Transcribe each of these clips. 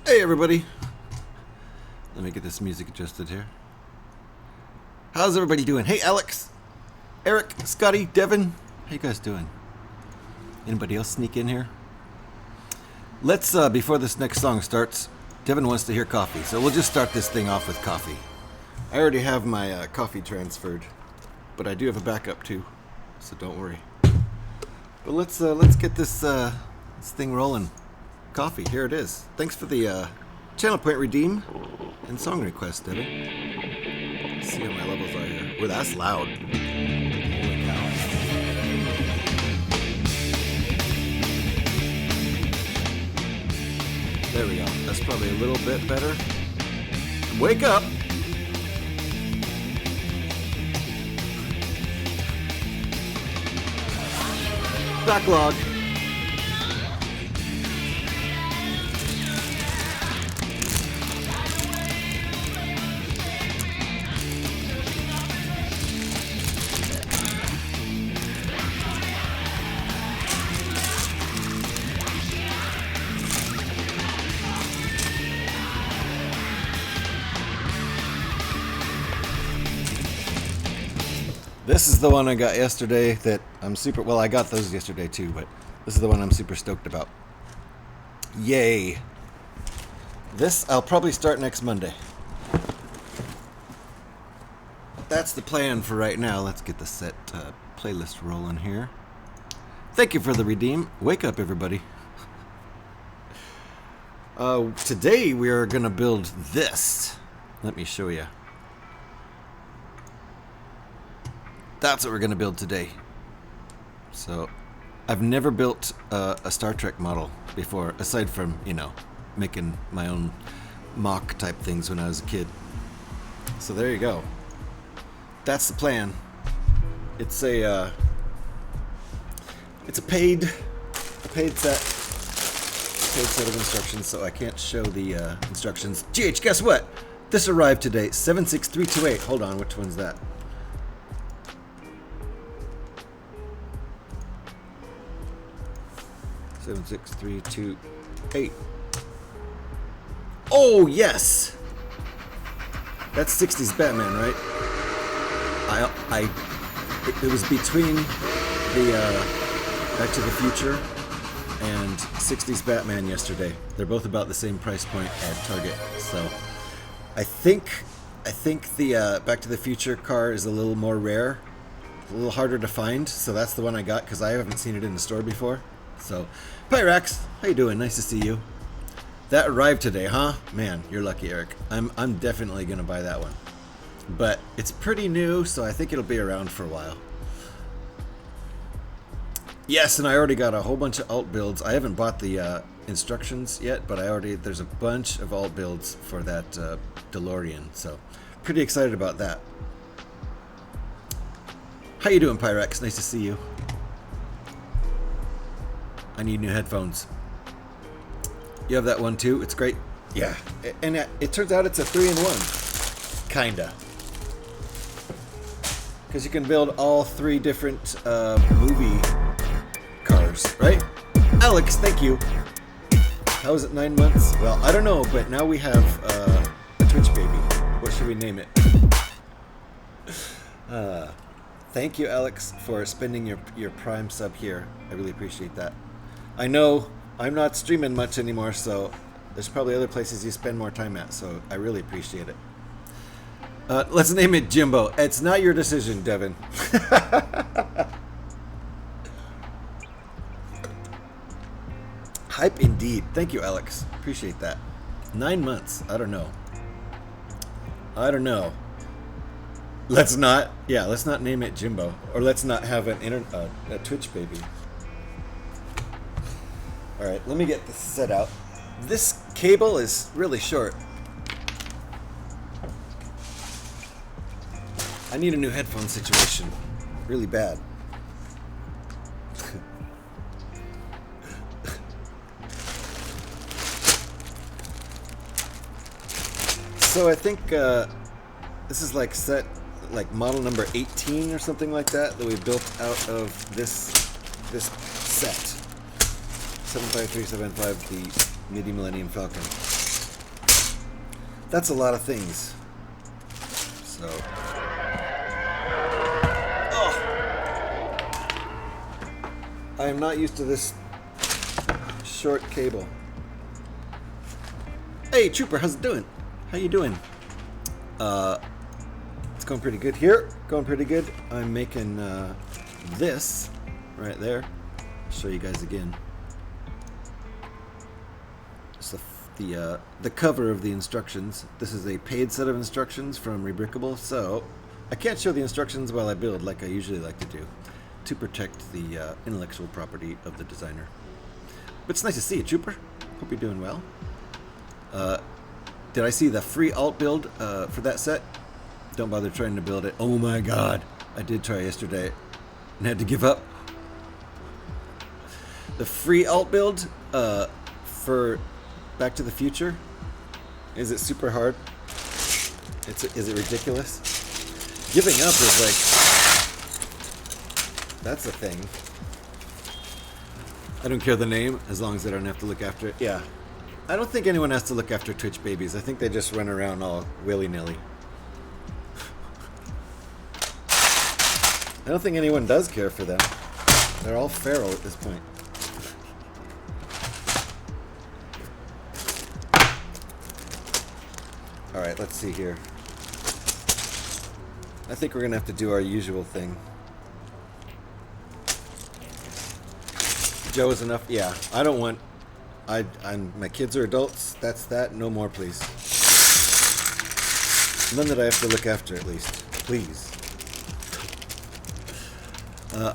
Hey everybody! Let me get this music adjusted here. How's everybody doing? Hey Alex! Eric, Scotty, Devin, how you guys doing? Anybody else sneak in here? Let's, before this next song starts, Devin wants to hear coffee, so we'll just start this thing off with coffee. I already have my coffee transferred, but I do have a backup too, so don't worry. But let's get this thing rolling. Coffee, here it is. Thanks for the channel point redeem and song request, Devin. Let's see how my levels are here. Oh, that's loud. Holy cow. There we go. That's probably a little bit better. Wake up! Backlog. This is the one I got yesterday that I'm super... Well, I got those yesterday too, but this is the one I'm super stoked about. Yay. This I'll probably start next Monday. That's the plan for right now. Let's get the set playlist rolling here. Thank you for the redeem. Wake up, everybody. Today we are going to build this. Let me show you. That's what we're going to build today. So, I've never built a Star Trek model before, aside from, you know, making my own mock type things when I was a kid. So there you go. That's the plan. It's a paid set. Paid set of instructions, so I can't show the instructions. GH, guess what? This arrived today. 76328. Hold on, which one's that? 76328. Oh yes, that's 60s Batman, right? It was between the Back to the Future and 60s Batman yesterday. They're both about the same price point at Target. So I think the Back to the Future car is a little more rare, a little harder to find. So that's the one I got because I haven't seen it in the store before. So, Pyrax, how you doing? Nice to see you. That arrived today, huh? Man, you're lucky, Eric. I'm definitely gonna buy that one. But it's pretty new, so I think it'll be around for a while. Yes, and I already got a whole bunch of alt builds. I haven't bought the instructions yet, but there's a bunch of alt builds for that DeLorean, so pretty excited about that. How you doing, Pyrax? Nice to see you. I need new headphones. You have that one too? It's great. Yeah. And it turns out it's a 3-in-1. Kinda. Because you can build all 3 different movie cars, right? Alex, thank you. How is it 9 months? Well, I don't know, but now we have a Twitch baby. What should we name it? Thank you, Alex, for spending your Prime sub here. I really appreciate that. I know I'm not streaming much anymore, so there's probably other places you spend more time at, so I really appreciate it. Let's name it Jimbo. It's not your decision, Devin. Hype indeed. Thank you, Alex. Appreciate that. 9 months. I don't know. Let's not name it Jimbo. Or let's not have a Twitch baby. Alright, let me get this set out. This cable is really short. I need a new headphone situation. Really bad. So I think this is like model number 18 or something like that we built out of this set. 75375, the Midi Millennium Falcon. That's a lot of things. So. Oh. I am not used to this short cable. Hey, Trooper, how's it doing? How you doing? It's going pretty good here. Going pretty good. I'm making this right there. I'll show you guys again. It's the cover of the instructions. This is a paid set of instructions from Rebrickable, so I can't show the instructions while I build like I usually like to do, to protect the intellectual property of the designer. But it's nice to see you, Trooper. Hope you're doing well. Did I see the free alt build for that set? Don't bother trying to build it. Oh my god. I did try yesterday and had to give up. The free alt build for Back to the Future. Is it super hard? Is it ridiculous? Giving up is like... That's a thing. I don't care the name as long as I don't have to look after it. Yeah. I don't think anyone has to look after Twitch babies. I think they just run around all willy-nilly. I don't think anyone does care for them. They're all feral at this point. Alright, let's see here. I think we're going to have to do our usual thing. Joe is enough? Yeah, I don't want... my kids are adults. That's that. No more, please. None that I have to look after, at least. Please.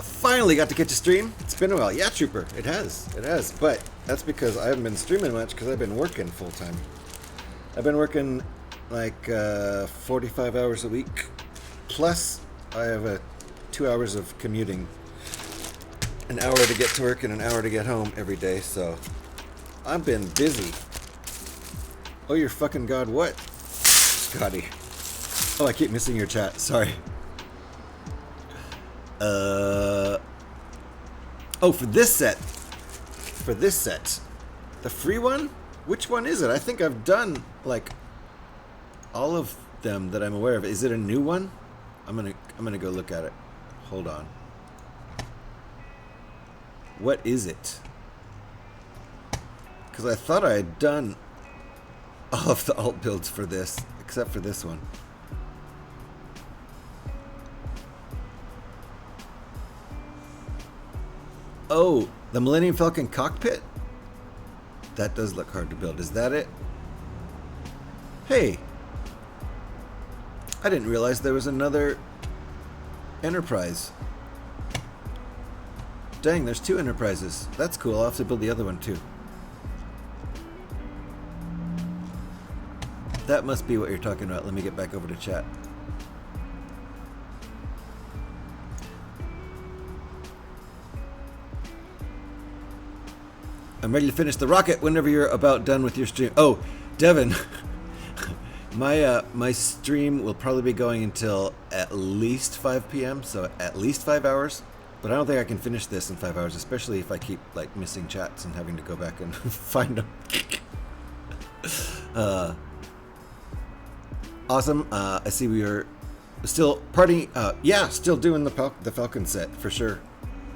Finally got to catch a stream. It's been a while. Yeah, Trooper. It has. It has. But that's because I haven't been streaming much because I've been working full time. I've been working like 45 hours a week. Plus, I have 2 hours of commuting. An hour to get to work and an hour to get home every day, so... I've been busy. Oh, you're fucking god what? Scotty. Oh, I keep missing your chat. Sorry. Oh, for this set. For this set. The free one? Which one is it? I think I've done, like, all of them that I'm aware of. Is it a new one? I'm gonna go look at it. Hold on. What is it? Because I thought I had done all of the alt builds for this, except for this one. Oh, the Millennium Falcon cockpit? That does look hard to build. Is that it? Hey. I didn't realize there was another Enterprise. Dang, there's 2 Enterprises. That's cool. I'll have to build the other one too. That must be what you're talking about. Let me get back over to chat. I'm ready to finish the rocket whenever you're about done with your stream. Oh, Devin, my stream will probably be going until at least 5 p.m., so at least 5 hours. But I don't think I can finish this in 5 hours, especially if I keep like missing chats and having to go back and find them. Awesome. I see we are still partying. Yeah, still doing the Falcon set for sure.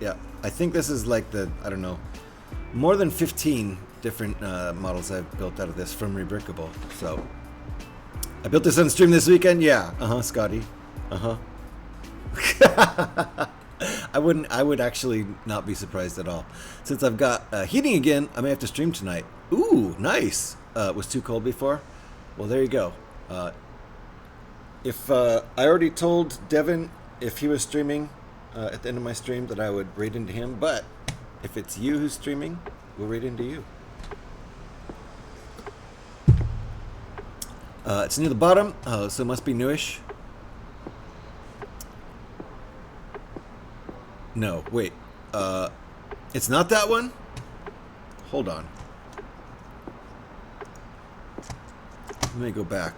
Yeah, I think this is like the, I don't know, more than 15 different models I've built out of this from Rebrickable. So I built this on stream this weekend. Yeah. Scotty. I would actually not be surprised at all. Since I've got heating again, I may have to stream tonight. Ooh, nice. It was too cold before. Well, there you go. If I already told Devin if he was streaming at the end of my stream that I would raid into him, but if it's you who's streaming, we'll raid into you. It's near the bottom, so it must be newish. No, wait. It's not that one? Hold on. Let me go back.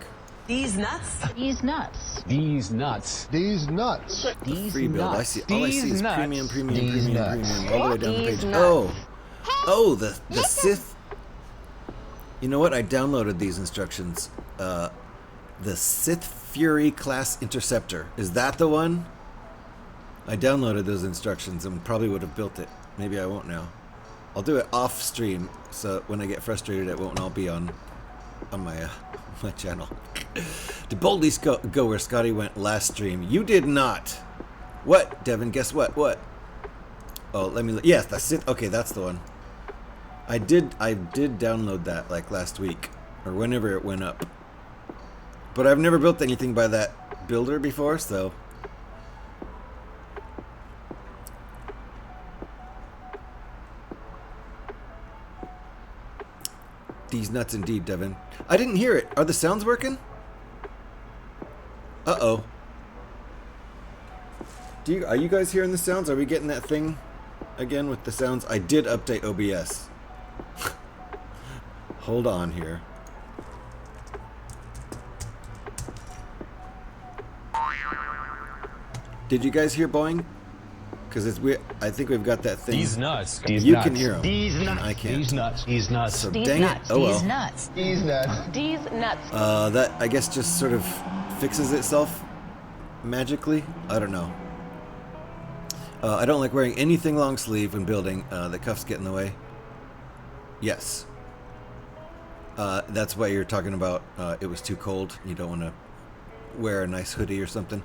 These nuts? These nuts. These nuts. These nuts. These Free build. I see. All I see is nuts. premium, These nuts. all the way down the These page. nuts. Oh, the Sith. You know what? I downloaded these instructions. The Sith Fury class interceptor. Is that the one? I downloaded those instructions and probably would have built it. Maybe I won't now. I'll do it off stream, so when I get frustrated, it won't all be on my my channel. To boldly go where Scotty went last stream. You did not. What, Devin? Guess what? What? Oh, let me. Yes, that's it. Okay, that's the one. I did download that like last week or whenever it went up. But I've never built anything by that builder before, so. These nuts indeed, Devin. I didn't hear it. Are the sounds working? Uh-oh. Are you guys hearing the sounds? Are we getting that thing again with the sounds? I did update OBS. Hold on here. Did you guys hear Boeing? Because it's weird. I think we've got that thing. These nuts. You can hear them. These nuts. I can't. These nuts. These nuts. So These dang nuts. it. Oh well. These nuts. These nuts. These nuts. That I guess just sort of fixes itself magically. I don't know. I don't like wearing anything long sleeve when building. The cuffs get in the way. Yes. That's why you're talking about it was too cold. You don't want to wear a nice hoodie or something.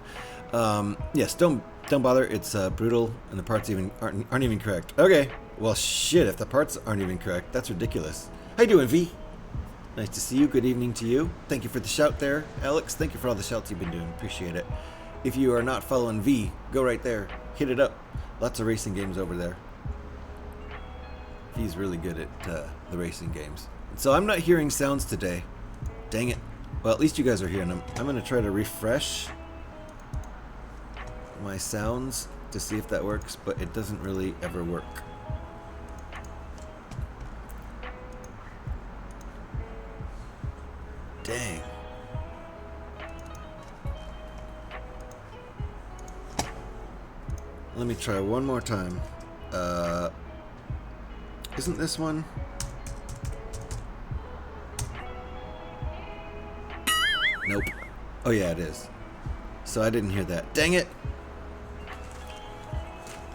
Yes, don't bother. It's brutal, and the parts aren't even correct. Okay. Well, shit. If the parts aren't even correct, that's ridiculous. How you doing, V? Nice to see you. Good evening to you. Thank you for the shout there, Alex. Thank you for all the shouts you've been doing. Appreciate it. If you are not following V, go right there. Hit it up. Lots of racing games over there. V's really good at the racing games. So I'm not hearing sounds today. Dang it. Well, at least you guys are hearing them. I'm going to try to refresh my sounds to see if that works, but it doesn't really ever work. Dang. Let me try one more time. Isn't this one? Nope. Oh yeah, it is. So I didn't hear that. Dang it!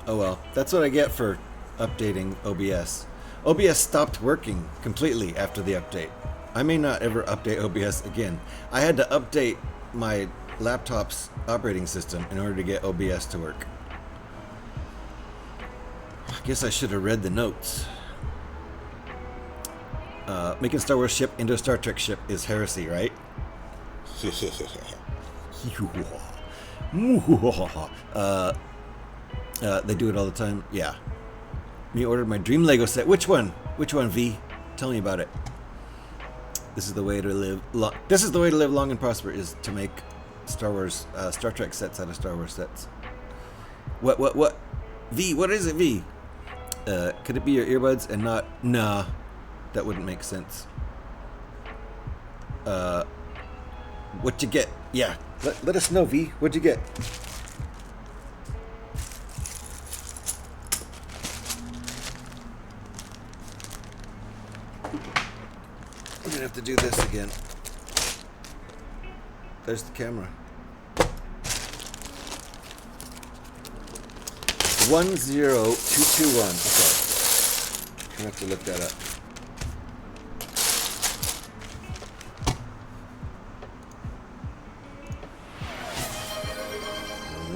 Oh well, that's what I get for updating OBS. OBS stopped working completely after the update. I may not ever update OBS again. I had to update my laptop's operating system in order to get OBS to work. I guess I should have read the notes. Making Star Wars ship into a Star Trek ship is heresy, right? They do it all the time. Yeah. Me ordered my dream Lego set. Which one? Which one, V? Tell me about it. This is the way to live. This is the way to live long and prosper. Is to make Star Wars, Star Trek sets out of Star Wars sets. What? V? What is it, V? Could it be your earbuds and not? Nah, that wouldn't make sense. What'd you get? Yeah, let us know, V. What'd you get? I'm gonna have to do this again. There's the camera. 10221. Okay. I'm gonna have to look that up.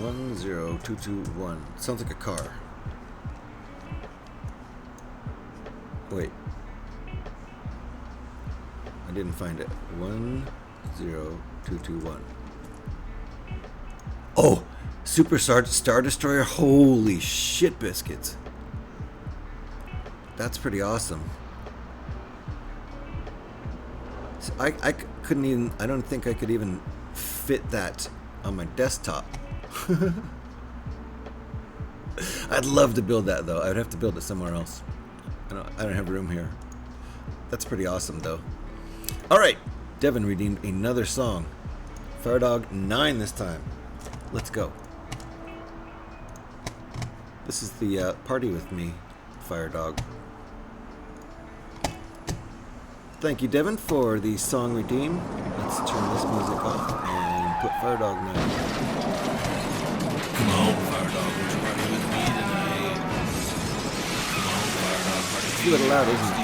One 221. Sounds like a car. Wait. I didn't find it. 10221. Oh! Super Star Destroyer. Holy shit biscuits. That's pretty awesome. So I couldn't even, I don't think I could even fit that on my desktop. I'd love to build that though. I would have to build it somewhere else. I don't have room here. That's pretty awesome though. Alright, Devin redeemed another song. Firedog 9 this time. Let's go. This is the Party With Me Firedog. Thank you, Devin, for the song redeem. Let's turn this music off and put Fire Dog now. Come on, Fire Dog, won't you party with me tonight? Come on, Fire Dog, party It's a little loud, isn't it?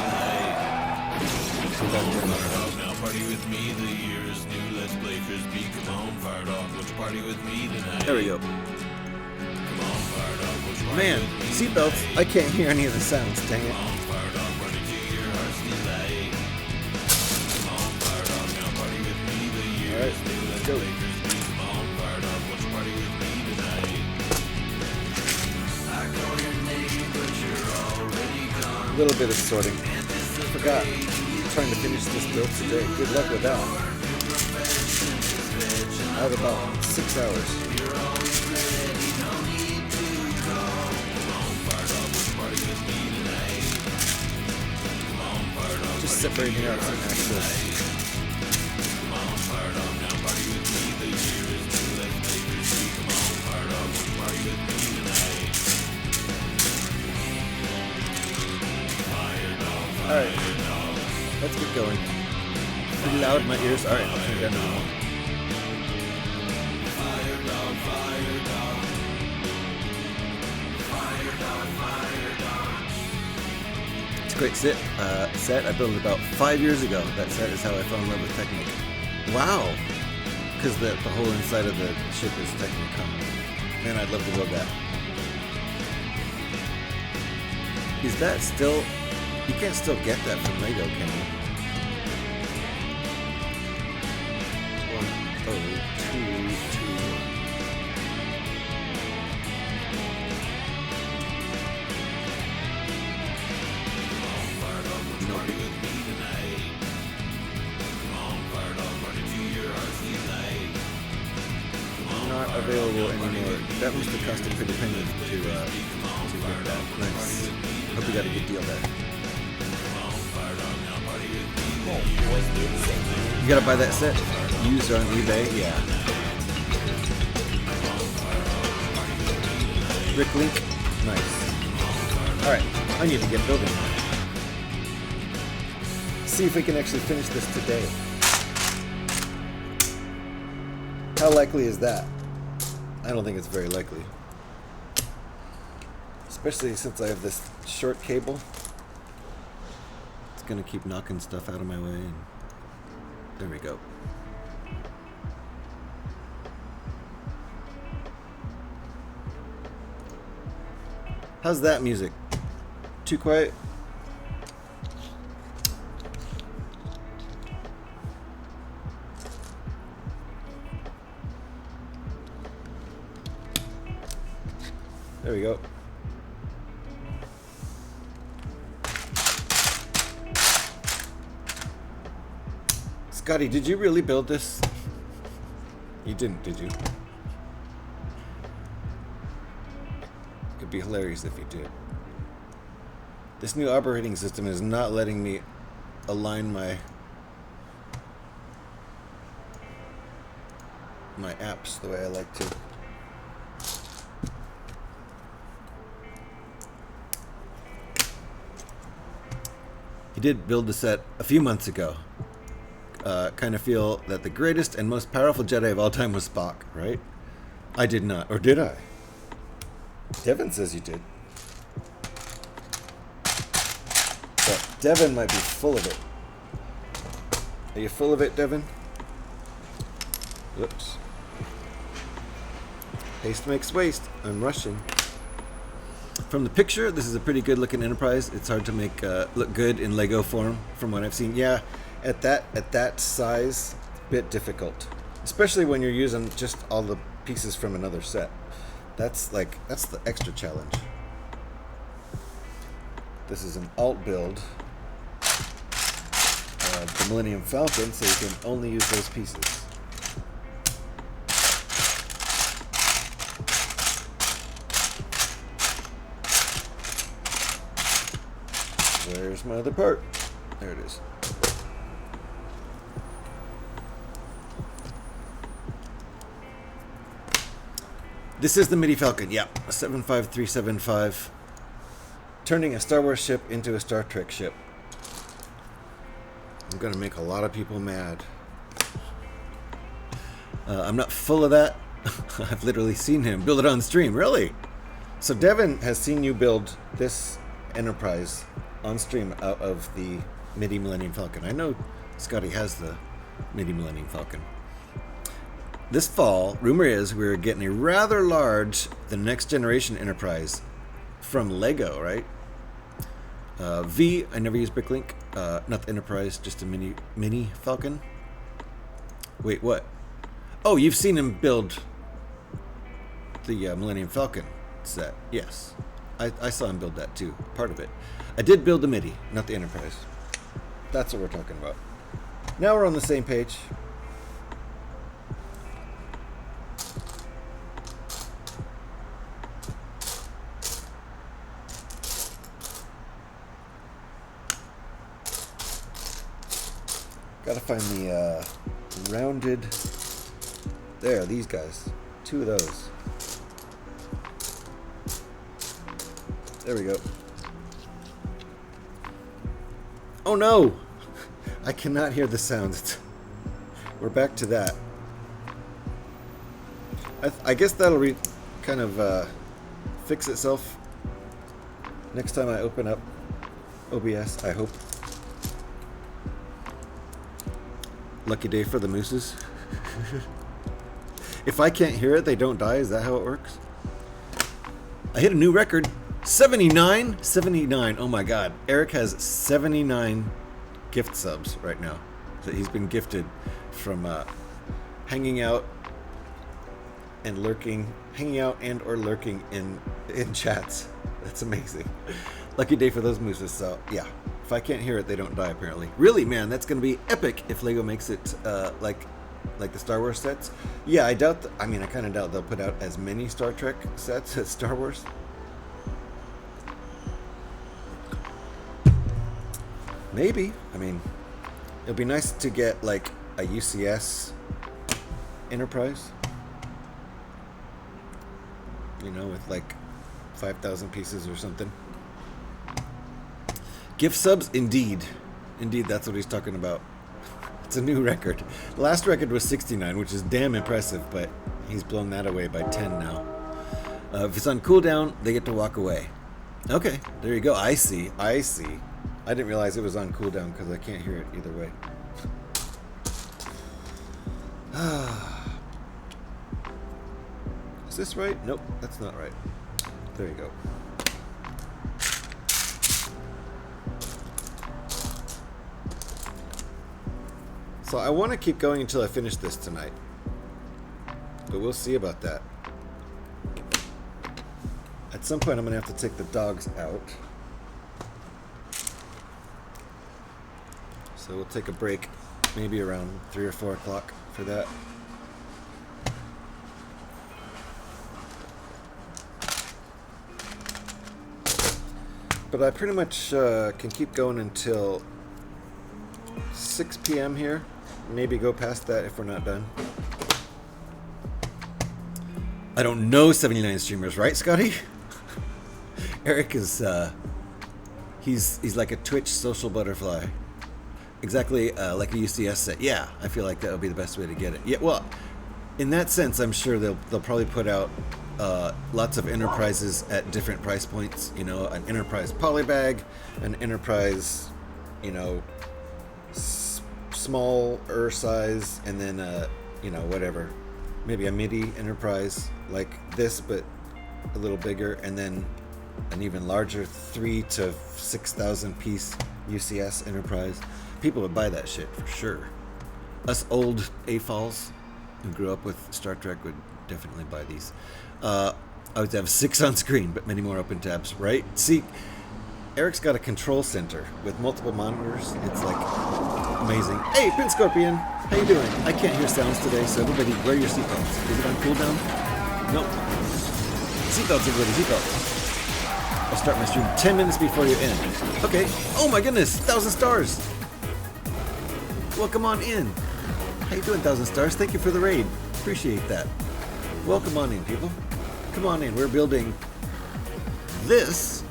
Come on, Fire Dog, now party with me. The year is new, let's play Frisbee. Come on, Fire Dog, won't you party with me tonight? There we go. Come on, Fire Dog, won't you party Man, with me seatbelts. tonight? I can't hear any of the sounds, dang it. Come on, Fire Dog, party to your heart's delight. Come on, Fire Dog, now party with me. The year Alright, is new, let's go. play Frisbee. Come on, Fire Dog, won't you party with me tonight? I call your name, but you're already gone. A little bit of sorting. Forgot. Trying to finish this build today. Good luck with that. I have about 6 hours. Just separating out some access. Alright, let's get going. Pretty loud in my ears. Alright, I'll turn it down a little more. It's a great set. I built it about 5 years ago. That set is how I fell in love with Technic. Wow! Because the whole inside of the ship is Technic. Man, I'd love to build that. Is that still... You can't still get that from Lego, can you? 1022. Not available anymore. That was the custom independent to get that. Nice. Hope you got a good deal there. You gotta buy that set used on eBay, yeah. Brick link, nice. Alright, I need to get building. See if we can actually finish this today. How likely is that? I don't think it's very likely. Especially since I have this short cable. It's gonna keep knocking stuff out of my way. And there we go. How's that music? Too quiet? There we go. Scotty, did you really build this? You didn't, did you? It'd be hilarious if you did. This new operating system is not letting me align my apps the way I like to. He did build the set a few months ago. Kind of feel that the greatest and most powerful Jedi of all time was Spock, right? I did not. Or did I? Devin says you did. But Devin might be full of it. Are you full of it, Devin? Whoops. Haste makes waste. I'm rushing. From the picture, this is a pretty good looking Enterprise. It's hard to make look good in Lego form from what I've seen. Yeah, at that size, a bit difficult. Especially when you're using just all the pieces from another set. That's the extra challenge. This is an alt build. The Millennium Falcon, so you can only use those pieces. Where's my other part? There it is. This is the MIDI Falcon, yeah, 75375. Turning a Star Wars ship into a Star Trek ship. gonna make a lot of people mad. I'm not full of that. I've literally seen him build it on stream. Really? So Devin has seen you build this Enterprise on stream out of the MIDI Millennium Falcon. I know Scotty has the MIDI Millennium Falcon. This fall, rumor is we're getting a rather large, the next generation Enterprise from Lego, right? I never use Bricklink. Not the Enterprise, just a mini Falcon. Wait, what? Oh, you've seen him build the Millennium Falcon set. Yes. I saw him build that too, part of it. I did build the MIDI, not the Enterprise. That's what we're talking about. Now we're on the same page. Gotta find the rounded... There, these guys. 2 of those. There we go. Oh no! I cannot hear the sounds. We're back to that. I guess that'll kind of fix itself next time I open up OBS, I hope. Lucky day for the mooses. If I can't hear it, they don't die. Is that how it works? I hit a new record. 79? 79. Oh my god. Eric has 79 gift subs right now that he's been gifted from hanging out and or lurking in chats. That's amazing. Lucky day for those mooses. So yeah, if I can't hear it, they don't die apparently. Really, man, that's gonna be epic if Lego makes it like the Star Wars sets. Yeah, I doubt. I kind of doubt they'll put out as many Star Trek sets as Star Wars. Maybe. It'll be nice to get like a UCS Enterprise. You know, with like 5,000 pieces or something. Gift subs, indeed. Indeed, that's what he's talking about. It's a new record. The last record was 69, which is damn impressive, but he's blown that away by 10 now. If it's on cooldown, they get to walk away. Okay, there you go. I see. I didn't realize it was on cooldown because I can't hear it either way. Is this right? Nope, that's not right. There you go. So I want to keep going until I finish this tonight. But we'll see about that. At some point I'm going to have to take the dogs out. So we'll take a break, maybe around 3 or 4 o'clock for that. But I pretty much can keep going until 6 p.m. here. Maybe go past that if we're not done. I don't know 79 streamers, right, Scotty? Eric is, he's like a Twitch social butterfly. Exactly like a UCS set. Yeah, I feel like that would be the best way to get it. Yeah, well, in that sense, I'm sure they'll probably put out lots of Enterprises at different price points. You know, an Enterprise polybag, an Enterprise, you know, smaller size, and then you know, whatever, maybe a MIDI Enterprise like this, but a little bigger, and then an even larger 3,000 to 6,000 piece UCS Enterprise. People would buy that shit for sure. Us old AFOLs who grew up with Star Trek would definitely buy these. I would have 6 on screen, but many more open tabs, right? See, Eric's got a control center with multiple monitors. It's like amazing. Hey, Pin Scorpion, how you doing? I can't hear sounds today, so everybody wear your seatbelts. Is it on cooldown? Nope. Seatbelts, everybody, seatbelts. I'll start my stream 10 minutes before you end. Okay. Oh my goodness, 1,000 stars. Welcome on in. How you doing, 1,000 stars? Thank you for the raid. Appreciate that. Welcome on in, people. Come on in. We're building this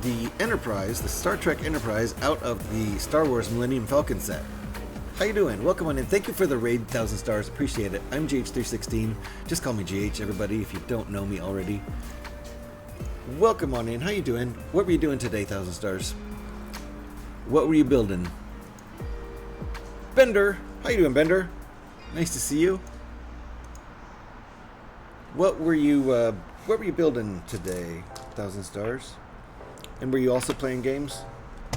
the Enterprise, the Star Trek Enterprise, out of the Star Wars Millennium Falcon set. How you doing? Welcome on in. Thank you for the raid, 1,000 stars. Appreciate it. I'm GH316. Just call me GH, everybody, if you don't know me already. Welcome on in. How you doing? What were you doing today, 1,000 stars? What were you building? Bender. How you doing, Bender? Nice to see you. What were you building today, 1,000 stars? And were you also playing games?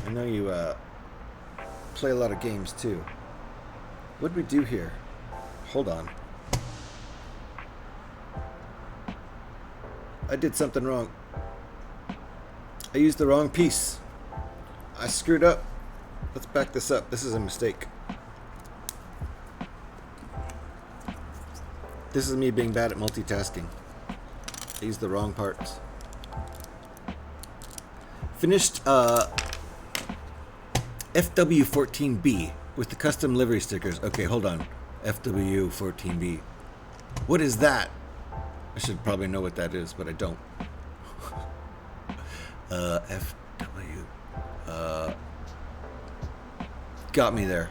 I know you play a lot of games too. What did we do here? Hold on. I did something wrong. I used the wrong piece. I screwed up. Let's back this up. This is a mistake. This is me being bad at multitasking. I used the wrong parts. Finished FW14B with the custom livery stickers. Okay, hold on. FW14B. What is that? I should probably know what that is, but I don't. FW. Got me there.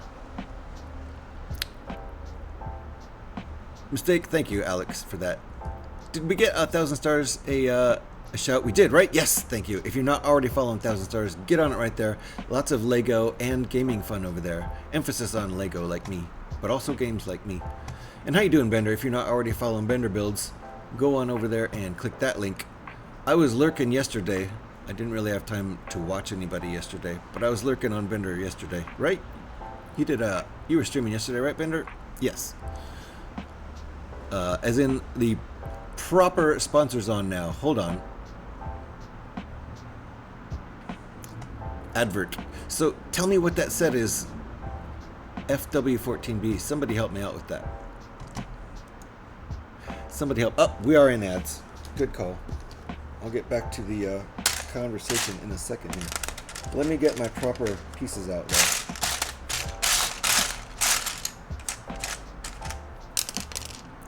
Mistake. Thank you, Alex, for that. Did we get 1,000 stars a shout? We did, right? Yes, thank you. If you're not already following 1,000 stars, get on it right there. Lots of Lego and gaming fun over there. Emphasis on Lego like me, but also games like me. And how you doing, Bender? If you're not already following Bender Builds, go on over there and click that link. I was lurking yesterday. I didn't really have time to watch anybody yesterday, but I was lurking on Bender yesterday, right? You did. You were streaming yesterday, right, Bender? Yes. As in the proper sponsors on now. Hold on. Advert. So tell me what that set is. FW14B. Somebody help me out with that. Somebody help. Oh, we are in ads. Good call. I'll get back to the conversation in a second here. Let me get my proper pieces out though.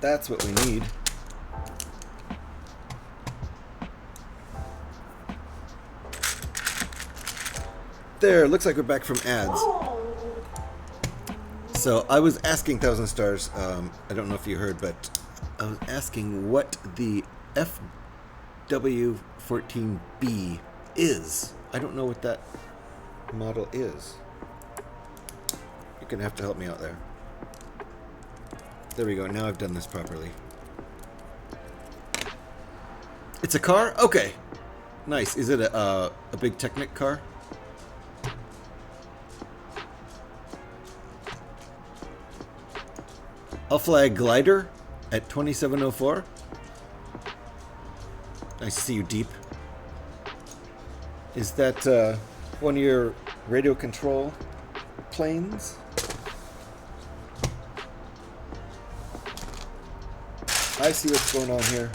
That's what we need. There, looks like we're back from ads. So I was asking 1,000 stars, I don't know if you heard, but I was asking what the FW14B is. I don't know what that model is. You're going to have to help me out there. There we go, now I've done this properly. It's a car? Okay. Nice. Is it a big Technic car? I'll fly a glider at 2704. Nice to see you, Deep. Is that one of your radio control planes? I see what's going on here.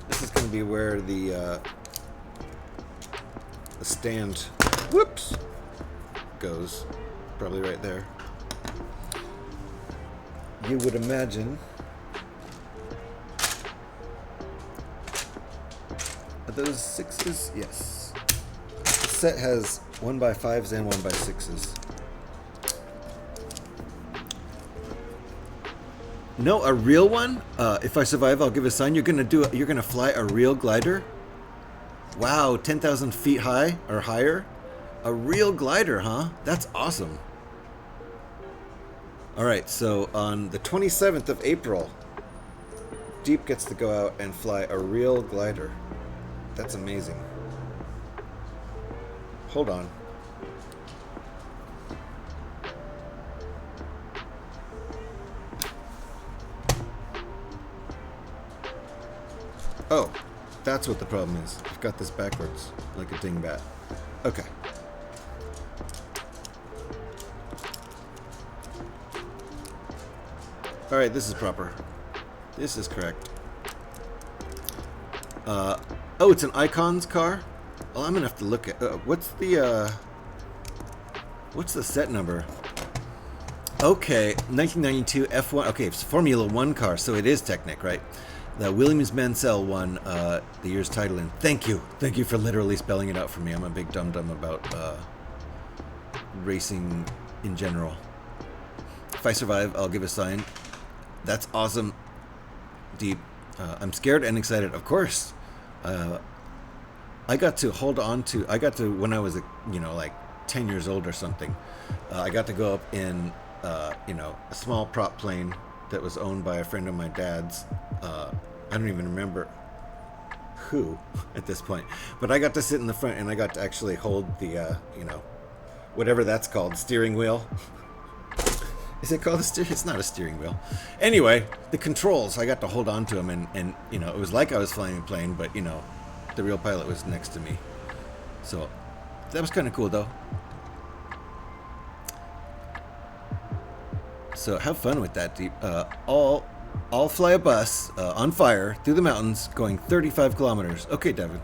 This is going to be where the stand, whoops, goes. Probably right there. You would imagine. Are those 6s? Yes. The set has 1x5s and 1x6s. No, a real one? If I survive, I'll give a sign. You're gonna fly a real glider? Wow, 10,000 feet high or higher? A real glider, huh? That's awesome. Alright, so on the 27th of April, Deep gets to go out and fly a real glider. That's amazing. Hold on. Oh, that's what the problem is. I've got this backwards, like a dingbat. Okay. Alright, this is proper. This is correct. Oh, it's an Icons car? Well, I'm gonna have to look at... what's the set number? Okay, 1992 F1... Okay, it's Formula 1 car, so it is Technic, right? The Williams Mansell won the year's title, and thank you for literally spelling it out for me. I'm a big dum-dum about racing in general. If I survive, I'll give a sign. That's awesome. Deep. I'm scared and excited, of course. I got to hold on to, when I was, like 10 years old or something, I got to go up in, a small prop plane that was owned by a friend of my dad's. I don't even remember who at this point, but I got to sit in the front and I got to actually hold the, whatever that's called, steering wheel. Is it called a steering? It's not a steering wheel. Anyway, the controls, I got to hold on to them and it was like I was flying a plane, but, the real pilot was next to me. So that was kind of cool, though. So have fun with that, Deep. I'll fly a bus on fire through the mountains going 35 kilometers. Okay, Devin.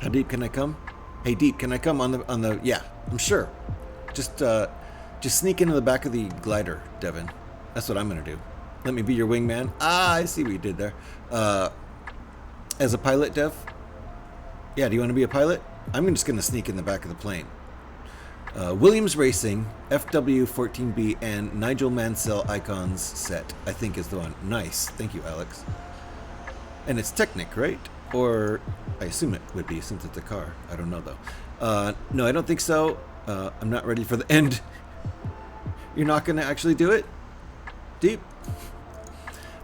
How deep can I come? Hey, Deep, can I come on the? Yeah, I'm sure. Just sneak into the back of the glider, Devin. That's what I'm gonna do. Let me be your wingman. Ah, I see what you did there. As a pilot, Dev? Yeah, do you want to be a pilot? I'm just gonna sneak in the back of the plane. Williams Racing, FW14B, and Nigel Mansell Icons set, I think is the one. Nice. Thank you, Alex. And it's Technic, right? Or I assume it would be since it's a car. I don't know, though. No, I don't think so. I'm not ready for the end. You're not going to actually do it? Deep?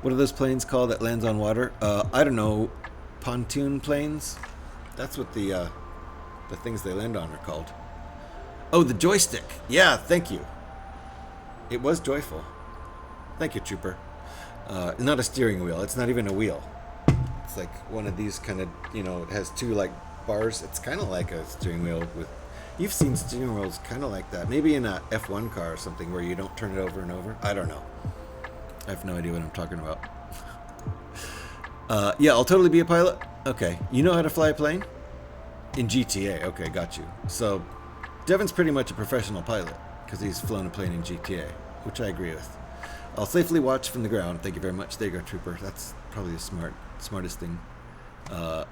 What are those planes called that lands on water? I don't know. Pontoon planes? That's what the things they land on are called. Oh, the joystick. Yeah, thank you. It was joyful. Thank you, Trooper. Not a steering wheel. It's not even a wheel. It's like one of these kind of, it has two like bars. It's kind of like a steering wheel with... You've seen steering wheels kind of like that. Maybe in a F1 car or something where you don't turn it over and over. I don't know. I have no idea what I'm talking about. Yeah, I'll totally be a pilot. Okay. You know how to fly a plane? In GTA. Okay, got you. So... Devin's pretty much a professional pilot because he's flown a plane in GTA, which I agree with. I'll safely watch from the ground. Thank you very much. There you go, Trooper. That's probably the smartest thing. I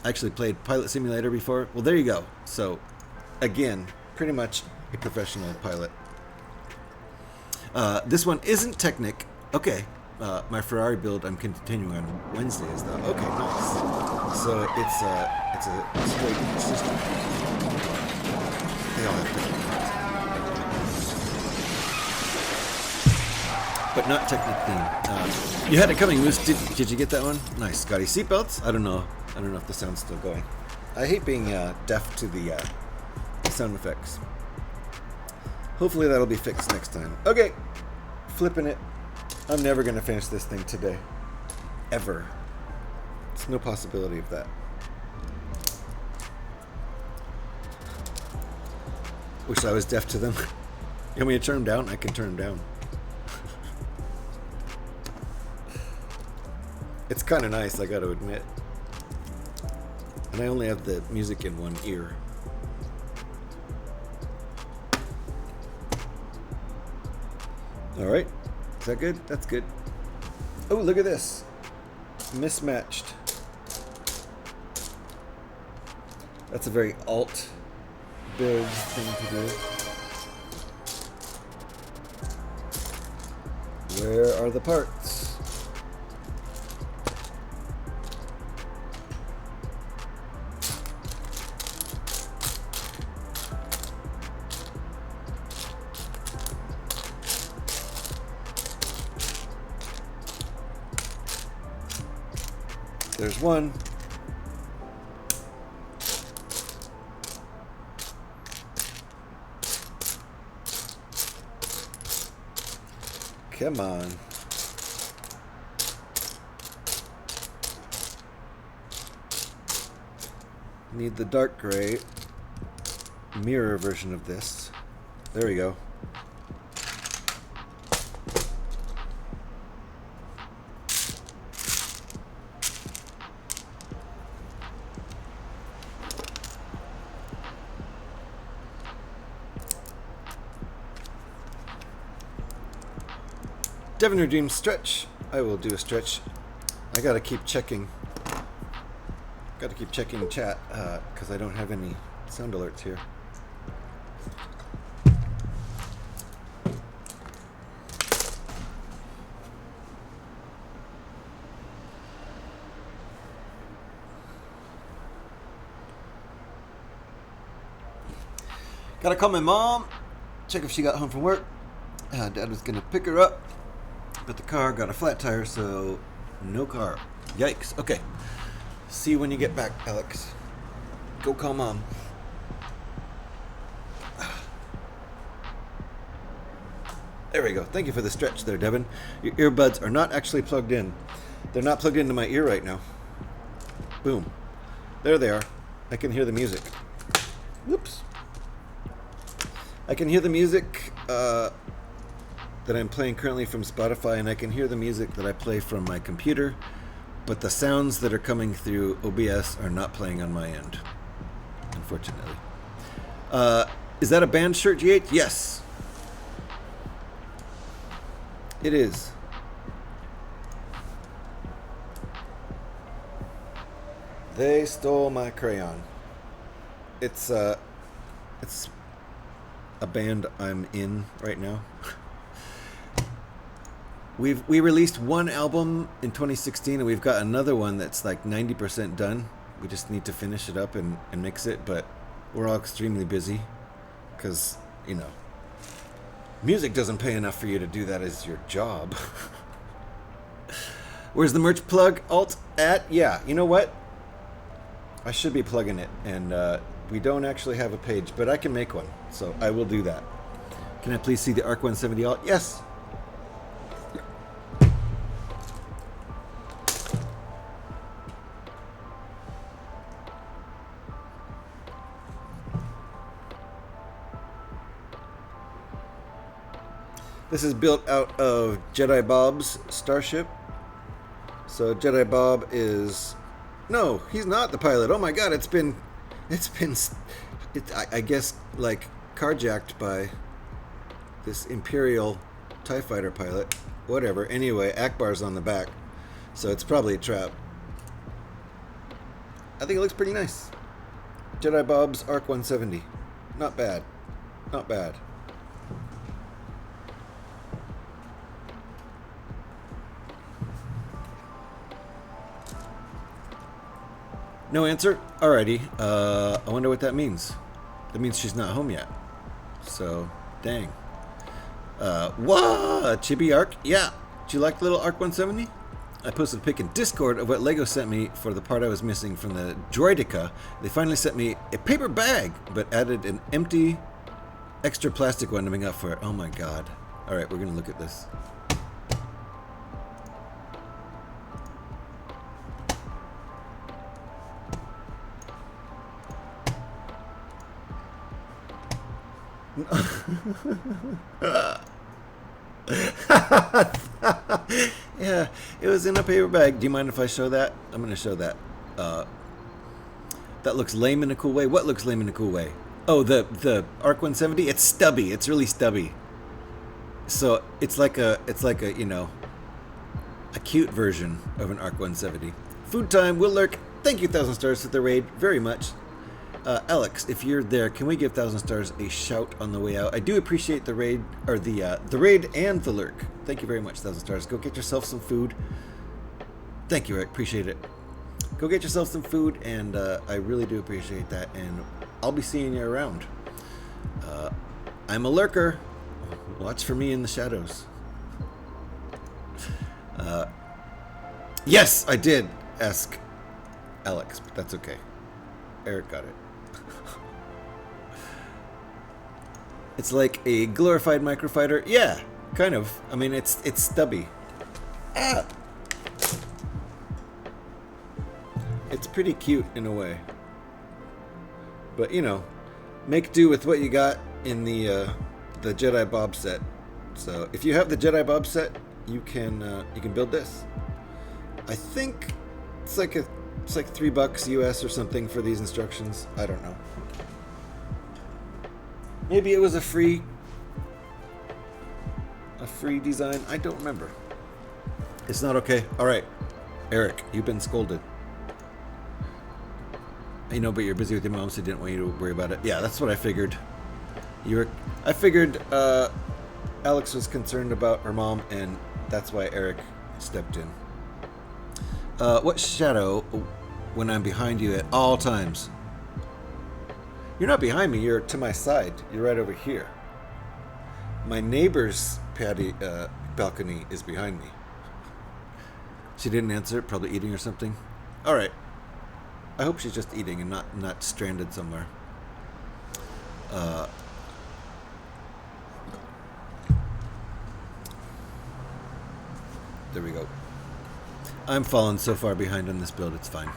actually played Pilot Simulator before. Well, there you go. So, again, pretty much a professional pilot. This one isn't Technic. Okay. My Ferrari build I'm continuing on Wednesdays, though. Okay, nice. So it's a straight system. But not Technic theme. You had it coming, Moose. Did you get that one? Nice, Scotty. Seatbelts? I don't know if the sound's still going. I hate being deaf to the sound effects. Hopefully that'll be fixed next time. Okay, flipping it. I'm never gonna finish this thing today, ever. There's no possibility of that. Wish I was deaf to them. You want me to turn them down? I can turn them down. It's kind of nice, I got to admit. And I only have the music in one ear. Alright. Is that good? That's good. Oh, look at this. Mismatched. That's a very alt build thing to do. Where are the parts? There's one. Come on. Need the dark gray mirror version of this. There we go. Devon, your dream stretch. I will do a stretch I gotta keep checking. Gotta keep checking chat because I don't have any sound alerts here. Gotta call my mom, check if she got home from work. Dad was gonna pick her up, but the car got a flat tire, so no car. Yikes. Okay. See you when you get back, Alex. Go call mom. There we go. Thank you for the stretch there, Devin. Your earbuds are not actually plugged in. They're not plugged into my ear right now. Boom. There they are. I can hear the music. Whoops. I can hear the music that I'm playing currently from Spotify, and I can hear the music that I play from my computer, but the sounds that are coming through OBS are not playing on my end, unfortunately. Is that a band shirt, GH? Yes. It is. They stole my crayon. It's a band I'm in right now. We released one album in 2016, and we've got another one that's like 90% done. We just need to finish it up and mix it, but we're all extremely busy because, you know, music doesn't pay enough for you to do that as your job. Where's the merch plug alt at? Yeah, you know what? I should be plugging it, and we don't actually have a page, but I can make one, so I will do that. Can I please see the ARC 170 alt? Yes. This is built out of Jedi Bob's Starship. So Jedi Bob is... No, he's not the pilot. Oh my god, I guess, like, carjacked by this Imperial TIE Fighter pilot. Whatever. Anyway, Akbar's on the back. So it's probably a trap. I think it looks pretty nice. Jedi Bob's ARC 170. Not bad. Not bad. No answer? Alrighty. I wonder what that means. That means she's not home yet. So, dang. What? Chibi Arc? Yeah. Do you like the little Arc 170? I posted a pic in Discord of what Lego sent me for the part I was missing from the Droidica. They finally sent me a paper bag, but added an empty extra plastic one to make up for it. Oh my god. Alright, we're going to look at this. Yeah, it was in a paper bag. Do you mind if I show that? I'm going to show that. That looks lame in a cool way. What looks lame in a cool way? Oh, the ARC 170. It's stubby. It's really stubby. So it's like a you know, a cute version of an ARC 170. Food time. Will Lurk. Thank you, 1,000 stars for the raid very much. Alex, if you're there, can we give 1,000 stars a shout on the way out? I do appreciate the raid, or the raid and the lurk. Thank you very much, 1,000 stars. Go get yourself some food. Thank you, Rick. Appreciate it. Go get yourself some food, and I really do appreciate that. And I'll be seeing you around. I'm a lurker. Watch for me in the shadows. Yes, I did ask Alex, but that's okay. Eric got it. It's like a glorified microfighter. Yeah, kind of. I mean, it's stubby. Ah! It's pretty cute in a way. But, you know, make do with what you got in the Jedi Bob set. So, if you have the Jedi Bob set, you can build this. I think it's like $3 US or something for these instructions. I don't know. Maybe it was a free design. I don't remember. It's not okay. All right. Eric, you've been scolded. I know, but you're busy with your mom, so I didn't want you to worry about it. Yeah, that's what I figured. I figured Alex was concerned about her mom, and that's why Eric stepped in. What shadow when I'm behind you at all times? You're not behind me, you're to my side. You're right over here. My neighbor's balcony is behind me. She didn't answer, probably eating or something. Alright. I hope she's just eating and not stranded somewhere. There we go. I'm falling so far behind on this build, it's fine.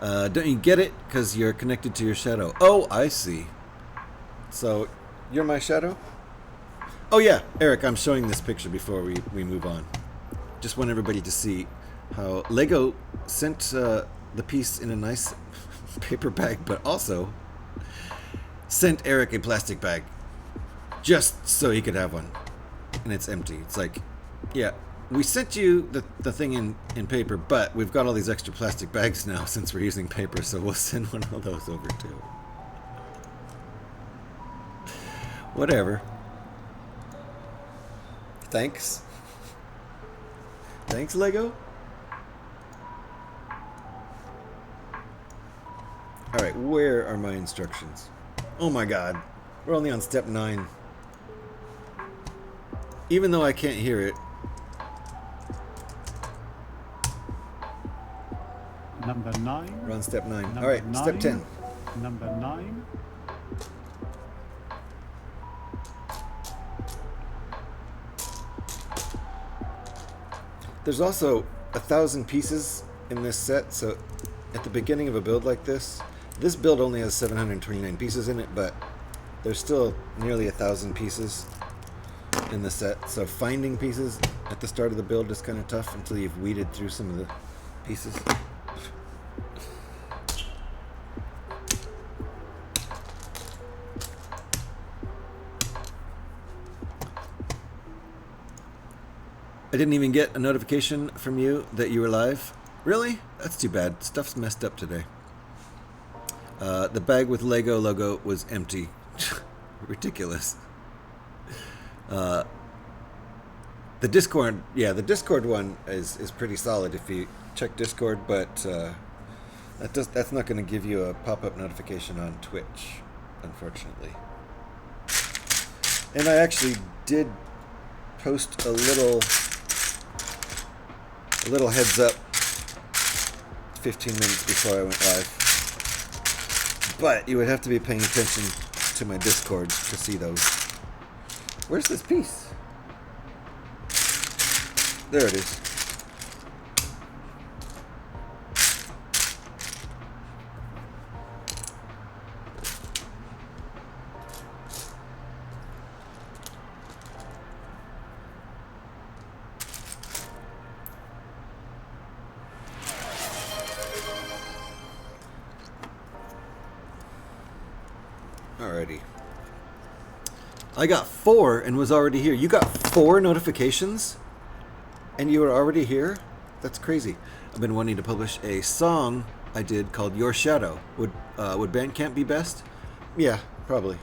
Don't you get it? Because you're connected to your shadow. Oh, I see. So, you're my shadow? Oh yeah, Eric, I'm showing this picture before we move on. Just want everybody to see how Lego sent the piece in a nice paper bag, but also sent Eric a plastic bag just so he could have one. And it's empty. It's like, yeah, we sent you the thing in paper, but we've got all these extra plastic bags now since we're using paper, so we'll send one of those over too. Whatever. Thanks. Thanks, Lego. Alright, where are my instructions? Oh my god. We're only on step 9. Even though I can't hear it. Number 9. We're on step 9. Number Alright, 9. step 10. Number 9. There's also 1,000 pieces in this set, so at the beginning of a build like this build only has 729 pieces in it, but there's still nearly 1,000 pieces in the set, so finding pieces at the start of the build is kind of tough until you've weeded through some of the pieces. I didn't even get a notification from you that you were live. Really? That's too bad. Stuff's messed up today. The bag with Lego logo was empty. Ridiculous. The Discord, yeah, the Discord one is pretty solid if you check Discord, but that's not going to give you a pop-up notification on Twitch, unfortunately. And I actually did post a little heads up 15 minutes before I went live. But you would have to be paying attention to my Discord to see those. Where's this piece? There it is. Alrighty. I got 4 and was already here. You got 4 notifications and you were already here? That's crazy. I've been wanting to publish a song I did called Your Shadow. Would Bandcamp be best? Yeah, probably.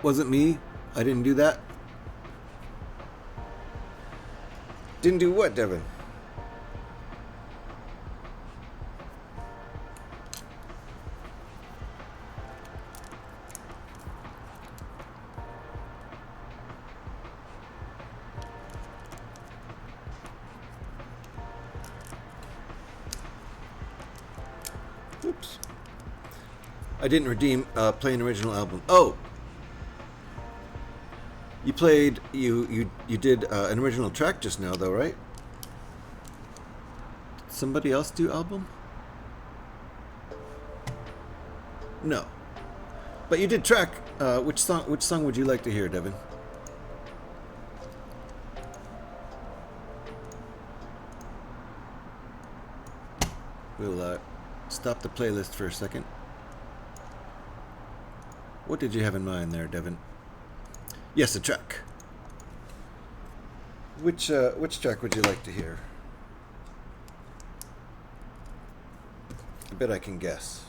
Wasn't me. I didn't do that. Didn't do what, Devin? Oops. I didn't redeem play an original album. Oh! You played, you did an original track just now, though, right? Did somebody else do album? No. But you did track. Which song would you like to hear, Devin? We'll stop the playlist for a second. What did you have in mind there, Devin? Yes, a track. Which track would you like to hear? I bet I can guess.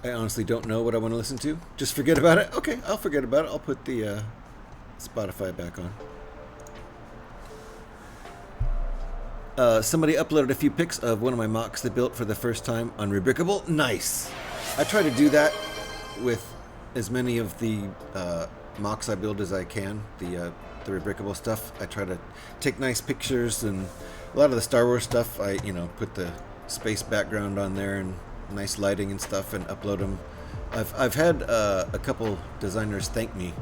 I honestly don't know what I want to listen to. Just forget about it? Okay, I'll forget about it. I'll put the Spotify back on. Somebody uploaded a few pics of one of my mocks they built for the first time on Rebrickable. Nice! I try to do that with as many of the mocks I build as I can, the Rebrickable stuff. I try to take nice pictures, and a lot of the Star Wars stuff, I put the space background on there and nice lighting and stuff, and upload them. I've had a couple designers thank me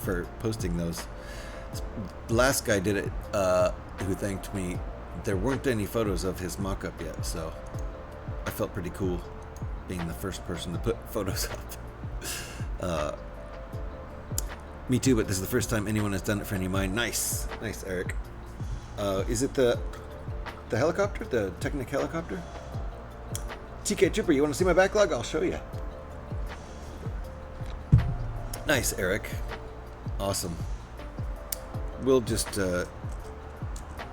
for posting those. The last guy did it, who thanked me. There weren't any photos of his mock-up yet, so I felt pretty cool being the first person to put photos up. Me too, but this is the first time anyone has done it for any of mine. Nice, Eric. Is it the helicopter, the Technic helicopter? TK Trooper, you want to see my backlog? I'll show you. Nice, Eric. Awesome. We'll just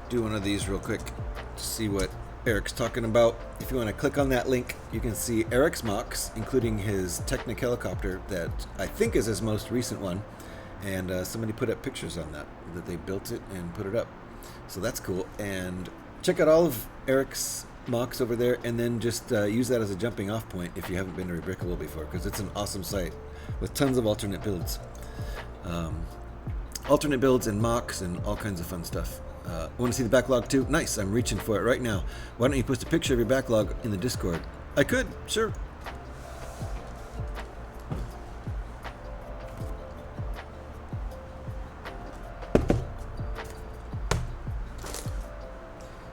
do one of these real quick to see what Eric's talking about. If you want to click on that link, you can see Eric's mocks, including his Technic helicopter that I think is his most recent one. And somebody put up pictures on that they built it and put it up. So that's cool. And check out all of Eric's mocks over there, and then just use that as a jumping off point if you haven't been to Rebrickable before, because it's an awesome site with tons of alternate builds. Alternate builds and mocks and all kinds of fun stuff. Want to see the backlog too? Nice, I'm reaching for it right now. Why don't you post a picture of your backlog in the Discord? I could, sure.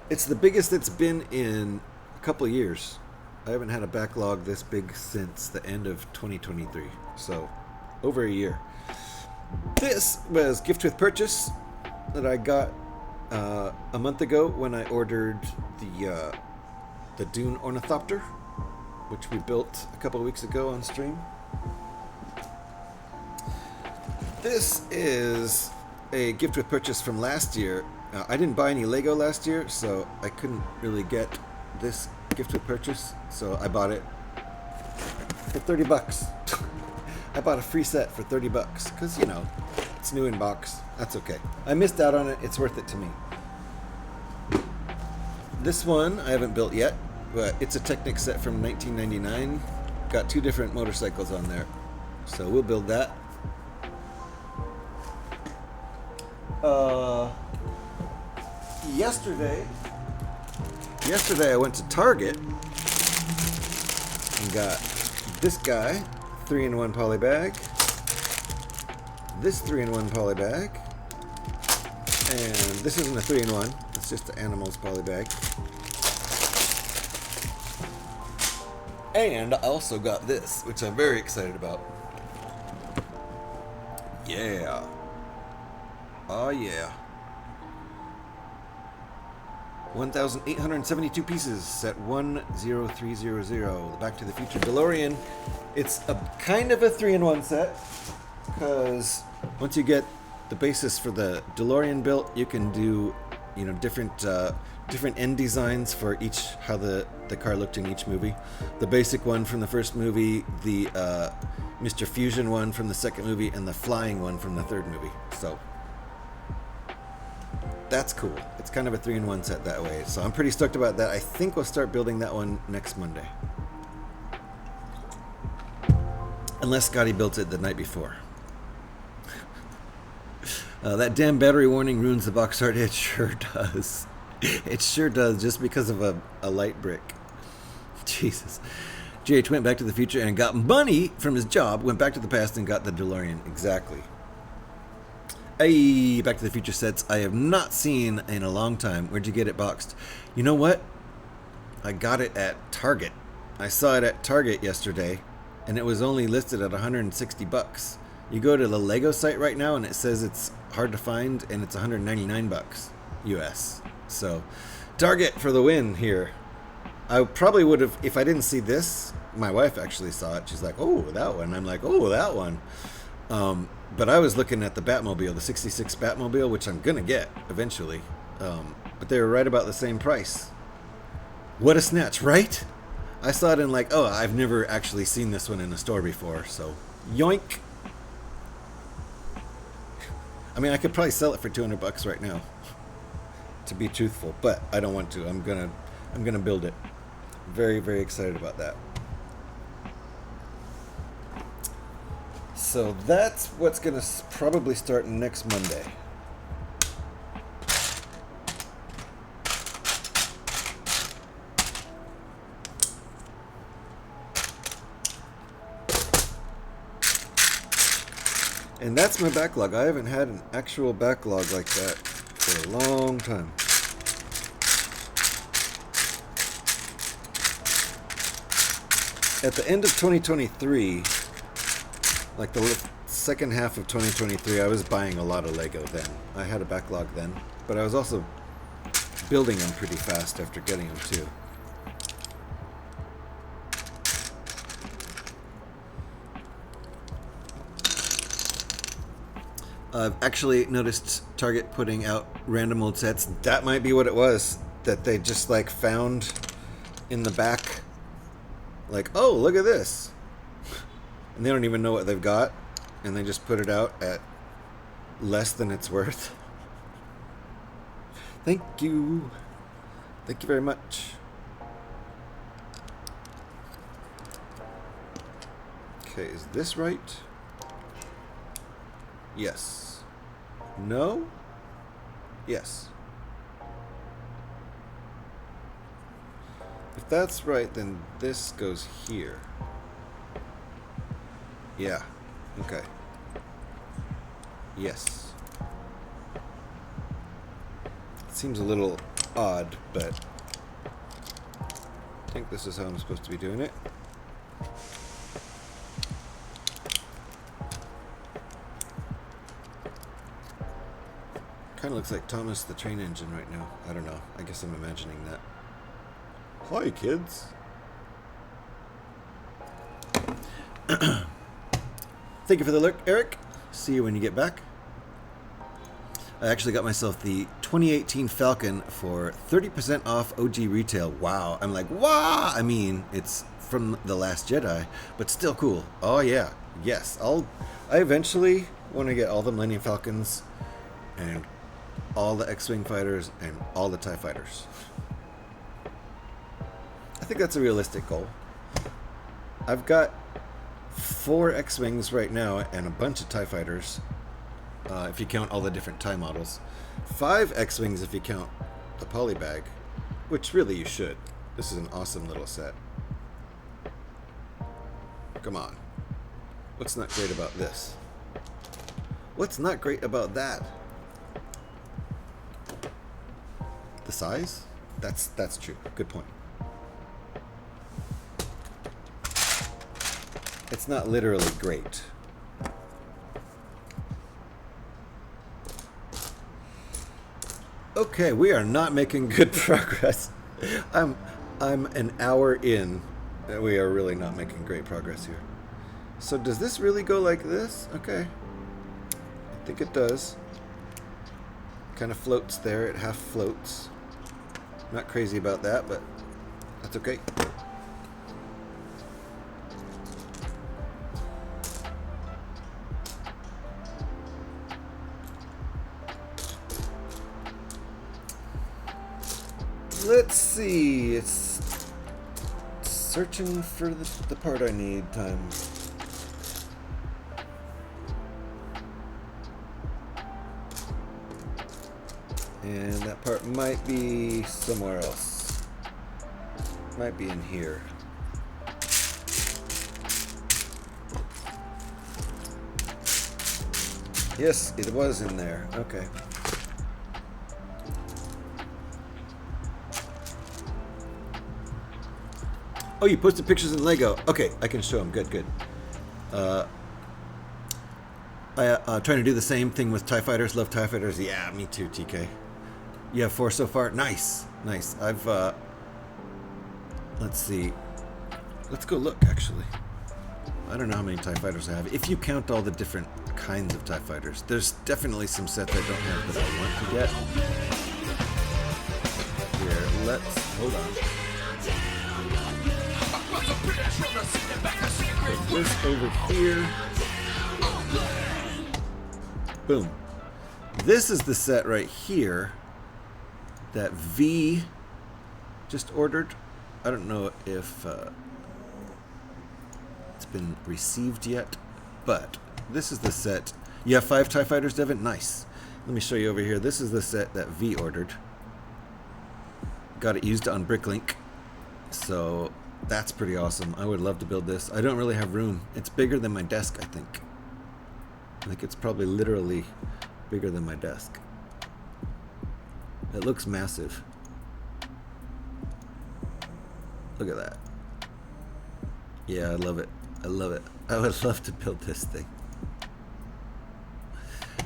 It's the biggest it's been in a couple of years. I haven't had a backlog this big since the end of 2023, so over a year. This was gift with purchase that I got a month ago when I ordered the Dune Ornithopter, which we built a couple of weeks ago on stream. This is a gift with purchase from last year. I didn't buy any Lego last year, so I couldn't really get this gift with purchase, so I bought it for 30 bucks. I bought a free set for 30 bucks, because, it's new in box. That's okay. I missed out on it. It's worth it to me. This one I haven't built yet, but it's a Technic set from 1999. Got 2 different motorcycles on there, so we'll build that. Yesterday I went to Target and got this guy, 3-in-1 poly bag, this 3-in-1 poly bag, and this isn't a 3-in-1, it's just the animals poly bag. And I also got this, which I'm very excited about. Yeah. Oh yeah. 1,872 pieces, set 10300. The Back to the Future DeLorean. It's a kind of a 3-in-1 set, because once you get the basis for the DeLorean built, you can do, different end designs for each, how the car looked in each movie. The basic one from the first movie, the Mr. Fusion one from the second movie, and the flying one from the third movie. So that's cool. It's kind of a 3-in-1 set that way. So I'm pretty stoked about that. I think we'll start building that one next Monday. Unless Scotty built it the night before. That damn battery warning ruins the box art. It sure does. It sure does, just because of a light brick. Jesus. GH went back to the future and got money from his job, went back to the past and got the DeLorean. Exactly. Hey, Back to the Future sets I have not seen in a long time. Where'd you get it boxed? You know what? I got it at Target. I saw it at Target yesterday, and it was only listed at 160 bucks. You go to the Lego site right now, and it says it's hard to find, and it's 199 bucks US. So, Target for the win here. I probably would have, if I didn't see this, my wife actually saw it. She's like, oh, that one. I'm like, oh, that one. But I was looking at the Batmobile, the 66 Batmobile, which I'm going to get eventually. But they were right about the same price. What a snatch, right? I saw it in like, oh, I've never actually seen this one in a store before, so yoink. I mean, I could probably sell it for $200 right now, to be truthful, but I don't want to. I'm gonna build it. Very, very excited about that. So that's what's gonna probably start next Monday. And that's my backlog. I haven't had an actual backlog like that for a long time. At the end of 2023, like the second half of 2023, I was buying a lot of Lego then. I had a backlog then, but I was also building them pretty fast after getting them too. I've actually noticed Target putting out random old sets. That might be what it was, that they just like found in the back, like, oh, look at this. And they don't even know what they've got, and they just put it out at less than it's worth. Thank you. Thank you very much. Okay, is this right? Yes. No? Yes. If that's right, then this goes here. Yeah. Okay. Yes. It seems a little odd, but I think this is how I'm supposed to be doing it. Kind of looks like Thomas the Train Engine right now. I don't know. I guess I'm imagining that. Hi, kids. Thank you for the look, Eric. See you when you get back. I actually got myself the 2018 Falcon for 30% off OG retail. Wow. I'm like, wow. I mean, it's from The Last Jedi, but still cool. Oh, yeah. Yes. I eventually want to get all the Millennium Falcons and all the X-Wing fighters and all the TIE fighters. I think that's a realistic goal. I've got 4 X-Wings right now and a bunch of TIE fighters, if you count all the different TIE models. 5 X-Wings if you count the polybag, which really you should. This is an awesome little set. Come on. What's not great about this? What's not great about that? The size? That's true. Good point. It's not literally great. Okay, we are not making good progress. I'm an hour in, and we are really not making great progress here. So does this really go like this? Okay. I think it does. Kind of floats there. It half floats. Not crazy about that, but that's okay. Let's see. It's searching for the part I need time. And that part might be somewhere else. Might be in here. Yes, it was in there. Okay. Oh, you posted pictures in Lego. Okay, I can show them. Good, good. Trying to do the same thing with TIE Fighters. Love TIE Fighters. Yeah, me too, TK. You have 4 so far? Nice. Nice. Let's see. Let's go look, actually. I don't know how many TIE fighters I have. If you count all the different kinds of TIE fighters, there's definitely some sets I don't have that I want to get. Here, let's... Hold on. Put this over here. Boom. This is the set right here that V just ordered. I don't know if it's been received yet, but this is the set. You have 5 TIE fighters, Devin? Nice. Let me show you over here. This is the set that V ordered. Got it used on Bricklink, so that's pretty awesome. I would love to build this. I don't really have room. It's bigger than my desk, I think. I think it's probably literally bigger than my desk. It looks massive. Look at that. Yeah, I love it. I love it. I would love to build this thing.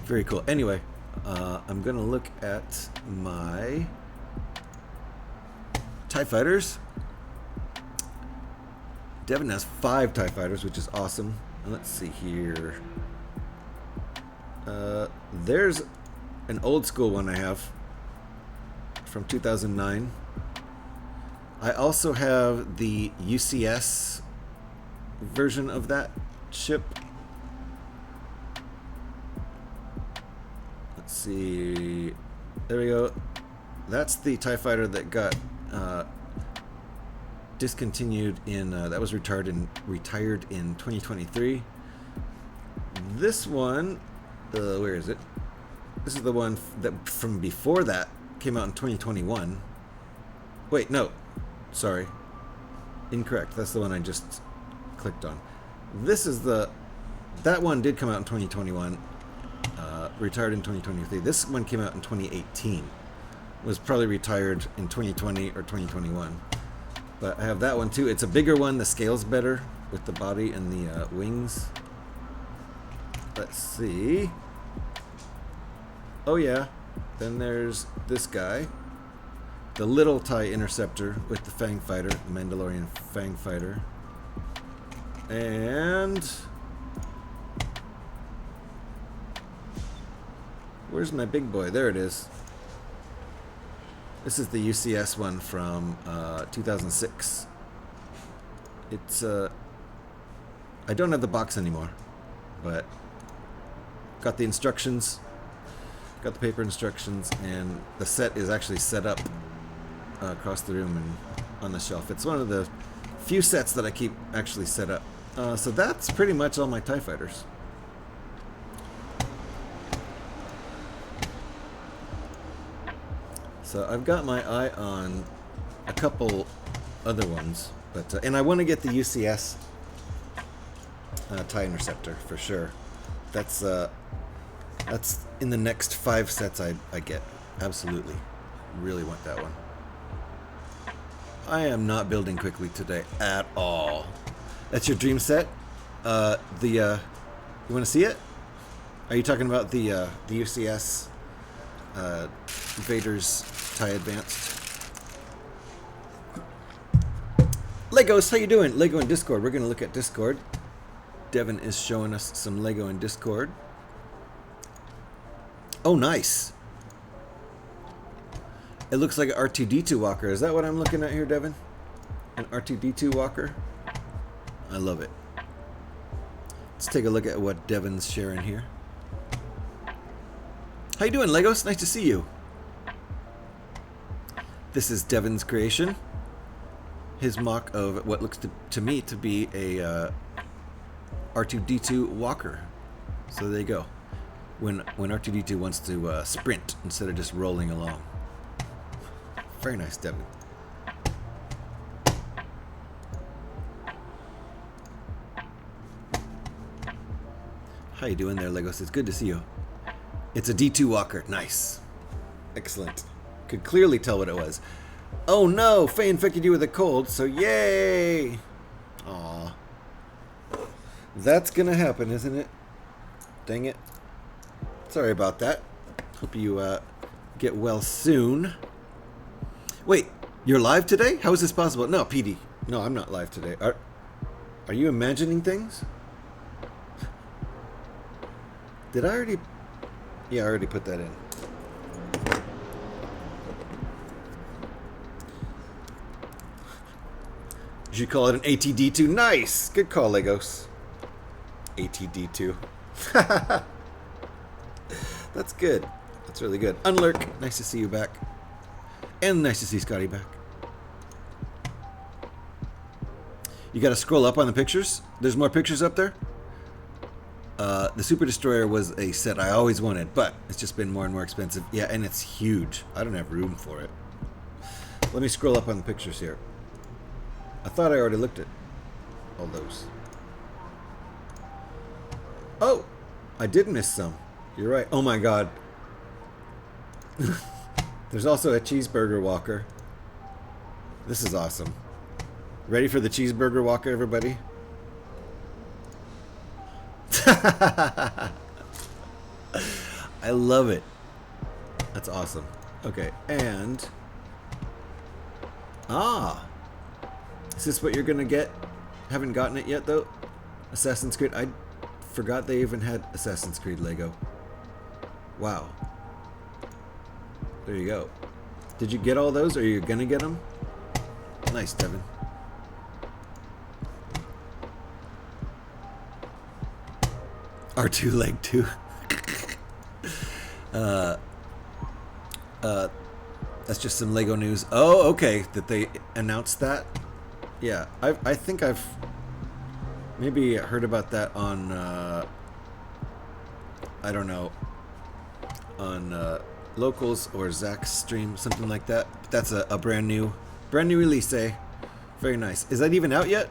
Very cool. Anyway, I'm gonna look at my TIE fighters. Devin has 5 TIE fighters, which is awesome. And let's see here. There's an old school one I have from 2009. I also have the UCS version of that ship. Let's see. There we go. That's the TIE fighter that got discontinued in that was retired in 2023. This one, where is it? This is the one that from before that came out in 2021. Wait, no, sorry, incorrect. That's the one I just clicked on. This is that one did come out in 2021. Retired in 2023. This one came out in 2018. Was probably retired in 2020 or 2021. But I have that one too. It's a bigger one. The scale's better with the body and the wings. Let's see. Oh yeah. Then there's this guy. The little TIE Interceptor with the Fang Fighter. The Mandalorian Fang Fighter. And... where's my big boy? There it is. This is the UCS one from 2006. It's I don't have the box anymore, but got the instructions, got the paper instructions, and the set is actually set up across the room and on the shelf. It's one of the few sets that I keep actually set up. So that's pretty much all my TIE fighters. So I've got my eye on a couple other ones, but and I want to get the UCS TIE Interceptor for sure. That's in the next 5 sets I get. Absolutely, really want that one. I am not building quickly today at all. That's your dream set. You want to see it? Are you talking about the UCS Vader's TIE Advanced? Legos, how you doing? Lego in Discord. We're going to look at Discord. Devin is showing us some Lego in Discord. Oh, nice. It looks like an R2-D2 walker. Is that what I'm looking at here, Devin? An R2-D2 walker? I love it. Let's take a look at what Devin's sharing here. How you doing, Legos? Nice to see you. This is Devin's creation. His mock of what looks to me to be a R2-D2 walker. So there you go. When R2-D2 wants to sprint instead of just rolling along. Very nice, Devin. How you doing there, Legos? It's good to see you. It's a D2 walker. Nice. Excellent. Could clearly tell what it was. Oh no! Faye infected you with a cold, so yay! Aw. That's gonna happen, isn't it? Dang it. Sorry about that. Hope you get well soon. Wait, You're live today? How is this possible? No, PD. No, I'm not live today. Are you imagining things? Did I already... Yeah, I already put that in. You should call it an ATD2. Nice! Good call, Legos. ATD2. That's good. That's really good. Unlurk, nice to see you back. And nice to see Scotty back. You gotta scroll up on the pictures. There's more pictures up there. The Super Destroyer was a set I always wanted, but it's just been more and more expensive. Yeah, and it's huge. I don't have room for it. Let me scroll up on the pictures here. I thought I already looked at all those. Oh, I did miss some. You're right. Oh my god. There's also a cheeseburger walker. This is awesome. Ready for the cheeseburger walker, everybody? I love it. That's awesome. Okay, and... Ah! Is this what you're gonna get? Haven't gotten it yet, though? Assassin's Creed. I forgot they even had Assassin's Creed Lego. Wow. There you go. Did you get all those, or are you gonna get them? Nice, Devin. R2 leg 2. That's just some Lego news. Oh, okay. That they announced that. Yeah, I think I've maybe heard about that on I don't know, on Locals or Zach's stream, something like that. That's a brand new release, eh? Very nice. Is that even out yet?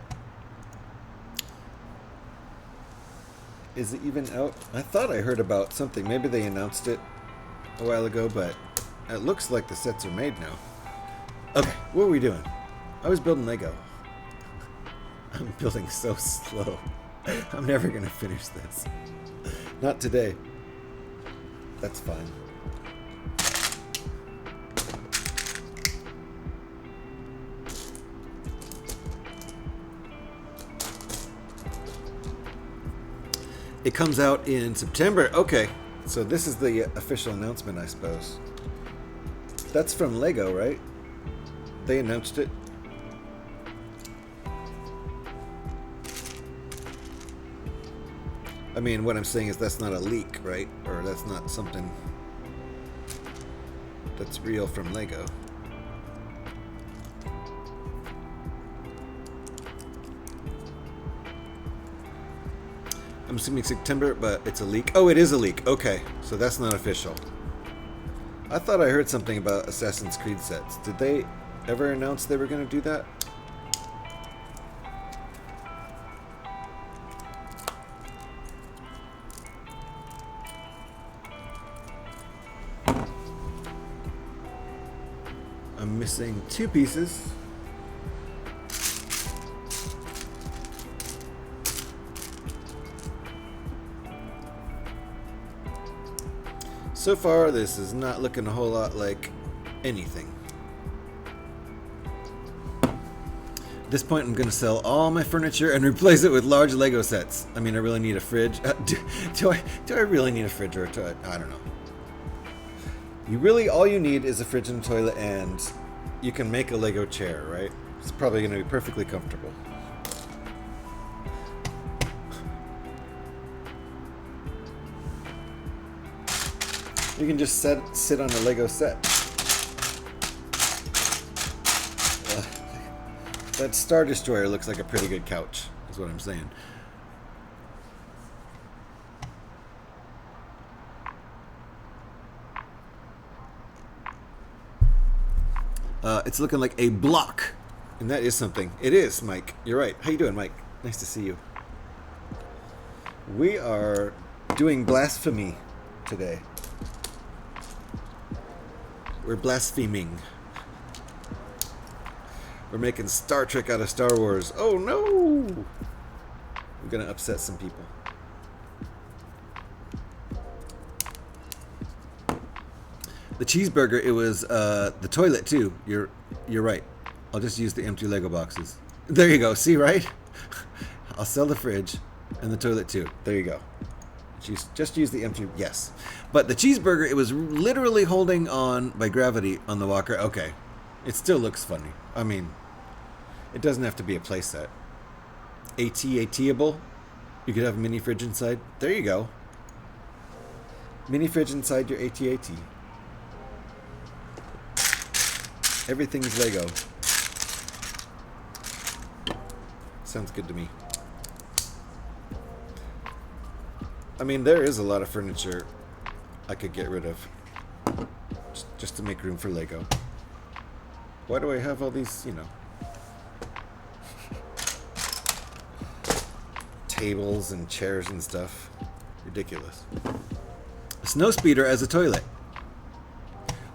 Is it even out? I thought I heard about something. Maybe they announced it a while ago, but it looks like the sets are made now. Okay, what are we doing? I was building Lego. I'm building so slow. I'm never gonna finish this. Not today. That's fine. It comes out in September. Okay, so this is the official announcement, I suppose. That's from Lego, right? They announced it. I mean, what I'm saying is that's not a leak, right? Or that's not something that's real from Lego. I'm assuming September, but it's a leak. Oh, it is a leak. Okay, so that's not official. I thought I heard something about Assassin's Creed sets. Did they ever announce they were going to do that? I'm missing 2 pieces. So far, this is not looking a whole lot like anything. At this point, I'm going to sell all my furniture and replace it with large Lego sets. I mean, I really need a fridge. Do I really need a fridge or a toilet? I don't know. All you need is a fridge and a toilet, and you can make a Lego chair, right? It's probably going to be perfectly comfortable. You can just sit on a Lego set. That Star Destroyer looks like a pretty good couch, is what I'm saying. It's looking like a block, and that is something. It is, Mike. You're right. How you doing, Mike? Nice to see you. We are doing blasphemy today. We're blaspheming. We're making Star Trek out of Star Wars. Oh no! We're gonna upset some people. The cheeseburger, it was the toilet too. You're right. I'll just use the empty Lego boxes. There you go. See, right? I'll sell the fridge and the toilet too. There you go. Just use the empty. Yes. But the cheeseburger, it was literally holding on by gravity on the walker. Okay. It still looks funny. I mean, it doesn't have to be a playset. AT-able. You could have a mini fridge inside. There you go. Mini fridge inside your AT-AT. Everything's Lego. Sounds good to me. I mean, there is a lot of furniture I could get rid of. Just to make room for Lego. Why do I have all these, you know, tables and chairs and stuff? Ridiculous. Snowspeeder as a toilet.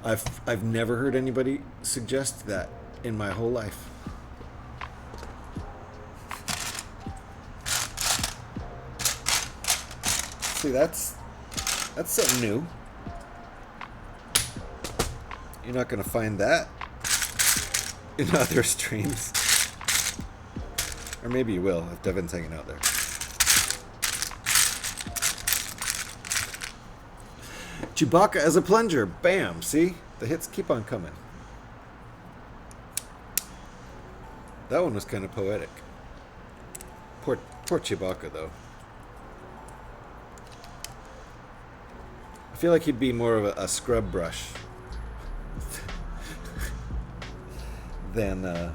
I've never heard anybody suggest that in my whole life. See, that's something new. You're not gonna find that in other streams. Or maybe you will if Devin's hanging out there. Chewbacca as a plunger. Bam! See? The hits keep on coming. That one was kind of poetic. Poor Chewbacca, though. I feel like he'd be more of a scrub brush than a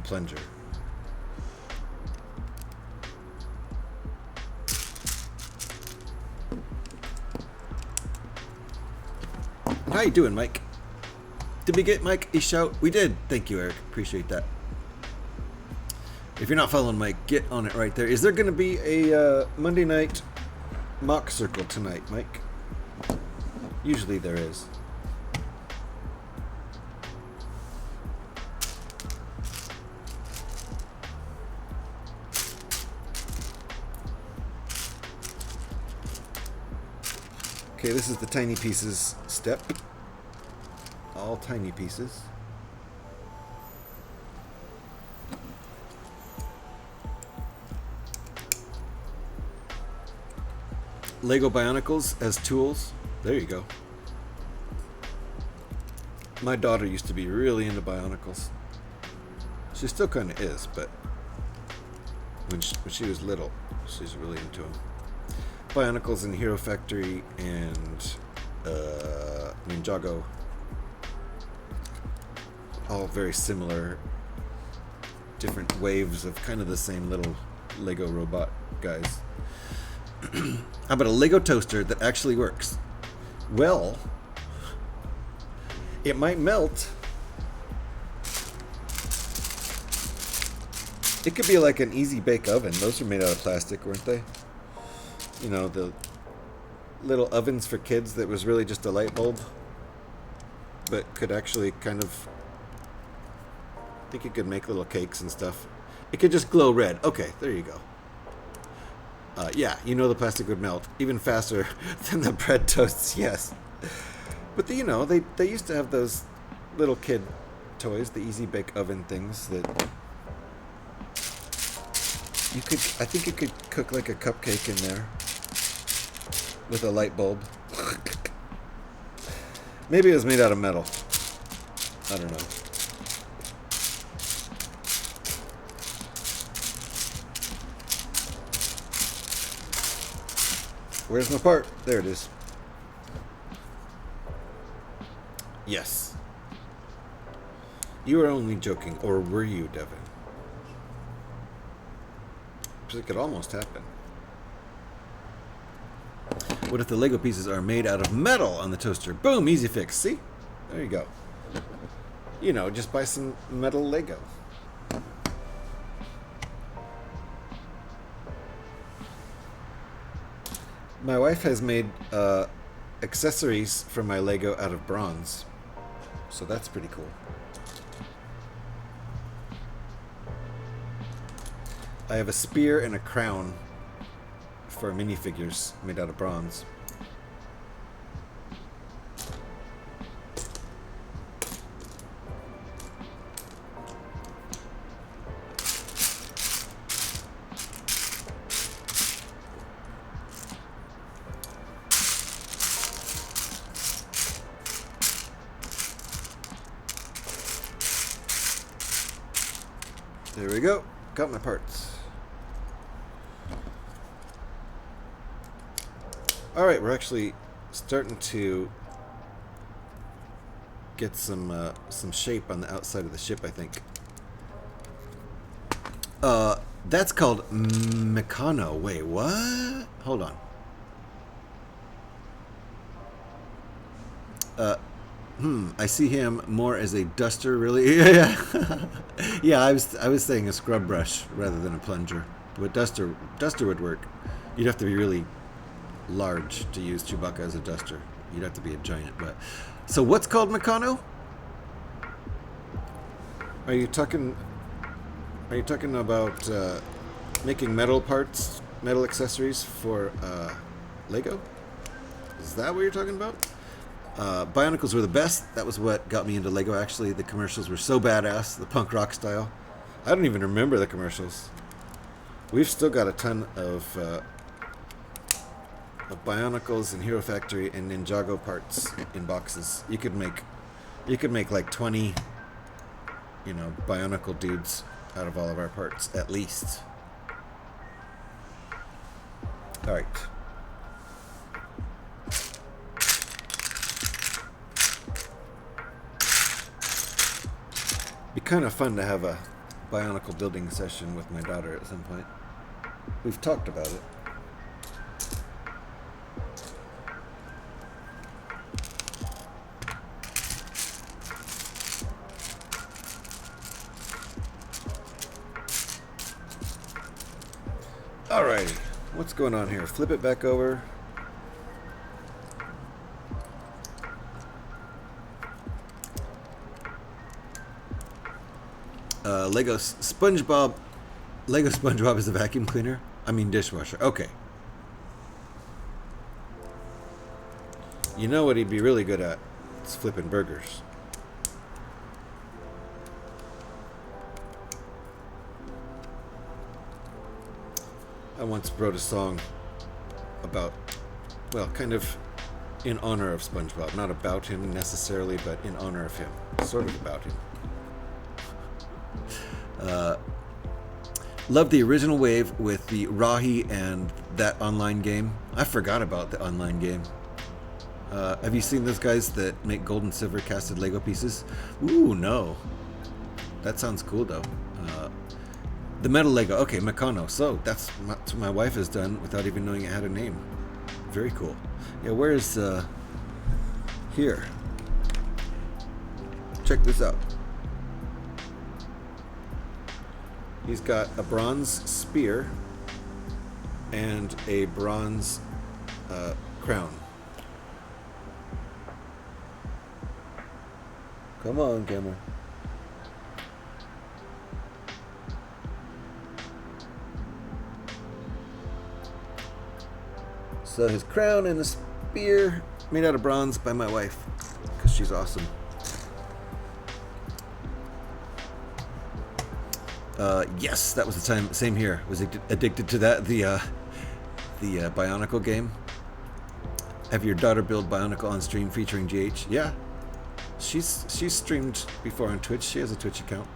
plunger. How you doing, Mike? Did we get Mike a shout? We did. Thank you, Eric. Appreciate that. If you're not following Mike, get on it right there. Is there going to be a Monday night mock circle tonight, Mike? Usually there is. Okay, this is the tiny pieces step. All tiny pieces. Lego Bionicles as tools. There you go. My daughter used to be really into Bionicles. She still kind of is, but when she was little, she's really into them. Bionicles in Hero Factory and Ninjago. All very similar. Different waves of kind of the same little Lego robot guys. How about a Lego toaster that actually works? Well, it might melt. It could be like an easy bake oven. Those were made out of plastic, weren't they? You know, the little ovens for kids that was really just a light bulb, but could actually kind of, I think you could make little cakes and stuff. It could just glow red. Okay, there you go. Yeah, you know the plastic would melt even faster than the bread toasts, yes. But you know, they used to have those little kid toys, the easy bake oven things that you could, I think you could cook like a cupcake in there with a light bulb. Maybe it was made out of metal. I don't know. Where's my part? There it is. Yes. You were only joking, or were you, Devin? Because it could almost happen. What if the Lego pieces are made out of metal on the toaster? Boom, easy fix. See? There you go. You know, just buy some metal Lego. My wife has made accessories for my Lego out of bronze. So that's pretty cool. I have a spear and a crown for minifigures made out of bronze. There we go. Got my parts. All right, we're actually starting to get some shape on the outside of the ship, I think. That's called Meccano. Wait, what? Hold on. I see him more as a duster, really. Yeah, yeah. I was saying a scrub brush rather than a plunger. But duster would work. You'd have to be really large to use Chewbacca as a duster. You'd have to be a giant. But so what's called Meccano? Are you talking about making metal parts, metal accessories for Lego? Is that what you're talking about? Bionicles were the best. That was what got me into Lego, actually. The commercials were so badass, the punk rock style. I don't even remember the commercials. We've still got a ton of Bionicles and Hero Factory and Ninjago parts in boxes. You could make like 20, Bionicle dudes out of all of our parts, at least. All right. Be kind of fun to have a Bionicle building session with my daughter at some point. We've talked about it. Alrighty, what's going on here? Flip it back over. Lego SpongeBob is a vacuum cleaner? I mean dishwasher. Okay. You know what he'd be really good at? It's flipping burgers. I once wrote a song about, well, kind of in honor of SpongeBob. Not about him necessarily, but in honor of him. Sort of about him. Love the original wave with the Rahi and that online game. I forgot about the online game. Have you seen those guys that make gold and silver casted Lego pieces? Ooh, no. That sounds cool, though. The metal Lego. Okay, Meccano. So, that's what my wife has done without even knowing it had a name. Very cool. Yeah, where's... here. Check this out. He's got a bronze spear and a bronze crown. Come on, camera. So his crown and the spear made out of bronze by my wife, because she's awesome. Yes, that was the time. Same here. Was addicted to that. The Bionicle game. Have your daughter build Bionicle on stream featuring GH? Yeah, she's streamed before on Twitch. She has a Twitch account.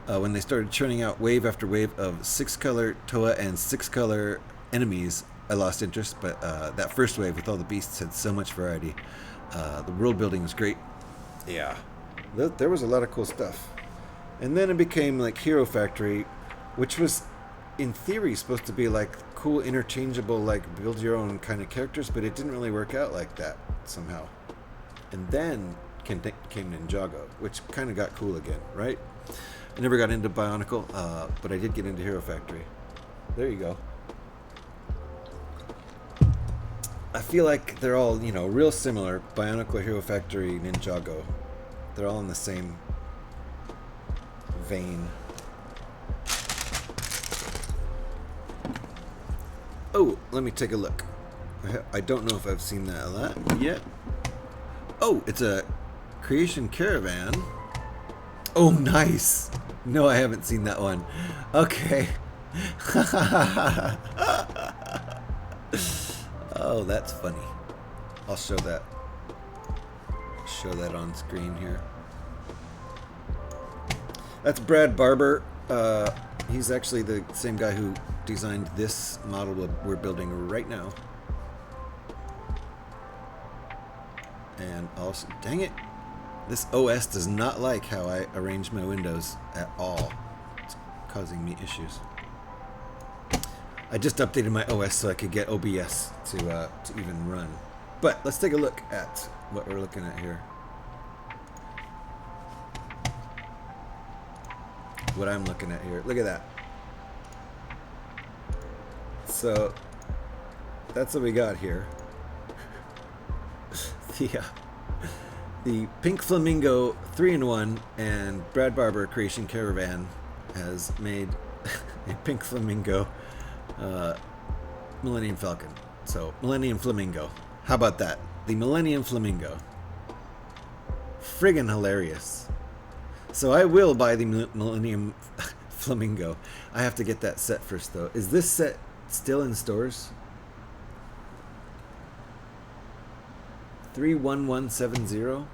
When they started churning out wave after wave of 6-color Toa and 6-color enemies, I lost interest. But that first wave with all the beasts had so much variety. The world building was great. Yeah, there was a lot of cool stuff. And then it became like Hero Factory, which was, in theory, supposed to be like cool, interchangeable, like build your own kind of characters, but it didn't really work out like that somehow. And then came Ninjago, which kind of got cool again, right? I never got into Bionicle, but I did get into Hero Factory. There you go. I feel like they're all, real similar. Bionicle, Hero Factory, Ninjago. They're all in the same vein. Oh, let me take a look. I don't know if I've seen that yet. Oh, it's a CreationCaravan. Oh, nice. No, I haven't seen that one. Okay. Oh, that's funny. I'll show that on screen here. That's Brad Barber He's actually the same guy who designed this model we're building right now. And also, dang it, this OS does not like how I arrange my windows at all. It's causing me issues. I just updated my OS so I could get OBS to even run. But let's take a look at what we're looking at here. What I'm looking at here. Look at that. So that's what we got here. The Pink Flamingo 3-in-1 and Brad Barber CreationCaravan has made a Pink Flamingo Millennium Falcon. So Millennium Flamingo. How about that? The Millennium Flamingo. Friggin' hilarious. So I will buy the Millennium Flamingo. I have to get that set first though. Is this set still in stores? 31170.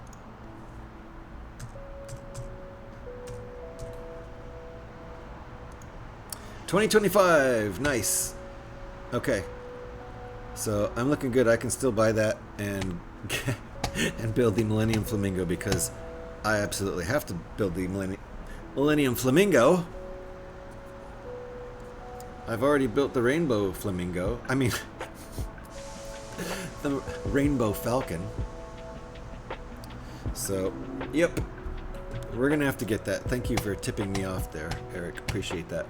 $20.25. Nice. Okay. So I'm looking good. I can still buy that and and build the Millennium Flamingo because I absolutely have to build the Millennium Flamingo. I've already built the Rainbow Flamingo. I mean, the Rainbow Falcon. So, yep. We're going to have to get that. Thank you for tipping me off there, Eric. Appreciate that.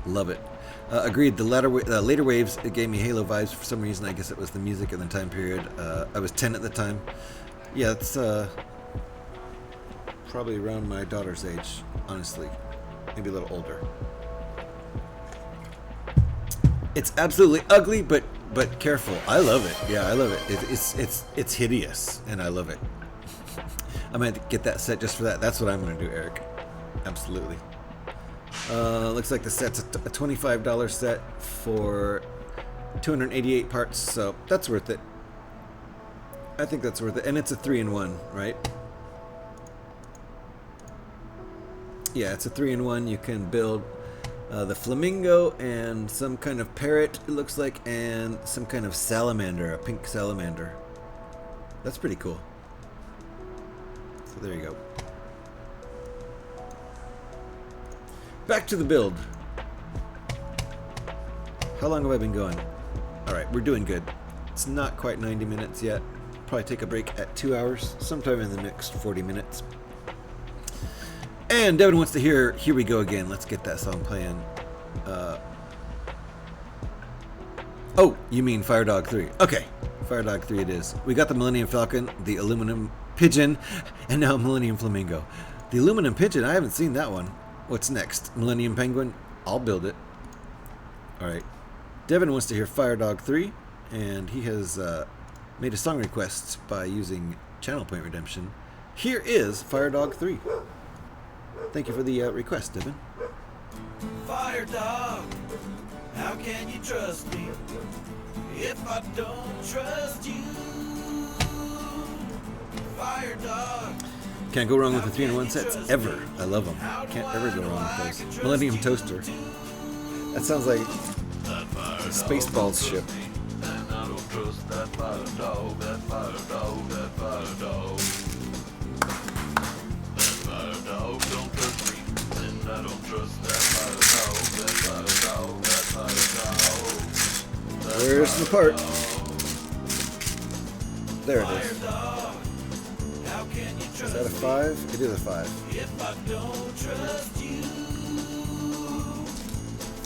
Love it. Agreed. The later waves, it gave me Halo vibes for some reason. I guess it was the music in the time period. I was 10 at the time. Yeah, it's probably around my daughter's age, honestly. Maybe a little older. It's absolutely ugly, but careful. I love it. Yeah, I love it. It's hideous, and I love it. I might get that set just for that. That's what I'm going to do, Eric. Absolutely. Looks like the set's a $25 set for 288 parts, so that's worth it. I think that's worth it. And it's a 3-in-1, right? Yeah, it's a 3-in-1. You can build the flamingo and some kind of parrot, it looks like, and some kind of salamander, a pink salamander. That's pretty cool. So there you go. Back to the build. How long have I been going? Alright, we're doing good. It's not quite 90 minutes yet. Probably take a break at 2 hours, sometime in the next 40 minutes. And Devin wants to hear Here We Go Again. Let's get that song playing. Oh, you mean Fire Dog 3. Okay, Fire Dog 3 it is. We got the Millennium Falcon, the Aluminum Pigeon, and now Millennium Flamingo. The Aluminum Pigeon, I haven't seen that one. What's next? Millennium Penguin? I'll build it. Alright. Devin wants to hear Fire Dog 3, and he has made a song request by using Channel Point Redemption. Here is Fire Dog 3. Thank you for the request, Devin. Fire dog, how can you trust me if I don't trust you? Fire dog. Can't go wrong with the 3-in-1 sets, ever. I love them. Can't ever go wrong with those. Millennium Toaster. That sounds like Spaceballs ship. And I don't trust that fire dog, that fire dog, that fire dog. That fire dog don't trust me. And I don't trust that fire dog, that fire dog, that fire dog. Where's the part? There it is. Is that a 5? It is a 5. If I don't trust you,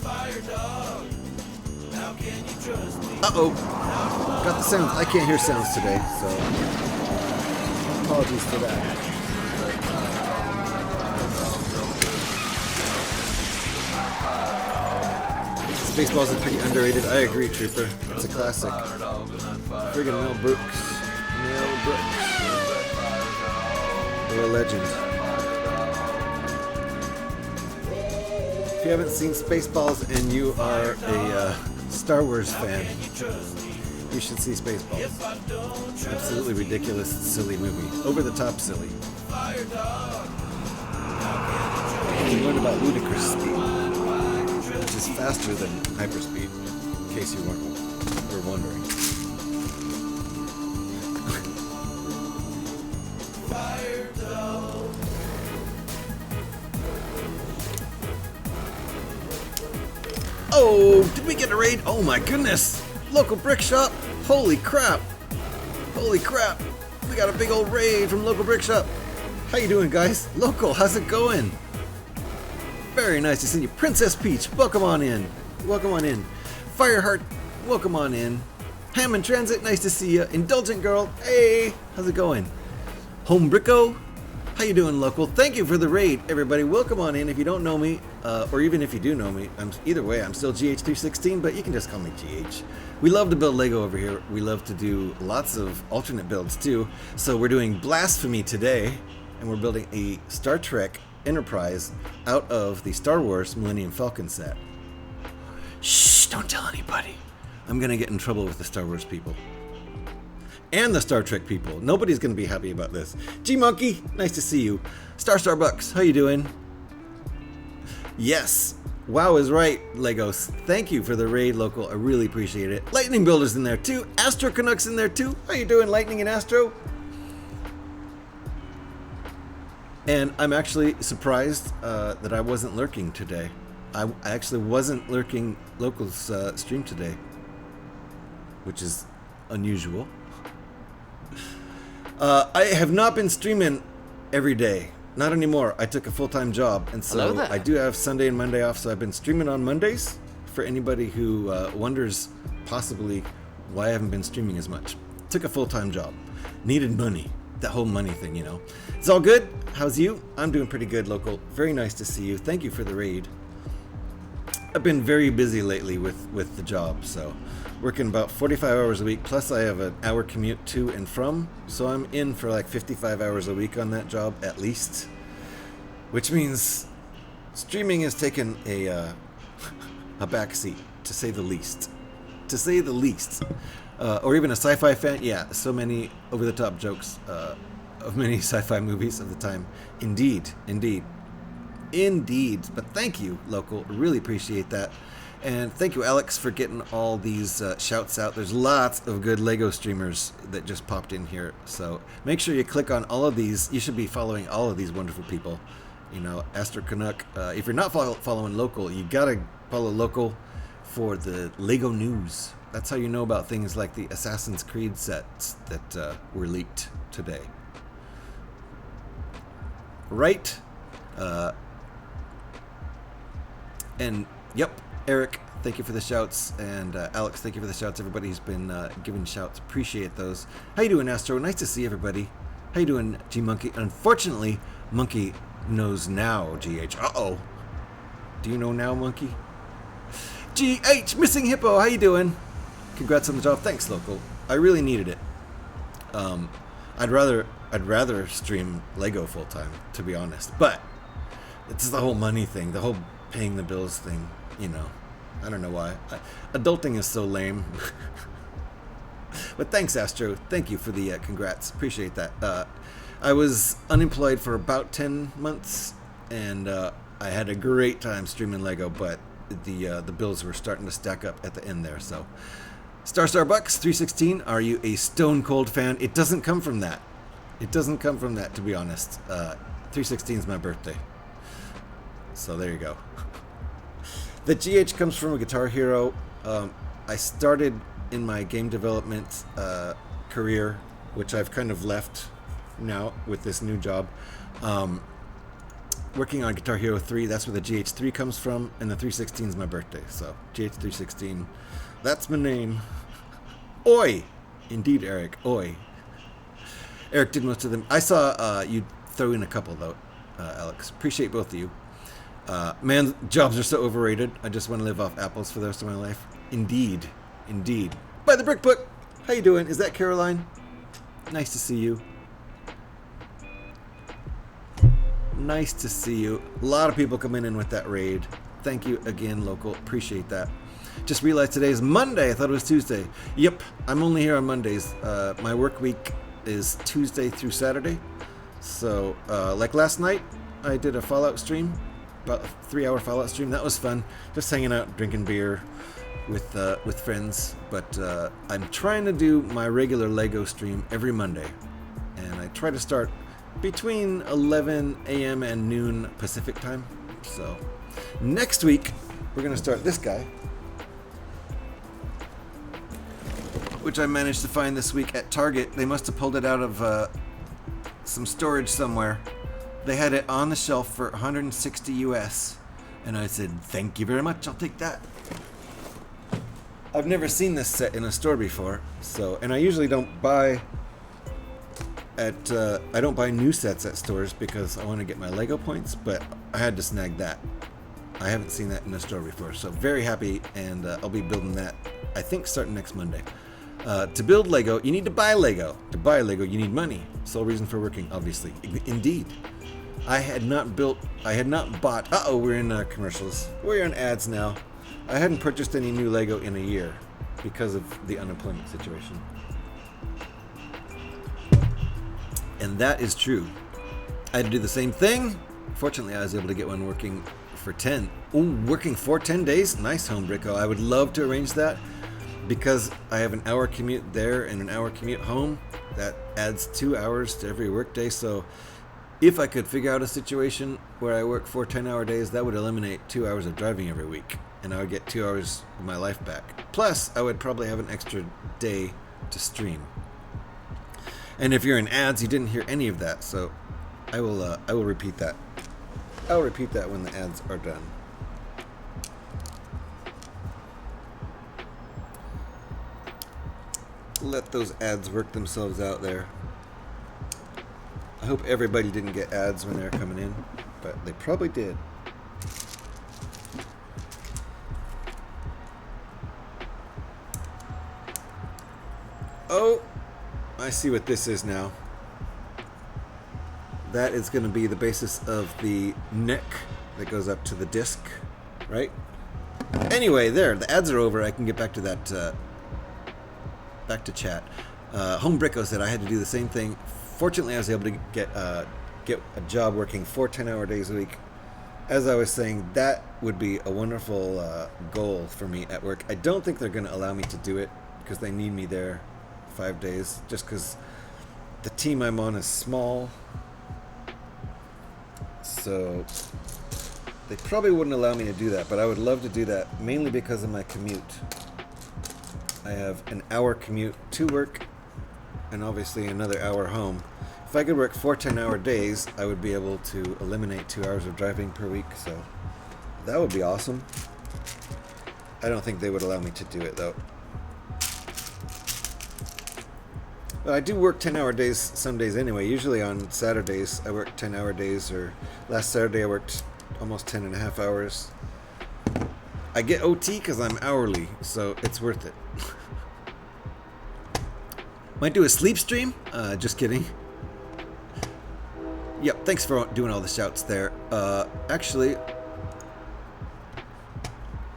fire dog, how can you trust me? Uh-oh. Got the sounds. I can't hear sounds today, so apologies for that. Spaceballs are pretty underrated. I agree, Trooper. It's a classic. Friggin' Mel Brooks. Mel Brooks. They're a legend. If you haven't seen Spaceballs and you are a Star Wars fan, you should see Spaceballs. Absolutely ridiculous, silly movie. Over the top silly. You can learn about ludicrous speed, which is faster than hyperspeed, in case you were wondering. Oh, did we get a raid? Oh my goodness! Local brick shop? Holy crap! Holy crap! We got a big old raid from local brick shop. How you doing, guys? Local, how's it going? Very nice to see you. Princess Peach, welcome on in. Welcome on in. Fireheart, welcome on in. Hammond Transit, nice to see you. Indulgent Girl, hey, how's it going? Home Bricko, how you doing, local? Thank you for the raid, everybody. Welcome on in. If you don't know me, or even if you do know me, either way, I'm still GH316, but you can just call me GH. We love to build Lego over here. We love to do lots of alternate builds too. So we're doing Blasphemy today, and we're building a Star Trek Enterprise out of the Star Wars Millennium Falcon set. Shh, don't tell anybody. I'm gonna get in trouble with the Star Wars people. And the Star Trek people. Nobody's gonna be happy about this. G-Monkey, nice to see you. Starbucks, how you doing? Yes, WoW is right, Legos. Thank you for the raid, local. I really appreciate it. Lightning Builder's in there too. Astro Canuck's in there too. How you doing, Lightning and Astro? And I'm actually surprised that I wasn't lurking today. I actually wasn't lurking local's stream today, which is unusual. I have not been streaming every day. Not anymore. I took a full-time job, and so I do have Sunday and Monday off, so I've been streaming on Mondays. For anybody who wonders possibly why I haven't been streaming as much. Took a full-time job. Needed money. That whole money thing, you know. It's all good. How's you? I'm doing pretty good, local. Very nice to see you. Thank you for the raid. I've been very busy lately with the job, so working about 45 hours a week, plus I have an hour commute to and from, so I'm in for like 55 hours a week on that job at least, which means streaming has taken a backseat, to say the least. To say the least. Or even a sci-fi fan, yeah, so many over-the-top jokes of many sci-fi movies of the time. Indeed, indeed. Indeed, but thank you, local. Really appreciate that. And thank you, Alex, for getting all these shouts out. There's lots of good Lego streamers that just popped in here. So make sure you click on all of these. You should be following all of these wonderful people. You know, Astro Canuck. If you're not following local, you gotta follow local for the Lego news. That's how you know about things like the Assassin's Creed sets that were leaked today. Right? And yep, Eric, thank you for the shouts, and Alex, thank you for the shouts. Everybody who's been giving shouts, appreciate those. How you doing, Astro? Nice to see everybody. How you doing, G Monkey? Unfortunately, Monkey knows now. GH. Uh-oh. Do you know now, Monkey? GH, Missing Hippo. How you doing? Congrats on the job. Thanks, local. I really needed it. I'd rather stream Lego full time, to be honest. But it's the whole money thing, the whole paying the bills thing, you know. I don't know why. Adulting is so lame. But thanks, Astro. Thank you for the congrats. Appreciate that. I was unemployed for about 10 months, and I had a great time streaming Lego, but the bills were starting to stack up at the end there. So, Starbucks 316, are you a Stone Cold fan? It doesn't come from that. It doesn't come from that, to be honest. 316 is my birthday. So there you go. The GH comes from a Guitar Hero. I started in my game development career, which I've kind of left now with this new job. Working on Guitar Hero 3, that's where the GH3 comes from, and the 316 is my birthday. So GH316, that's my name. Oi! Indeed, Eric. Oi. Eric did most of them. I saw you throw in a couple, though, Alex. Appreciate both of you. Man, jobs are so overrated. I just want to live off apples for the rest of my life. Indeed. Indeed. By the Brick Book. How you doing? Is that Caroline? Nice to see you. Nice to see you. A lot of people coming in with that raid. Thank you again, local. Appreciate that. Just realized today is Monday. I thought it was Tuesday. Yep, I'm only here on Mondays. My work week is Tuesday through Saturday. So, like last night, I did a Fallout stream. about a 3-hour Fallout stream. That was fun. Just hanging out, drinking beer with friends. But I'm trying to do my regular LEGO stream every Monday. And I try to start between 11 a.m. and noon Pacific time. So next week, we're going to start this guy, which I managed to find this week at Target. They must have pulled it out of some storage somewhere. They had it on the shelf for 160 US, and I said, thank you very much, I'll take that. I've never seen this set in a store before, so, and I usually don't buy I don't buy new sets at stores because I want to get my Lego points, but I had to snag that. I haven't seen that in a store before, so very happy, and I'll be building that, I think, starting next Monday. To build Lego, you need to buy Lego. To buy Lego, you need money. Sole reason for working, obviously. Indeed. I had not bought, we're in commercials. We're in ads now. I hadn't purchased any new Lego in a year because of the unemployment situation. And that is true. I had to do the same thing. Fortunately, I was able to get one working for 10. Ooh, working for 10 days? Nice, Home Bricko. I would love to arrange that because I have an hour commute there and an hour commute home. That adds 2 hours to every workday. So if I could figure out a situation where I work 4 10-hour days, that would eliminate 2 hours of driving every week. And I would get 2 hours of my life back. Plus, I would probably have an extra day to stream. And if you're in ads, you didn't hear any of that, so I will repeat that. I'll repeat that when the ads are done. Let those ads work themselves out there. I hope everybody didn't get ads when they were coming in, but they probably did. Oh, I see what this is now. That is going to be the basis of the neck that goes up to the disc, right? Anyway, there, the ads are over. I can get back to that, back to chat. Home Bricko said I had to do the same thing. Fortunately, I was able to get a job working 4 10-hour days a week. As I was saying, that would be a wonderful goal for me at work. I don't think they're going to allow me to do it because they need me there 5 days, just because the team I'm on is small. So they probably wouldn't allow me to do that, but I would love to do that, mainly because of my commute. I have an hour commute to work and obviously another hour home. If I could work 4 10-hour days, I would be able to eliminate 2 hours of driving per week, so that would be awesome. I don't think they would allow me to do it, though. But I do work 10-hour days some days anyway. Usually on Saturdays, I work 10-hour days, or last Saturday I worked almost 10 and a half hours. I get OT because I'm hourly, so it's worth it. Might do a sleep stream? Just kidding. Yep, thanks for doing all the shouts there. Actually,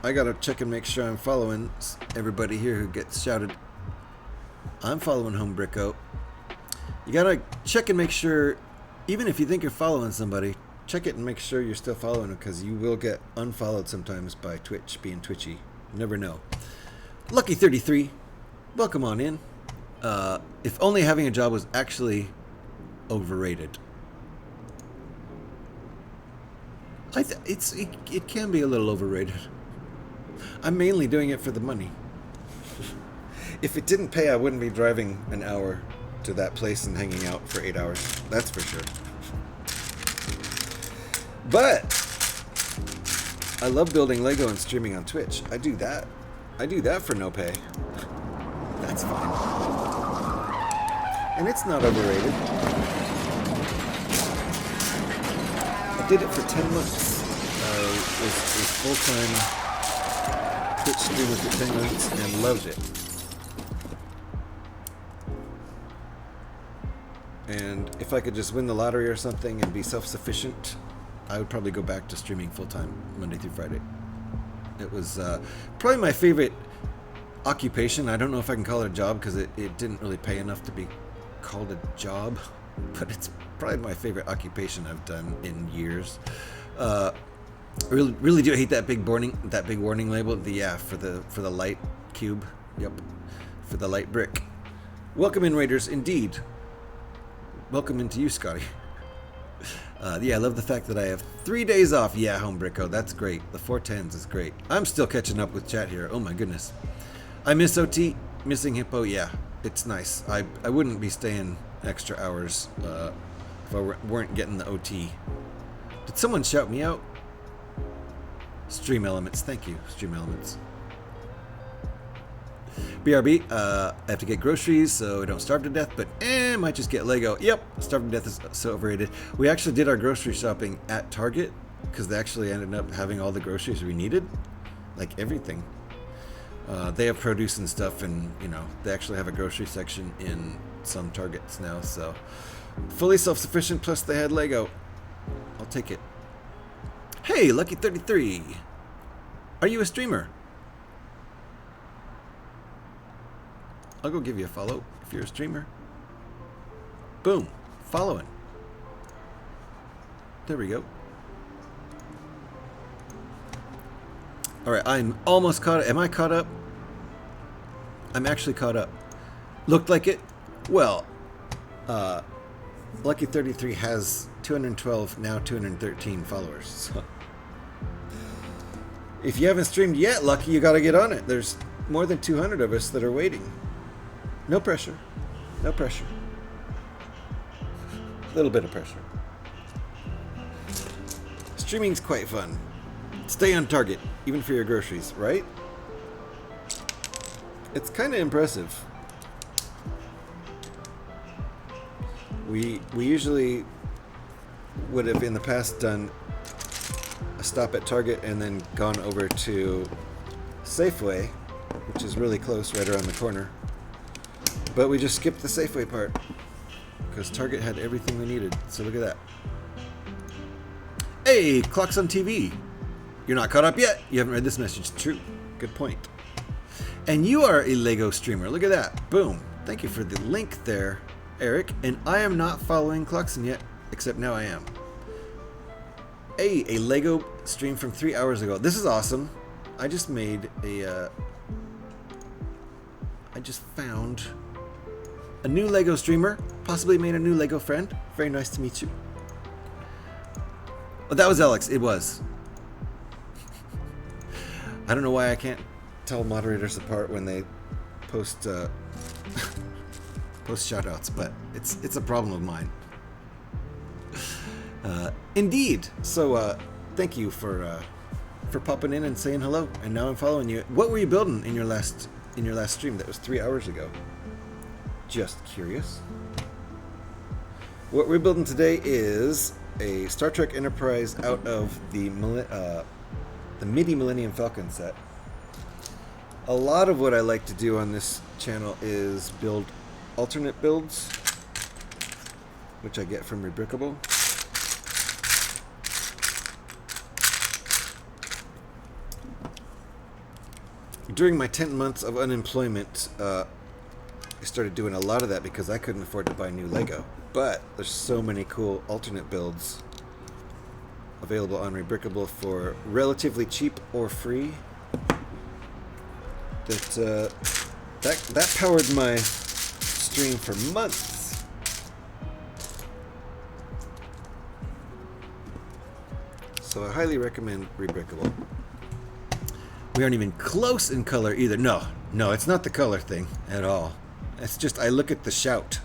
I gotta check and make sure I'm following everybody here who gets shouted. I'm following Home Bricko. You gotta check and make sure, even if you think you're following somebody, check it and make sure you're still following them, because you will get unfollowed sometimes by Twitch being twitchy. You never know. Lucky33, welcome on in. If only having a job was actually overrated. It can be a little overrated. I'm mainly doing it for the money. If it didn't pay, I wouldn't be driving an hour to that place and hanging out for 8 hours. That's for sure. But I love building Lego and streaming on Twitch. I do that. I do that for no pay. That's fine. And it's not overrated. I did it for 10 months. I was full-time Twitch streamer for 10 months and loved it. And if I could just win the lottery or something and be self-sufficient, I would probably go back to streaming full-time Monday through Friday. It was probably my favorite occupation. I don't know if I can call it a job because it didn't really pay enough to be called a job, but it's probably my favorite occupation I've done in years. I really do hate that big warning label. For the light cube. Yep. For the light brick. Welcome in, Raiders, indeed. Welcome into you, Scotty. I love the fact that I have 3 days off. Yeah, Home Bricko, that's great. The 410s is great. I'm still catching up with chat here. Oh my goodness. I miss OT, missing Hippo. Yeah, it's nice. I wouldn't be staying extra hours if I weren't getting the OT. Did someone shout me out? Stream Elements. Thank you, Stream Elements. BRB, I have to get groceries so I don't starve to death, but might just get Lego. Yep, starving to death is so overrated. We actually did our grocery shopping at Target because they actually ended up having all the groceries we needed, like everything. They have produce and stuff, and they actually have a grocery section in some Targets now, so fully self-sufficient, plus they had Lego. I'll take it. Hey, Lucky33, are you a streamer? I'll go give you a follow if you're a streamer. Boom. Following. There we go. Alright, I'm almost caught up. Am I caught up? I'm actually caught up. Looked like it? Well, Lucky33 has 212, now 213 followers. So. If you haven't streamed yet, Lucky, you gotta get on it. There's more than 200 of us that are waiting. No pressure. No pressure. A little bit of pressure. Streaming's quite fun. Stay on target, even for your groceries, right? It's kind of impressive. We usually would have in the past done a stop at Target and then gone over to Safeway, which is really close, right around the corner. But we just skipped the Safeway part because Target had everything we needed. So look at that. Hey, Clocks on TV. You're not caught up yet. You haven't read this message. True. Good point. And you are a Lego streamer. Look at that. Boom. Thank you for the link there, Eric. And I am not following Clockson yet, except now I am. Hey, a Lego stream from 3 hours ago. This is awesome. I just made a... I just found a new Lego streamer, possibly made a new Lego friend. Very nice to meet you. Oh, that was Alex. It was. I don't know why I can't tell moderators apart when they post post shoutouts, but it's a problem of mine. Indeed. So thank you for popping in and saying hello. And now I'm following you. What were you building in your last stream? That was 3 hours ago. Just curious. What we're building today is a Star Trek Enterprise out of the MIDI Millennium Falcon set. A lot of what I like to do on this channel is build alternate builds, which I get from Rebrickable. During my 10 months of unemployment, I started doing a lot of that because I couldn't afford to buy new Lego. But there's so many cool alternate builds available on Rebrickable for relatively cheap or free that that powered my stream for months. So I highly recommend Rebrickable. We aren't even close in color either. No, it's not the color thing at all. It's just I look at the shout.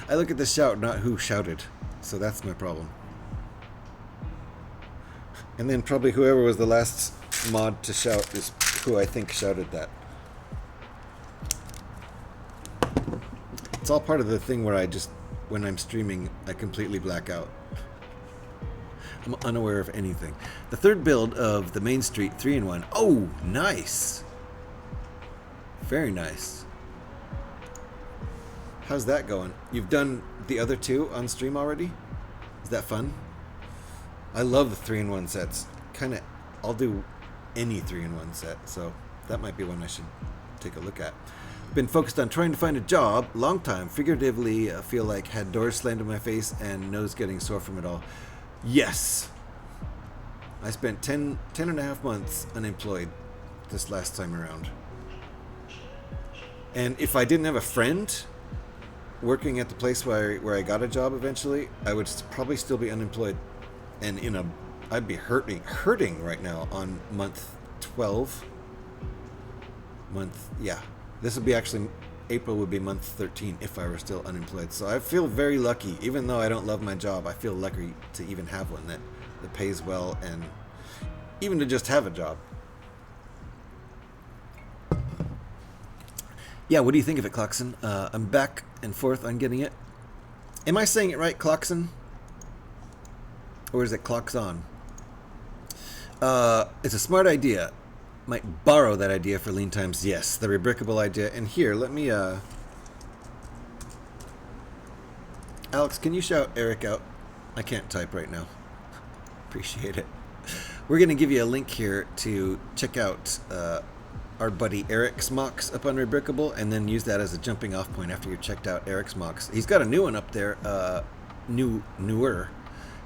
I look at the shout, not who shouted. So that's my problem. And then probably whoever was the last mod to shout is who I think shouted that. It's all part of the thing where I just, when I'm streaming, I completely black out. I'm unaware of anything. The third build of the Main Street 3-in-1. Oh, nice. Very nice. How's that going? You've done the other two on stream already? Is that fun? I love the 3-in-1 sets. I'll do any 3-in-1 set, so that might be one I should take a look at. Been focused on trying to find a job, long time, figuratively feel like had doors slammed in my face and nose getting sore from it all. Yes. I spent 10 and a half months unemployed this last time around. And if I didn't have a friend working at the place where I got a job eventually, I would probably still be unemployed. And I'd be hurting right now on month 12. This would be actually, April would be month 13 if I were still unemployed. So I feel very lucky, even though I don't love my job, I feel lucky to even have one that pays well and even to just have a job. Yeah, what do you think of it, Clarkson? I'm back and forth on getting it. Am I saying it right, Clarkson? Or is it clocks on? It's a smart idea. Might borrow that idea for lean times. Yes, the rebrickable idea. And here, let me... Alex, can you shout Eric out? I can't type right now. Appreciate it. We're going to give you a link here to check out our buddy Eric's mocks up on Rebrickable, and then use that as a jumping off point after you've checked out Eric's mocks. He's got a new one up there, newer.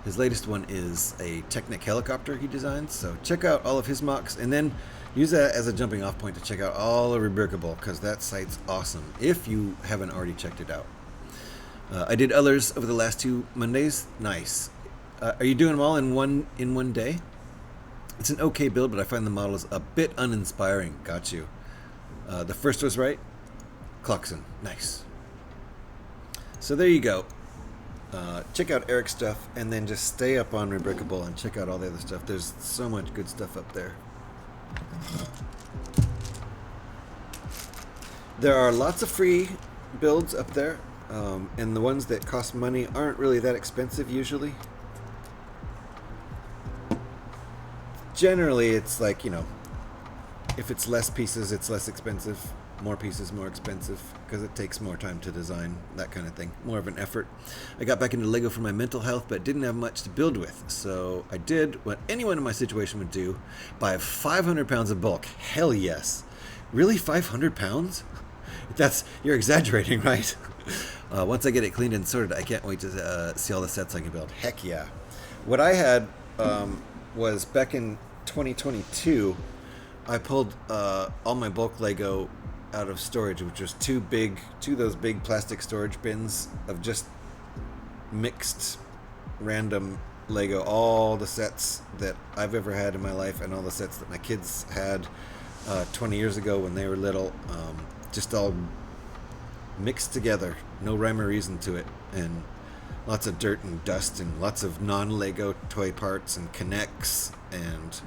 His latest one is a Technic helicopter he designed, so check out all of his mocks, and then use that as a jumping off point to check out all of Rebrickable, because that site's awesome, if you haven't already checked it out. I did others over the last 2 Mondays. Nice. Are you doing them all in one day? It's an okay build, but I find the models a bit uninspiring. Got you. The first was right. Clarkson. Nice. So there you go. Check out Eric's stuff, and then just stay up on Rebrickable and check out all the other stuff. There's so much good stuff up there. There are lots of free builds up there, and the ones that cost money aren't really that expensive usually. Generally, it's like, if it's less pieces, it's less expensive. More pieces, more expensive, because it takes more time to design, that kind of thing. More of an effort. I got back into Lego for my mental health, but didn't have much to build with. So I did what anyone in my situation would do, buy 500 pounds of bulk. Hell yes. Really, 500 pounds? You're exaggerating, right? Once I get it cleaned and sorted, I can't wait to see all the sets I can build. Heck yeah. What I had was back in 2022, I pulled all my bulk Lego out of storage, which was two of those big plastic storage bins of just mixed random Lego, all the sets that I've ever had in my life and all the sets that my kids had 20 years ago when they were little, just all mixed together, no rhyme or reason to it, and lots of dirt and dust and lots of non-Lego toy parts and connects and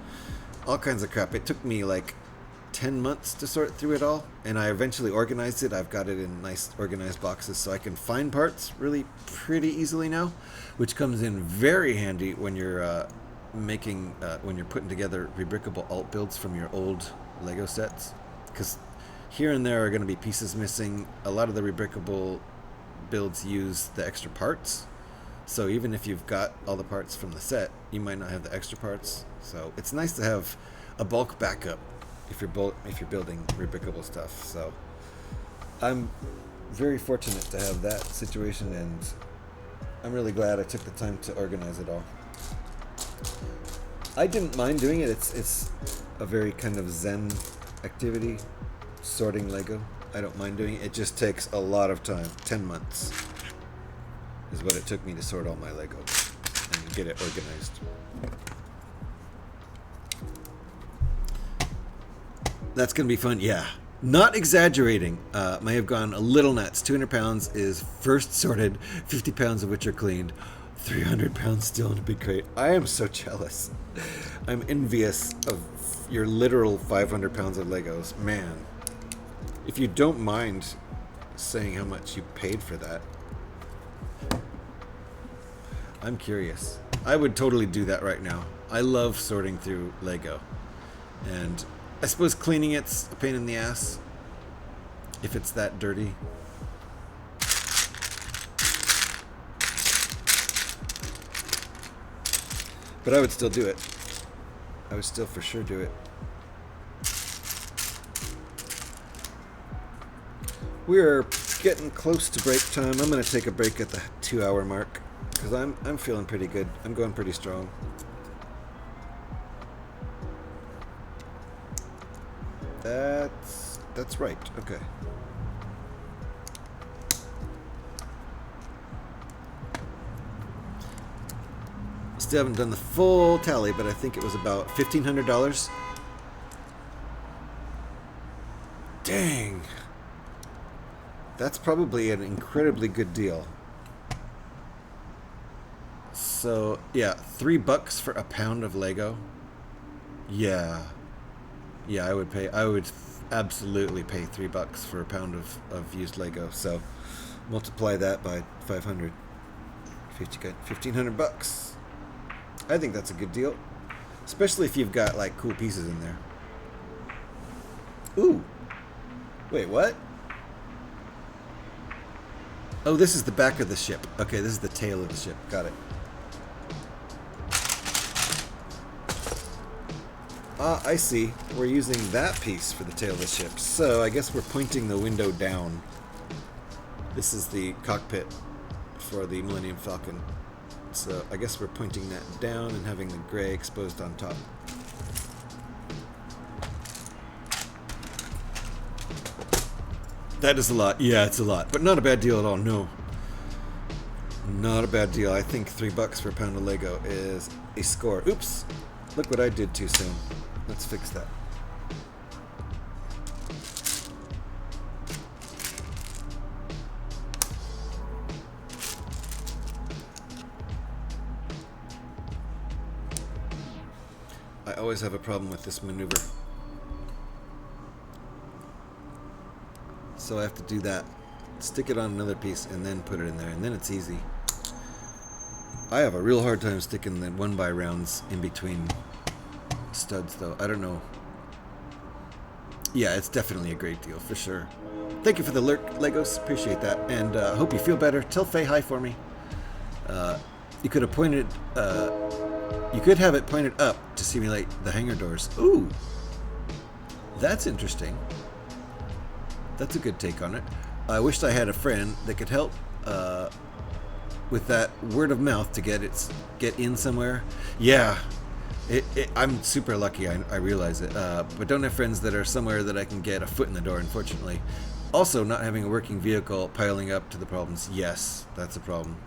all kinds of crap. It took me like 10 months to sort through it all, and I eventually organized it. I've got it in nice organized boxes so I can find parts really pretty easily now, which comes in very handy when you're when you're putting together rebrickable alt builds from your old Lego sets, because here and there are going to be pieces missing. A lot of the rebrickable builds use the extra parts, so even if you've got all the parts from the set, you might not have the extra parts. So it's nice to have a bulk backup if you're building rebrickable stuff. So I'm very fortunate to have that situation, and I'm really glad I took the time to organize it all. I didn't mind doing it. It's a very kind of zen activity, sorting Lego. I don't mind doing it. It just takes a lot of time. 10 months is what it took me to sort all my Lego and get it organized. That's going to be fun. Yeah. Not exaggerating. May have gone a little nuts. 200 pounds is first sorted, 50 pounds of which are cleaned, 300 pounds still in a big crate. I am so jealous. I'm envious of your literal 500 pounds of Legos. Man, if you don't mind saying how much you paid for that, I'm curious. I would totally do that right now. I love sorting through Lego, and I suppose cleaning it's a pain in the ass if it's that dirty. But I would still do it. I would still for sure do it. We're getting close to break time. I'm going to take a break at the 2-hour mark because I'm feeling pretty good. I'm going pretty strong. That's right. Okay. Still haven't done the full tally, but I think it was about $1,500. Dang. That's probably an incredibly good deal. So, yeah, $3 for a pound of Lego. Yeah. Yeah, I would absolutely pay $3 for a pound of used Lego. So, multiply that by 500. 1,500 bucks. I think that's a good deal. Especially if you've got, like, cool pieces in there. Ooh. Wait, what? Oh, this is the back of the ship. Okay, this is the tail of the ship. Got it. Ah, I see. We're using that piece for the tail of the ship. So I guess we're pointing the window down. This is the cockpit for the Millennium Falcon. So I guess we're pointing that down and having the gray exposed on top. That is a lot. Yeah, it's a lot. But not a bad deal at all. No. Not a bad deal. I think $3 for a pound of Lego is a score. Oops. Look what I did too soon. Let's fix that. I always have a problem with this maneuver. So I have to do that. Stick it on another piece and then put it in there, and then it's easy. I have a real hard time sticking the 1x rounds in between studs though. I don't know. Yeah, it's definitely a great deal for sure. Thank you for the lurk, Legos. Appreciate that. And I hope you feel better. Tell Faye hi for me. You could have pointed... you could have it pointed up to simulate the hangar doors. Ooh! That's interesting. That's a good take on it. I wished I had a friend that could help with that word of mouth to get in somewhere. Yeah, I'm super lucky. I realize it, but don't have friends that are somewhere that I can get a foot in the door. Unfortunately, also not having a working vehicle piling up to the problems. Yes, that's a problem.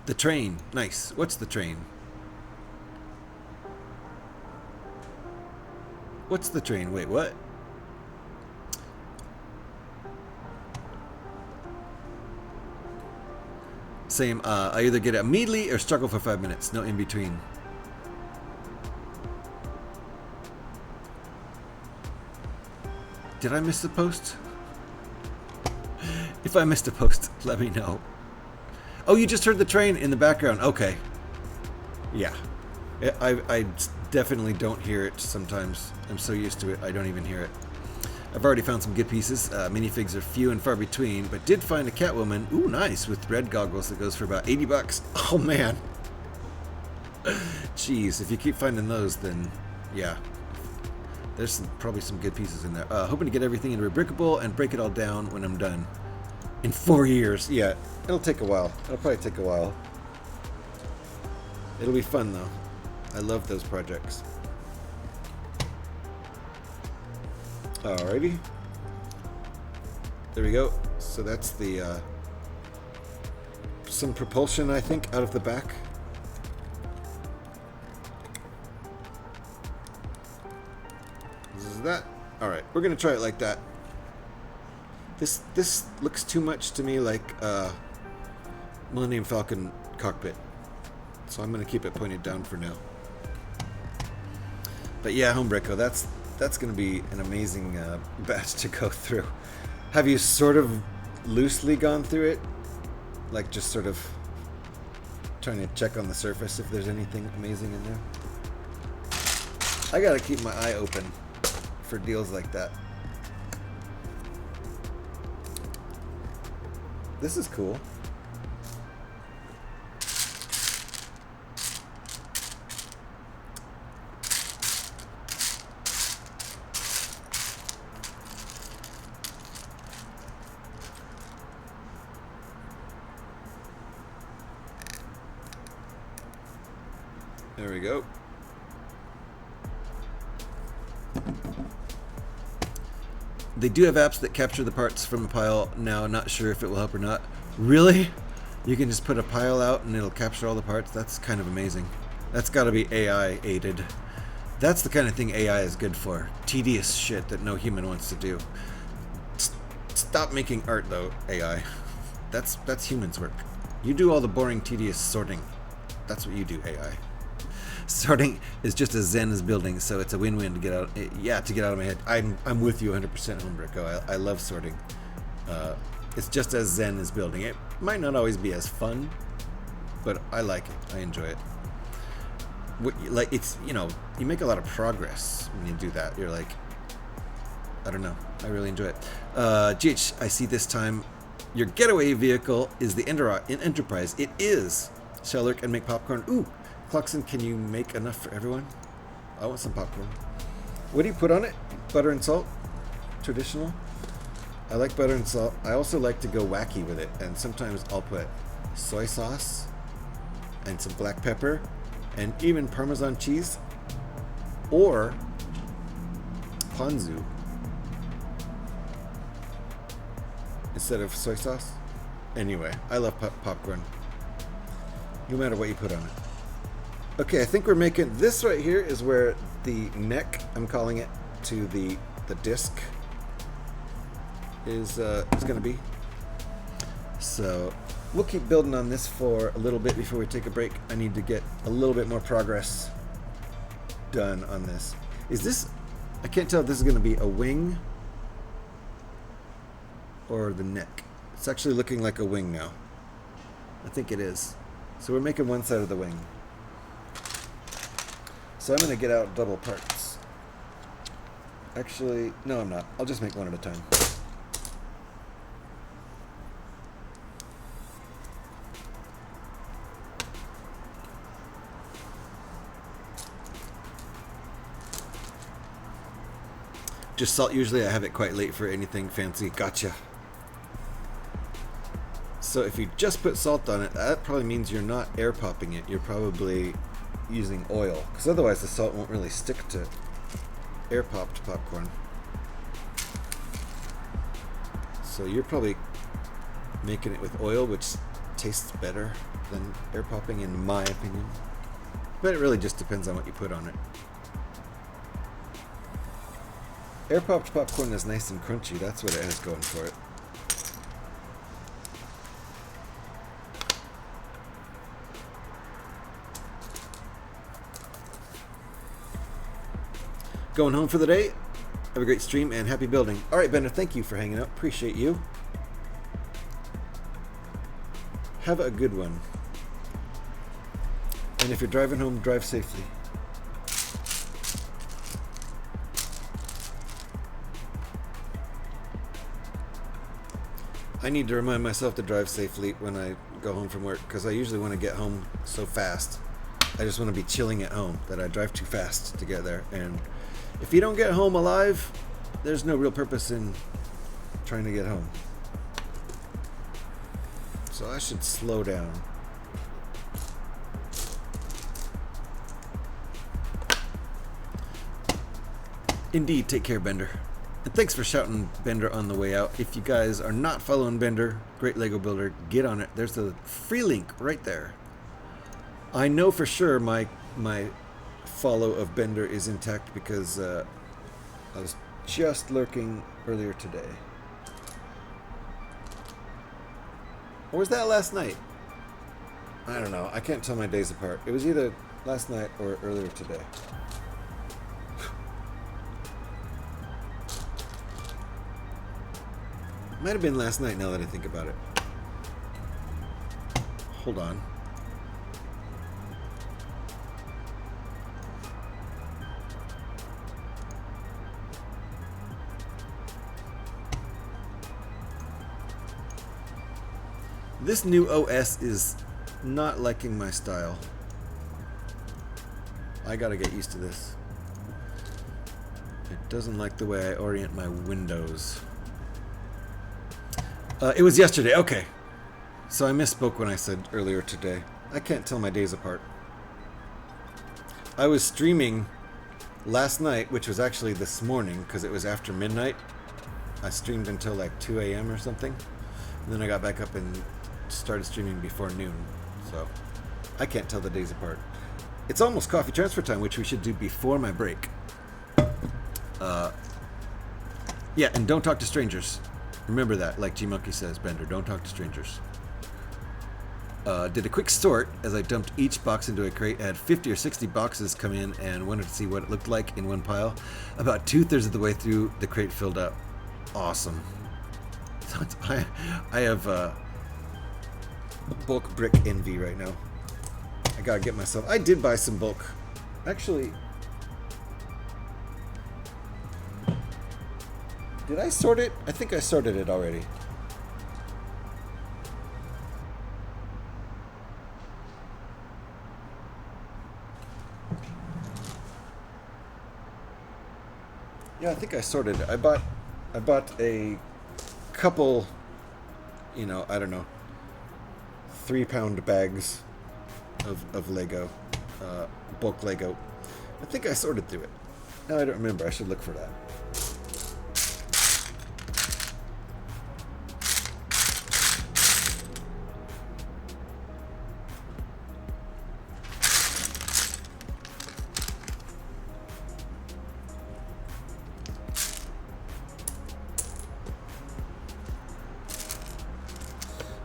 The train, nice. What's the train? What's the train? Wait, what? Same, I either get it immediately or struggle for 5 minutes. No in between. Did I miss the post? If I missed a post, let me know. Oh, you just heard the train in the background. Okay. Yeah. I definitely don't hear it sometimes. I'm so used to it, I don't even hear it. I've already found some good pieces. Minifigs are few and far between, but did find a Catwoman. Ooh, nice, with red goggles that goes for about 80 bucks. Oh, man. Jeez, if you keep finding those, then, yeah. There's probably some good pieces in there. Hoping to get everything into Brickable and break it all down when I'm done. In 4 years. Yeah, it'll take a while. It'll probably take a while. It'll be fun, though. I love those projects. Alrighty. There we go. So that's the some propulsion, I think, out of the back. This is that. Alright, we're gonna try it like that. This looks too much to me like Millennium Falcon cockpit. So I'm gonna keep it pointed down for now. But yeah, Homebreco, that's going to be an amazing batch to go through. Have you sort of loosely gone through it? Like just sort of trying to check on the surface if there's anything amazing in there? I got to keep my eye open for deals like that. This is cool. There we go. They do have apps that capture the parts from a pile now. Not sure if it will help or not. Really? You can just put a pile out and it'll capture all the parts? That's kind of amazing. That's got to be AI aided. That's the kind of thing AI is good for. Tedious shit that no human wants to do. Stop making art though, AI. That's humans' work. You do all the boring, tedious sorting. That's what you do, AI. Sorting is just as zen as building, so it's a win-win to get out. Yeah, to get out of my head. I'm with you 100%, Homebreco. I love sorting. It's just as zen as building. It might not always be as fun, but I like it. I enjoy it. Like it's, you know, you make a lot of progress when you do that. You're like, I don't know. I really enjoy it. GH, I see this time your getaway vehicle is the Enterprise. It is. Shall lurk and make popcorn. Ooh, Clarkson, can you make enough for everyone? I want some popcorn. What do you put on it? Butter and salt? Traditional? I like butter and salt. I also like to go wacky with it, and sometimes I'll put soy sauce and some black pepper and even Parmesan cheese or ponzu instead of soy sauce. Anyway, I love popcorn, no matter what you put on it. Okay, I think we're making this right here is where the neck, I'm calling it, to the disc is going to be. So we'll keep building on this for a little bit before we take a break. I need to get a little bit more progress done on this. Is this, I can't tell if this is going to be a wing or the neck. It's actually looking like a wing now. I think it is. So we're making one side of the wing. So I'm going to get out double parts. Actually, no, I'm not. I'll just make one at a time. Just salt. Usually I have it quite late for anything fancy. Gotcha. So if you just put salt on it, that probably means you're not air popping it. You're probably using oil, because otherwise the salt won't really stick to air popped popcorn. So you're probably making it with oil, which tastes better than air popping in my opinion. But it really just depends on what you put on it. Air popped popcorn is nice and crunchy. That's what it has going for it. Going home for the day. Have a great stream and happy building. All right, Bender, thank you for hanging out. Appreciate you. Have a good one. And if you're driving home, drive safely. I need to remind myself to drive safely when I go home from work, because I usually want to get home so fast. I just want to be chilling at home that I drive too fast to get there. And if you don't get home alive, there's no real purpose in trying to get home. So I should slow down. Indeed, take care, Bender. And thanks for shouting Bender on the way out. If you guys are not following Bender, great Lego builder, get on it. There's a free link right there. I know for sure my follow of Bender is intact because I was just lurking earlier today. Or was that last night? I don't know. I can't tell my days apart. It was either last night or earlier today. Might have been last night now that I think about it. Hold on. This new OS is not liking my style. I gotta get used to this. It doesn't like the way I orient my windows. It was yesterday, okay. So I misspoke when I said earlier today. I can't tell my days apart. I was streaming last night, which was actually this morning, because it was after midnight. I streamed until like 2 a.m. or something. And then I got back up and started streaming before noon. So I can't tell the days apart. It's almost coffee transfer time, which we should do before my break. Yeah, and don't talk to strangers. Remember that, like G Monkey says, Bender. Don't talk to strangers. Did a quick sort as I dumped each box into a crate. I had 50 or 60 boxes come in and wanted to see what it looked like in one pile. About 2/3 of the way through, the crate filled up. Awesome. I have bulk brick envy right now. I gotta get myself. I did buy some bulk. Actually, did I sort it? I think I sorted it already. Yeah, I think I sorted it. I bought a couple, you know, I don't know, 3-pound bags of Lego, bulk Lego. I think I sorted through it. No, I don't remember. I should look for that.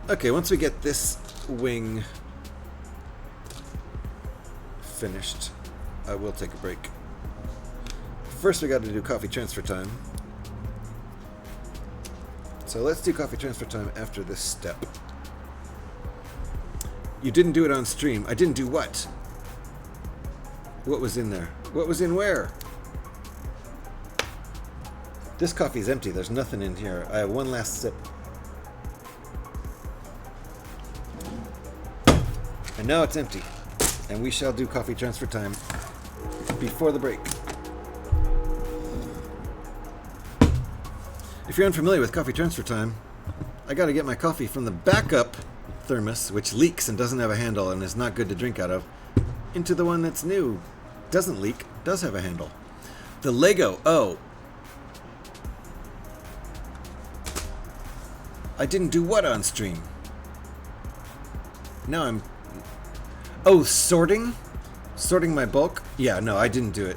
Okay, once we get this wing finished, I will take a break. First, we got to do coffee transfer time. So let's do coffee transfer time after this step. You didn't do it on stream. I didn't do what? What was in there? What was in where? This coffee is empty. There's nothing in here. I have one last sip. And now it's empty. And we shall do coffee transfer time before the break. If you're unfamiliar with coffee transfer time, I gotta get my coffee from the backup thermos, which leaks and doesn't have a handle and is not good to drink out of, into the one that's new, doesn't leak, does have a handle. The Lego, oh. I didn't do what on stream? Now I'm... Oh, sorting? Sorting my bulk? Yeah, no, I didn't do it.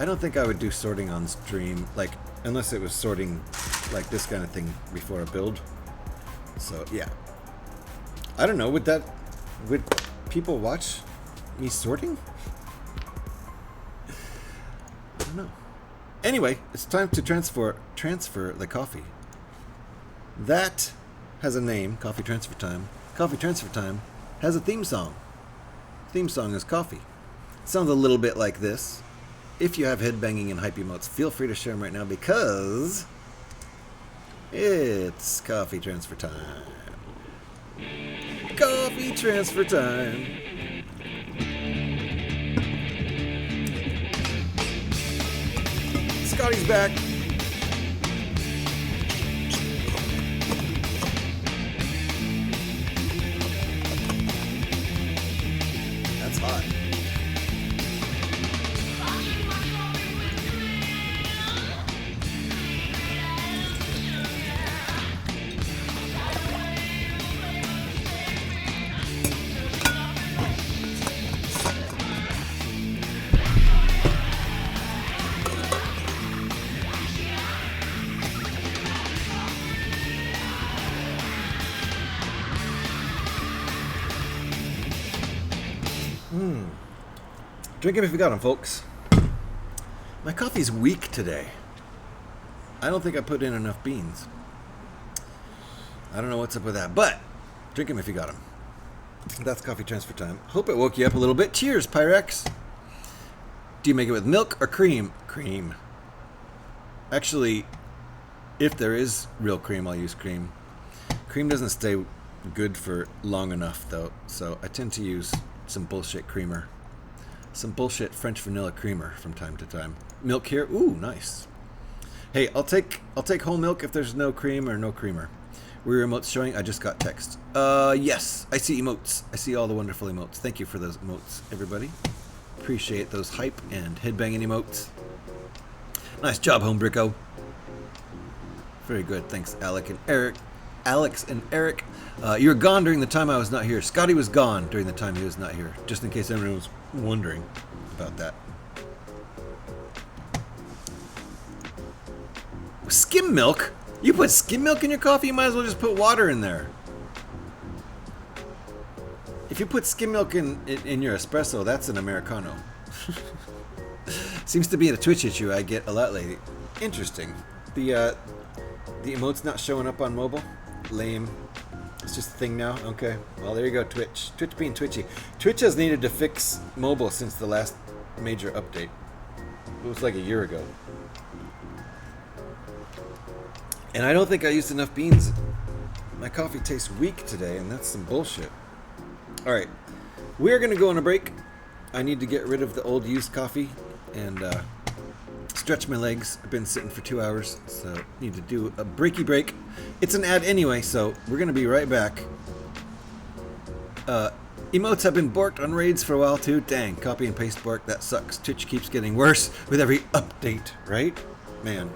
I don't think I would do sorting on stream, like, unless it was sorting like this kind of thing before a build. So, yeah. I don't know, would people watch me sorting? I don't know. Anyway, it's time to transfer the coffee. That has a name, Coffee Transfer Time. Coffee Transfer Time has a theme song. Theme song is coffee. It sounds a little bit like this. If you have headbanging and hype emotes, feel free to share them right now because it's coffee transfer time. Coffee transfer time. Scotty's back. That's hot. Drink 'em if you got 'em, folks. My coffee's weak today. I don't think I put in enough beans. I don't know what's up with that, but drink 'em if you got 'em. That's coffee transfer time. Hope it woke you up a little bit. Cheers, Pyrex. Do you make it with milk or cream? Cream. Actually, if there is real cream, I'll use cream. Cream doesn't stay good for long enough, though, so I tend to use some bullshit creamer. Some bullshit French vanilla creamer from time to time. Milk here. Ooh, nice. Hey, I'll take whole milk if there's no cream or no creamer. Were your emotes showing? I just got text. Yes, I see emotes. I see all the wonderful emotes. Thank you for those emotes, everybody. Appreciate those hype and headbanging emotes. Nice job, Home Bricko. Very good. Thanks, Alex and Eric. You were gone during the time I was not here. Scotty was gone during the time he was not here. Just in case anyone was wondering about that. Skim milk? You put skim milk in your coffee? You might as well just put water in there. If you put skim milk in your espresso, that's an Americano. Seems to be a Twitch issue I get a lot lately. Interesting. The emote's not showing up on mobile? Lame. It's just a thing now? Okay. Well, there you go, Twitch. Twitch being twitchy. Twitch has needed to fix mobile since the last major update. It was like a year ago. And I don't think I used enough beans. My coffee tastes weak today, and that's some bullshit. Alright. We're going to go on a break. I need to get rid of the old used coffee and stretch my legs. I've been sitting for 2 hours, so need to do a breaky break. It's an ad anyway, so we're going to be right back. Emotes have been borked on raids for a while too. Dang, copy and paste bork, that sucks. Twitch keeps getting worse with every update, right? Man.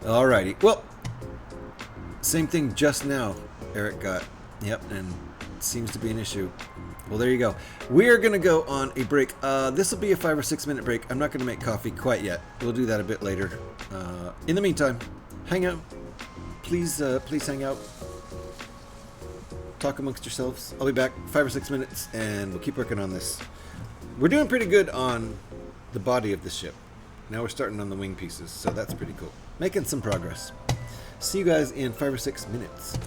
Alrighty, well, same thing just now Eric got. Yep, and it seems to be an issue. Well, there you go. We're going to go on a break. This will be a 5 or 6 minute break. I'm not going to make coffee quite yet. We'll do that a bit later. In the meantime, hang out. Please hang out. Talk amongst yourselves. I'll be back 5 or 6 minutes, and we'll keep working on this. We're doing pretty good on the body of the ship. Now we're starting on the wing pieces, so that's pretty cool. Making some progress. See you guys in 5 or 6 minutes.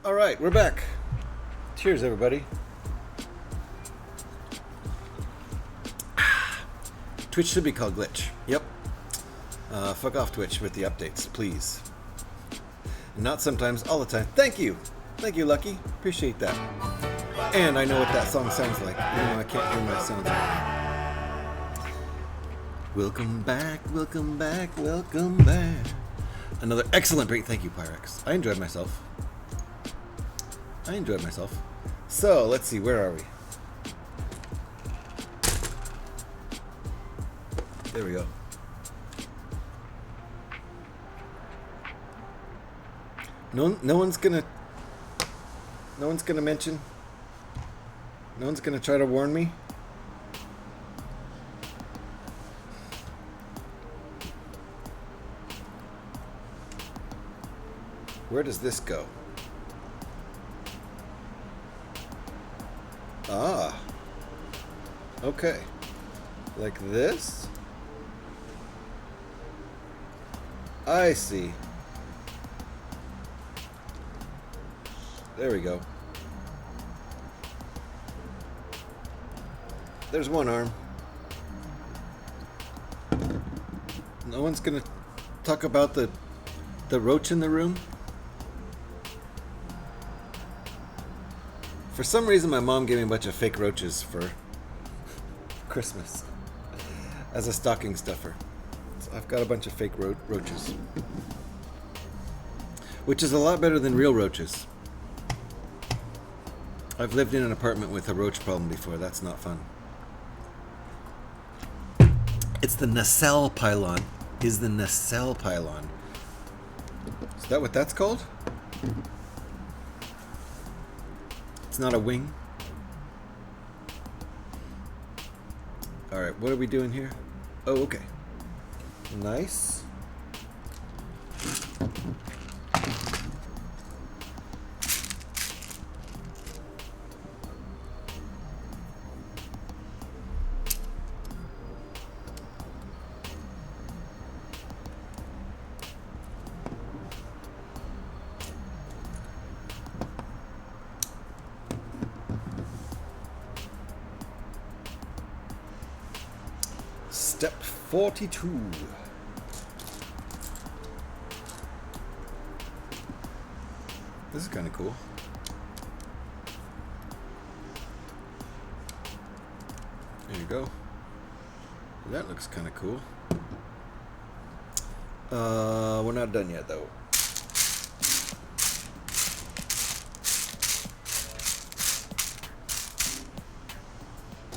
All right, we're back. Cheers, everybody. Twitch should be called Glitch. Yep. Fuck off, Twitch, with the updates, please. Not sometimes, all the time. Thank you. Thank you, Lucky. Appreciate that. And I know what that song sounds like, even though I can't hear my sounds. Welcome back, welcome back, welcome back. Another excellent break. Thank you, Pyrex. I enjoyed myself. So, let's see, where are we? There we go. No one's gonna mention. No one's gonna try to warn me. Where does this go? Ah. Okay. Like this? I see. There we go. There's one arm. No one's gonna talk about the roach in the room? For some reason, my mom gave me a bunch of fake roaches for Christmas as a stocking stuffer. So I've got a bunch of fake roaches, which is a lot better than real roaches. I've lived in an apartment with a roach problem before. That's not fun. It's the nacelle pylon. Is the nacelle pylon. Is that what that's called? It's not a wing. Alright, what are we doing here? Oh, okay. Nice. Step 42. This is kind of cool. There you go. That looks kind of cool. We're not done yet, though.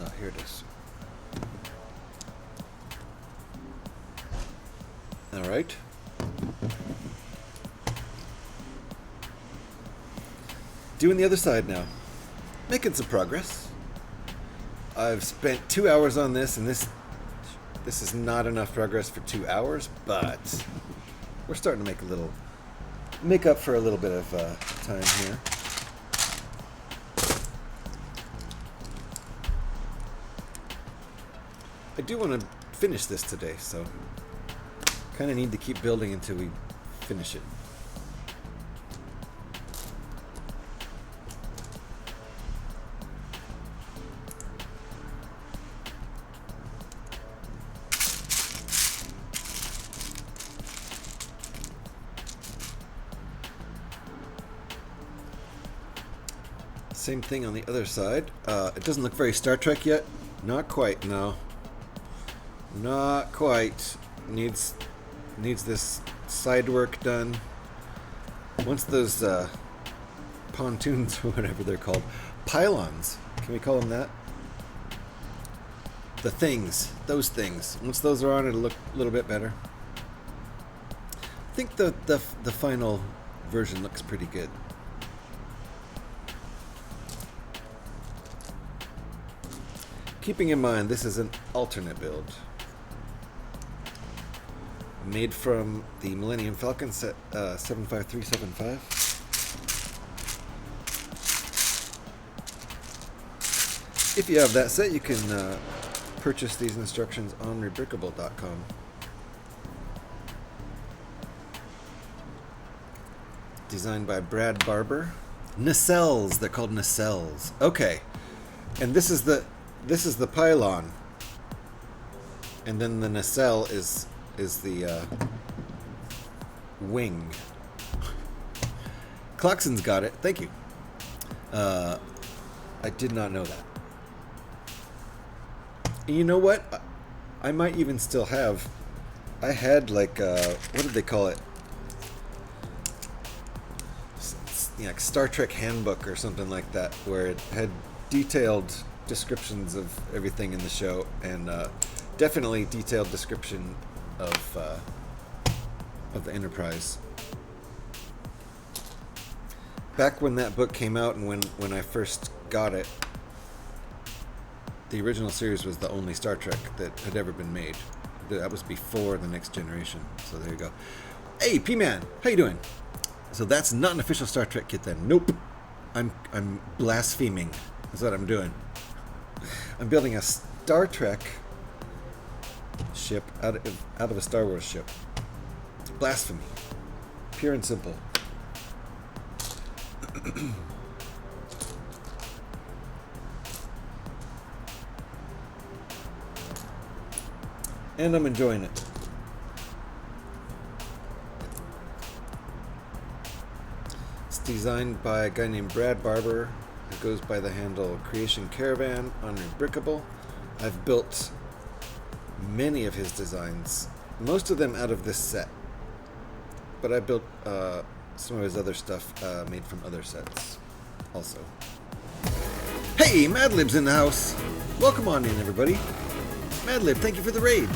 Oh, here it is. All right. Doing the other side now. Making some progress. I've spent 2 hours on this, and this is not enough progress for 2 hours, but we're starting to make up for a little bit of time here. I do want to finish this today, so kind of need to keep building until we finish it. Same thing on the other side. It doesn't look very Star Trek yet. Not quite, no. Not quite. Needs this side work done. Once those pontoons or whatever they're called, pylons, can we call them that? The things, those things. Once those are on, it'll look a little bit better. I think the final version looks pretty good. Keeping in mind, this is an alternate build. Made from the Millennium Falcon set 75375. If you have that set, you can purchase these instructions on rebrickable.com. Designed by Brad Barber. Nacelles, they're called nacelles. Okay, and this is the pylon, and then the nacelle is the wing. Clarkson's got it. Thank you. I did not know that. And you know what? I might even still have. I had like what did they call it? Like Star Trek handbook or something like that, where it had detailed descriptions of everything in the show, and definitely detailed description of the Enterprise. Back when that book came out, and when I first got it, the original series was the only Star Trek that had ever been made. That was before the Next Generation. So there you go. Hey, P-Man, how you doing? So that's not an official Star Trek kit then. Nope. I'm blaspheming. That's what I'm doing. I'm building a Star Trek ship out of a Star Wars ship. Blasphemy. Pure and simple. And I'm enjoying it. It's designed by a guy named Brad Barber, who goes by the handle CreationCaravan on Unbrickable. I've built many of his designs, most of them out of this set, but I built some of his other stuff made from other sets also. Hey, Madlib's in the house. Welcome on in, everybody. Madlib, thank you for the raid.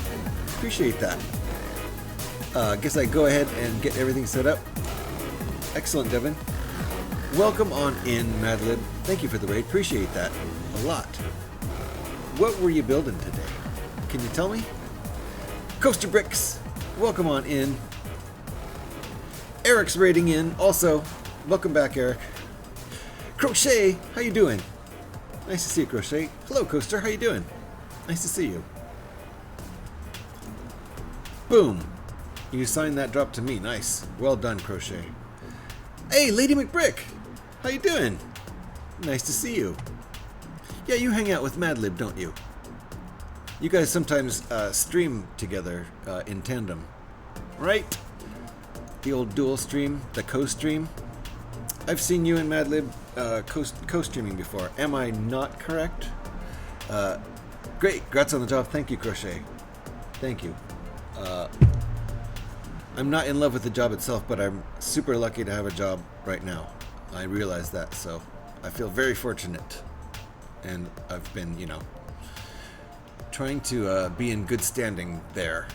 Appreciate that. Guess I go ahead and get everything set up. Excellent, Devin. Welcome on in, Madlib. Thank you for the raid. Appreciate that a lot. What were you building today? Can you tell me? Coaster Bricks, welcome on in. Eric's raiding in. Also, welcome back, Eric. Crochet, how you doing? Nice to see you, Crochet. Hello, Coaster. How you doing? Nice to see you. Boom. You assigned that drop to me. Nice. Well done, Crochet. Hey, Lady McBrick. How you doing? Nice to see you. Yeah, you hang out with Madlib, don't you? You guys sometimes stream together in tandem, right? The old dual stream, the co-stream. I've seen you and Madlib co-streaming before. Am I not correct? Great. Congrats on the job. Thank you, Crochet. Thank you. I'm not in love with the job itself, but I'm super lucky to have a job right now. I realize that, so I feel very fortunate. And I've been, trying to be in good standing there.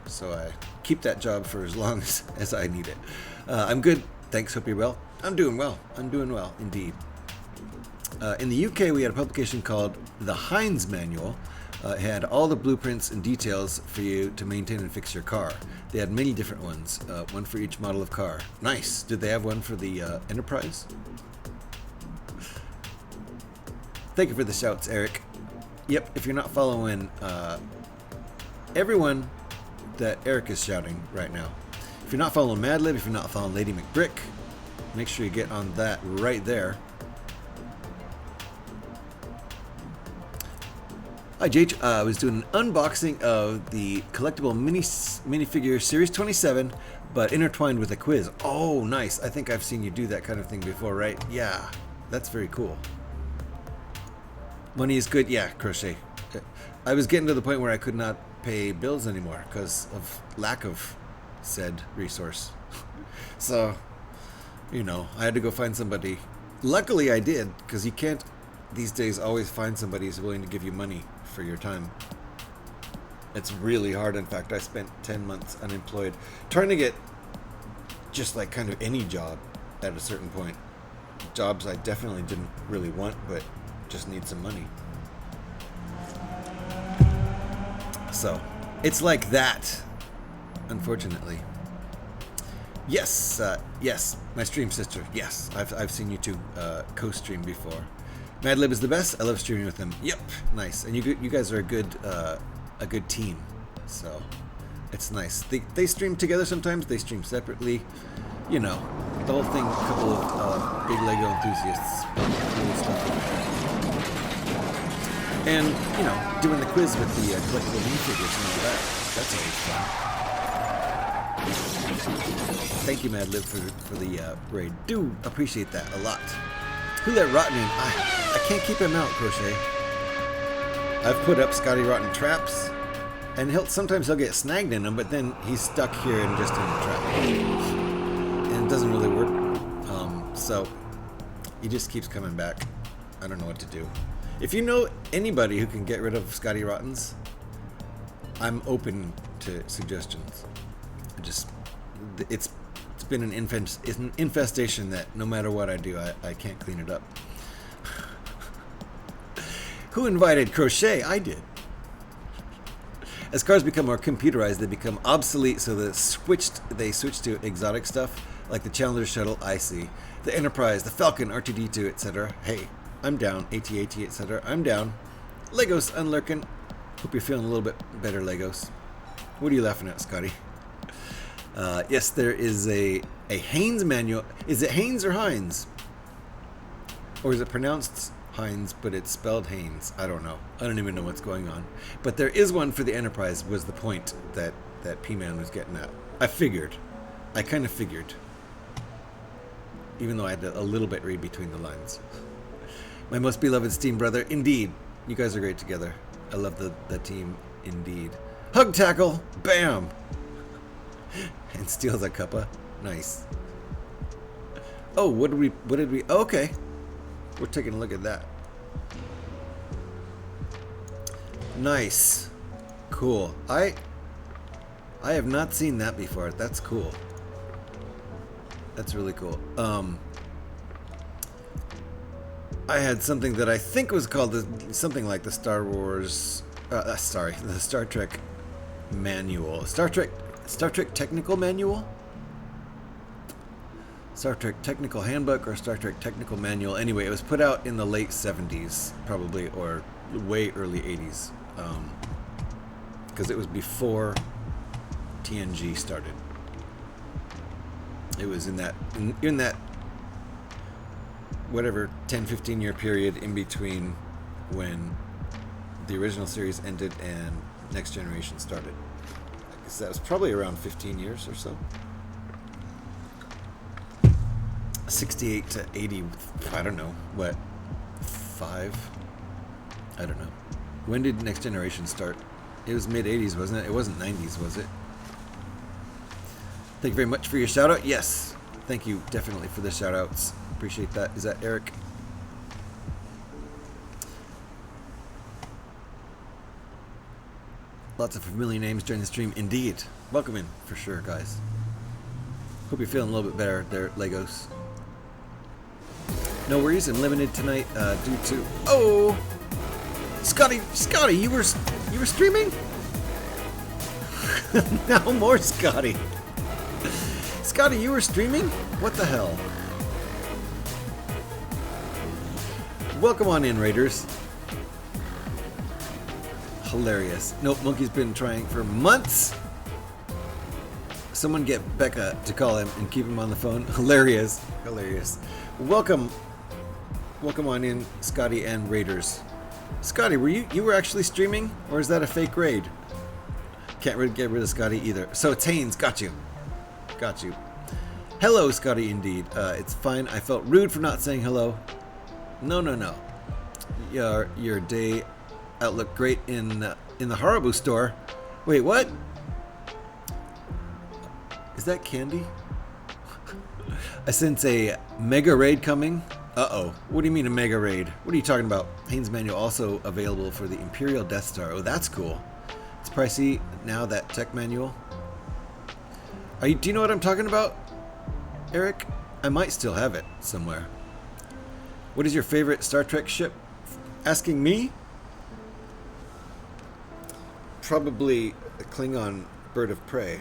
So I keep that job for as long as I need it. I'm good. Thanks. Hope you're well. I'm doing well. I'm doing well, indeed. In the UK, we had a publication called The Heinz Manual. It had all the blueprints and details for you to maintain and fix your car. They had many different ones, one for each model of car. Nice. Did they have one for the Enterprise? Thank you for the shouts, Eric. Yep, if you're not following everyone that Eric is shouting right now. If you're not following Madlib, if you're not following Lady McBrick, make sure you get on that right there. Hi, JH. I was doing an unboxing of the collectible minifigure Series 27, but intertwined with a quiz. Oh, nice. I think I've seen you do that kind of thing before, right? Yeah, that's very cool. Money is good. Yeah, Crochet. I was getting to the point where I could not pay bills anymore because of lack of said resource. So, I had to go find somebody. Luckily, I did, because you can't these days always find somebody who's willing to give you money for your time. It's really hard. In fact, I spent 10 months unemployed trying to get just like kind of any job at a certain point. Jobs I definitely didn't really want, but just need some money. So it's like that, unfortunately. Yes, yes, my stream sister. Yes, I've seen you two co-stream before. Madlib is the best. I love streaming with him. Yep, nice. And you guys are a good team. So it's nice. They stream together sometimes. They stream separately. The whole thing. A couple of big Lego enthusiasts. Cool stuff. And doing the quiz with the collectible minifigures and all that. That's always fun. Thank you, Madlib, for the raid. Do appreciate that a lot. Who let Rotten in? I can't keep him out, Crochet. I've put up Scotty Rotten traps, and sometimes he'll get snagged in them, but then he's stuck here and just in the trap. And it doesn't really work. So he just keeps coming back. I don't know what to do. If you know anybody who can get rid of Scotty Rottens, I'm open to suggestions. It's been an infestation that no matter what I do, I can't clean it up. Who invited Crochet? I did. As cars become more computerized, they become obsolete, so they switch to exotic stuff like the Challenger shuttle. I see. The Enterprise, the Falcon, R2D2, etc. Hey, I'm down. AT-AT, etc. I'm down. Legos unlurking. Hope you're feeling a little bit better, Legos. What are you laughing at, Scotty? Yes, there is a Haynes manual. Is it Haynes or Hines? Or is it pronounced Hines, but it's spelled Haynes? I don't know. I don't even know what's going on. But there is one for the Enterprise, was the point that P-Man was getting at. I kind of figured. Even though I had to a little bit read between the lines. My most beloved Steam brother, indeed. You guys are great together. I love the team, indeed. Hug tackle, bam! And steals a cuppa. Nice. Oh, what did we? Oh, okay. We're taking a look at that. Nice. Cool. I have not seen that before. That's cool. That's really cool. I had something that I think was called something like the StarWars. The Star Trek manual. Star Trek Technical Manual? Star Trek Technical Handbook or Star Trek Technical Manual. Anyway, it was put out in the late 70s, probably, or way early 80s. Because it was before TNG started. It was in that whatever 10-15 year period in between when the original series ended and Next Generation started. I guess that was probably around 15 years or so. 68 to 80, I don't know, what, 5? I don't know. When did Next Generation start? It was mid-80s, wasn't it? It wasn't 90s, was it? Thank you very much for your shout-out. Yes, thank you definitely for the shout-outs. Appreciate that. Is that Eric? Lots of familiar names during the stream. Indeed. Welcome in, for sure, guys. Hope you're feeling a little bit better there, Legos. No worries, I'm limited tonight due to... Oh! Scotty, you were streaming? Now more Scotty. Scotty, you were streaming? What the hell? Welcome on in, Raiders. Hilarious. Nope, Monkey's been trying for months. Someone get Becca to call him and keep him on the phone. Hilarious. Hilarious. Welcome on in, Scotty and Raiders. Scotty, you were actually streaming, or is that a fake raid? Can't get rid of Scotty either. So it's Haynes. Got you. Hello, Scotty. Indeed. It's fine. I felt rude for not saying hello. No. Your day out looked great in the Haribo store. Wait, what? Is that candy? I sense a mega raid coming. Uh-oh. What do you mean a mega raid? What are you talking about? Haynes Manual also available for the Imperial Death Star. Oh, that's cool. It's pricey now, that tech manual. Do you know what I'm talking about, Eric? I might still have it somewhere. What is your favorite Star Trek ship? Asking me? Probably the Klingon Bird of Prey.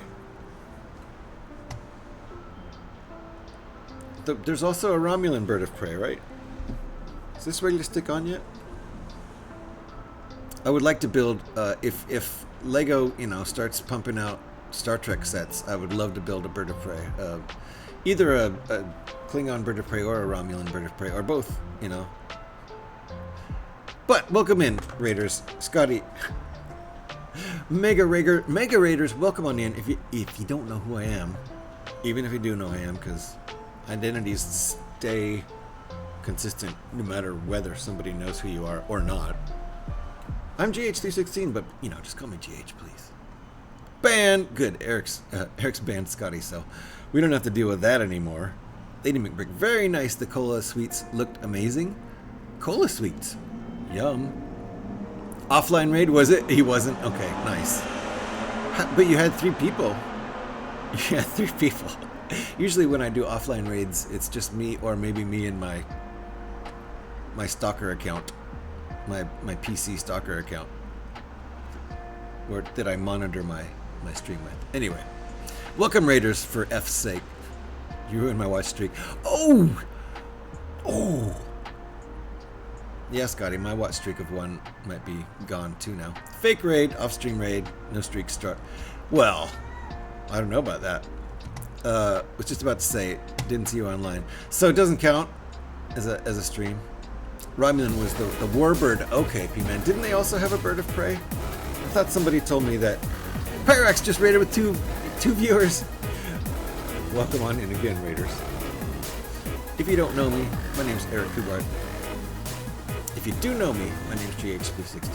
There's also a Romulan Bird of Prey, right? Is this ready to stick on yet? I would like to build, if Lego, starts pumping out Star Trek sets, I would love to build a Bird of Prey. Either a Klingon Bird of Prey or a Romulan Bird of Prey, or both, But, welcome in, Raiders. Scotty. Mega Raiders, welcome on in. If you don't know who I am, even if you do know who I am, because identities stay consistent no matter whether somebody knows who you are or not. I'm GH316, but, you know, just call me GH, please. Banned! Good. Eric's banned Scotty, so we don't have to deal with that anymore. Lady McBrick, very nice. The cola sweets looked amazing. Cola sweets. Yum. Offline raid, was it? He wasn't? Okay, nice. But you had 3 people. You had 3 people. Usually when I do offline raids, it's just me or maybe me and my stalker account. My PC stalker account. Or that I monitor my stream with. Anyway. Welcome raiders, for F's sake. You ruined my watch streak. Oh! Oh! Yeah, Scotty, my watch streak of 1 might be gone too now. Fake raid, off-stream raid, no streak struck. Well, I don't know about that. Was just about to say, didn't see you online. So it doesn't count as a stream. Romulan was the warbird. Okay, P-Man. Didn't they also have a bird of prey? I thought somebody told me that Pyrax just raided with two viewers. Welcome on in again, raiders. If you don't know me, my name's Eric Kubart. If you do know me, my name's GH316.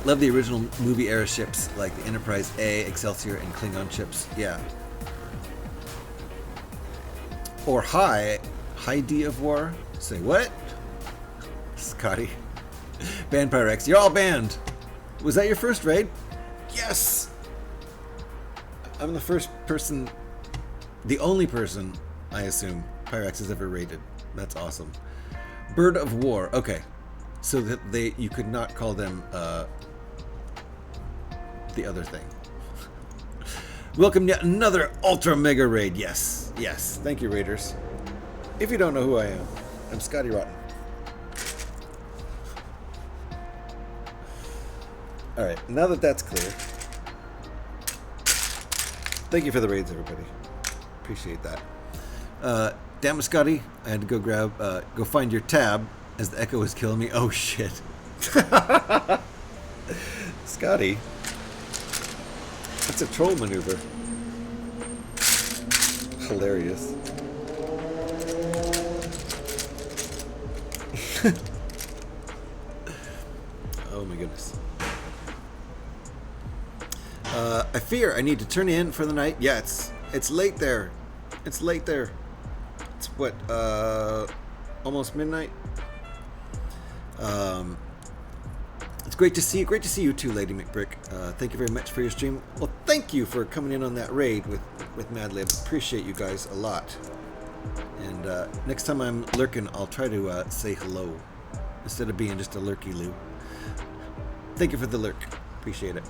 Love the original movie era ships like the Enterprise A, Excelsior, and Klingon ships. Yeah. Or High D of War. Say what? Scotty. Banned Pyrex. You're all banned. Was that your first raid? Yes! I'm the first person, the only person, I assume, Pyrex has ever raided. That's awesome. Bird of War. Okay. So that you could not call them the other thing. Welcome yet another ultra mega raid. Yes. Yes. Thank you, raiders. If you don't know who I am, I'm Scotty Rotten. Alright, now that that's clear, thank you for the raids, everybody. Appreciate that. Damn it, Scotty. I had to go go find your tab as the echo was killing me. Oh, shit. Scotty. That's a troll maneuver. Hilarious. Oh, my goodness. I fear I need to turn in for the night. Yeah, it's late there. It's late there. It's what, almost midnight? It's great to see you. Great to see you too, Lady McBrick. Thank you very much for your stream. Well, thank you for coming in on that raid with Madlib. Appreciate you guys a lot. And next time I'm lurking, I'll try to say hello instead of being just a lurky-loo. Thank you for the lurk. Appreciate it.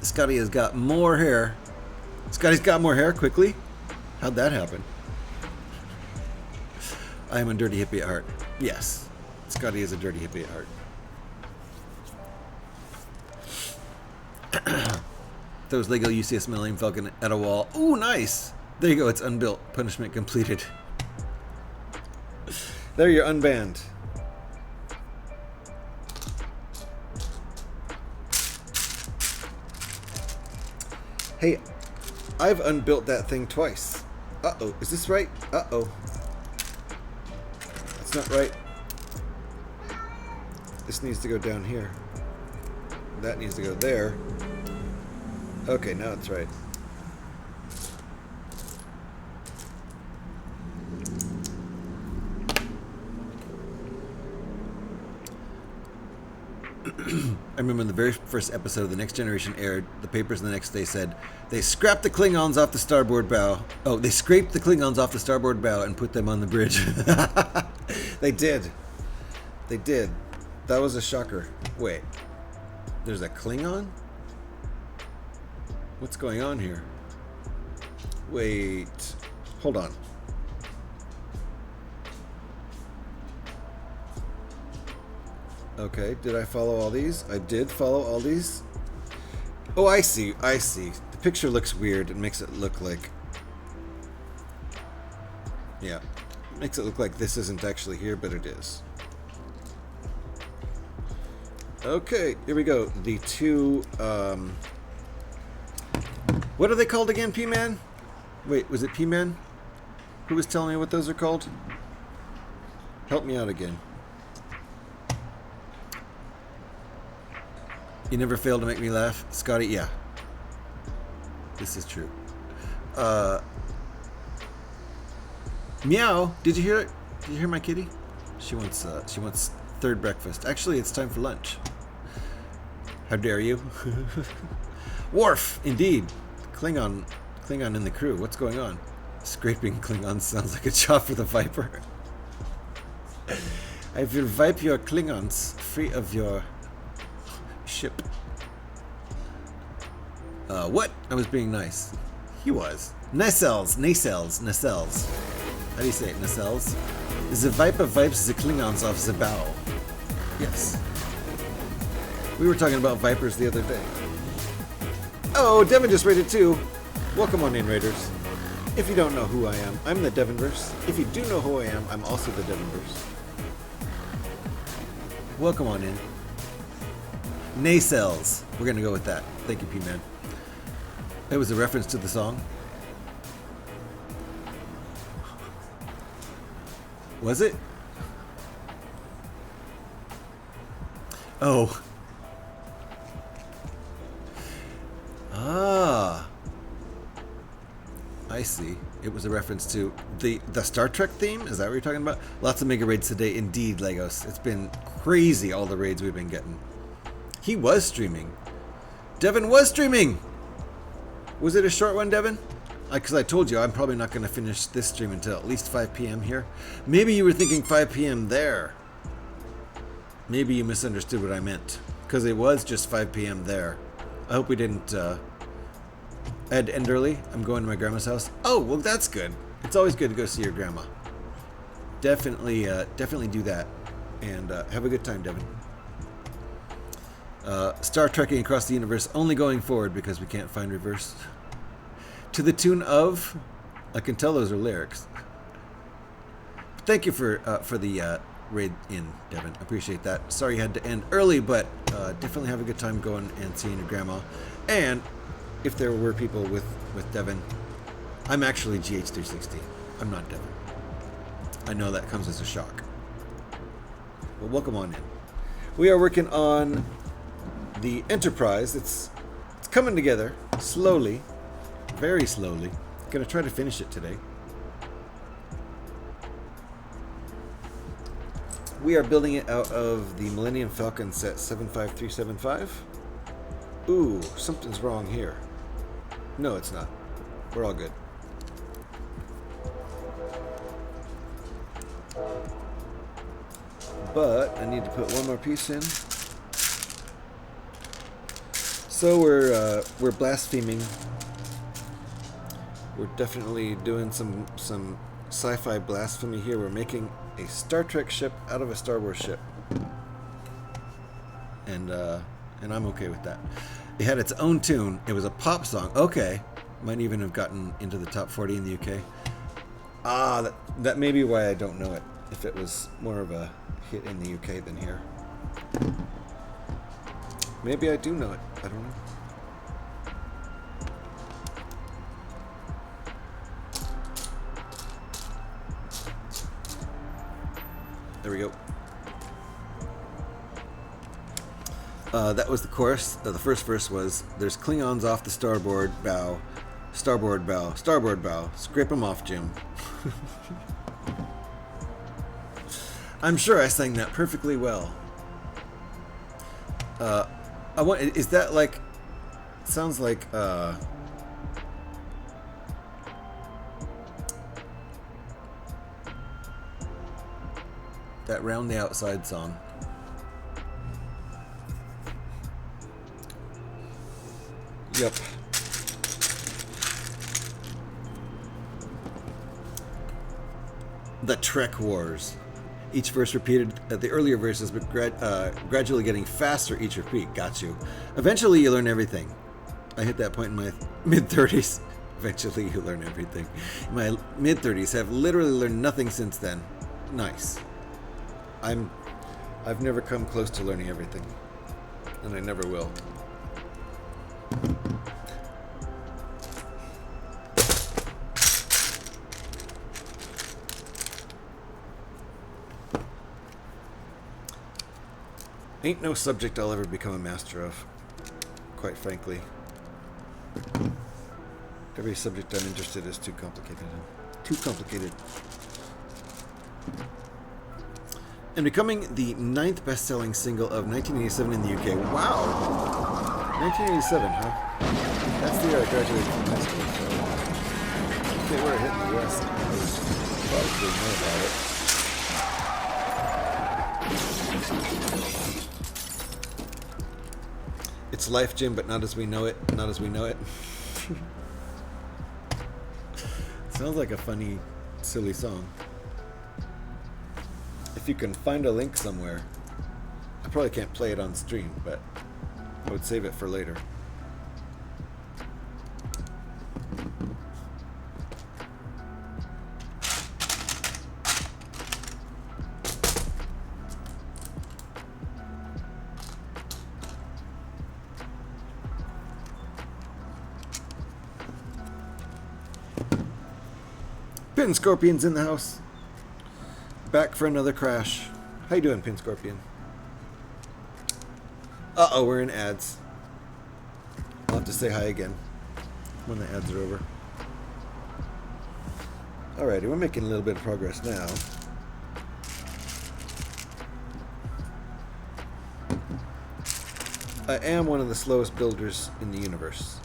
Scotty has got more hair. Scotty's got more hair quickly. How'd that happen? I am a dirty hippie at heart. Yes, Scotty is a dirty hippie at heart. Those Lego UCS Millennium Falcon at a wall. Ooh, nice. There you go. It's unbuilt. Punishment completed. There, you're unbanned. Hey, I've unbuilt that thing twice. Uh-oh. Is this right? Uh-oh. That's not right. This needs to go down here. That needs to go there. Okay, now it's right. I remember when the very first episode of The Next Generation aired, the papers the next day said, they scrapped the Klingons off the starboard bow. Oh, they scraped the Klingons off the starboard bow and put them on the bridge. They did. They did. That was a shocker. Wait. There's a Klingon? What's going on here? Wait. Hold on. Okay, did I follow all these? I did follow all these. Oh, I see. I see. The picture looks weird. It makes it look like... Yeah. It makes it look like this isn't actually here, but it is. Okay, here we go. The two... What are they called again, P-Man? Wait, was it P-Man? Who was telling me what those are called? Help me out again. You never fail to make me laugh. Scotty, yeah. This is true. Meow, did you hear it? Did you hear my kitty? She wants third breakfast. Actually, it's time for lunch. How dare you? Wharf, indeed. Klingon in the crew. What's going on? Scraping Klingons sounds like a job for the Viper. I will wipe your Klingons free of your ship. What? I was being nice. He was. Nacelles. How do you say it? Nacelles? The Viper wipes the Klingons off the bow. Yes. We were talking about Vipers the other day. Oh, Devin just raided too. Welcome on in, Raiders. If you don't know who I am, I'm the Devinverse. If you do know who I am, I'm also the Devinverse. Welcome on in. Nacelles. We're gonna go with that. Thank you, P-Man. It was a reference to the song. Was it? Oh. Ah. I see. It was a reference to the Star Trek theme? Is that what you're talking about? Lots of mega raids today, indeed, Legos. It's been crazy, all the raids we've been getting. He was streaming. Devin was streaming! Was it a short one, Devin? Because I told you I'm probably not going to finish this stream until at least 5 p.m. here. Maybe you were thinking 5 p.m. there. Maybe you misunderstood what I meant. Because it was just 5 p.m. there. I hope we didn't... I had to end early. I'm going to my grandma's house. Oh, well, that's good. It's always good to go see your grandma. Definitely do that. And have a good time, Devin. Star Trekking across the universe, only going forward because we can't find reverse. To the tune of... I can tell those are lyrics. Thank you for the raid in, Devin. Appreciate that. Sorry you had to end early, but definitely have a good time going and seeing your grandma. And if there were people with Devin, I'm actually GH360. I'm not Devin. I know that comes as a shock. Well, welcome on in. We are working on the Enterprise. It's coming together slowly, very slowly. Gonna try to finish it today. We are building it out of the Millennium Falcon set 75375. Ooh, something's wrong here. No, it's not. We're all good. But I need to put one more piece in. So we're blaspheming. We're definitely doing some sci-fi blasphemy here. We're making a Star Trek ship out of a Star Wars ship, and I'm okay with that. It had its own tune. It was a pop song. Okay, might even have gotten into the top 40 in the UK. Ah, that may be why I don't know it. If it was more of a hit in the UK than here, maybe I do know it. I don't know. There we go. That was the chorus. The first verse was, "There's Klingons off the starboard bow, starboard bow, starboard bow. Scrape 'em off, Jim." I'm sure I sang that perfectly well. Is that like? Sounds like. That Round the Outside song. Yep. The Trek Wars. Each verse repeated the earlier verses, but gradually getting faster each repeat. Got you. Eventually you learn everything. I hit that point in my mid-30s. Eventually you learn everything. In my mid-30s, have literally learned nothing since then. Nice. I've never come close to learning everything, and I never will. Ain't no subject I'll ever become a master of, quite frankly. Every subject I'm interested in is too complicated. Too complicated. And becoming the 9th best-selling single of 1987 in the UK. Wow! 1987, huh? That's the year I graduated from high school, so... If they were a hit in the West, I would probably know about it. It's life, Jim, but not as we know it. Not as we know it. Sounds like a funny, silly song. If you can find a link somewhere, I probably can't play it on stream, but I would save it for later. Pin Scorpion's in the house. Back for another crash. How you doing, Pin Scorpion? Uh-oh, we're in ads. I'll have to say hi again when the ads are over. Alrighty, we're making a little bit of progress now. I am one of the slowest builders in the universe.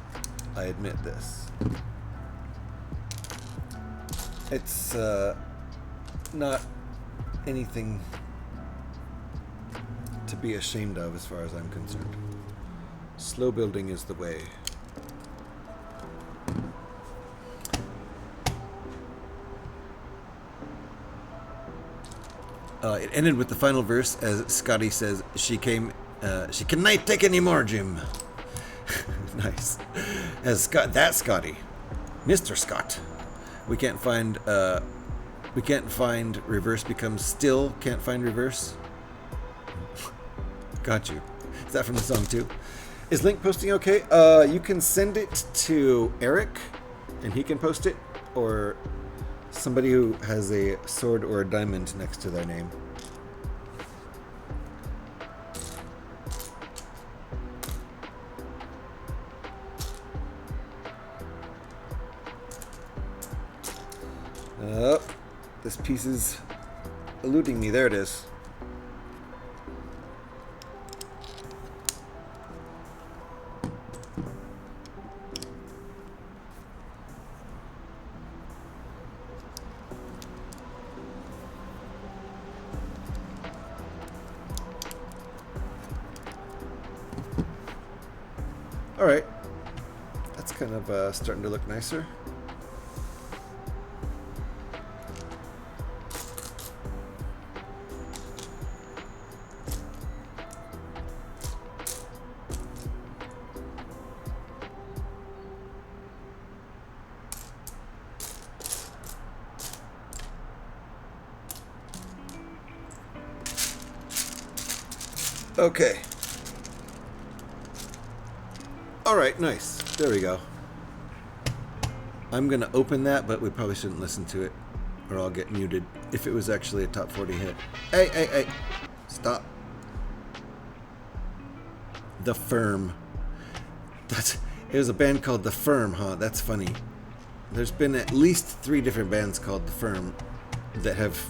I admit this. It's not anything to be ashamed of as far as I'm concerned. Slow building is the way. It ended with the final verse as Scotty says, she cannot take any more, Jim. Nice. As Scotty. Mr. Scott. We can't find reverse becomes still can't find reverse. Got you. Is that from the song too? Is link posting okay? You can send it to Eric and he can post it, or somebody who has a sword or a diamond next to their name. This piece is eluding me. There it is. All right. That's kind of starting to look nicer. Okay. All right, nice. There we go. I'm going to open that, but we probably shouldn't listen to it, or I'll get muted if it was actually a top 40 hit. Hey. Stop. The Firm. It was a band called The Firm, huh? That's funny. There's been at least 3 different bands called The Firm that have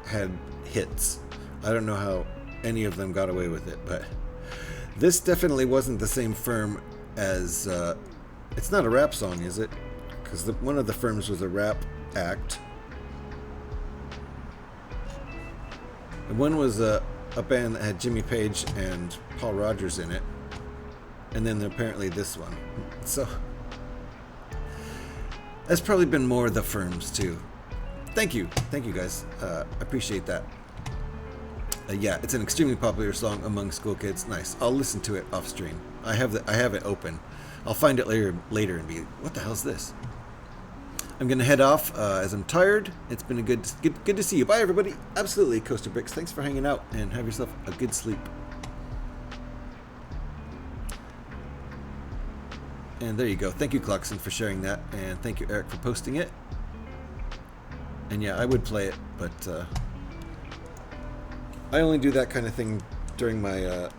had hits. I don't know how any of them got away with it, but this definitely wasn't the same Firm as it's not a rap song, is it? Because one of the Firms was a rap act, and one was a band that had Jimmy Page and Paul Rogers in it, and then apparently this one. So that's probably been more the Firms too. Thank you guys. Appreciate that. Yeah, it's an extremely popular song among school kids. Nice. I'll listen to it off stream. I have it open. I'll find it later and be, what the hell's this? I'm gonna head off as I'm tired. It's been a good to see you. Bye everybody. Absolutely, Coaster Bricks. Thanks for hanging out and have yourself a good sleep. And there you go. Thank you, Clarkson, for sharing that, and thank you, Eric, for posting it. And yeah, I would play it, but I only do that kind of thing during my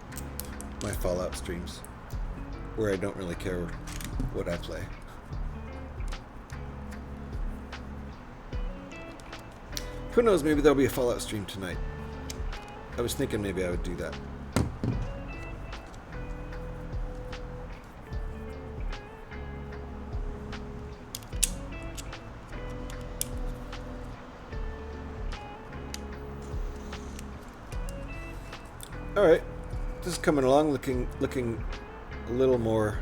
my Fallout streams, where I don't really care what I play. Who knows? Maybe there'll be a Fallout stream tonight. I was thinking maybe I would do that. All right, this is coming along, looking a little more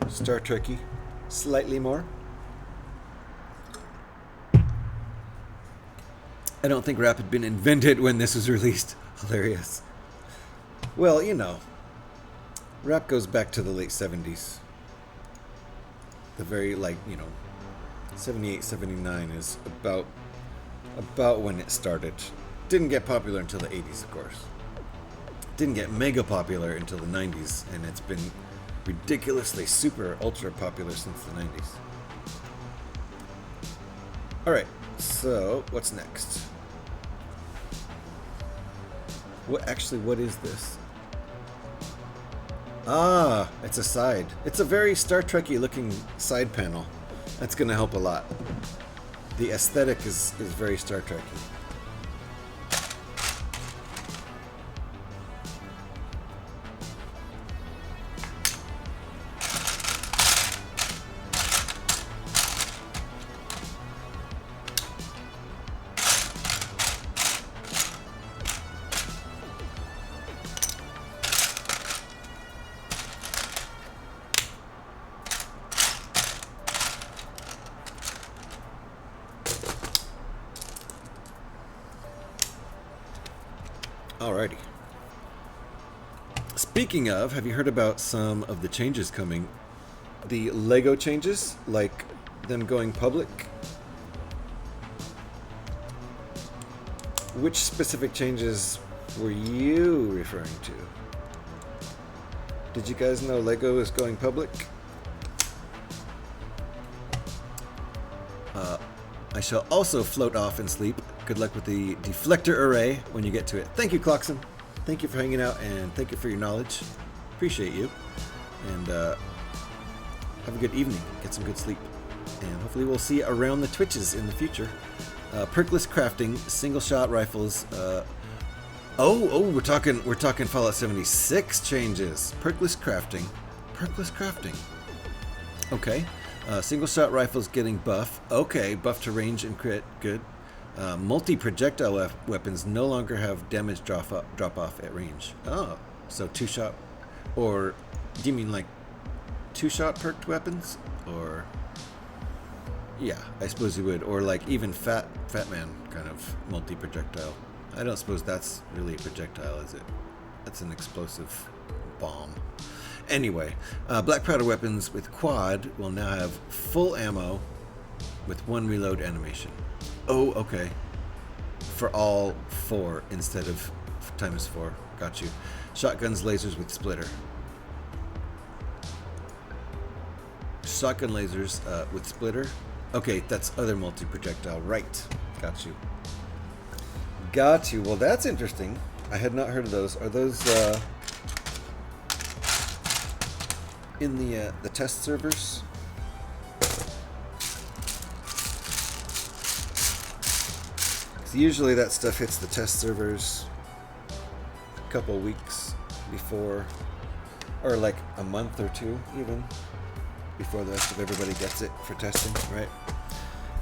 Star Trek-y, slightly more. I don't think rap had been invented when this was released. Hilarious. Well, you know, rap goes back to the late 70s. The very, like, you know, 78, 79 is about when it started. Didn't get popular until the 80s, of course. Didn't get mega popular until the 90s, and it's been ridiculously super ultra popular since the 90s. Alright, so what's next? What is this? Ah, it's a side. It's a very Star Trek-y looking side panel. That's going to help a lot. The aesthetic is very Star Trek-y. Alrighty. Speaking of, have you heard about some of the changes coming? The Lego changes, like them going public? Which specific changes were you referring to? Did you guys know Lego is going public? I shall also float off and sleep. Good luck with the deflector array when you get to it. Thank you, Clockson. Thank you for hanging out, and thank you for your knowledge. Appreciate you. And have a good evening. Get some good sleep. And hopefully we'll see you around the Twitches in the future. Perkless crafting, single shot rifles. We're talking Fallout 76 changes. Perkless crafting. Okay. Single shot rifles getting buff. Okay, buff to range and crit. Good. Multi-projectile weapons no longer have damage drop off at range. Oh, so 2-shot, or do you mean like 2-shot perked weapons? Or yeah, I suppose you would. Or like even Fat Man kind of multi-projectile. I don't suppose that's really a projectile, is it? That's an explosive bomb. Anyway, Black Powder weapons with quad will now have full ammo with 1 reload animation. Oh, okay. For all 4 instead of times 4. Got you. Shotguns, lasers with splitter. Shotgun lasers with splitter. Okay, that's other multi-projectile. Right. Got you. Got you. Well, that's interesting. I had not heard of those. Are those in the test servers? Usually that stuff hits the test servers a couple weeks before, or like a month or 2 even, before the rest of everybody gets it for testing, right?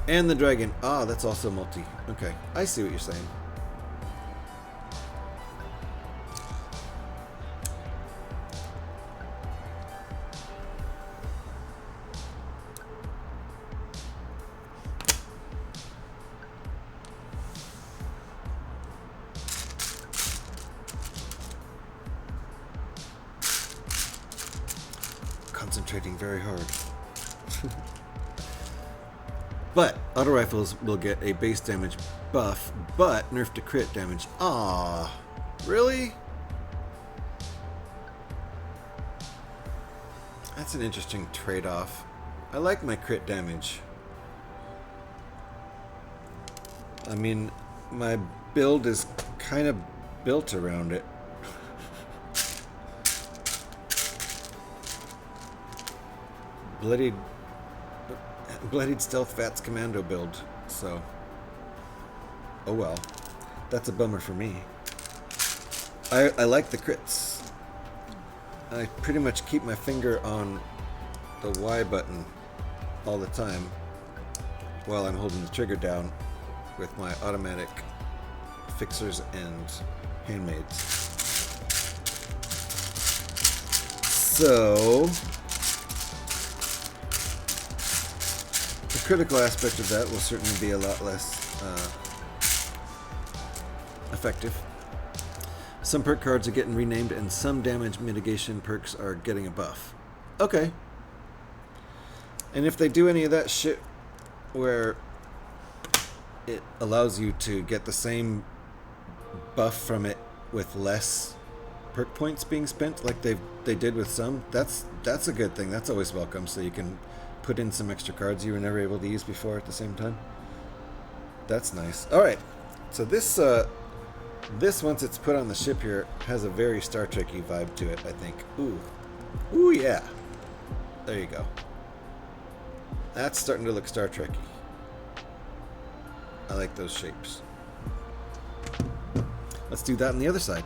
And the dragon, that's also multi. Okay, I see what you're saying. Concentrating very hard. But auto rifles will get a base damage buff, but nerf to crit damage. Really? That's an interesting trade-off. I like my crit damage. I mean, my build is kind of built around it. bloodied stealth VATS commando build. So, oh well, that's a bummer for me. I like the crits. I pretty much keep my finger on the Y button all the time while I'm holding the trigger down with my automatic fixers and handmaids. So the critical aspect of that will certainly be a lot less effective. Some perk cards are getting renamed and some damage mitigation perks are getting a buff. Okay. And if they do any of that shit where it allows you to get the same buff from it with less perk points being spent, like they did with some, that's a good thing. That's always welcome, so you can put in some extra cards you were never able to use before at the same time. That's nice. Alright, so this once it's put on the ship here has a very Star Trek-y vibe to it, I think. Ooh yeah, there you go. That's starting to look Star Trek-y. I like those shapes. Let's do that on the other side.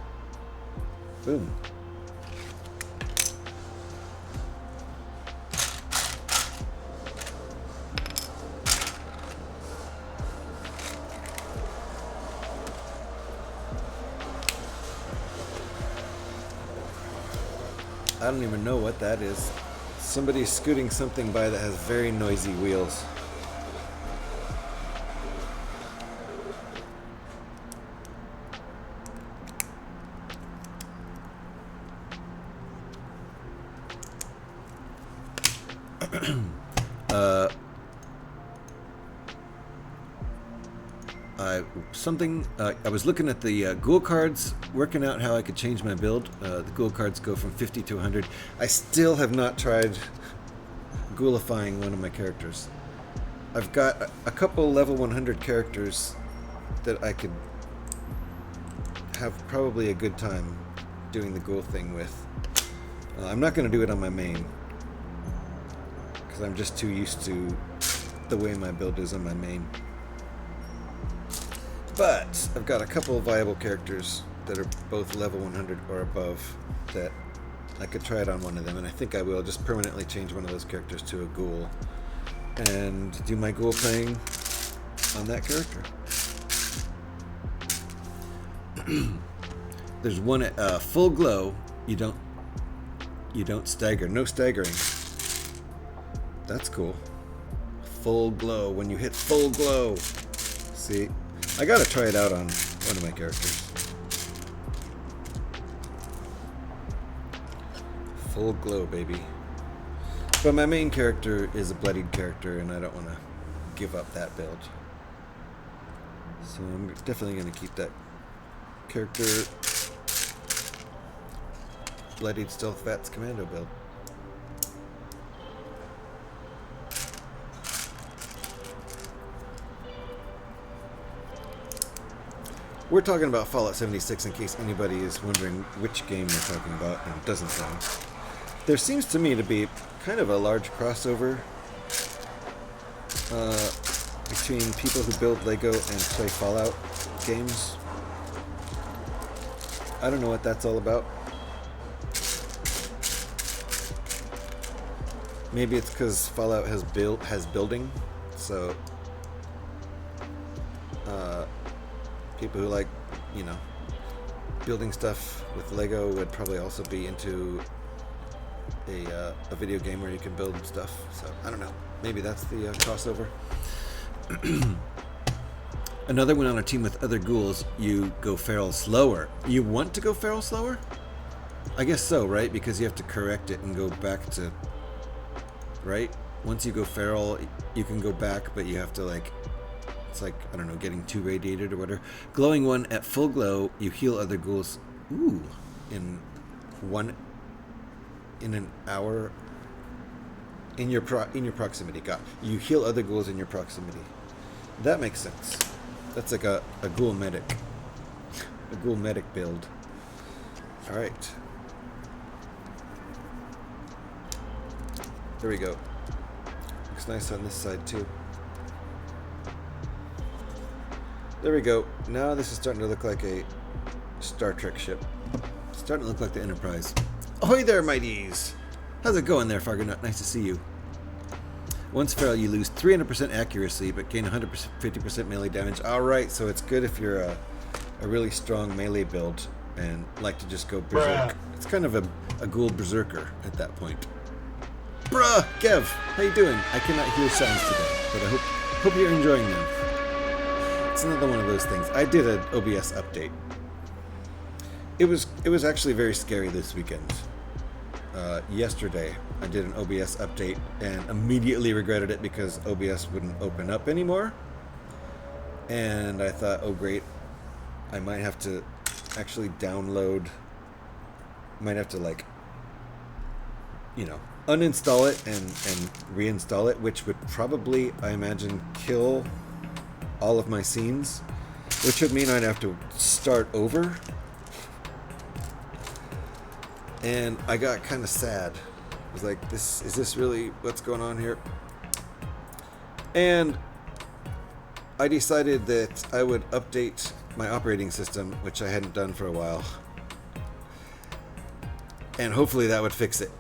Boom. I don't even know what that is. Somebody's scooting something by that has very noisy wheels. I was looking at the ghoul cards, working out how I could change my build. The ghoul cards go from 50 to 100. I still have not tried ghoulifying one of my characters. I've got a couple level 100 characters that I could have probably a good time doing the ghoul thing with. I'm not going to do it on my main, because I'm just too used to the way my build is on my main. But I've got a couple of viable characters that are both level 100 or above that I could try it on one of them, and I think I will just permanently change one of those characters to a ghoul and do my ghoul playing on that character. There's one at full glow. You don't stagger. No staggering. That's cool. Full glow. When you hit full glow. See? I gotta try it out on one of my characters. Full glow, baby. But my main character is a bloodied character, and I don't want to give up that build. So I'm definitely going to keep that character bloodied stealth VATS commando build. We're talking about Fallout 76 in case anybody is wondering which game we're talking about, and it doesn't sound. There seems to me to be kind of a large crossover between people who build Lego and play Fallout games. I don't know what that's all about. Maybe it's because Fallout has building, so people who like, building stuff with Lego would probably also be into a video game where you can build stuff. So I don't know. Maybe that's the crossover. Another one on a team with other ghouls, you go feral slower. You want to go feral slower? I guess so, right? Because you have to correct it and go back to... Right? Once you go feral, you can go back, but you have to, like... It's like, I don't know, getting too radiated or whatever. Glowing one, at full glow, you heal other ghouls. Ooh. In an hour... In your proximity. God. You heal other ghouls in your proximity. That makes sense. That's like a ghoul medic. A ghoul medic build. Alright. There we go. looks nice on this side too. There we go. Now this is starting to look like a Star Trek ship. It's starting to look like the Enterprise. Ahoy there, mighties! How's it going there, Fargonut? Nice to see you. Once feral, you lose 300% accuracy, but gain 150% melee damage. Alright, so it's good if you're a really strong melee build and like to just go berserk. It's kind of a ghoul berserker at that point. Bruh! Gev, how you doing? I cannot hear sounds today, but I hope you're enjoying them. It's another one of those things. I did an OBS update. It was actually very scary this weekend. Yesterday, I did an OBS update and immediately regretted it because OBS wouldn't open up anymore. And I thought, oh great, I might have to actually download, might have to like, you know, uninstall it and reinstall it, which would probably, I imagine, kill all of my scenes, which would mean I'd have to start over. And I got kind of sad. I was like, is this really what's going on here? And I decided that I would update my operating system, which I hadn't done for a while. And hopefully that would fix it.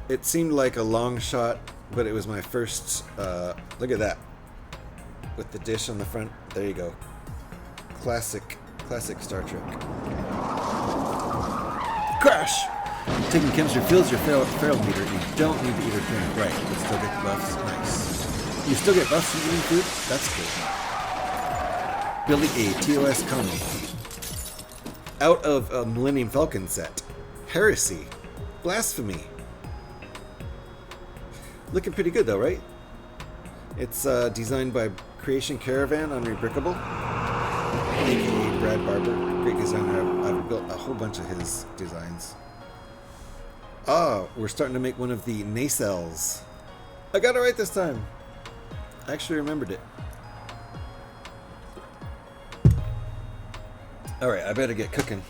It seemed like a long shot, but it was my first, look at that. With the dish on the front, there you go. Classic Star Trek. Crash! Taking chemistry fills your feral meter. You don't need to eat or drink. Right, but still get buffs. Nice. You still get buffs from eating food? That's good. Building a TOS combo. Out of a Millennium Falcon set. Heresy. Blasphemy. Looking pretty good though, right? It's designed by CreationCaravan on Rebrickable. A.k.a. Brad Barber. Great designer. I've built a whole bunch of his designs. We're starting to make one of the nacelles. I got it right this time. I actually remembered it. Alright, I better get cooking.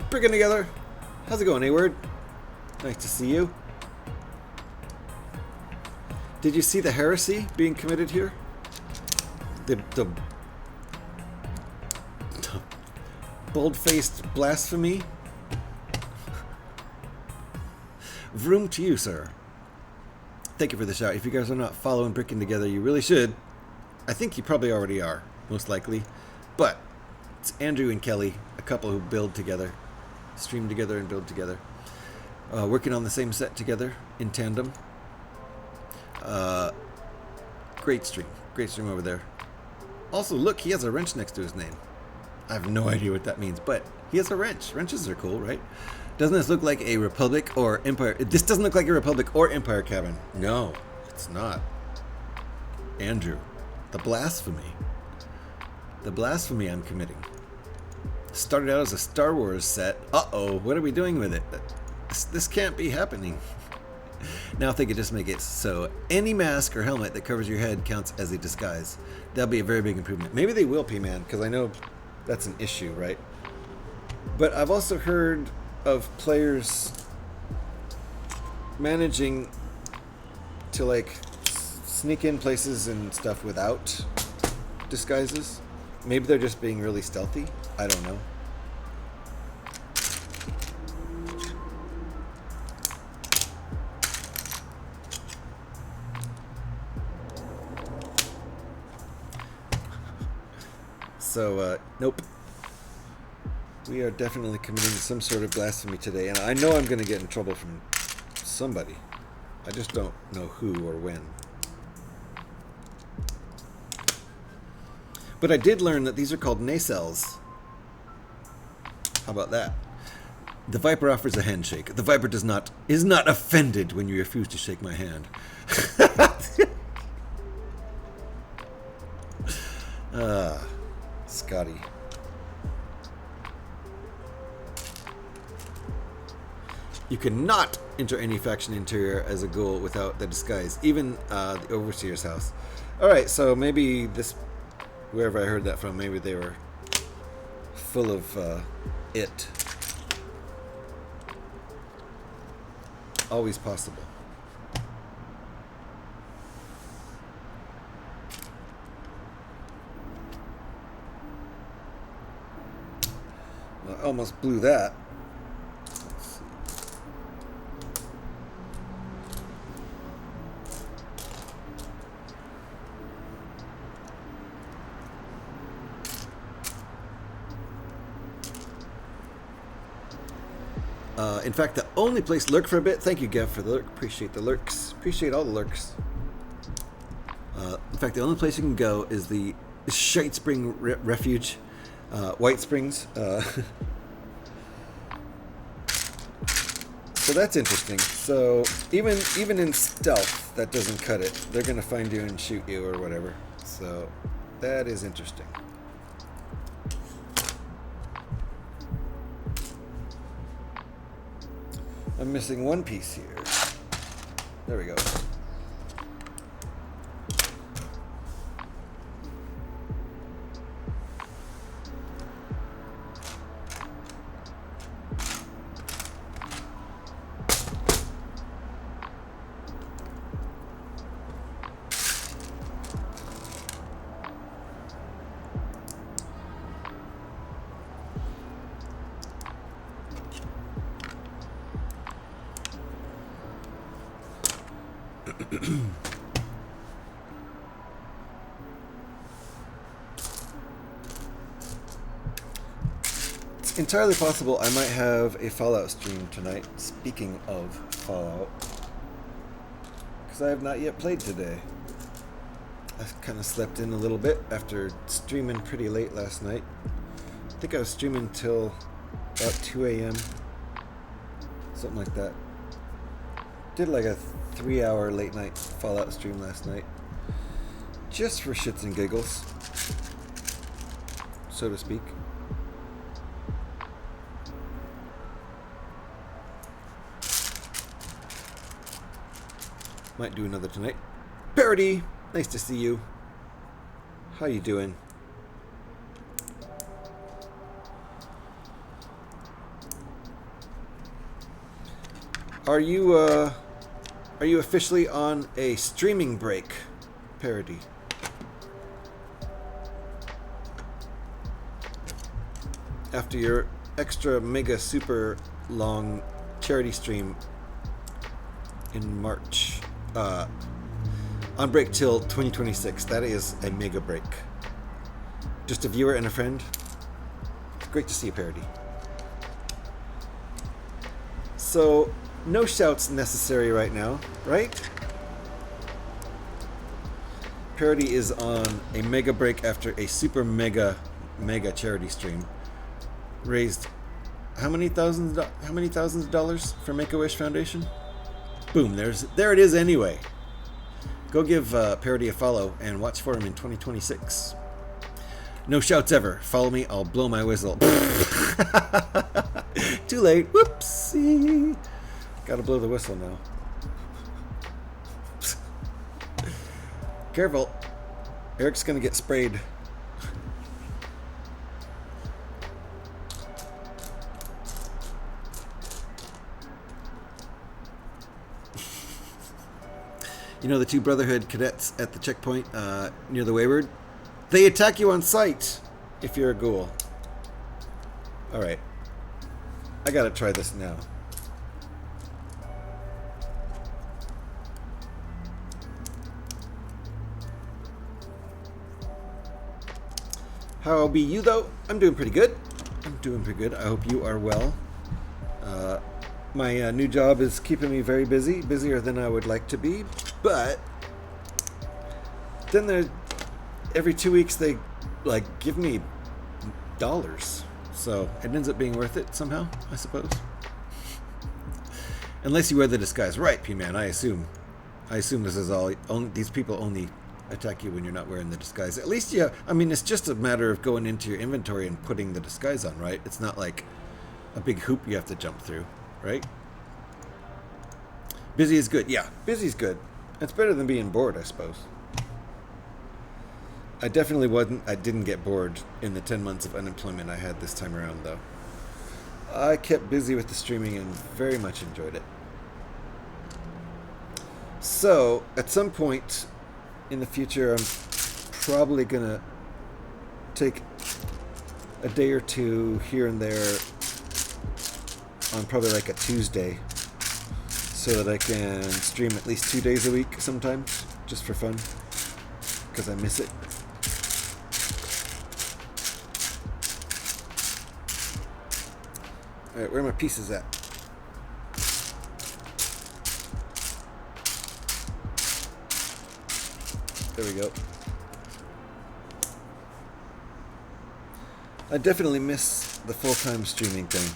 Bricking together. How's it going, A-Word? Nice to see you. Did you see the heresy being committed here? The bold-faced blasphemy? Vroom to you, sir. Thank you for the shout. If you guys are not following Bricking Together, you really should. I think you probably already are, most likely. But it's Andrew and Kelly, a couple who build together. Stream together and build together. Working on the same set together in tandem. Great stream over there. Also, look, he has a wrench next to his name. I have no idea what that means, but he has a wrench. Wrenches are cool, right? Doesn't this look like a Republic or Empire? This doesn't look like a Republic or Empire cabin. No, it's not. Andrew, the blasphemy. The blasphemy I'm committing. Started out as a Star Wars set. Uh-oh, what are we doing with it? This can't be happening. Now if they could just make it so any mask or helmet that covers your head counts as a disguise. That'll be a very big improvement. Maybe they will, P-Man, because I know that's an issue, right? But I've also heard of players managing to like sneak in places and stuff without disguises. Maybe they're just being really stealthy. I don't know. So, nope. We are definitely committing some sort of blasphemy today, and I know I'm going to get in trouble from somebody. I just don't know who or when. But I did learn that these are called nacelles. How about that? The Viper offers a handshake. The Viper is not offended when you refuse to shake my hand. Scotty. You cannot enter any faction interior as a ghoul without the disguise, even the overseer's house. All right, so maybe this, wherever I heard that from, maybe they were full of it. Always possible. Well, I almost blew that. Let's see. In fact, the only place lurk for a bit. Thank you, Gev, for the lurk. Appreciate the lurks. Appreciate all the lurks. In fact, the only place you can go is the Shite Spring Refuge, White Springs. So that's interesting. So even in stealth, that doesn't cut it. They're gonna find you and shoot you or whatever. So that is interesting. I'm missing one piece here. There we go. It's entirely possible I might have a Fallout stream tonight. Speaking of Fallout, because I have not yet played today. I kind of slept in a little bit after streaming pretty late last night. I think I was streaming till about 2 a.m. Something like that. Did like a 3-hour late night Fallout stream last night. Just for shits and giggles, so to speak. Might do another tonight. Parody! Nice to see you. How you doing? Are you officially on a streaming break, Parody? After your extra mega super long charity stream in March. On break till 2026. That is a mega break. Just a viewer and a friend. Great to see you, Parody. So, no shouts necessary right now, right? Parody is on a mega break after a super mega charity stream. Raised how many thousands of dollars for Make-A-Wish Foundation? Boom, there it is anyway. Go give Parody a follow and watch for him in 2026. No shouts ever. Follow me, I'll blow my whistle. Too late. Whoopsie. Gotta blow the whistle now. Careful. Eric's gonna get sprayed. You know the two Brotherhood cadets at the checkpoint near the Wayward? They attack you on sight if you're a ghoul. Alright. I gotta try this now. How be you though? I'm doing pretty good. I hope you are well. My new job is keeping me very busy, busier than I would like to be, but then every 2 weeks they like give me dollars, so it ends up being worth it somehow, I suppose. Unless you wear the disguise, right, P-Man? I assume this is all. These people only attack you when you're not wearing the disguise. At least, yeah. I mean, it's just a matter of going into your inventory and putting the disguise on, right? It's not like a big hoop you have to jump through, right? Busy is good. Yeah, busy's good. It's better than being bored, I suppose. I didn't get bored in the 10 months of unemployment I had this time around, though. I kept busy with the streaming and very much enjoyed it. So, at some point in the future, I'm probably gonna take a day or two here and there on probably like a Tuesday so that I can stream at least 2 days a week sometimes, just for fun, because I miss it. Alright, where are my pieces at? There we go. I definitely miss the full-time streaming thing.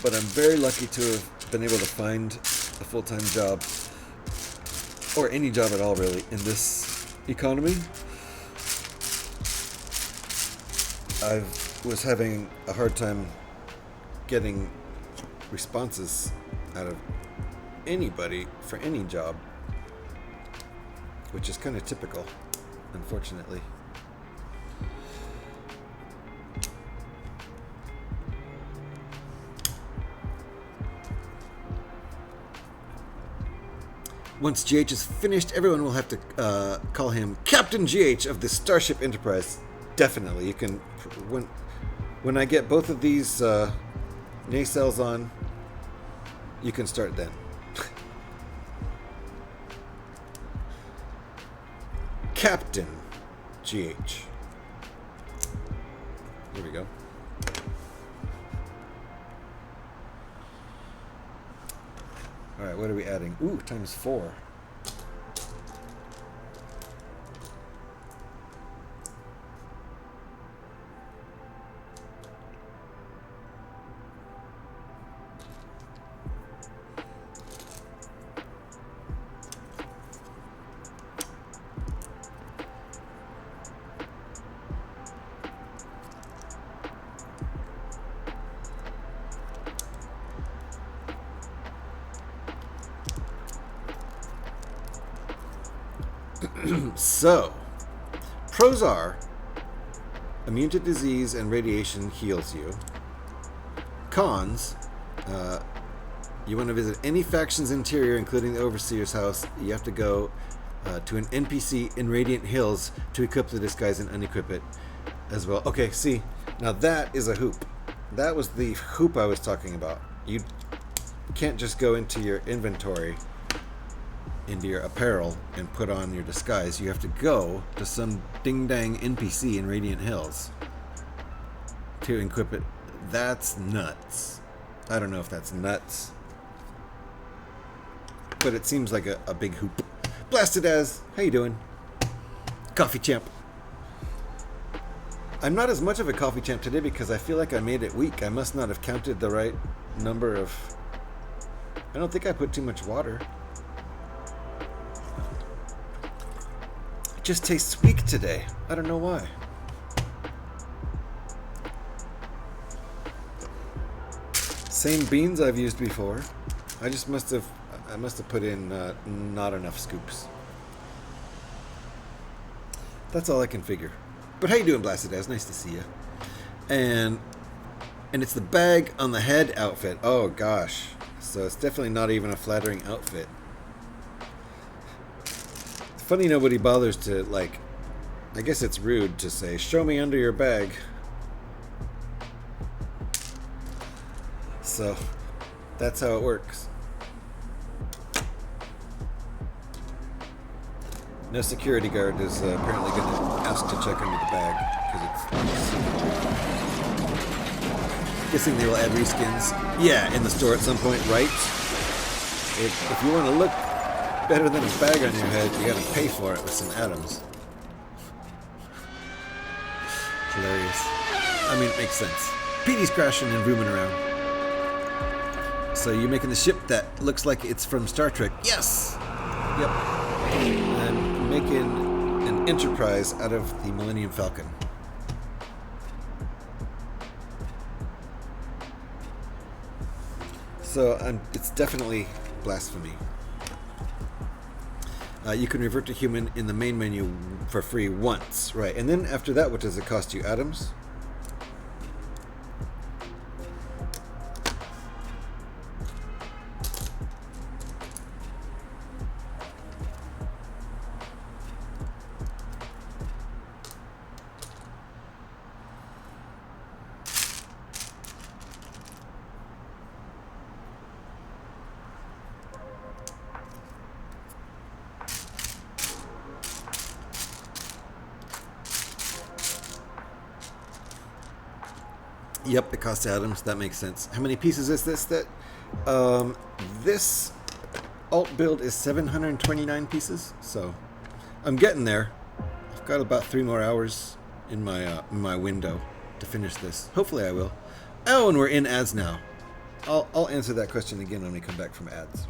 But I'm very lucky to have been able to find a full-time job, or any job at all really, in this economy. I was having a hard time getting responses out of anybody for any job, which is kind of typical, unfortunately. Once GH is finished, everyone will have to call him Captain GH of the Starship Enterprise. Definitely, you can. When I get both of these nacelles on, you can start then. Captain GH. Here we go. Alright, what are we adding? Ooh, ×4. So, pros are immune to disease and radiation heals you. Cons, you want to visit any faction's interior, including the Overseer's house. You have to go to an NPC in Radiant Hills to equip the disguise and unequip it as well. Okay, see, now that is a hoop. That was the hoop I was talking about. You can't just go into your inventory, into your apparel, and put on your disguise. You have to go to some ding-dang NPC in Radiant Hills to equip it. That's nuts. I don't know if that's nuts, but it seems like a big hoop. Blasted as, how you doing? Coffee champ. I'm not as much of a coffee champ today because I feel like I made it weak. I must not have counted the right number of... I don't think I put too much water. Just tastes weak today. I don't know why. Same beans I've used before. I must have put in not enough scoops. That's all I can figure. But how you doing, Blasted Az? Nice to see you. And it's the bag on the head outfit. Oh gosh. So it's definitely not even a flattering outfit. Funny nobody bothers to, like, I guess it's rude to say, show me under your bag. So, that's how it works. No security guard is apparently going to ask to check under the bag, because it's... Guessing they will add reskins. Yeah, in the store at some point, right? If you want to look better than a bag on your head, you gotta pay for it with some atoms. Hilarious. I mean, it makes sense. Petey's crashing and rooming around. So you're making the ship that looks like it's from Star Trek. Yes! Yep. I'm making an Enterprise out of the Millennium Falcon. So it's definitely blasphemy. You can revert to human in the main menu for free once, right? And then after that, what does it cost you? Atoms? Yep, it costs atoms. That makes sense. How many pieces is this? This alt build is 729 pieces. So I'm getting there. I've got about 3 more hours in my window to finish this. Hopefully I will. Oh, and we're in ads now. I'll answer that question again when we come back from ads.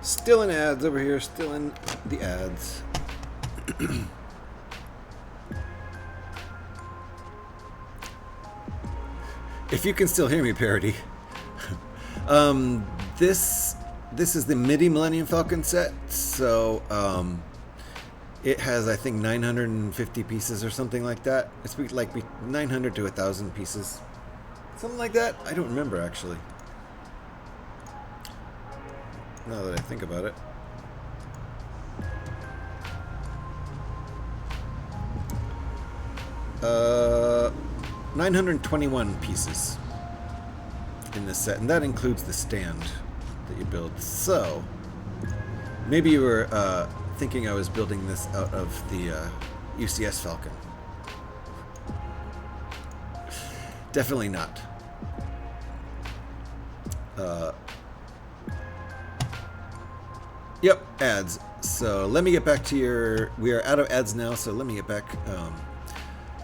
Still in ads over here, still in the ads. If you can still hear me, Parody. This is the MIDI Millennium Falcon set, so it has, I think, 950 pieces or something like that. It's like 900 to 1,000 pieces, something like that. I don't remember actually. Now that I think about it. 921 pieces in this set, and that includes the stand that you build. So maybe you were thinking I was building this out of the UCS Falcon. Definitely not. Yep, ads. So let me get back to your... We are out of ads now, so let me get back.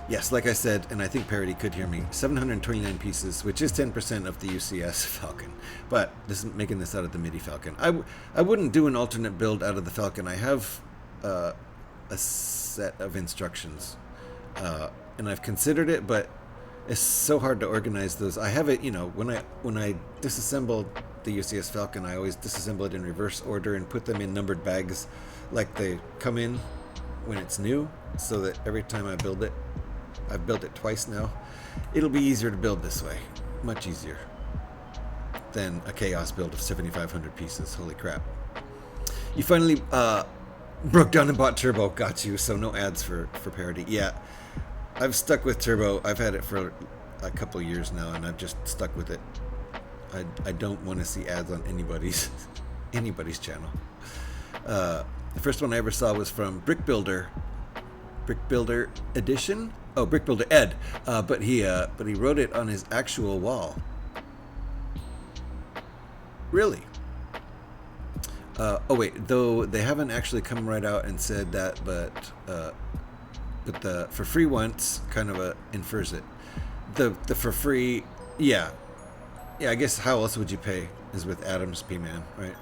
Yes, like I said, and I think Parody could hear me, 729 pieces, which is 10% of the UCS Falcon. But this is making this out of the MIDI Falcon. I wouldn't do an alternate build out of the Falcon. I have a set of instructions, and I've considered it, but it's so hard to organize those. I have it, you know, when I disassembled the UCS Falcon, I always disassemble it in reverse order and put them in numbered bags like they come in when it's new, so that every time I build it, I've built it twice now, it'll be easier to build this way. Much easier than a chaos build of 7,500 pieces. Holy crap. You finally broke down and bought Turbo. Got you. So no ads for Parody. Yeah, I've stuck with Turbo. I've had it for a couple years now, and I've just stuck with it. I don't want to see ads on anybody's channel. The first one I ever saw was from Brickbuilder Edition. Oh, Brickbuilder Ed. But he wrote it on his actual wall. Really? Oh wait, though they haven't actually come right out and said that, but the for free once kind of infers it. The for free, yeah. I guess how else would you pay is with Adams P-Man, right?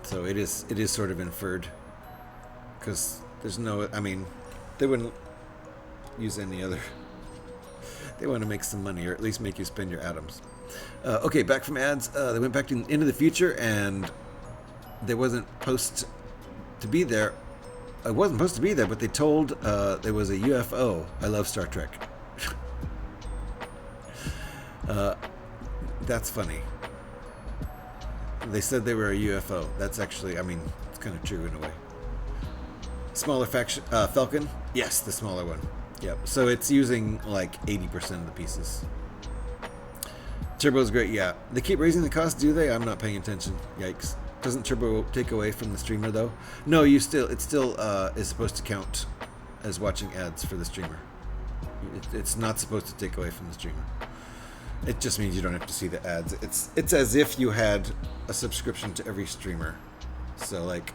So it is sort of inferred, because there's no, I mean, they wouldn't use any other. They want to make some money, or at least make you spend your atoms. Okay, back from ads. They went back to Into the Future, and there wasn't supposed to be there. I wasn't supposed to be there, but they told there was a UFO. I love Star Trek. That's funny. They said they were a UFO. That's actually, I mean, it's kind of true in a way. Smaller Falcon? Yes, the smaller one. Yep. So it's using like 80% of the pieces. Turbo's great, yeah. They keep raising the cost, do they? I'm not paying attention. Yikes. Doesn't Turbo take away from the streamer though? No, it still is supposed to count as watching ads for the streamer. It's not supposed to take away from the streamer. It just means you don't have to see the ads. It's as if you had a subscription to every streamer. So like,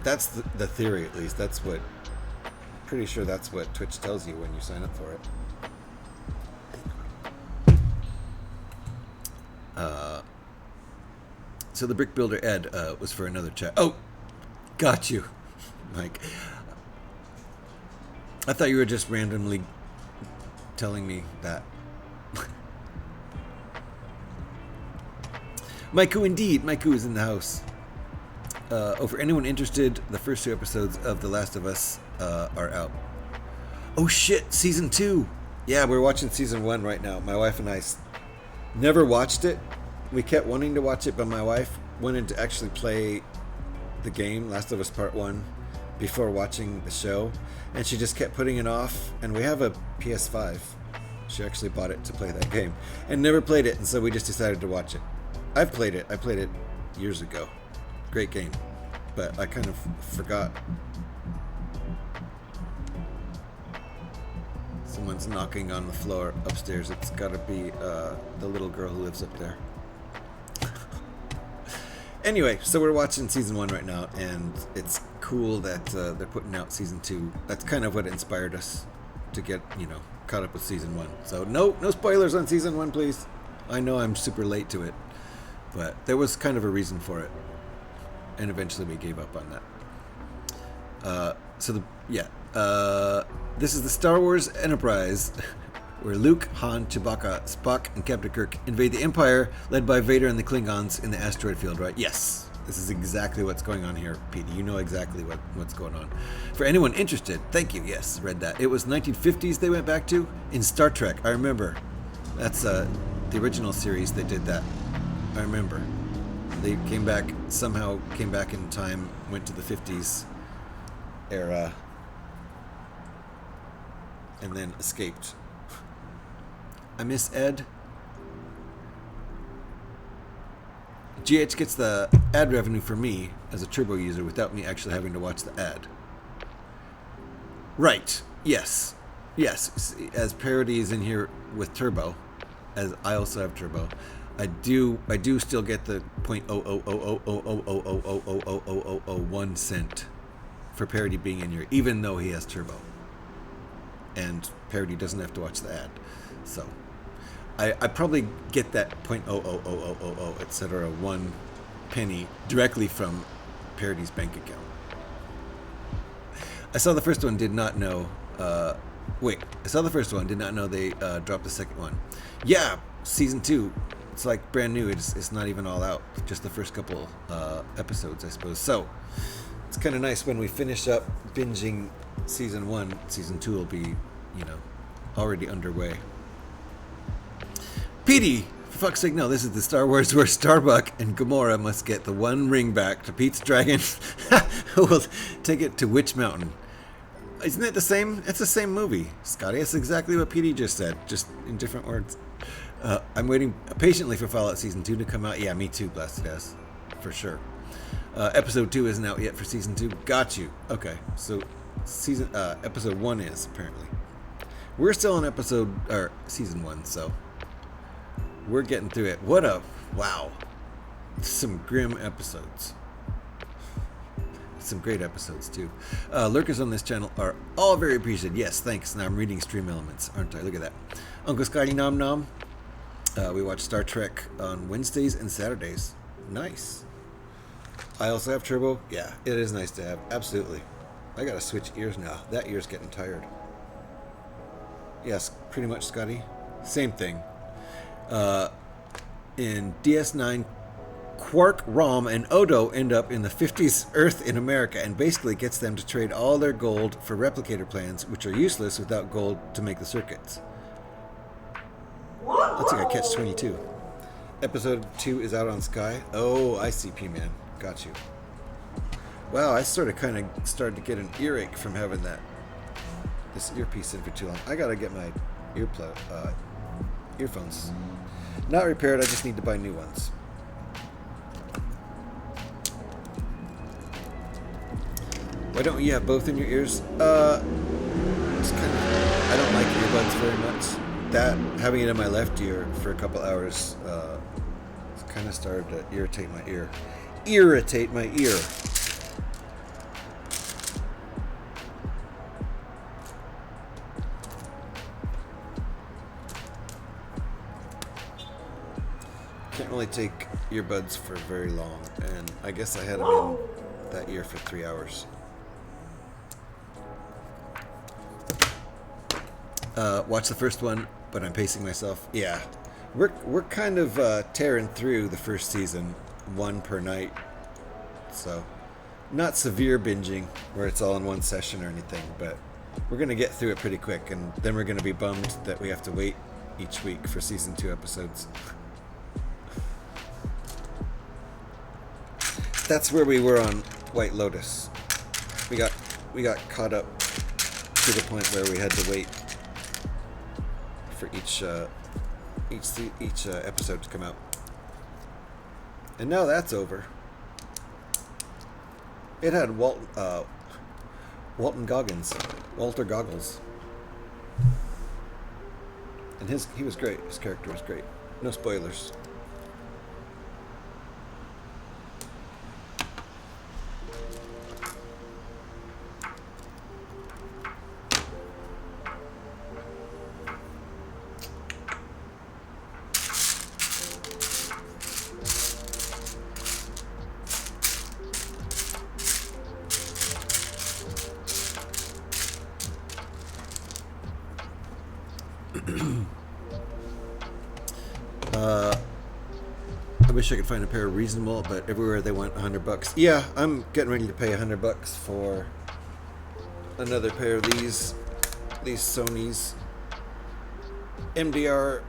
that's the theory at least. That's what, pretty sure that's what Twitch tells you when you sign up for it. So the Brickbuilder ad was for another chat. Oh, got you, Mike. I thought you were just randomly telling me that. Maiku, indeed. Maiku is in the house. For anyone interested, the first 2 episodes of The Last of Us are out. Oh shit, season 2. Yeah, we're watching season 1 right now. My wife and I never watched it. We kept wanting to watch it, but my wife wanted to actually play the game, Last of Us Part 1, before watching the show. And she just kept putting it off. And we have a PS5. She actually bought it to play that game. And never played it, and so we just decided to watch it. I've played it. I played it years ago. Great game. But I kind of forgot. Someone's knocking on the floor upstairs. It's gotta be the little girl who lives up there. Anyway, so we're watching season 1 right now, and it's cool that they're putting out season 2. That's kind of what inspired us to get, caught up with season 1. So no spoilers on season 1, please. I know I'm super late to it, but there was kind of a reason for it, and eventually we gave up on that. This is the Star Wars Enterprise, where Luke, Han, Chewbacca, Spock, and Captain Kirk invade the Empire, led by Vader and the Klingons in the asteroid field, right? Yes, this is exactly what's going on here, Petey. You know exactly what's going on. For anyone interested, thank you, yes, read that. It was 1950s they went back to in Star Trek, I remember. That's the original series, they did that. I remember. They somehow came back in time, went to the 50s era, and then escaped. I miss Ed. GH gets the ad revenue for me as a Turbo user without me actually having to watch the ad. Right. Yes. Yes. As Parody is in here with Turbo, as I also have Turbo, I do still get the 0.0000000000001 cent for Parody being in here, even though he has Turbo. And Parody doesn't have to watch the ad. So I probably get that 0.0000000, etc. 1 penny directly from Parody's bank account. I saw the first one, did not know. I saw the first one, did not know they dropped the second one. Yeah, season 2. It's like brand new. It's not even all out. Just the first couple episodes, I suppose. So it's kind of nice when we finish up binging season 1. Season 2 will be, already underway. Petey, for fuck's sake, no, this is the Star Wars where Starbuck and Gamora must get the 1 ring back to Pete's dragon who will take it to Witch Mountain. Isn't it the same? It's the same movie, Scotty. That's exactly what Petey just said, just in different words. I'm waiting patiently for Fallout Season 2 to come out. Yeah, me too, blasted ass. For sure. Episode 2 isn't out yet for Season 2. Got you. Okay, so episode 1 is, apparently. We're still on Season 1, so we're getting through it. Wow. Some grim episodes. Some great episodes, too. Lurkers on this channel are all very appreciated. Yes, thanks. Now I'm reading Stream Elements, aren't I? Look at that. Uncle Scotty Nom Nom. We watch Star Trek on Wednesdays and Saturdays. Nice. I also have Turbo. Yeah, it is nice to have. Absolutely. I gotta switch ears now. That ear's getting tired. Yes, pretty much, Scotty. Same thing. In DS9, Quark, Rom, and Odo end up in the 50s Earth in America and basically gets them to trade all their gold for replicator plans, which are useless without gold to make the circuits. Looks like a catch-22. Episode 2 is out on Sky. Oh, I see, P-Man. Got you. Wow, I started to get an earache from having this earpiece in for too long. I gotta get my earphones. Not repaired, I just need to buy new ones. Why don't you have both in your ears? I don't like earbuds very much. that, having it in my left ear for a couple hours, it's kind of started to irritate my ear. Irritate my ear. Can't really take earbuds for very long, and I guess I had them in that ear for 3 hours. Watch the first one, but I'm pacing myself. Yeah, we're kind of tearing through the first season, one per night. So, not severe binging where it's all in one session or anything, but we're gonna get through it pretty quick, and then we're gonna be bummed that we have to wait each week for season 2 episodes. That's where we were on White Lotus. We got caught up to the point where we had to wait for each episode to come out, and now that's over. It had Walter Goggins, and he was great. His character was great. No spoilers. I wish I could find a pair reasonable, but everywhere they want $100. Yeah, I'm getting ready to pay $100 for another pair of these Sony's MDR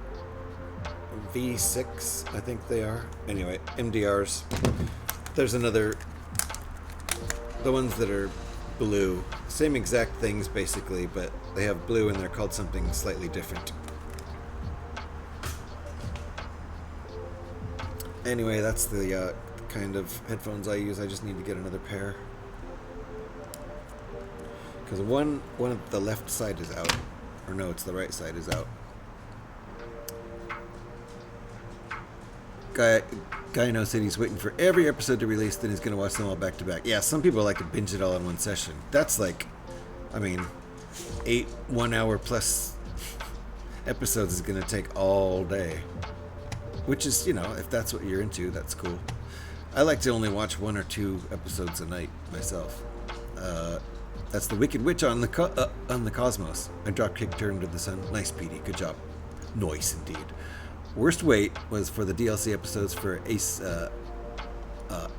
V6, I think they are. Anyway, MDRs. There's the ones that are blue. Same exact things basically, but they have blue and they're called something slightly different. Anyway, that's the kind of headphones I use. I just need to get another pair. Because one of the left side is out. Or no, it's the right side is out. Guy knows that he's waiting for every episode to release, then he's going to watch them all back to back. Yeah, some people like to binge it all in one session. That's like, 8 1 hour plus episodes is going to take all day. Which is, if that's what you're into, that's cool. I like to only watch 1 or 2 episodes a night myself. That's the Wicked Witch on the Cosmos. I drop-kicked her into the sun. Nice, Petey. Good job. Nice indeed. Worst wait was for the DLC episodes for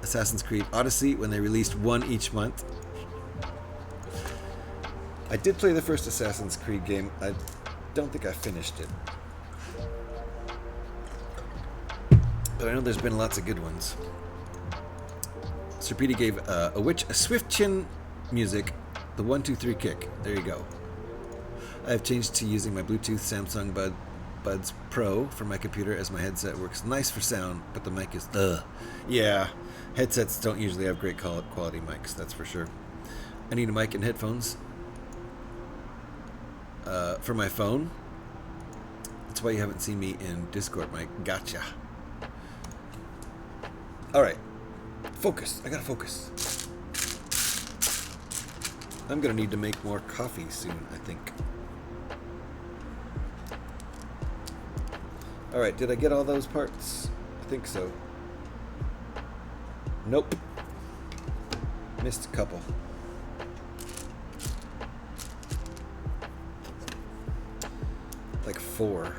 Assassin's Creed Odyssey when they released one each month. I did play the first Assassin's Creed game. I don't think I finished it. But I know there's been lots of good ones. Sir Petey gave a witch a swift chin music, the 1 2 3 kick. There you go. I have changed to using my Bluetooth Samsung Buds Pro for my computer as my headset works nice for sound, but the mic is yeah, headsets don't usually have great quality mics, that's for sure. I need a mic and headphones for my phone. That's why you haven't seen me in Discord, Mike. Gotcha. Alright. Focus. I gotta focus. I'm gonna need to make more coffee soon, I think. Alright, did I get all those parts? I think so. Nope. Missed a couple. Like 4.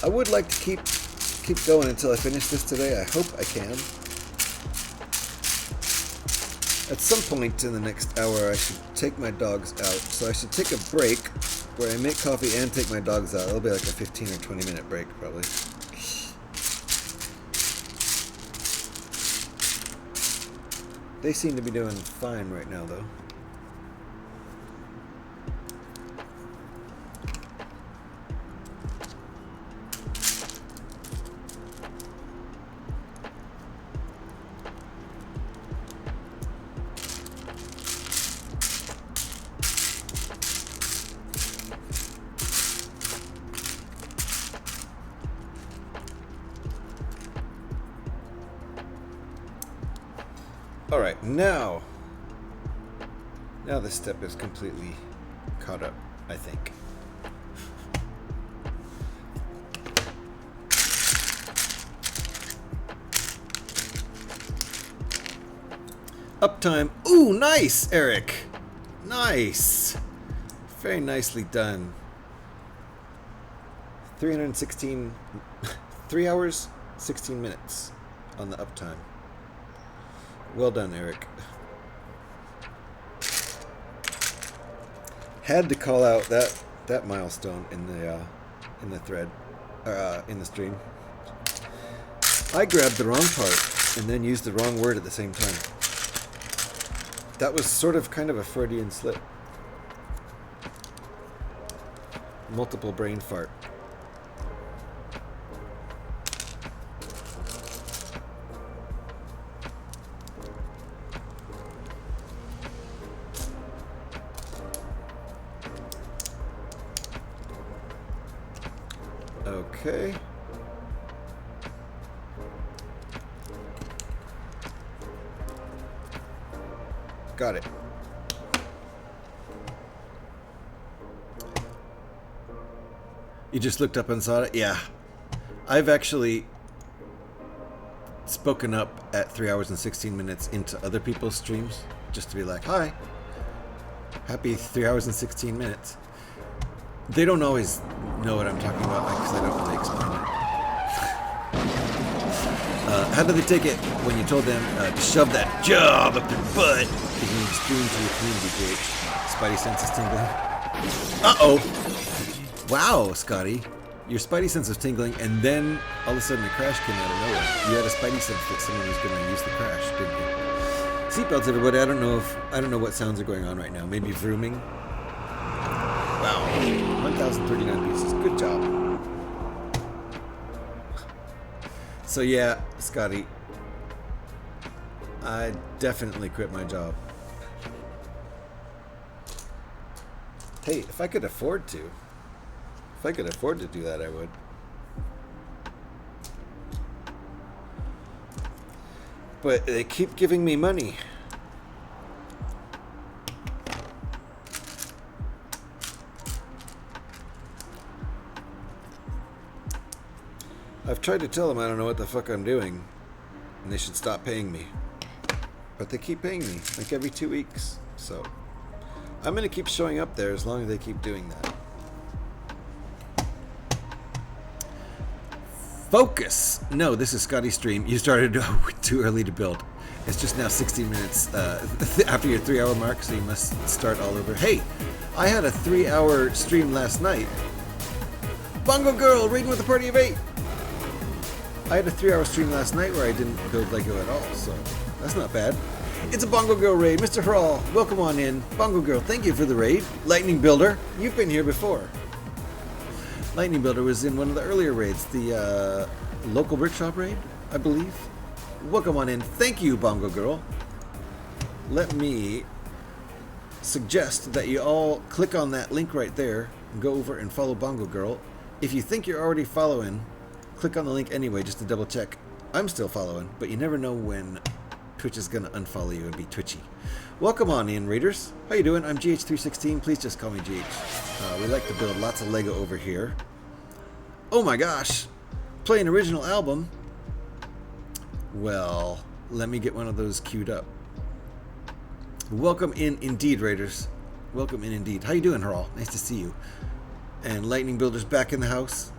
I would like to keep going until I finish this today. I hope I can. At some point in the next hour, I should take my dogs out. So I should take a break where I make coffee and take my dogs out. It'll be like a 15 or 20 minute break, probably. They seem to be doing fine right now, though. Alright, now this step is completely caught up, I think. Uptime. Ooh, nice, Eric. Nice. Very nicely done. 3 hours, 16 minutes on the uptime. Well done, Eric. Had to call out that milestone in the thread, in the stream. I grabbed the wrong part and then used the wrong word at the same time. That was sort of kind of a Freudian slip. Multiple brain fart. Okay. Got it. You just looked up and saw it? Yeah. I've actually spoken up at 3 hours and 16 minutes into other people's streams just to be like, hi, happy 3 hours and 16 minutes. They don't always know what I'm talking about because I don't really explain it. How do they take it when you told them to shove that job up their butt because you stream to your community page? Spidey sense is tingling. Uh-oh! Wow, Scotty. Your Spidey sense was tingling, and then all of a sudden a crash came out of nowhere. You had a Spidey sense that someone was going to use the crash, didn't you? Seatbelts, everybody. I don't know what sounds are going on right now. Maybe vrooming. Wow. 1,039 pieces. Good job. So yeah, Scotty, I definitely quit my job. Hey, if I could afford to do that, I would. But they keep giving me money. I've tried to tell them I don't know what the fuck I'm doing, and they should stop paying me. But they keep paying me, like every 2 weeks. So I'm gonna keep showing up there as long as they keep doing that. Focus! No, this is Scotty's stream. You started too early to build. It's just now 16 minutes after your 3 hour mark, so you must start all over. Hey, I had a 3 hour stream last night. Bongo Girl, raiding with a party of 8. I had a 3 hour stream last night where I didn't build Lego at all, so that's not bad. It's a Bongo Girl raid. Mr. Hurrell, welcome on in. Bongo Girl, thank you for the raid. Lightning Builder, you've been here before. Lightning Builder was in one of the earlier raids, the local brick shop raid, I believe. Welcome on in. Thank you, Bongo Girl. Let me suggest that you all click on that link right there and go over and follow Bongo Girl. If you think you're already following, click on the link anyway just to double check. I'm still following, but you never know when Twitch is gonna unfollow you and be twitchy. Welcome on in, raiders. How you doing? I'm GH316. Please just call me GH. We like to build lots of Lego over here. Oh my gosh! Play an original album. Well, let me get one of those queued up. Welcome in indeed, raiders. Welcome in indeed. How you doing, Harald? Nice to see you. And Lightning Builder's back in the house.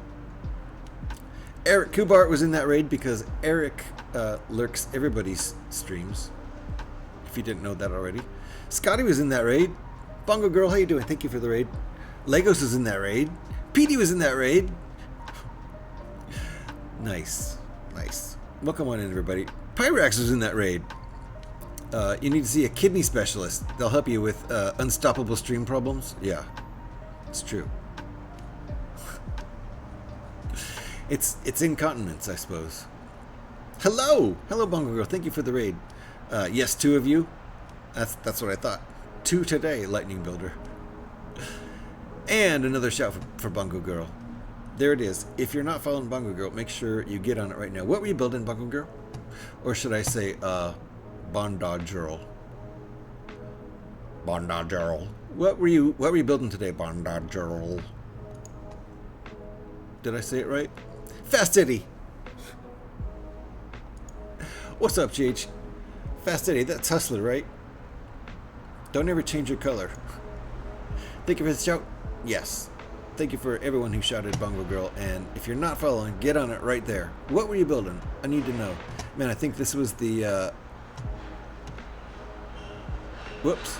Eric Kubart was in that raid because Eric lurks everybody's streams. If you didn't know that already. Scotty was in that raid. Bongo Girl, how you doing? Thank you for the raid. Legos was in that raid. Petey was in that raid. Nice. Nice. Welcome on in, everybody. Pyrax was in that raid. You need to see a kidney specialist. They'll help you with unstoppable stream problems. Yeah, it's true. It's incontinence, I suppose. Hello! Hello, Bongo Girl. Thank you for the raid. Yes, 2 of you. That's what I thought. 2 today, Lightning Builder. And another shout for Bongo Girl. There it is. If you're not following Bongo Girl, make sure you get on it right now. What were you building, Bongo Girl? Or should I say, Bondage Bondage. What were you building today, Bondage? Did I say it right? Fast City. What's up, GH? Fast City, that's Hustler, right? Don't ever change your color. Thank you for the shout. Yes. Thank you for everyone who shouted Bongo Girl. And if you're not following, get on it right there. What were you building? I need to know. Man, I think this was the... Whoops.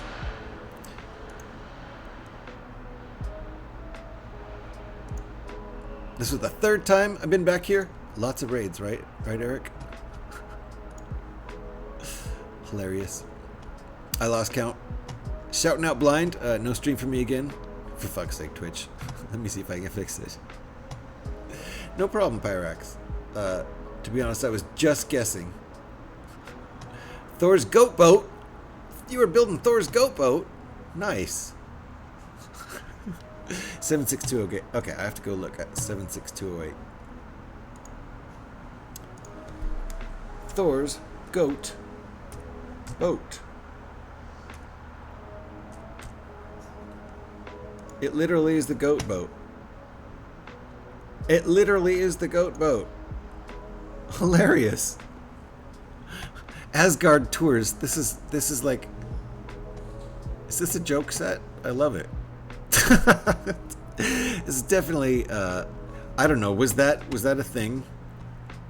This was the third time I've been back here. Lots of raids, right? Right, Eric? Hilarious. I lost count. Shouting out blind. No stream for me again. For fuck's sake, Twitch. Let me see if I can fix this. No problem, Pyrax. To be honest, I was just guessing. Thor's goat boat. You were building Thor's goat boat. Nice. 76208. Okay, I have to go look at 76208. Thor's goat boat. It literally is the goat boat. It literally is the goat boat. Hilarious. Asgard tours. This is like. Is this a joke set? I love it. This is definitely. I don't know. Was that a thing?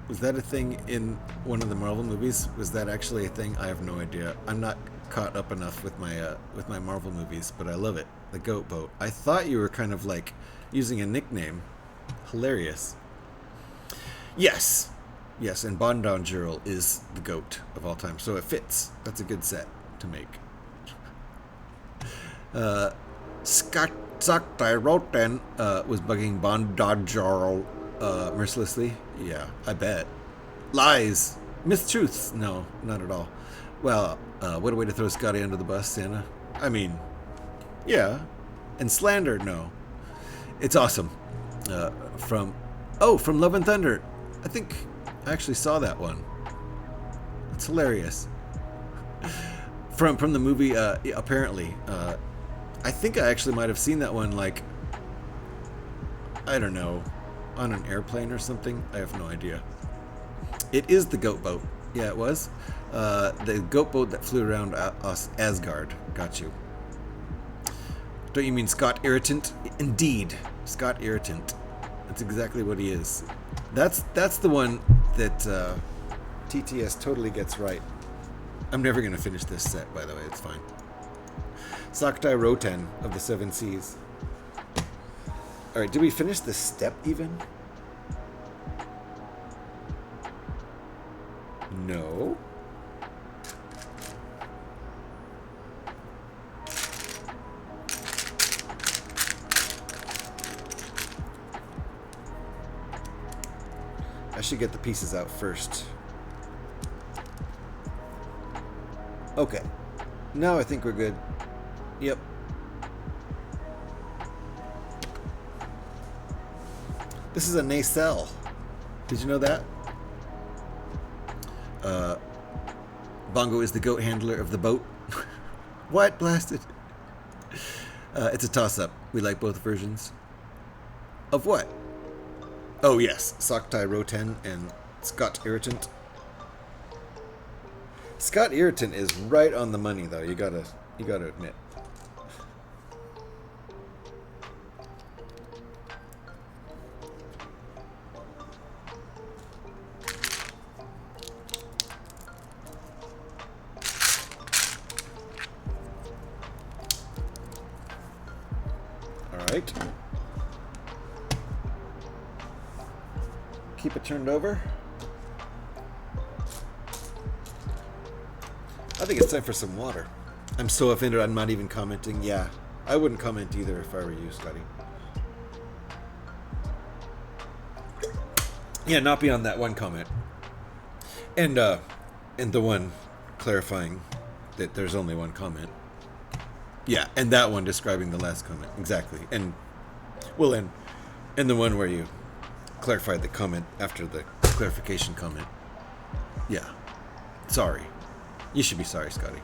Was that a thing in one of the Marvel movies? Was that actually a thing? I have no idea. I'm not caught up enough with my Marvel movies, but I love it. The goat boat. I thought you were kind of like using a nickname. Hilarious. Yes. Yes, and Bondage is the goat of all time, so it fits. That's a good set to make. Scott Roten was bugging Bondage mercilessly. Yeah, I bet. Lies. Mistruths. No, not at all. Well, what a way to throw Scotty under the bus, Santa. I mean, yeah. And slander, no. It's awesome. From Love and Thunder. I think I actually saw that one. It's hilarious. From the movie, apparently. I think I actually might have seen that one, like, I don't know, on an airplane or something. I have no idea. It is the goat boat. Yeah, it was. The goat boat that flew around Asgard. Got you. Don't you mean Scott Irritant? Indeed, Scott Irritant. That's exactly what he is. That's the one that TTS totally gets right. I'm never going to finish this set, by the way. It's fine. Saktai Roten of the Seven Seas. Alright, did we finish this step even? No. I should get the pieces out first. Okay. Now I think we're good. Yep. This is a nacelle. Did you know that? Bongo is the goat handler of the boat. What? Blasted. It's a toss-up. We like both versions. Of what? Oh, yes. Saktai Roten and Scott Irritant. Scott Irritant is right on the money, though. You gotta admit. All right. Keep it turned over. I think it's time for some water. I'm so offended I'm not even commenting. Yeah, I wouldn't comment either if I were you, Scotty. Yeah, not beyond that one comment. And the one clarifying that there's only one comment. Yeah, and that one describing the last comment. Exactly. And, well, and the one where you clarified the comment after the clarification comment. Yeah. Sorry. You should be sorry, Scotty.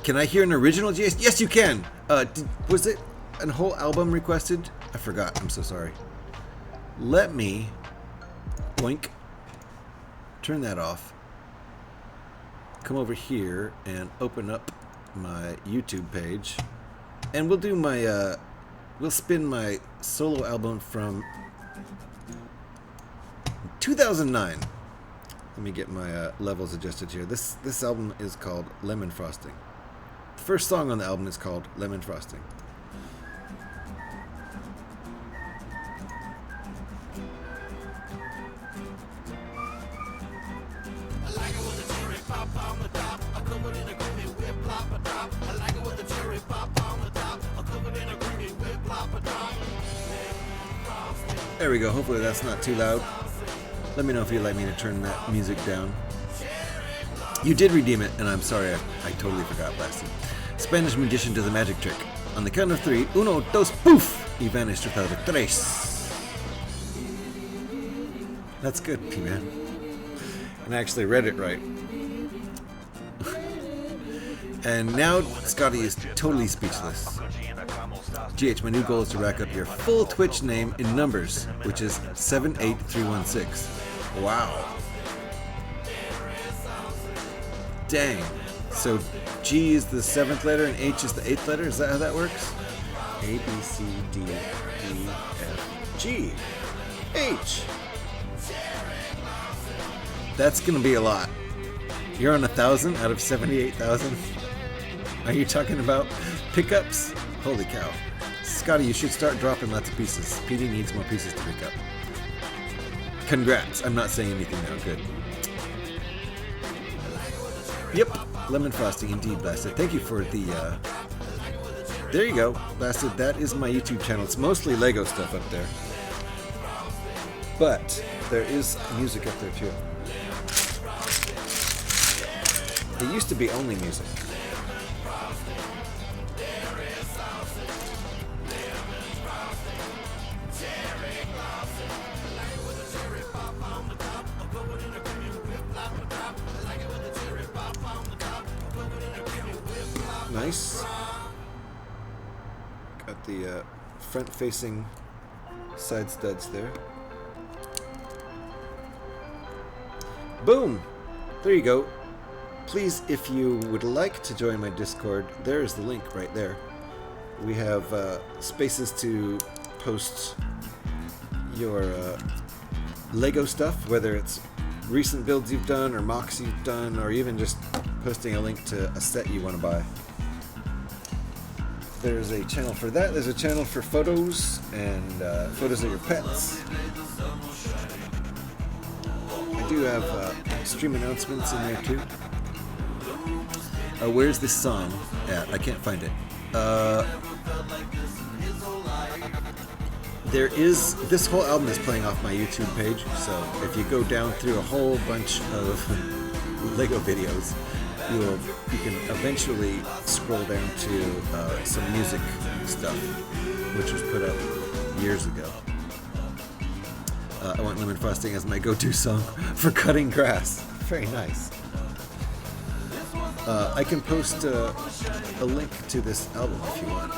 Can I hear an original GS? Yes, you can. Was it a whole album requested? I forgot. I'm so sorry. Let me boink. Turn that off. Come over here and open up my YouTube page, and we'll do my we'll spin my solo album from 2009. Let me get my levels adjusted here. This album is called Lemon Frosting. The first song on the album is called Lemon Frosting. There we go. Hopefully that's not too loud. Let me know if you'd like me to turn that music down. You did redeem it, and I'm sorry I totally forgot last time. Spanish magician does a magic trick. On the count of 3, uno, dos, poof! He vanished without a trace. That's good, P-Man. And I actually read it right. And now Scotty is totally speechless. GH, my new goal is to rack up your full Twitch name in numbers, which is 78316. Wow. Dang. So G is the 7th letter and H is the 8th letter? Is that how that works? A, B, C, D, E, F, G, H. That's going to be a lot. You're on 1,000 out of 78,000? Are you talking about pickups? Holy cow. Scotty, you should start dropping lots of pieces. PD needs more pieces to pick up. Congrats. I'm not saying anything now. Good. Yep. Lemon Frosting, indeed, Blasted. Thank you for the, There you go, Blasted. That is my YouTube channel. It's mostly Lego stuff up there. But there is music up there, too. It used to be only music. Nice. Got the front-facing side studs there. Boom! There you go. Please, if you would like to join my Discord, there is the link right there. We have spaces to post your Lego stuff, whether it's recent builds you've done or mocks you've done, or even just posting a link to a set you want to buy. There's a channel for that. There's a channel for photos and photos of your pets. I do have stream announcements in there too. Where's this song at? I can't find it. There is, this whole album is playing off my YouTube page, so if you go down through a whole bunch of Lego videos, you can eventually scroll down to some music stuff, which was put up years ago. I want Lemon Frosting as my go-to song for cutting grass. Very nice. I can post a link to this album if you want.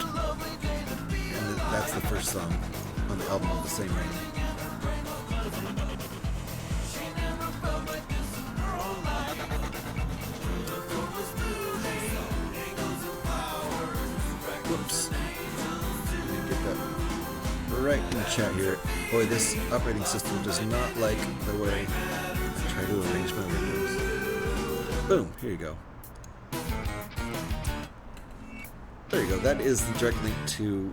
And that's the first song on the album of the same name. Whoops. Get that right in the chat here. Boy, this operating system does not like the way I try to arrange my windows. Boom, here you go. There you go. That is the direct link to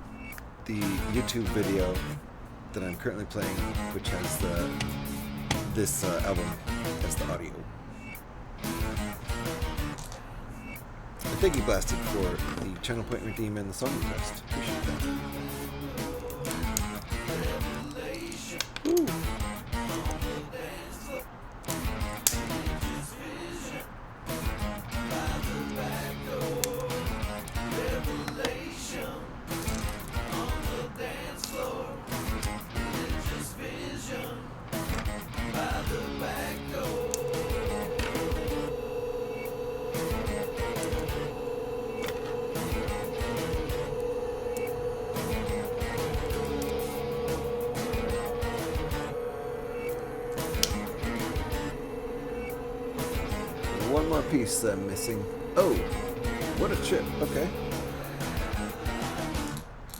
the YouTube video that I'm currently playing, which has this album as the audio. And thank you, Blasted, for the channel point redeem and the song request. Appreciate that. Ooh. One more piece I'm missing. Oh, what a chip. Okay.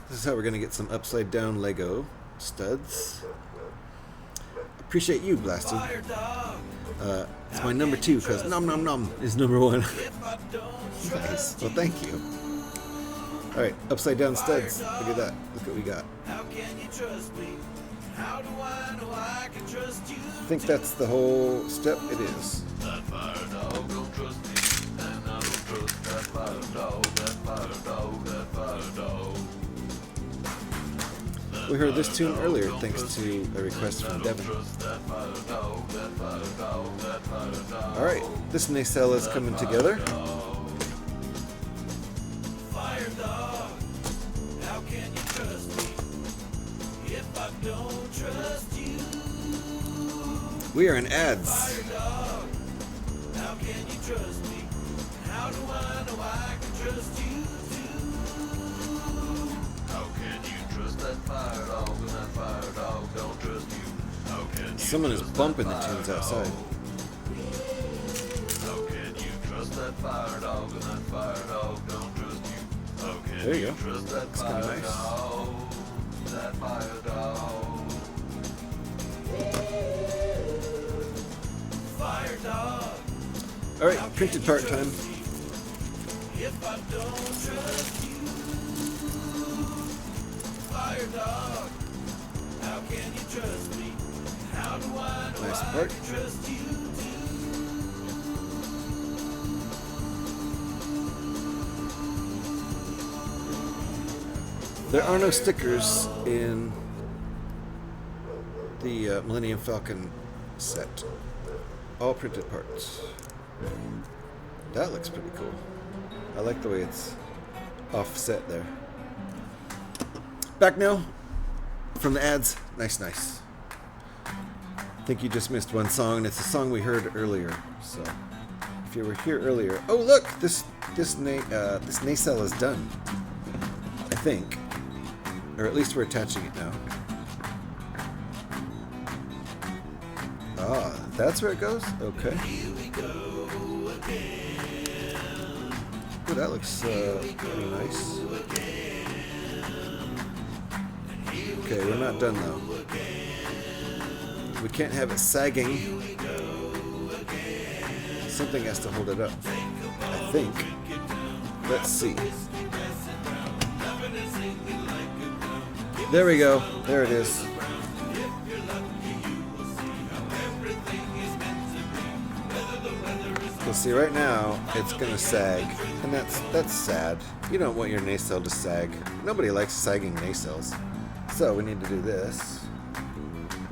This is how we're going to get some upside down Lego studs. Appreciate you, Blasty. It's my number 2 because nom nom nom is number 1. Nice. Well, thank you. Alright, upside down studs. Look at that. Look what we got. How can you trust me? How do I know I can trust you? I think that's the whole step. It is. That fire dog don't trust me, and I don't trust that fire dog, that fire dog, that fire dog. We heard this tune earlier thanks to a request from Devin. Alright, this nacelle is coming together. Fire dog, how can you trust me if I don't trust you? We are in ads. Fire dog, how can you trust me? How do I know I can trust you too? How can you trust that fire dog when that fire dog don't trust you? How can you Someone is trust bumping the that fire tunes dog? outside. How can you trust that fire dog when that fire dog don't trust you? How can There you go. trust that Looks kinda fire nice. dog? That fire dog. Fire dog. Alright, printed part time. If I don't trust you, fire dog, how can you trust me? How do I know Nice I part. can trust you There are no stickers in the Millennium Falcon set. All printed parts. That looks pretty cool. I like the way it's offset there. Back now from the ads. Nice, nice. I think you just missed one song, and it's a song we heard earlier. So if you were here earlier, oh look, this nacelle is done. I think, or at least we're attaching it now. Ah, that's where it goes? Okay. Oh, that looks pretty nice. Okay, we're not done though. We can't have it sagging. Something has to hold it up, I think. Let's see. There we go. There it is. You'll see right now it's gonna sag, and that's sad. You don't want your nacelle to sag. Nobody likes sagging nacelles. So we need to do this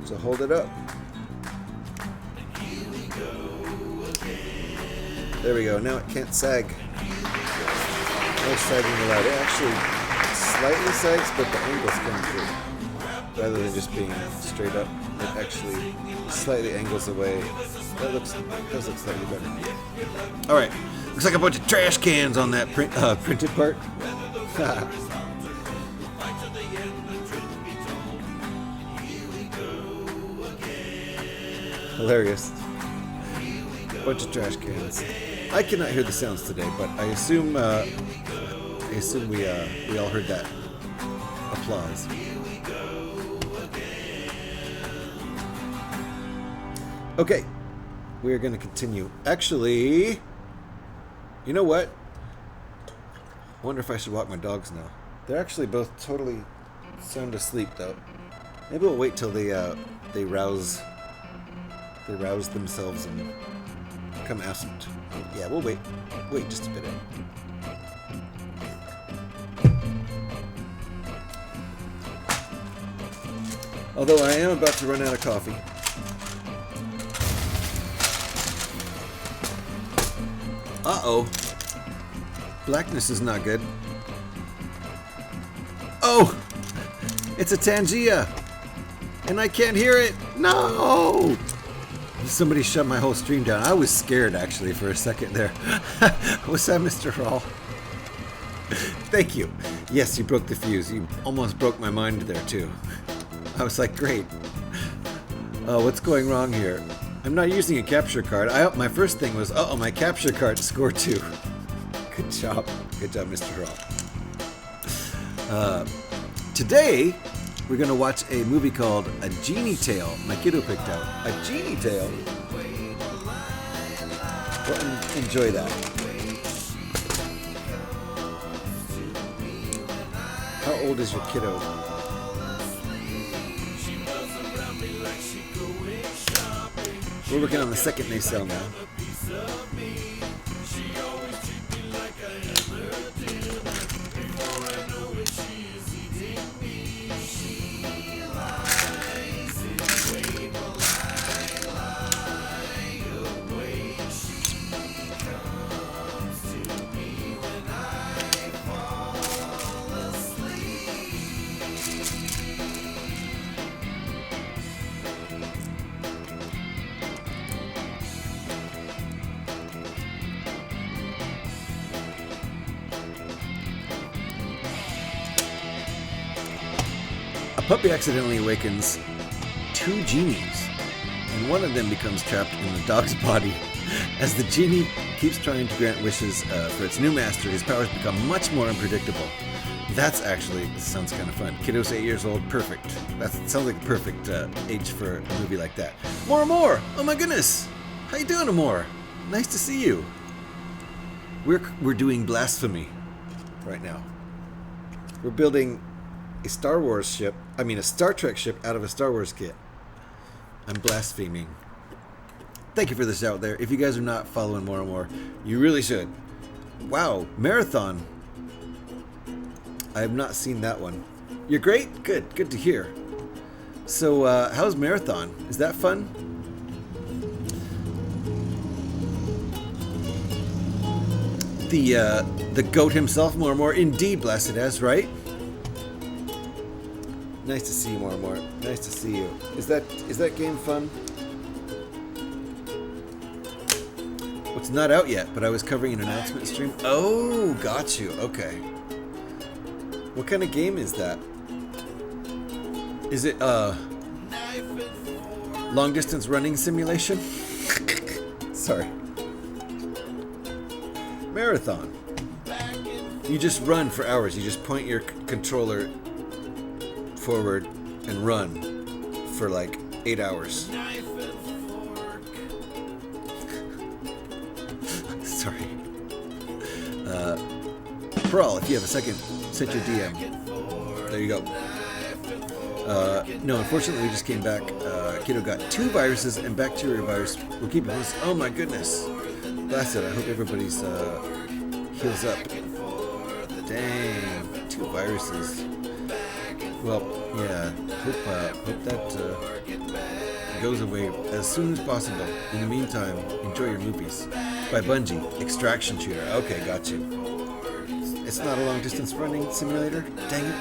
to hold it up. There we go. Now it can't sag. No sagging allowed. It actually slightly sags, but the angles come through. Rather than just being straight up, it actually slightly angles away. That does look slightly better. All right, looks like a bunch of trash cans on that printed part. Hilarious. Bunch of trash cans. I cannot hear the sounds today, but I assume we all heard that applause. Okay, we are going to continue. Actually, you know what? I wonder if I should walk my dogs now. They're actually both totally sound asleep, though. Maybe we'll wait till they rouse themselves and come absent. Yeah, we'll wait just a bit. Although I am about to run out of coffee. Uh-oh. Blackness is not good. Oh! It's a Tangia! And I can't hear it! No! Somebody shut my whole stream down. I was scared actually for a second there. What's that, Mr. Hall? Thank you. Yes, you broke the fuse. You almost broke my mind there too. I was like, great. What's going wrong here? I'm not using a capture card. My first thing was, uh-oh, my capture card scored 2. Good job. Good job, Mr. Hall. Today, we're going to watch a movie called A Genie Tale. My kiddo picked out. A Genie Tale? Well, enjoy that. How old is your kiddo? We're working on the second nacelle now. Puppy accidentally awakens 2 genies, and one of them becomes trapped in the dog's body. As the genie keeps trying to grant wishes for its new master, his powers become much more unpredictable. This sounds kind of fun. Kiddo's 8 years old, perfect. That sounds like a perfect age for a movie like that. More! Oh my goodness! How you doing, Amor? Nice to see you. We're doing blasphemy right now. We're building a Star Trek ship out of a Star Wars kit. I'm blaspheming. Thank you for this out there. If you guys are not following more and more, you really should. Wow, marathon. I have not seen that one. You're great? Good to hear. So, how's marathon? Is that fun? The goat himself, more and more, indeed, blessed as, right? Nice to see you, more and more. Nice to see you. Is that game fun? Well, it's not out yet, but I was covering an announcement stream. Oh, got you. Okay. What kind of game is that? Is it long distance running simulation? Sorry. Marathon. You just run for hours. You just point your controller forward and run for like 8 hours. Sorry. Pearl, if you have a second, send your DM. There you go. No, unfortunately, we just came back. Kiddo got 2 viruses and bacteria virus. We'll keep it. Oh my goodness. That's it. I hope everybody's heals up. Dang, 2 viruses. Well, yeah, hope that goes away as soon as possible. In the meantime, enjoy your movies. By Bungie, Extraction Shooter. Okay, got you. It's not a long distance running simulator? Dang it.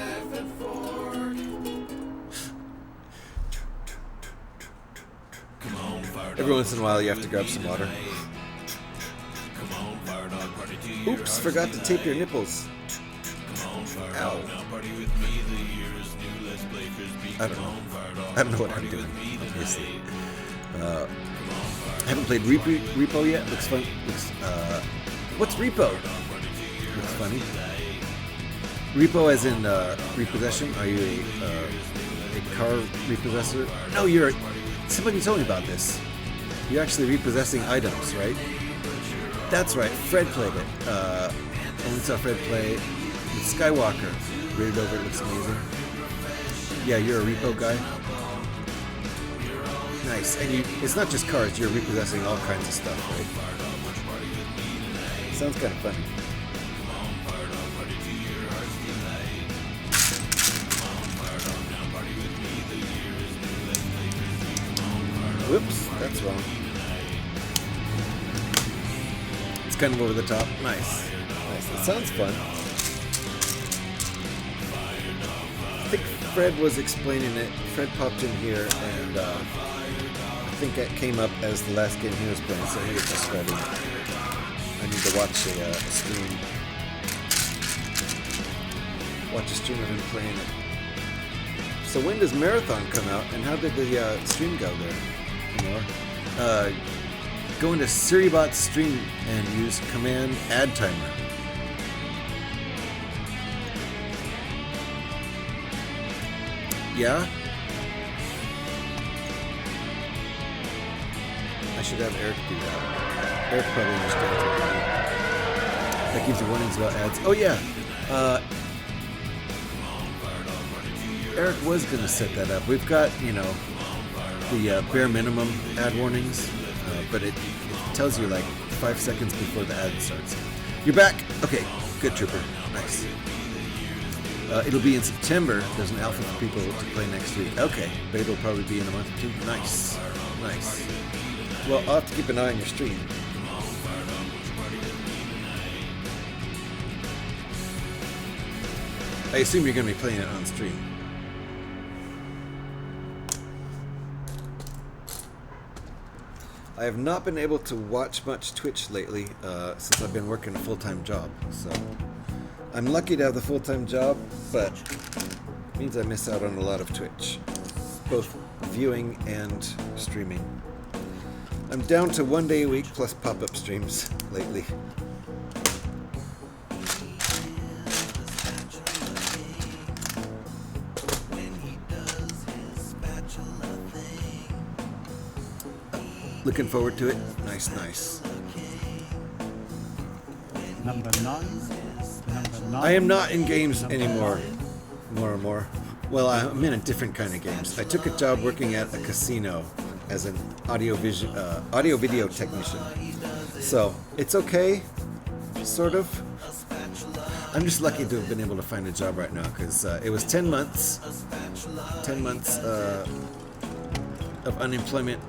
Every once in a while you have to grab some water. Oops, forgot to tape your nipples. Ow. I don't know what I'm doing, obviously. I haven't played Repo yet. Looks fun. What's Repo? Looks funny. Repo as in repossession? Are you a car repossessor? No, somebody told me about this. You're actually repossessing items, right? That's right. Fred played it. Only saw Fred play with Skywalker. Rated over. It looks amazing. Yeah, you're a repo guy. Nice. And it's not just cars. You're repossessing all kinds of stuff, right? Sounds kind of funny. Whoops, that's wrong. It's kind of over the top. Nice. It sounds fun. I think Fred was explaining it. Fred popped in here, and I think it came up as the last game he was playing, so he was describing it. I need to watch a stream. Watch a stream of him playing it. So when does Marathon come out, and how did the stream go there? You know, go into Suribot's stream and use command add timer. Yeah? I should have Eric do that. Eric probably understands what I mean. That gives you warnings about ads. Oh yeah! Eric was going to set that up. We've got, you know, the bare minimum ad warnings, but it tells you like 5 seconds before the ad starts. You're back? Okay, good, Trooper. Nice. It'll be in September. There's an alpha for people to play next week. Okay, beta will probably be in a month or two. Nice. Nice. Well, I'll have to keep an eye on your stream. I assume you're going to be playing it on stream. I have not been able to watch much Twitch lately since I've been working a full-time job. So I'm lucky to have the full-time job, but it means I miss out on a lot of Twitch, both viewing and streaming. I'm down to 1 day a week plus pop-up streams lately. Looking forward to it. Nice, nice. Number 9. Number 9. I am not in games anymore. More and more. Well, I'm in a different kind of games. I took a job working at a casino as an audio video technician. So it's okay, sort of. I'm just lucky to have been able to find a job right now because it was 10 months. 10 months of unemployment.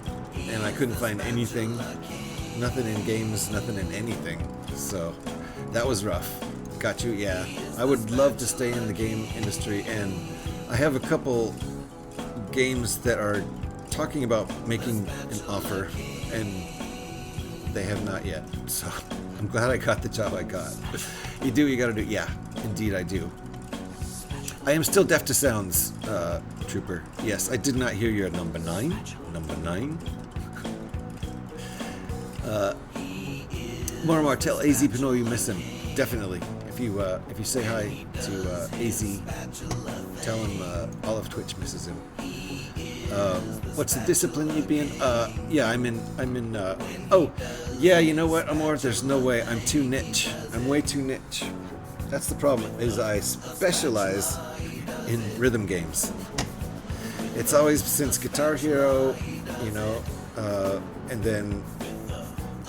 And I couldn't find anything, nothing in games, nothing in anything. So that was rough. Got you? Yeah. I would love to stay in the game industry, and I have a couple games that are talking about making an offer, and they have not yet. So I'm glad I got the job I got. You do what you gotta do. Yeah, indeed I do. I am still deaf to sounds, Trooper. Yes, I did not hear your number 9. Number 9. More, tell AZ Pinot you miss him. Definitely. If you say hi to AZ, tell him all of Twitch misses him. What's the discipline you'd be in? Yeah, I'm in. Oh, yeah. You know what, Amor? There's no way. I'm too niche. I'm way too niche. That's the problem. Is I specialize in rhythm games. It's always since Guitar Hero, you know, and then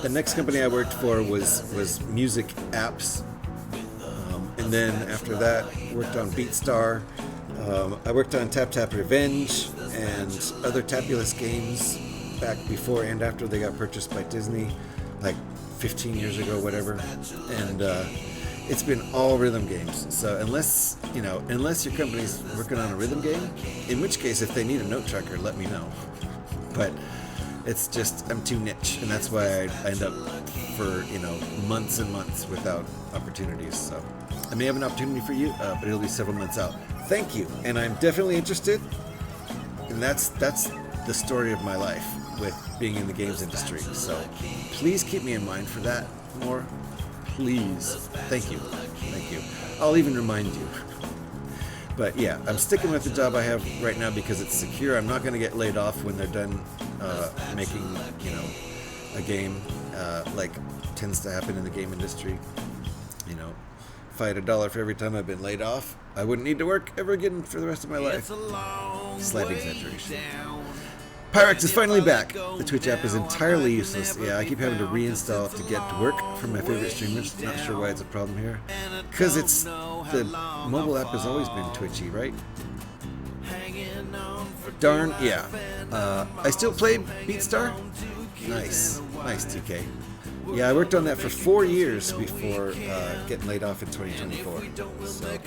the next company I worked for was music apps, and then after that worked on BeatStar. I worked on Tap Tap Revenge and other Tapulous games back before and after they got purchased by Disney, like 15 years ago, whatever. And it's been all rhythm games. So unless your company's working on a rhythm game, in which case if they need a note tracker, let me know. But it's just I'm too niche, and that's why I end up for months and months without opportunities. So I may have an opportunity for you, but it'll be several months out. Thank you, and I'm definitely interested. And that's the story of my life with being in the games industry. So please keep me in mind for that more. Please. Thank you. Thank you. I'll even remind you. But yeah, I'm sticking with the job I have right now because it's secure. I'm not going to get laid off when they're done making, a game, like tends to happen in the game industry. If I had $1 for every time I've been laid off, I wouldn't need to work ever again for the rest of my life. Slight exaggeration. Pyrex is finally back. The Twitch app is entirely useless. Yeah, I keep having to reinstall it to get to work for my favorite streamers. Not sure why it's a problem here. Because the mobile app has always been twitchy, right? Darn, yeah. I still play BeatStar. Nice. Nice, TK. Yeah, I worked on that for 4 years before getting laid off in 2024. So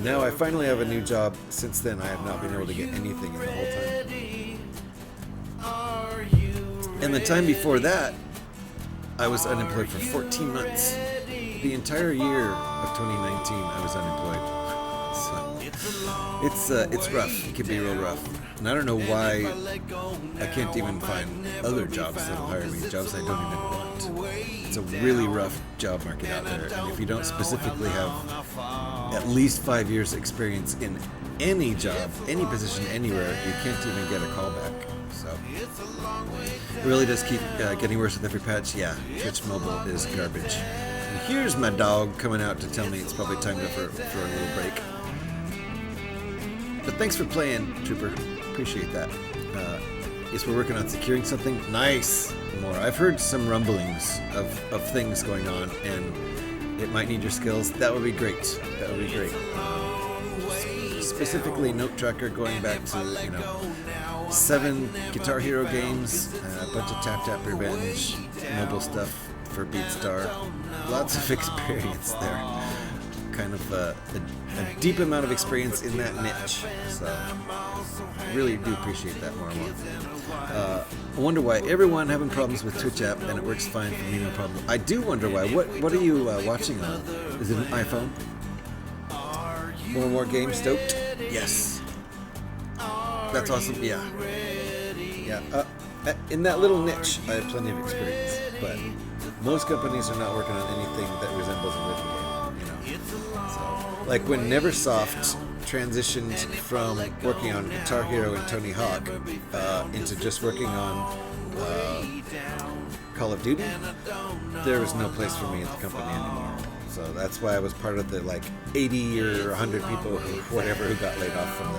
now I finally have a new job. Since then, I have not been able to get anything in the whole time. Are you And the time before that, I was unemployed for 14 months. The entire year of 2019, I was unemployed. So it's rough. It can be real rough. And I don't know why I can't even find other jobs that'll hire me, jobs I don't even want. It's a really rough job market out there. And if you don't specifically have at least 5 years experience in any job, any position, anywhere, you can't even get a call back. So it really does keep getting worse with every patch. Yeah, Twitch Mobile is garbage. And here's my dog coming out to tell me it's probably time for a little break. But thanks for playing, Trooper. Appreciate that. Yes, we're working on securing something. Nice. More. I've heard some rumblings of things going on, and it might need your skills. That would be great. That would be great. Specifically, Note Tracker going back to 7 Guitar Hero games, a bunch of Tap Revenge, mobile stuff for BeatStar. Lots of experience there. Kind of a deep amount of experience in that niche. So really do appreciate that more and more. I wonder why everyone having problems with Twitch app and it works fine for me, no problem. I do wonder why. What are you watching on? Is it an iPhone? More games stoked? Yes. That's awesome. Yeah. In that little niche, I have plenty of experience, but most companies are not working on anything that resembles a rhythm game. So, like when Neversoft transitioned from working on Guitar Hero and Tony Hawk into just working on Call of Duty, there was no place for me at the company anymore. So that's why I was part of the 80 or 100 people who got laid off from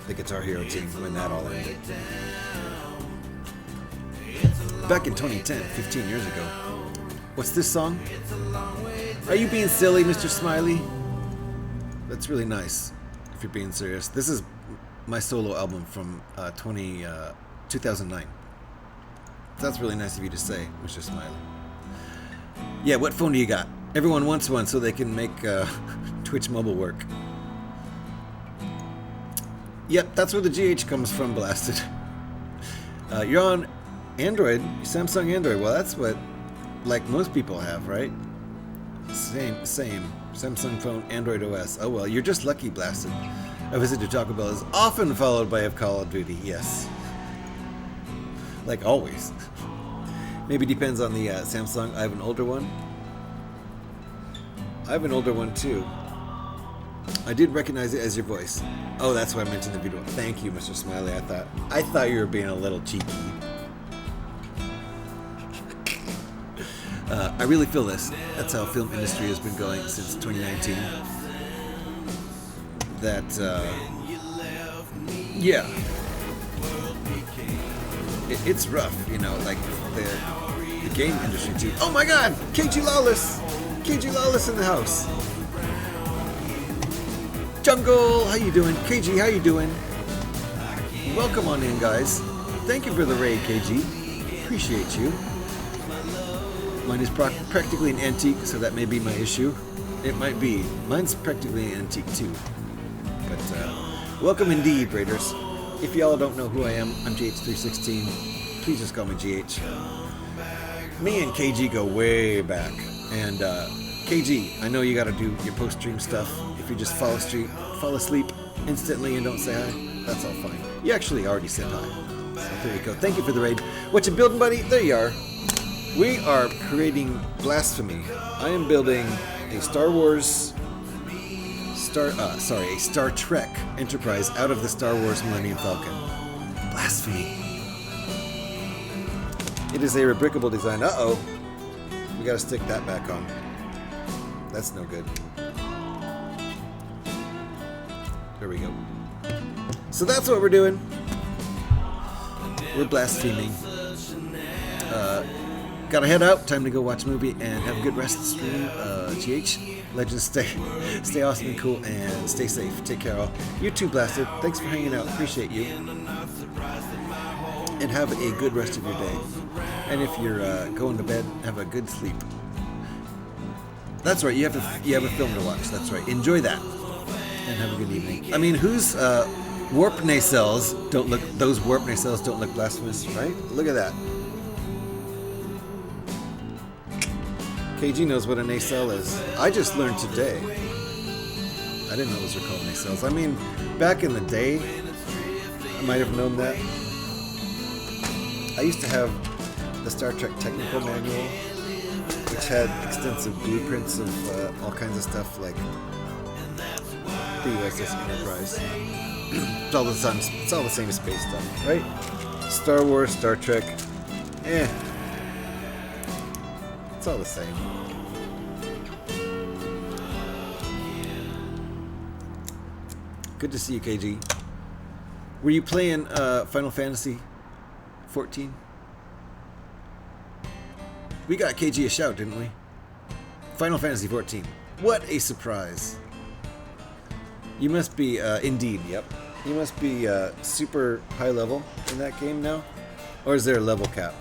the Guitar Hero team when that all ended. Back in 2010, 15 years ago. What's this song? Are you being silly, Mr. Smiley? That's really nice, if you're being serious. This is my solo album from 2009. That's really nice of you to say, Mr. Smiley. Yeah, what phone do you got? Everyone wants one so they can make Twitch mobile work. Yep, that's where the GH comes from, Blasted. You're on Android, Samsung Android. Well, that's what, most people have, right? Same. Samsung phone, Android OS. Oh, well, you're just lucky, Blasted. A visit to Taco Bell is often followed by a Call of Duty, yes. Like always. Maybe depends on the Samsung. I have an older one. I have an older one, too. I did recognize it as your voice. Oh, that's why I mentioned the video. Thank you, Mr. Smiley. I thought you were being a little cheeky. I really feel this. That's how film industry has been going since 2019. That, yeah. It's rough, the game industry too. Oh my god! KG Lawless! KG Lawless in the house. Jungle, how you doing? KG, how you doing? Welcome on in, guys. Thank you for the raid, KG. Appreciate you. Mine is practically an antique, so that may be my issue. It might be. Mine's practically an antique too. But welcome indeed, Raiders. If y'all don't know who I am, I'm GH316. Please just call me GH. Me and KG go way back. And KG, I know you gotta do your post-stream stuff. If you just fall asleep instantly and don't say hi, that's all fine. You actually already said hi. So there you go. Thank you for the raid. What you building, buddy? There you are. We are creating blasphemy. I am building a StarWars, a Star Trek Enterprise out of the Star Wars Millennium Falcon. Blasphemy. It is a rebrickable design. Uh-oh. We gotta stick that back on. That's no good. There we go. So that's what we're doing. We're blaspheming. Gotta head out. Time to go watch a movie and have a good rest stream. GH, Legends, stay awesome and cool and stay safe. Take care, all. You too, Blasted. Thanks for hanging out. Appreciate you. And have a good rest of your day. And if you're going to bed, have a good sleep. That's right. You have a film to watch. That's right. Enjoy that and have a good evening. I mean, whose warp nacelles don't look? Those warp nacelles don't look blasphemous, right? Look at that. KG knows what a nacelle is. I just learned today. I didn't know those were called nacelles. I mean, back in the day, I might have known that. I used to have the Star Trek technical manual, which had extensive blueprints of all kinds of stuff like the USS Enterprise. It's all the same space stuff, right? Star Wars, Star Trek, it's all the same. Good to see you, KG. Were you playing Final Fantasy 14? We got KG a shout, didn't we? Final Fantasy 14. What a surprise. You must be, indeed, yep. You must be super high level in that game now? Or is there a level cap?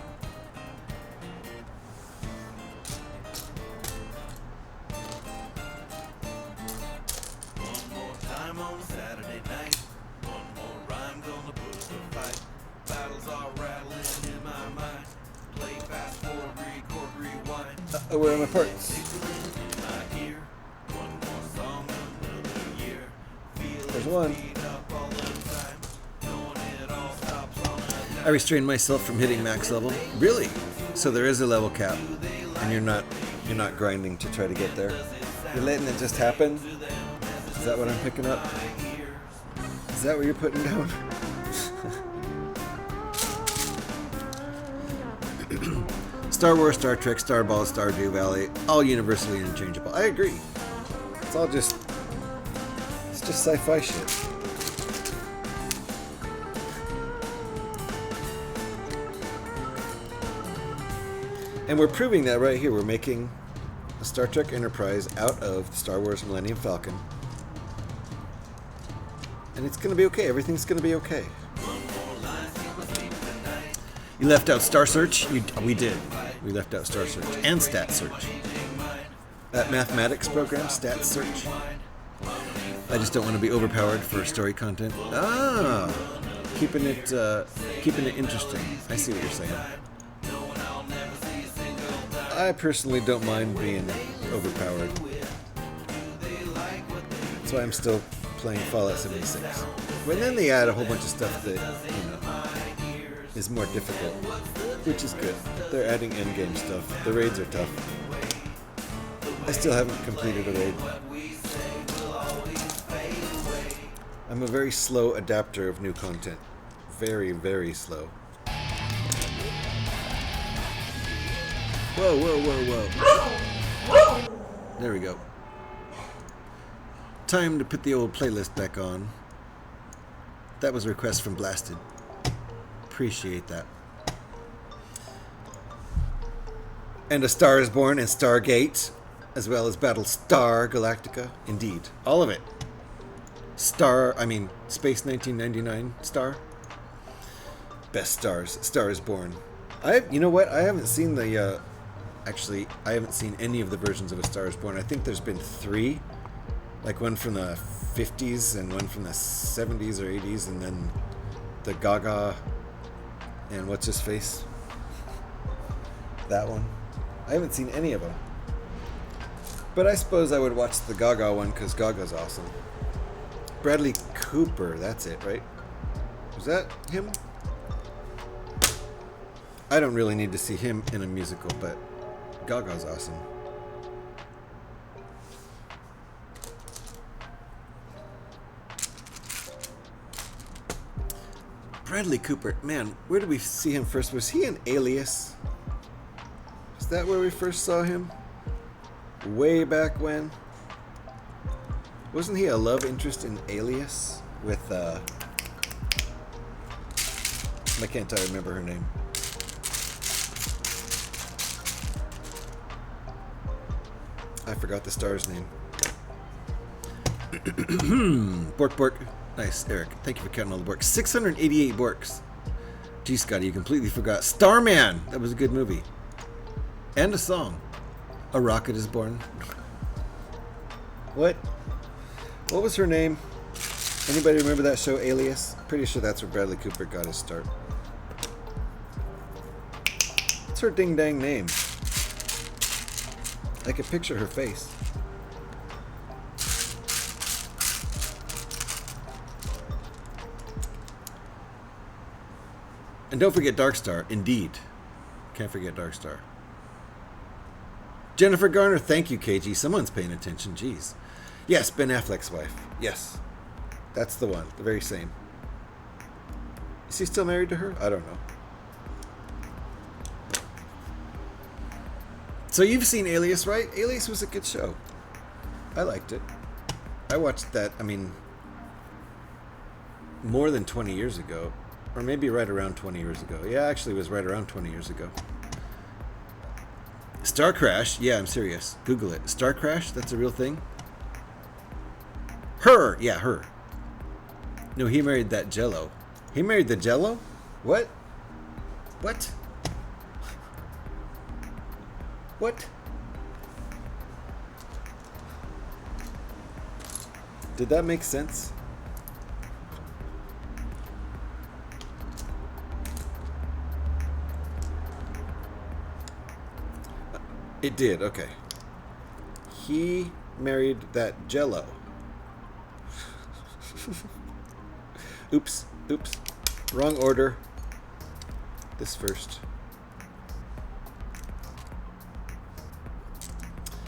One more time on a Saturday night. One more rhyme gonna put the fight. Battles are rattling in my mind. Play fast forward, record, rewind. Where are my parts? My ear. One more song, another year. There's one. Feet up all the time. Knowing it all stops on a I restrained myself from hitting max level. Really? So there is a level cap, and you're not grinding to try to get there. You're letting it just happen. Is that what I'm picking up? Is that what you're putting down? Star Wars, Star Trek, Starball, Stardew Valley, all universally interchangeable. I agree. It's just sci-fi shit. And we're proving that right here. We're making a Star Trek Enterprise out of the Star Wars Millennium Falcon. And it's going to be okay. Everything's going to be okay. You left out Star Search? We did. We left out Star Search and Stat Search. That mathematics program, Stat Search. I just don't want to be overpowered for story content. Ah, keeping it interesting. I see what you're saying. I personally don't mind being overpowered. That's why I'm still playing Fallout 76. But then they add a whole bunch of stuff that, is more difficult, which is good. They're adding endgame stuff. The raids are tough. I still haven't completed a raid. I'm a very slow adapter of new content. Very, very slow. Whoa, whoa, whoa, whoa. There we go. Time to put the old playlist back on. That was a request from Blasted. Appreciate that. And A Star is Born and Stargate, as well as Battlestar Galactica. Indeed. All of it. Space 1999 Star. Best stars. Star is Born. You know what? I haven't seen the, actually, I haven't seen any of the versions of A Star is Born. I think there's been 3. Like one from the 50s and one from the 70s or 80s, and then the Gaga and what's his face? That one. I haven't seen any of them. But I suppose I would watch the Gaga one because Gaga's awesome. Bradley Cooper, that's it, right? Was that him? I don't really need to see him in a musical, but Gaga's awesome. Bradley Cooper, man, where did we see him first? Was he in Alias? Is that where we first saw him? Way back when? Wasn't he a love interest in Alias? With, why can't I remember her name? I forgot the star's name. Bork Bork. Nice, Eric. Thank you for counting all the Borks. 688 Borks. Gee, Scotty, you completely forgot. Starman! That was a good movie. And a song. A Rocket is Born. What? What was her name? Anybody remember that show, Alias? Pretty sure that's where Bradley Cooper got his start. What's her ding-dang name? I could picture her face. And don't forget Darkstar. Indeed. Can't forget Darkstar. Jennifer Garner, thank you, KG. Someone's paying attention. Jeez. Yes, Ben Affleck's wife. Yes. That's the one. The very same. Is he still married to her? I don't know. So you've seen Alias, right? Alias was a good show. I liked it. I watched that, I mean, more than 20 years ago. Or maybe right around 20 years ago. Yeah, actually it was right around 20 years ago. Star Crash? Yeah, I'm serious. Google it. Star Crash? That's a real thing? Her! Yeah, her. No, he married that Jello. He married the Jello? What? What? What? Did that make sense? It did, okay. He married that Jello. Oops, oops. Wrong order. This first.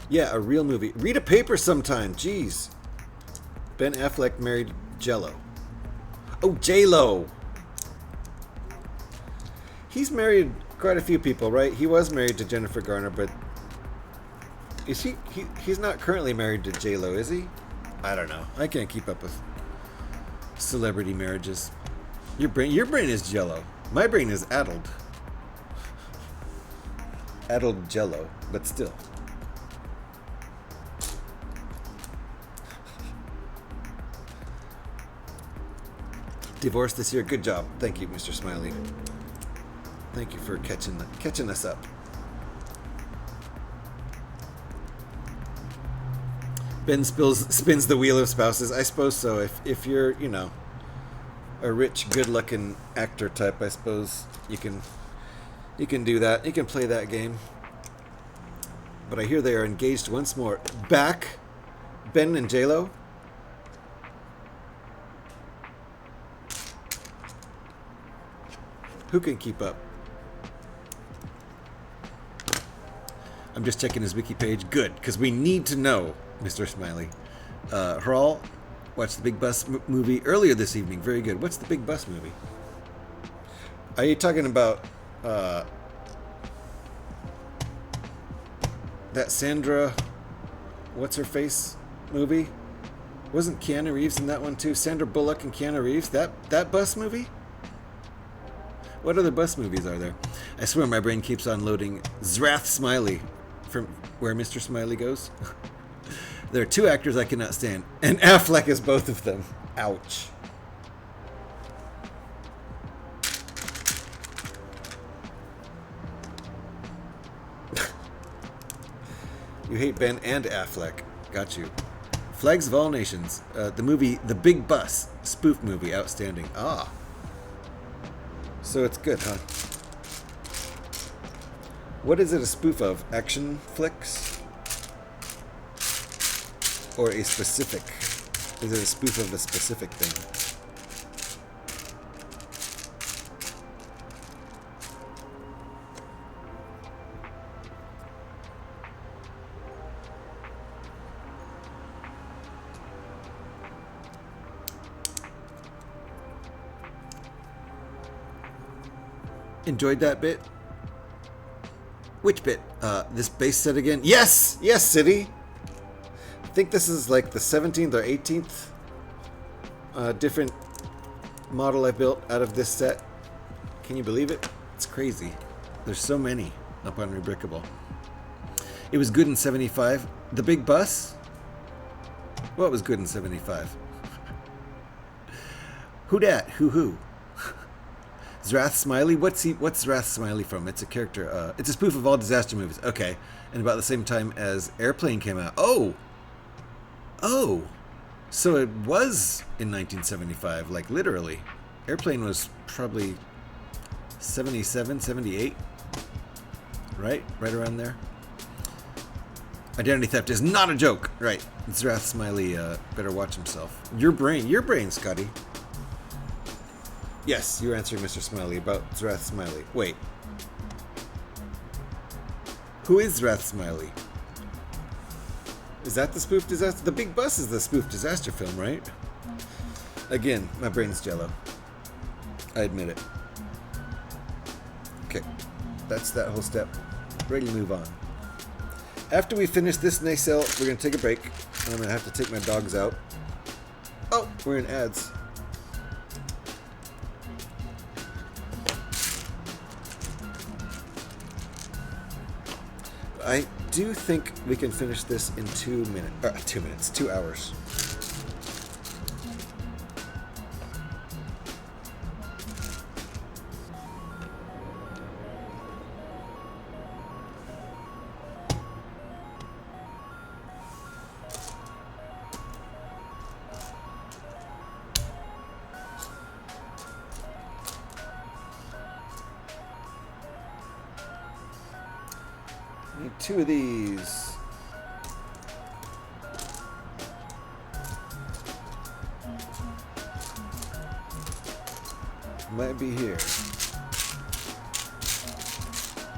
Yeah, a real movie. Read a paper sometime, jeez. Ben Affleck married Jello. Oh, J-Lo. He's married quite a few people, right? He was married to Jennifer Garner, but is he's not currently married to J-Lo, is he? I don't know. I can't keep up with celebrity marriages. Your brain is Jello. My brain is addled. Addled Jello, but still. Divorced this year. Good job. Thank you, Mr. Smiley. Thank you for catching us up. Ben spins the wheel of spouses. I suppose so. If you're, you know, a rich, good-looking actor type, I suppose you can do that. You can play that game. But I hear they are engaged once more. Back, Ben and J-Lo. Who can keep up? I'm just checking his wiki page. Good, because we need to know, Mr. Smiley. Hral watched the Big Bus movie earlier this evening. Very good. What's the Big Bus movie? Are you talking about that Sandra, what's her face movie? Wasn't Keanu Reeves in that one too? Sandra Bullock and Keanu Reeves? That bus movie? What other bus movies are there? I swear my brain keeps on loading Zrath Smiley from Where Mr. Smiley Goes. There are two actors I cannot stand, and Affleck is both of them. Ouch. You hate Ben and Affleck. Got you. Flags of All Nations. The movie The Big Bus. Spoof movie. Outstanding. Ah. So it's good, huh? What is it a spoof of? Action flicks? Or a specific? Is it a spoof of a specific thing? Enjoyed that bit? Which bit? This base set again? Yes! Yes, City! I think this is like the 17th or 18th different model I built out of this set. Can you believe it? It's crazy. There's so many up on Rebrickable. It was good in 75. The Big Bus? What was good in 75? Who dat? Who? Zrath Smiley? What's Zrath Smiley from? It's a character. It's a spoof of all disaster movies. Okay. And about the same time as Airplane came out. Oh! So it was in 1975, like literally. Airplane was probably 77, 78. Right? Right around there. Identity theft is not a joke. Right. Zrath Smiley better watch himself. Your brain, Scotty. Yes, you're answering Mr. Smiley about Zrath Smiley. Wait. Who is Zrath Smiley? Is that the spoof disaster? The Big Bus is the spoof disaster film, right? Again, my brain's jello. I admit it. Okay. That's that whole step. Ready to move on. After we finish this nacelle, we're going to take a break. And I'm going to have to take my dogs out. Oh, we're in ads. I do think we can finish this in 2 minutes. 2 hours. Need 2 of these. Might be here.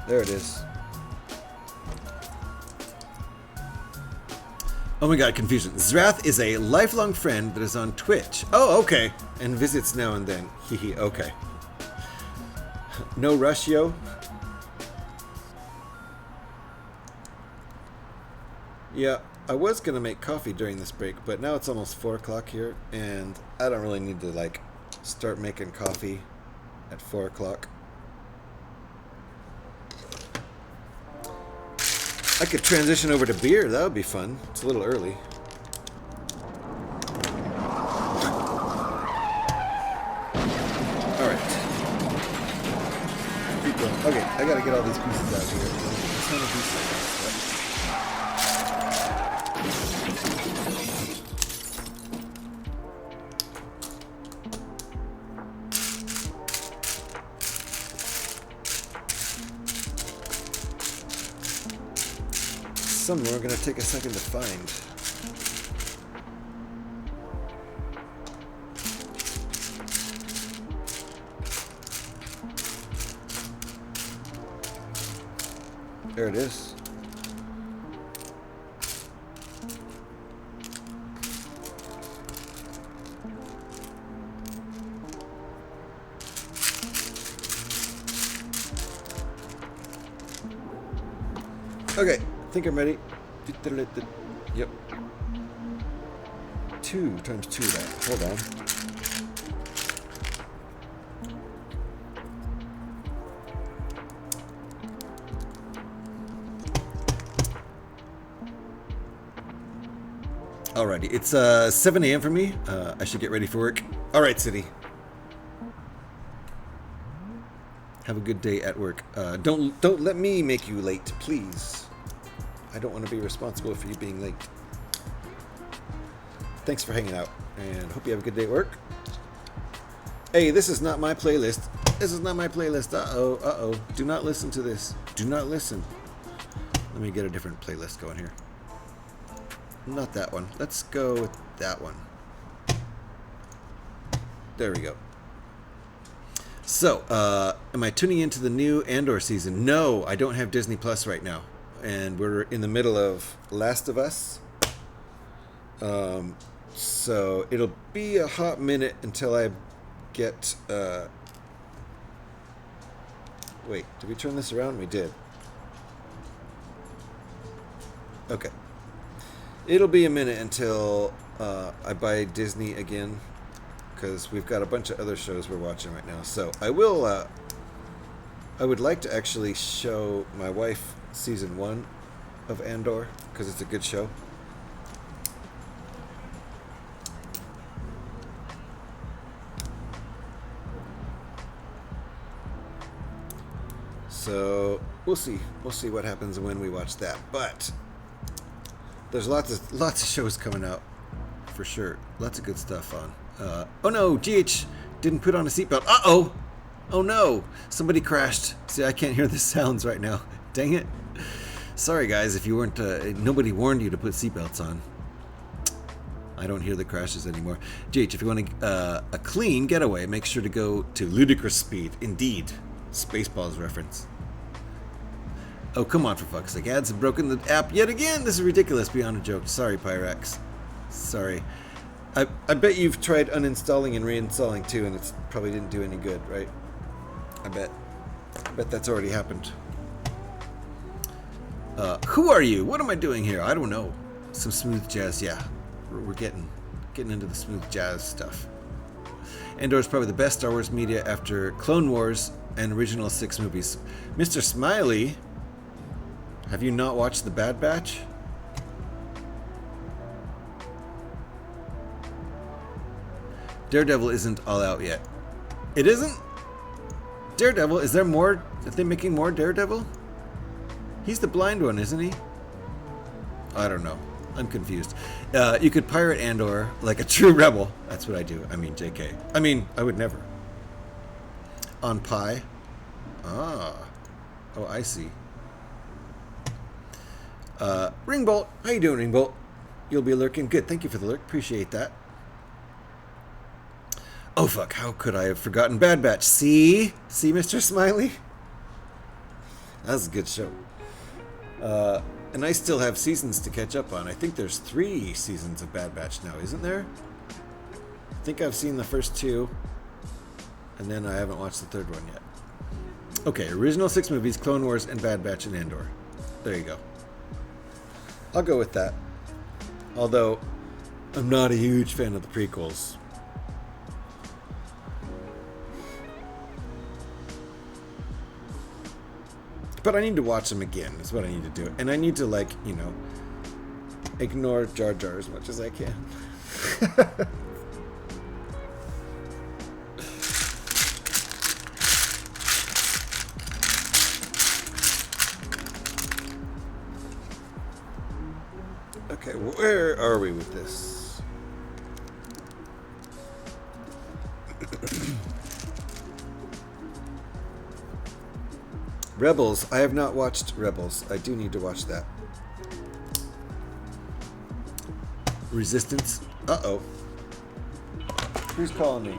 There it is. Oh my god, confusion. Zrath is a lifelong friend that is on Twitch. Oh, okay. And visits now and then. Hehe, okay. No rush, yo. Yeah, I was going to make coffee during this break, but now it's almost 4 o'clock here, and I don't really need to, like, start making coffee at 4 o'clock. I could transition over to beer. That would be fun. It's a little early. All right. Keep going. Okay, I got to get all these pieces out here. There's a ton of pieces. Some of them are going to take a second to find. There it is. Okay. I think I'm ready. Yep. 2 times 2 that. Hold on. Alrighty. It's 7 a.m. for me. I should get ready for work. Alright, City. Have a good day at work. Don't let me make you late, please. I don't want to be responsible for you being late. Thanks for hanging out, and hope you have a good day at work. Hey, this is not my playlist. This is not my playlist. Uh-oh, uh-oh. Do not listen to this. Do not listen. Let me get a different playlist going here. Not that one. Let's go with that one. There we go. So, am I tuning into the new Andor season? No, I don't have Disney Plus right now. And we're in the middle of Last of Us. So it'll be a hot minute until I get... Wait, did we turn this around? We did. Okay. It'll be a minute until I buy Disney again, because we've got a bunch of other shows we're watching right now. So I will... I would like to actually show my wife Season 1 of Andor, because it's a good show. So we'll see. We'll see what happens when we watch that. But there's lots of shows coming out for sure. Lots of good stuff on. Oh no, GH didn't put on a seatbelt. Uh-oh! Oh no! Somebody crashed. See, I can't hear the sounds right now. Dang it. Sorry, guys, if you weren't. Nobody warned you to put seatbelts on. I don't hear the crashes anymore. GH, if you want a clean getaway, make sure to go to ludicrous speed. Indeed. Spaceballs reference. Oh, come on, for fuck's sake. Ads have broken the app yet again. This is ridiculous beyond a joke. Sorry, Pyrex. Sorry. I bet you've tried uninstalling and reinstalling too, and it probably didn't do any good, right? I bet that's already happened. Who are you? What am I doing here? I don't know. Some smooth jazz, yeah. We're getting into the smooth jazz stuff. Andor is probably the best Star Wars media after Clone Wars and original 6 movies. Mr. Smiley, have you not watched The Bad Batch? Daredevil isn't all out yet. It isn't? Daredevil? Is there more? Are they making more Daredevil? He's the blind one, isn't he? I don't know. I'm confused. You could pirate Andor like a true rebel. That's what I do. I mean, JK. I mean, I would never. On Pi? Ah. Oh, I see. Ringbolt. How you doing, Ringbolt? You'll be lurking. Good. Thank you for the lurk. Appreciate that. Oh, fuck. How could I have forgotten Bad Batch? See? See, Mr. Smiley? That was a good show. And I still have seasons to catch up on. I think there's 3 seasons of Bad Batch now, isn't there? I think I've seen the first 2. And then I haven't watched the 3rd one yet. Okay, original 6 movies, Clone Wars, and Bad Batch and Andor. There you go. I'll go with that. Although, I'm not a huge fan of the prequels. But I need to watch them again, is what I need to do. And I need to, like, you know, ignore Jar Jar as much as I can. Okay, where are we with this? Rebels. I have not watched Rebels. I do need to watch that. Resistance. Uh-oh. Who's calling me?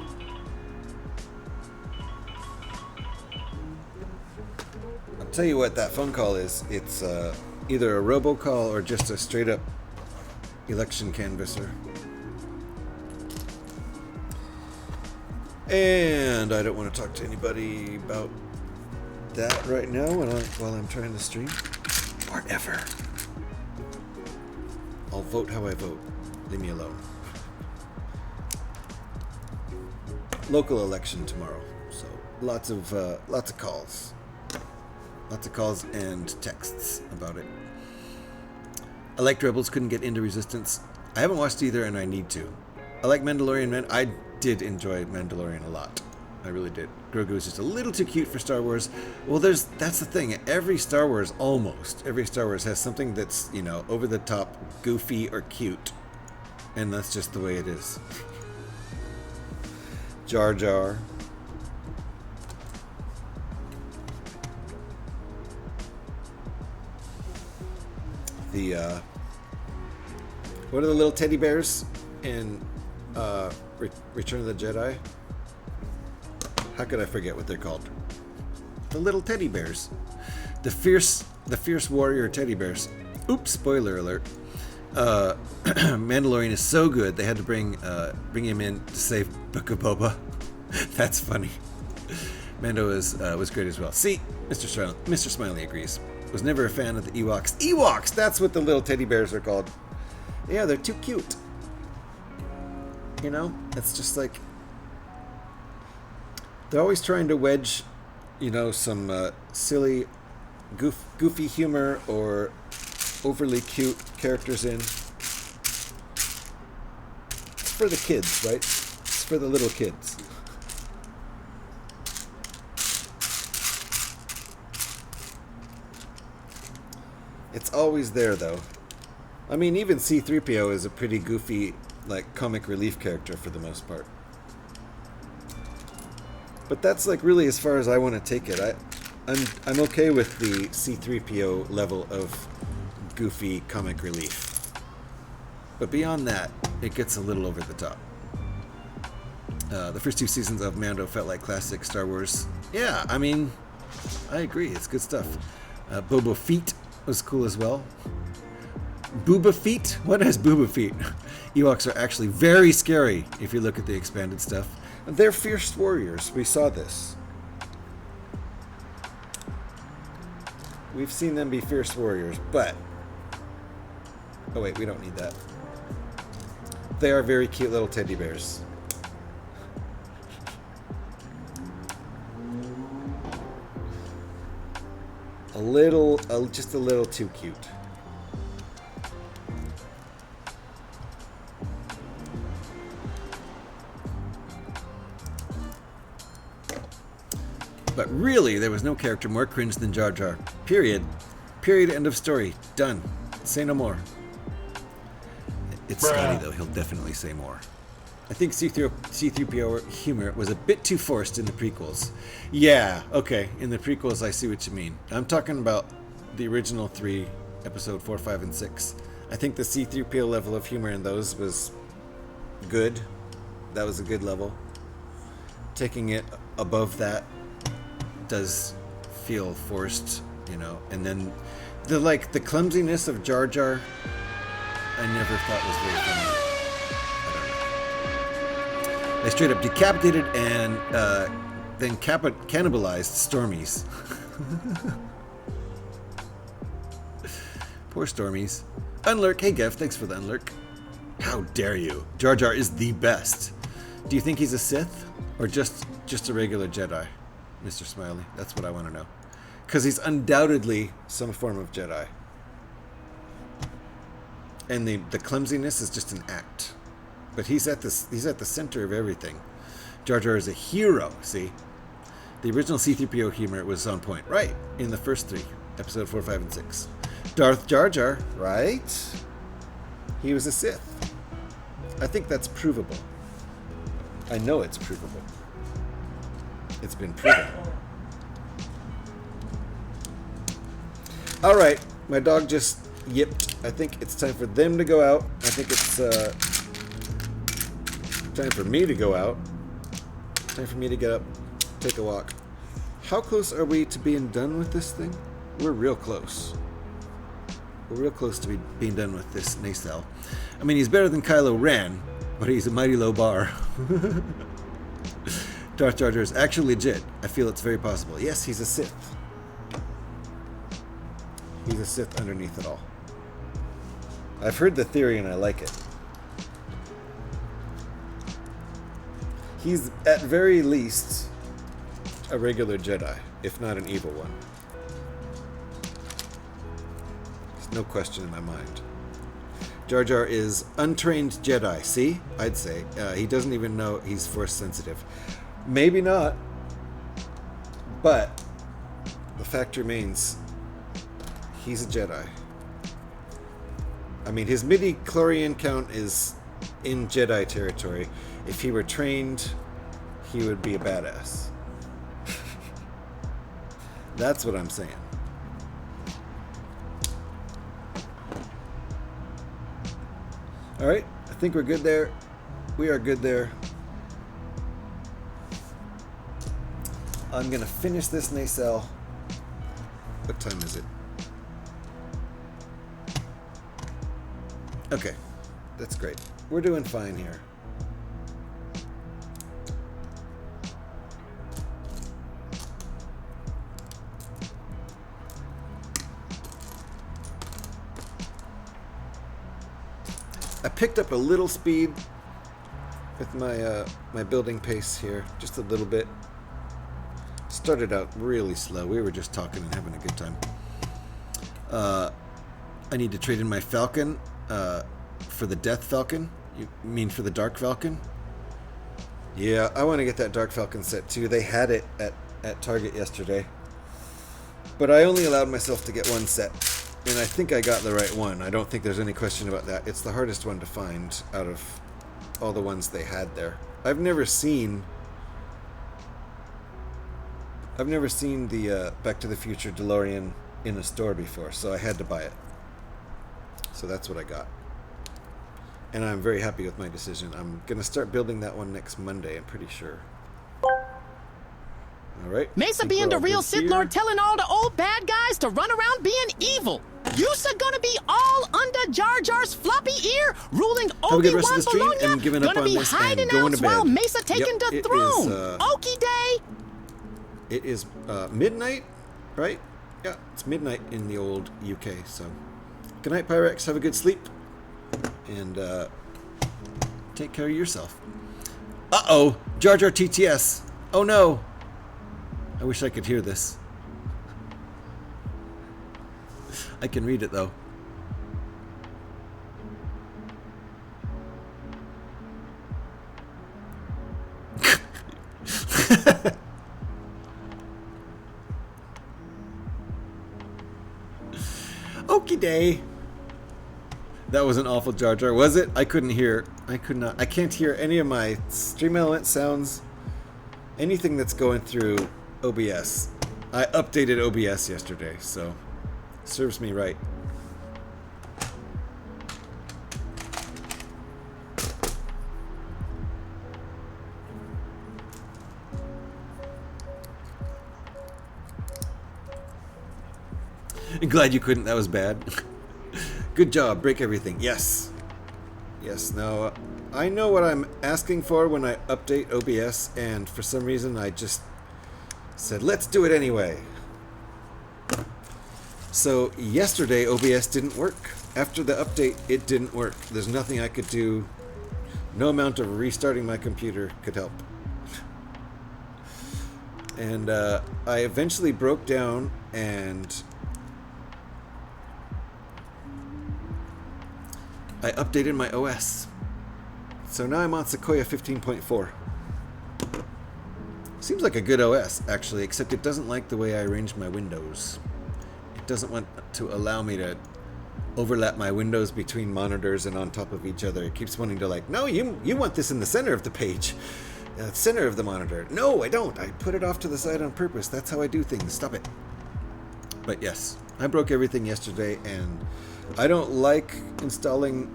I'll tell you what that phone call is. It's either a robocall or just a straight-up election canvasser. And I don't want to talk to anybody about that right now while I'm trying to stream. Forever. I'll vote how I vote. Leave me alone. Local election tomorrow, so lots of calls. Lots of calls and texts about it. I liked Rebels, couldn't get into Resistance. I haven't watched either, and I need to. I like Mandalorian. I did enjoy Mandalorian a lot. I really did. Grogu is just a little too cute for Star Wars. Well, that's the thing. Every Star Wars, almost every Star Wars, has something that's, you know, over the top, goofy, or cute. And that's just the way it is. Jar Jar. What are the little teddy bears in Return of the Jedi? How could I forget what they're called? The little teddy bears. The fierce warrior teddy bears. Oops, spoiler alert. Mandalorian is so good they had to bring him in to save Book of Boba. That's funny. Mando was great as well. See, Mr. Smiley agrees. Was never a fan of the Ewoks. Ewoks! That's what the little teddy bears are called. Yeah, they're too cute. You know? It's just like... They're always trying to wedge, you know, some silly, goofy humor or overly cute characters in. It's for the kids, right? It's for the little kids. It's always there, though. I mean, even C-3PO is a pretty goofy, like, comic relief character for the most part. But that's, like, really as far as I want to take it. I'm okay with the C-3PO level of goofy comic relief. But beyond that, it gets a little over the top. The first 2 seasons of Mando felt like classic Star Wars. Yeah, I mean, I agree. It's good stuff. Boba Fett was cool as well. Booba Feet? What is Booba Feet? Ewoks are actually very scary if you look at the expanded stuff. They're fierce warriors. We saw this. We've seen them be fierce warriors, but... Oh wait, we don't need that. They are very cute little teddy bears. Just a little too cute. But really, there was no character more cringe than Jar Jar. Period. Period, end of story. Done. Say no more. It's Scotty, though. He'll definitely say more. I think C-3PO humor was a bit too forced in the prequels. Yeah, okay. In the prequels, I see what you mean. I'm talking about the original 3, episode 4, 5, and 6. I think the C-3PO level of humor in those was good. That was a good level. Taking it above that does feel forced, you know. And then the clumsiness of Jar Jar, I never thought was very funny. I don't know. They straight up decapitated and then cannibalized Stormies. Poor Stormies. Unlurk, hey Gev, thanks for the unlurk. How dare you? Jar Jar is the best. Do you think he's a Sith or just a regular Jedi? Mr. Smiley, that's what I want to know. Because he's undoubtedly some form of Jedi. And the clumsiness is just an act. But he's at the center of everything. Jar Jar is a hero, see? The original C-3PO humor was on point. Right, in the first 3, episode 4, 5, and 6. Darth Jar Jar, right? He was a Sith. I think that's provable. I know it's provable. It's been proven. All right, my dog just yipped. I think it's time for them to go out. I think it's time for me to go out. Time for me to get up, take a walk. How close are we to being done with this thing? We're real close. We're real close to being done with this nacelle. I mean, he's better than Kylo Ren, but he's a mighty low bar. Darth Jar Jar is actually legit. I feel it's very possible. Yes, he's a Sith. He's a Sith underneath it all. I've heard the theory and I like it. He's at very least a regular Jedi, if not an evil one. There's no question in my mind. Jar Jar is untrained Jedi. See? I'd say. He doesn't even know he's Force sensitive. Maybe not. But the fact remains, he's a Jedi. I mean, his midi-chlorian count is in Jedi territory. If he were trained, he would be a badass. That's what I'm saying. Alright, I think we're good there. We are good there. I'm gonna finish this nacelle. What time is it? Okay, that's great. We're doing fine here. I picked up a little speed with my my building pace here, just a little bit. Started out really slow. We were just talking and having a good time. I need to trade in my Falcon for the Death Falcon. You mean for the Dark Falcon? Yeah, I want to get that Dark Falcon set too. They had it at Target yesterday. But I only allowed myself to get one set. And I think I got the right one. I don't think there's any question about that. It's the hardest one to find out of all the ones they had there. I've never seen I've never seen the Back to the Future DeLorean in a store before, so I had to buy it. So that's what I got. And I'm very happy with my decision. I'm going to start building that one next Monday, I'm pretty sure. All right. Mesa being the real Sith Lord telling all the old bad guys to run around being evil. You's gonna be all under Jar Jar's floppy ear, ruling Obi-Wan Bologna, gonna be hiding out while Mesa taking the throne. Okie day. It is midnight, right? Yeah, it's midnight in the old UK, so. Good night, Pyrex. Have a good sleep. And take care of yourself. Uh-oh, Jar Jar TTS. Oh no. I wish I could hear this. I can read it though. Okie day. That was an awful Jar Jar, was it? I couldn't hear. I could not. I can't hear any of my Stream Element sounds. Anything that's going through OBS. I updated OBS yesterday, so serves me right. Glad you couldn't. That was bad. Good job. Break everything. Yes. Yes. Now, I know what I'm asking for when I update OBS, and for some reason I just said, let's do it anyway. So, yesterday OBS didn't work. After the update, it didn't work. There's nothing I could do. No amount of restarting my computer could help. And I eventually broke down and I updated my OS. So now I'm on Sequoia 15.4. Seems like a good OS, actually, except it doesn't like the way I arranged my windows. It doesn't want to allow me to overlap my windows between monitors and on top of each other. It keeps wanting to like, no, you want this in the center of the page. Center of the monitor. No, I don't. I put it off to the side on purpose. That's how I do things. Stop it. But yes, I broke everything yesterday, and I don't like installing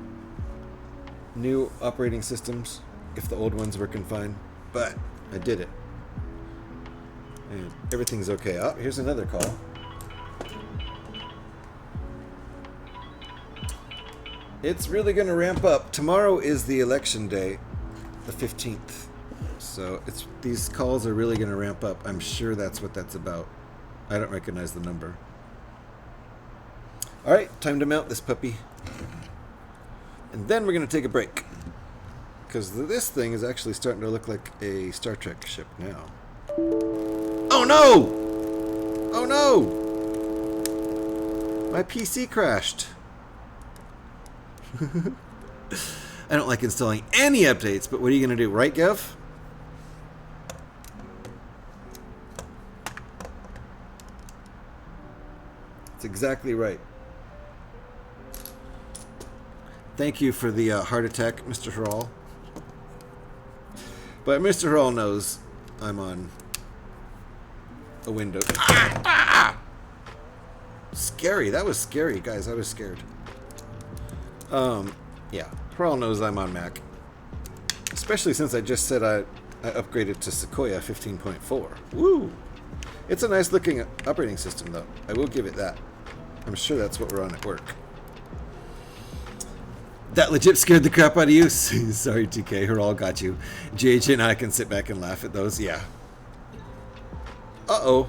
new operating systems if the old ones working fine, but I did it. And everything's okay. Oh, here's another call. It's really going to ramp up. Tomorrow is the election day, the 15th. So these calls are really going to ramp up. I'm sure that's what that's about. I don't recognize the number. All right, time to mount this puppy. And then we're going to take a break. Because this thing is actually starting to look like a Star Trek ship now. Oh no! Oh no! My PC crashed. I don't like installing any updates, but what are you going to do, right, Gev? That's exactly right. Thank you for the heart attack, Mr. Harrell. But Mr. Harrell knows I'm on a window. Scary. That was scary, guys. I was scared. Yeah. Harrell knows I'm on Mac. Especially since I just said I upgraded to Sequoia 15.4. Woo! It's a nice looking operating system, though. I will give it that. I'm sure that's what we're on at work. That legit scared the crap out of you. Sorry, TK. Harrell got you. JJ and I can sit back and laugh at those. Yeah. Uh-oh.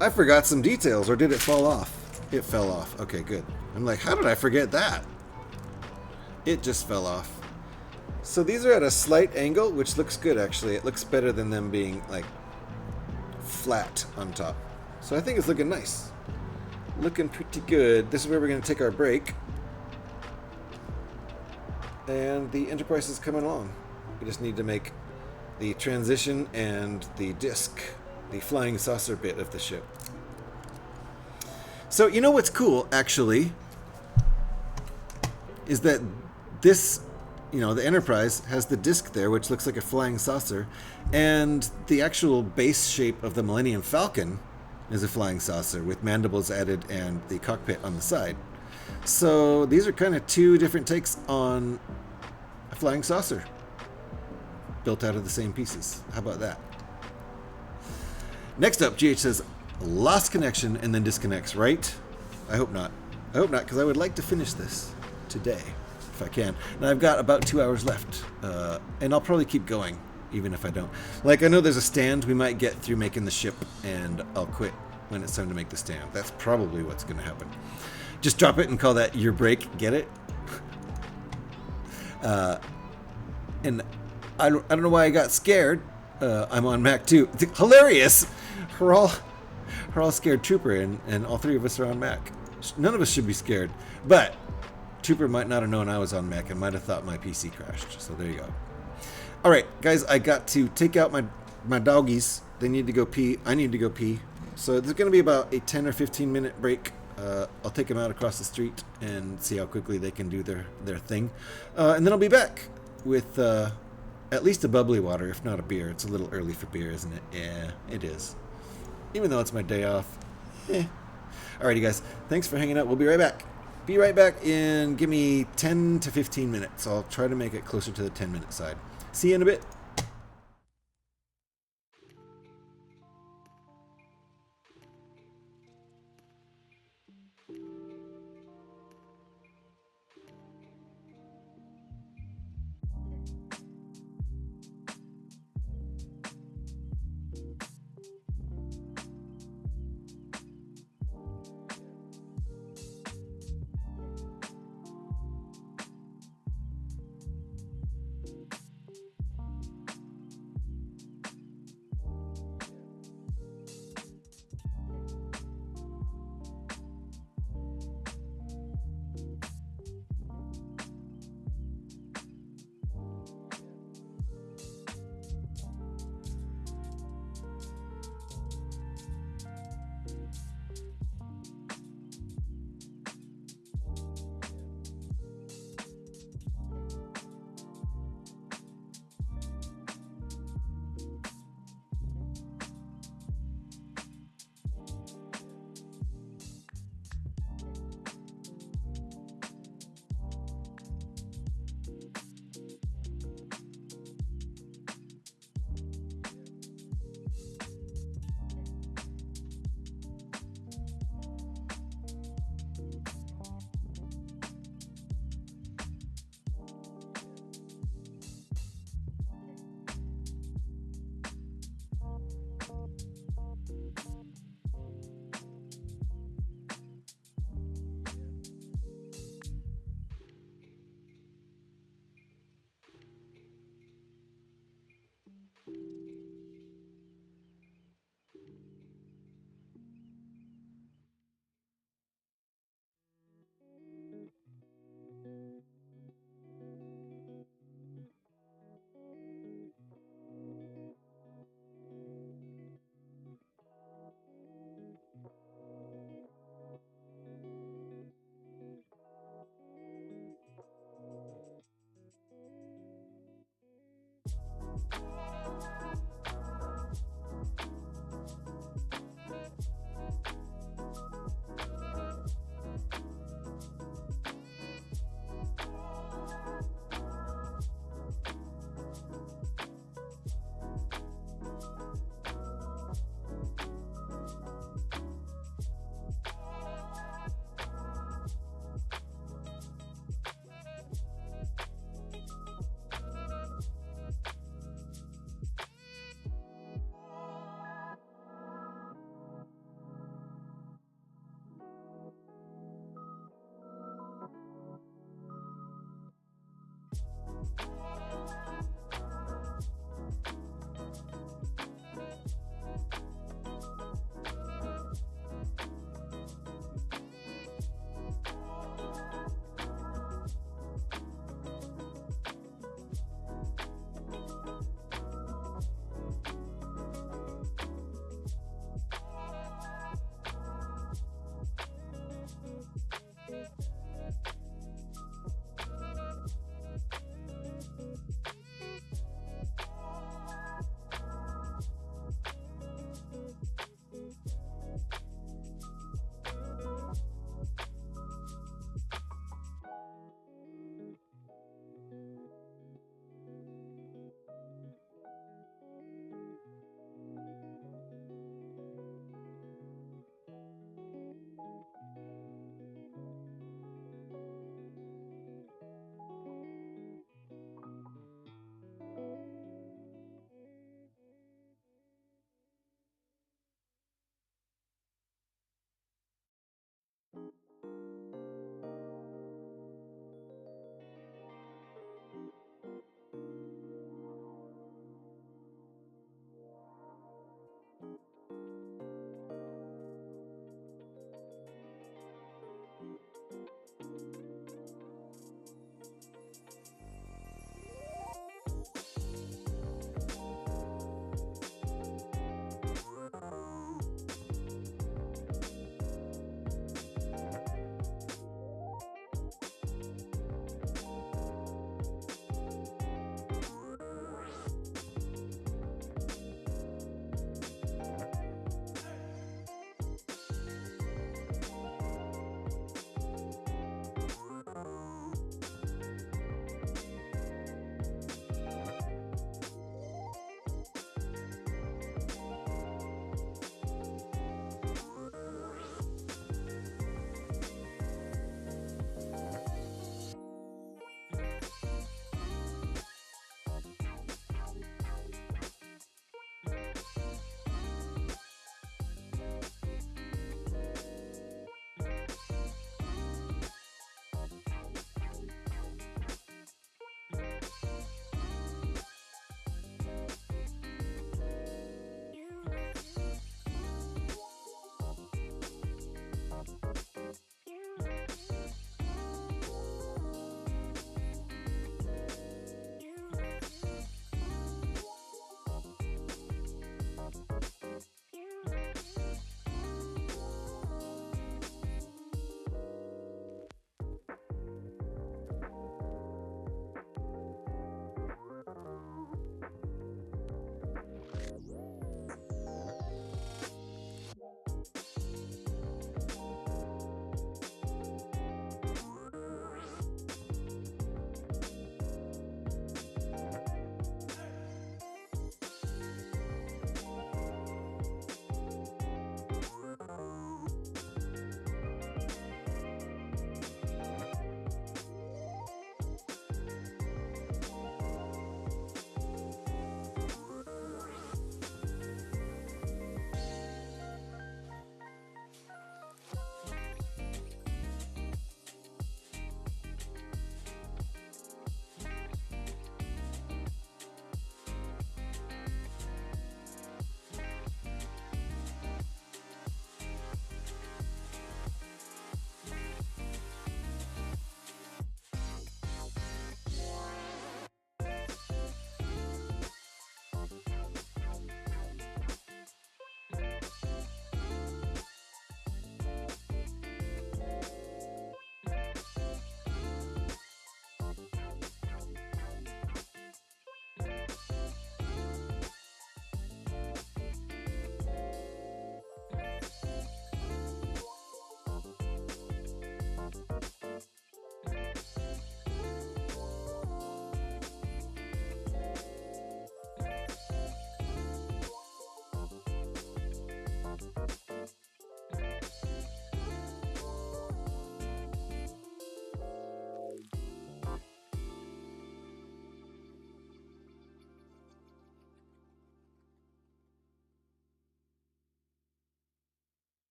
I forgot some details, or did it fall off? It fell off. Okay, good. I'm like, how did I forget that? It just fell off. So these are at a slight angle, which looks good, actually. It looks better than them being, like, flat on top. So I think it's looking nice. Looking pretty good. This is where we're going to take our break. And the Enterprise is coming along. We just need to make the transition and the disc, the flying saucer bit of the ship. So, you know what's cool, actually, is that this you know, the Enterprise has the disc there, which looks like a flying saucer, and the actual base shape of the Millennium Falcon is a flying saucer with mandibles added and the cockpit on the side. So these are kind of two different takes on a flying saucer built out of the same pieces. How about that? Next up, GH says, lost connection and then disconnects, right? I hope not. I hope not, because I would like to finish this today, if I can. And I've got about 2 hours left, and I'll probably keep going, even if I don't. Like, I know there's a stand we might get through making the ship, and I'll quit when it's time to make the stand. That's probably what's going to happen. Just drop it and call that your break. Get it? And I don't know why I got scared. I'm on Mac too. It's hilarious. We're all scared Trooper, and all three of us are on Mac. None of us should be scared, but Trooper might not have known I was on Mac and might have thought my PC crashed. So there you go. All right, guys, I got to take out my doggies. They need to go pee. I need to go pee. So there's going to be about a 10 or 15 minute break. I'll take them out across the street and see how quickly they can do their thing. And then I'll be back with at least a bubbly water, if not a beer. It's a little early for beer, isn't it? Yeah, it is. Even though it's my day off. Alrighty, guys. Thanks for hanging out. We'll be right back. Be right back in, give me 10 to 15 minutes. I'll try to make it closer to the 10-minute side. See you in a bit.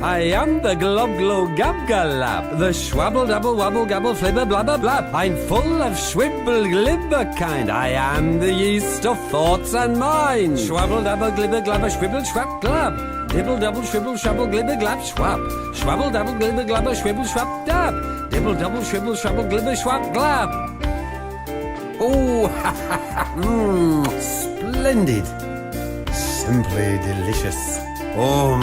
I am the glob glow gab galab, the schwabble double wabble gabble flibber blabber blab. I'm full of schwibble glibber kind. I am the yeast of thoughts and mind. Schwabble double glibber glabber schwibble schwab glab. Dibble double shwibble shwabble glibber glab schwab. Schwabble double glibber glabber schwibble schwab dab. Dibble double shwibble shwabble glibber schwab glab. Oh, splendid. Simply delicious. Oh,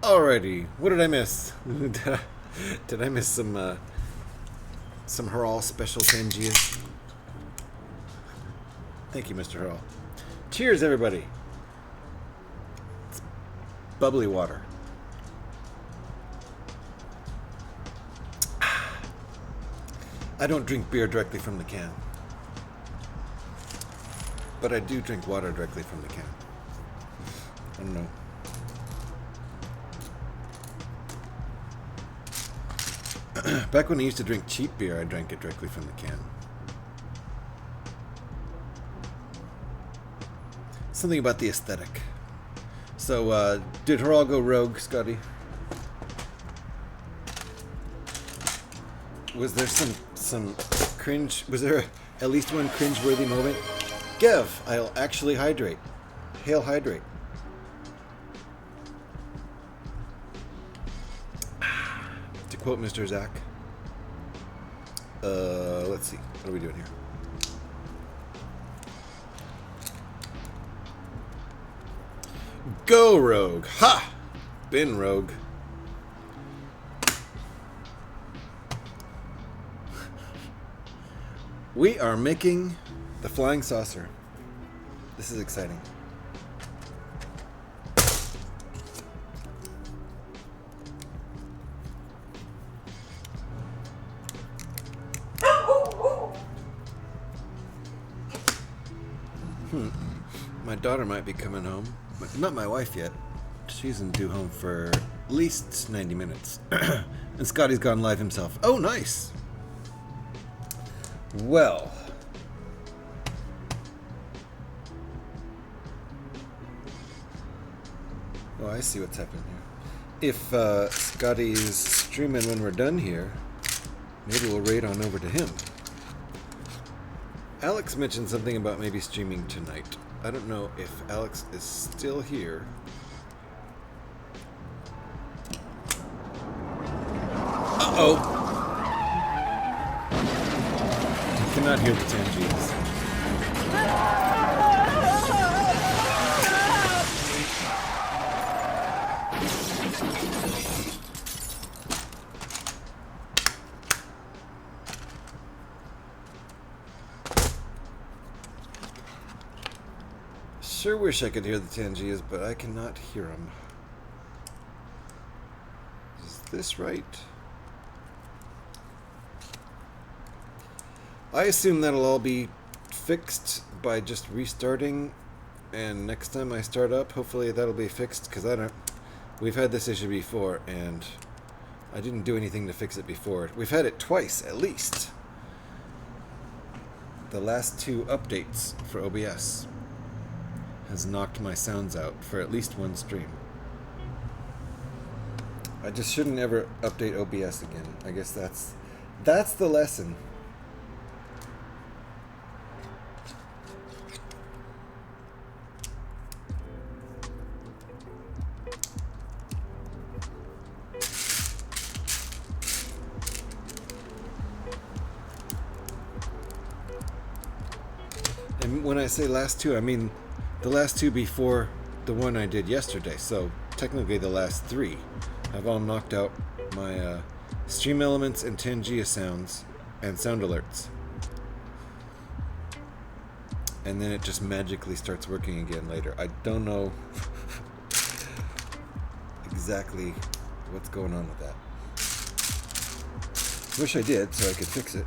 Alrighty, what did I miss? did I miss some Harral special Pangeas? Thank you, Mr. Harral. Cheers, everybody. It's bubbly water. I don't drink beer directly from the can, but I do drink water directly from the can. I don't know. Back when I used to drink cheap beer, I drank it directly from the can. Something about the aesthetic. So, did Harral go rogue, Scotty? Was there some cringe? Was there at least one cringe-worthy moment? Gev, I'll actually hydrate. Hail hydrate. To quote Mr. Zach. Let's see. What are we doing here? Go rogue. Ha! Been rogue. We are making the flying saucer. This is exciting. My daughter might be coming home. Not my wife yet. She isn't due home for at least 90 minutes. And Scotty's gone live himself. Oh, nice! Well. Oh, I see what's happening here. If Scotty's streaming when we're done here, maybe we'll raid on over to him. Alex mentioned something about maybe streaming tonight. I don't know if Alex is still here. Uh-oh! I cannot hear the Tangies. Sure wish I could hear the Tangiers, but I cannot hear them. Is this right? I assume that'll all be fixed by just restarting, and next time I start up, hopefully that'll be fixed, because we've had this issue before, and I didn't do anything to fix it before. We've had it twice, at least. The last 2 updates for OBS has knocked my sounds out for at least one stream. I just shouldn't ever update OBS again. I guess that's the lesson. And when I say last 2, I mean the last 2 before the one I did yesterday, so technically the last 3. I've all knocked out my stream elements and Tangia sounds and sound alerts. And then it just magically starts working again later. I don't know exactly what's going on with that. Wish I did so I could fix it.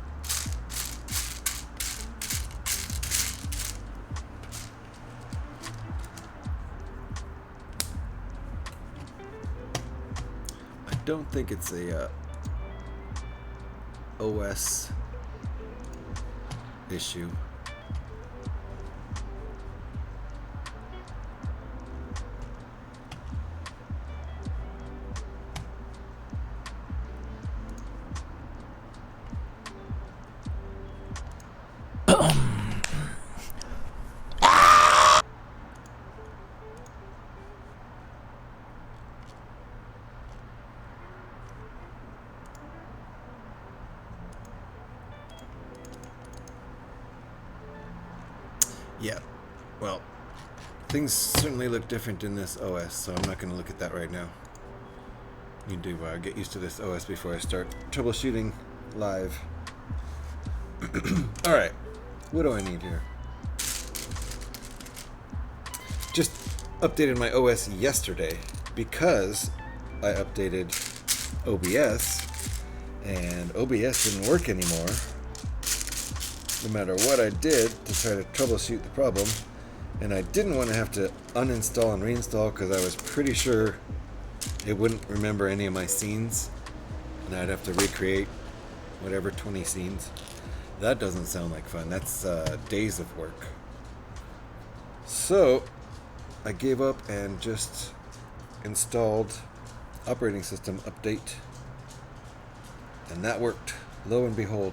I don't think it's a OS issue. Yeah, well, things certainly look different in this OS, so I'm not going to look at that right now. Need to get used to this OS before I start troubleshooting live. Alright, what do I need here? Just updated my OS yesterday because I updated OBS, and OBS didn't work anymore. No matter what I did to try to troubleshoot the problem, and I didn't want to have to uninstall and reinstall because I was pretty sure it wouldn't remember any of my scenes, and I'd have to recreate whatever 20 scenes. That doesn't sound like fun. That's days of work. So I gave up and just installed operating system update, and that worked. Lo and behold.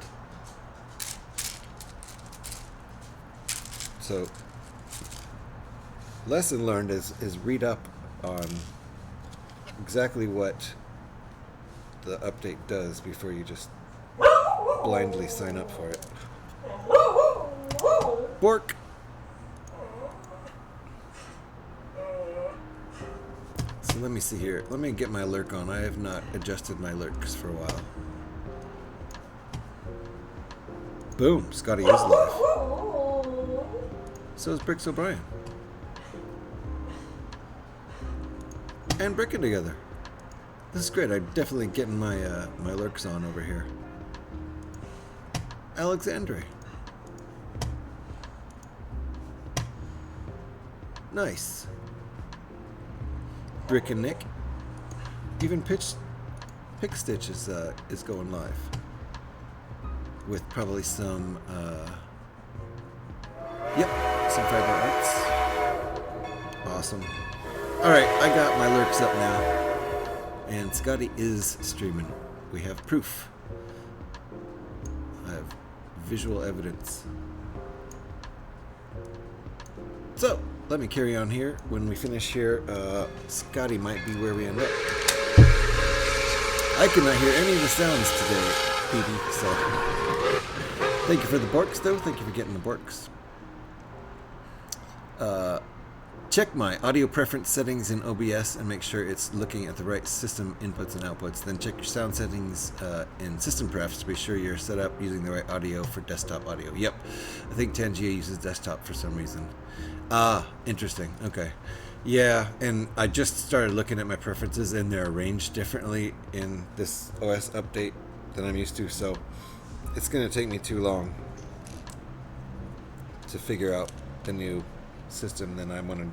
So, lesson learned is read up on exactly what the update does before you just blindly sign up for it. Bork! So let me see here. Let me get my lurk on. I have not adjusted my lurks for a while. Boom! Scotty is live. So is Bricks O'Brien. And Bricking together. This is great. I'm definitely getting my my lurks on over here. Alexandre. Nice. Brick and Nick. Even Pick Stitch is going live. With probably some some fiber arts. Awesome. Alright, I got my lurks up now. And Scotty is streaming. We have proof. I have visual evidence. So, let me carry on here. When we finish here, Scotty might be where we end up. I cannot hear any of the sounds today, Petey, so... Thank you for the borks, though. Thank you for getting the borks. Check my audio preference settings in OBS and make sure it's looking at the right system inputs and outputs. Then check your sound settings in system prefs to be sure you're set up using the right audio for desktop audio. Yep, I think Tangia uses desktop for some reason. Ah, interesting. Okay. Yeah, and I just started looking at my preferences and they're arranged differently in this OS update than I'm used to, so it's going to take me too long to figure out the new system. Then I want to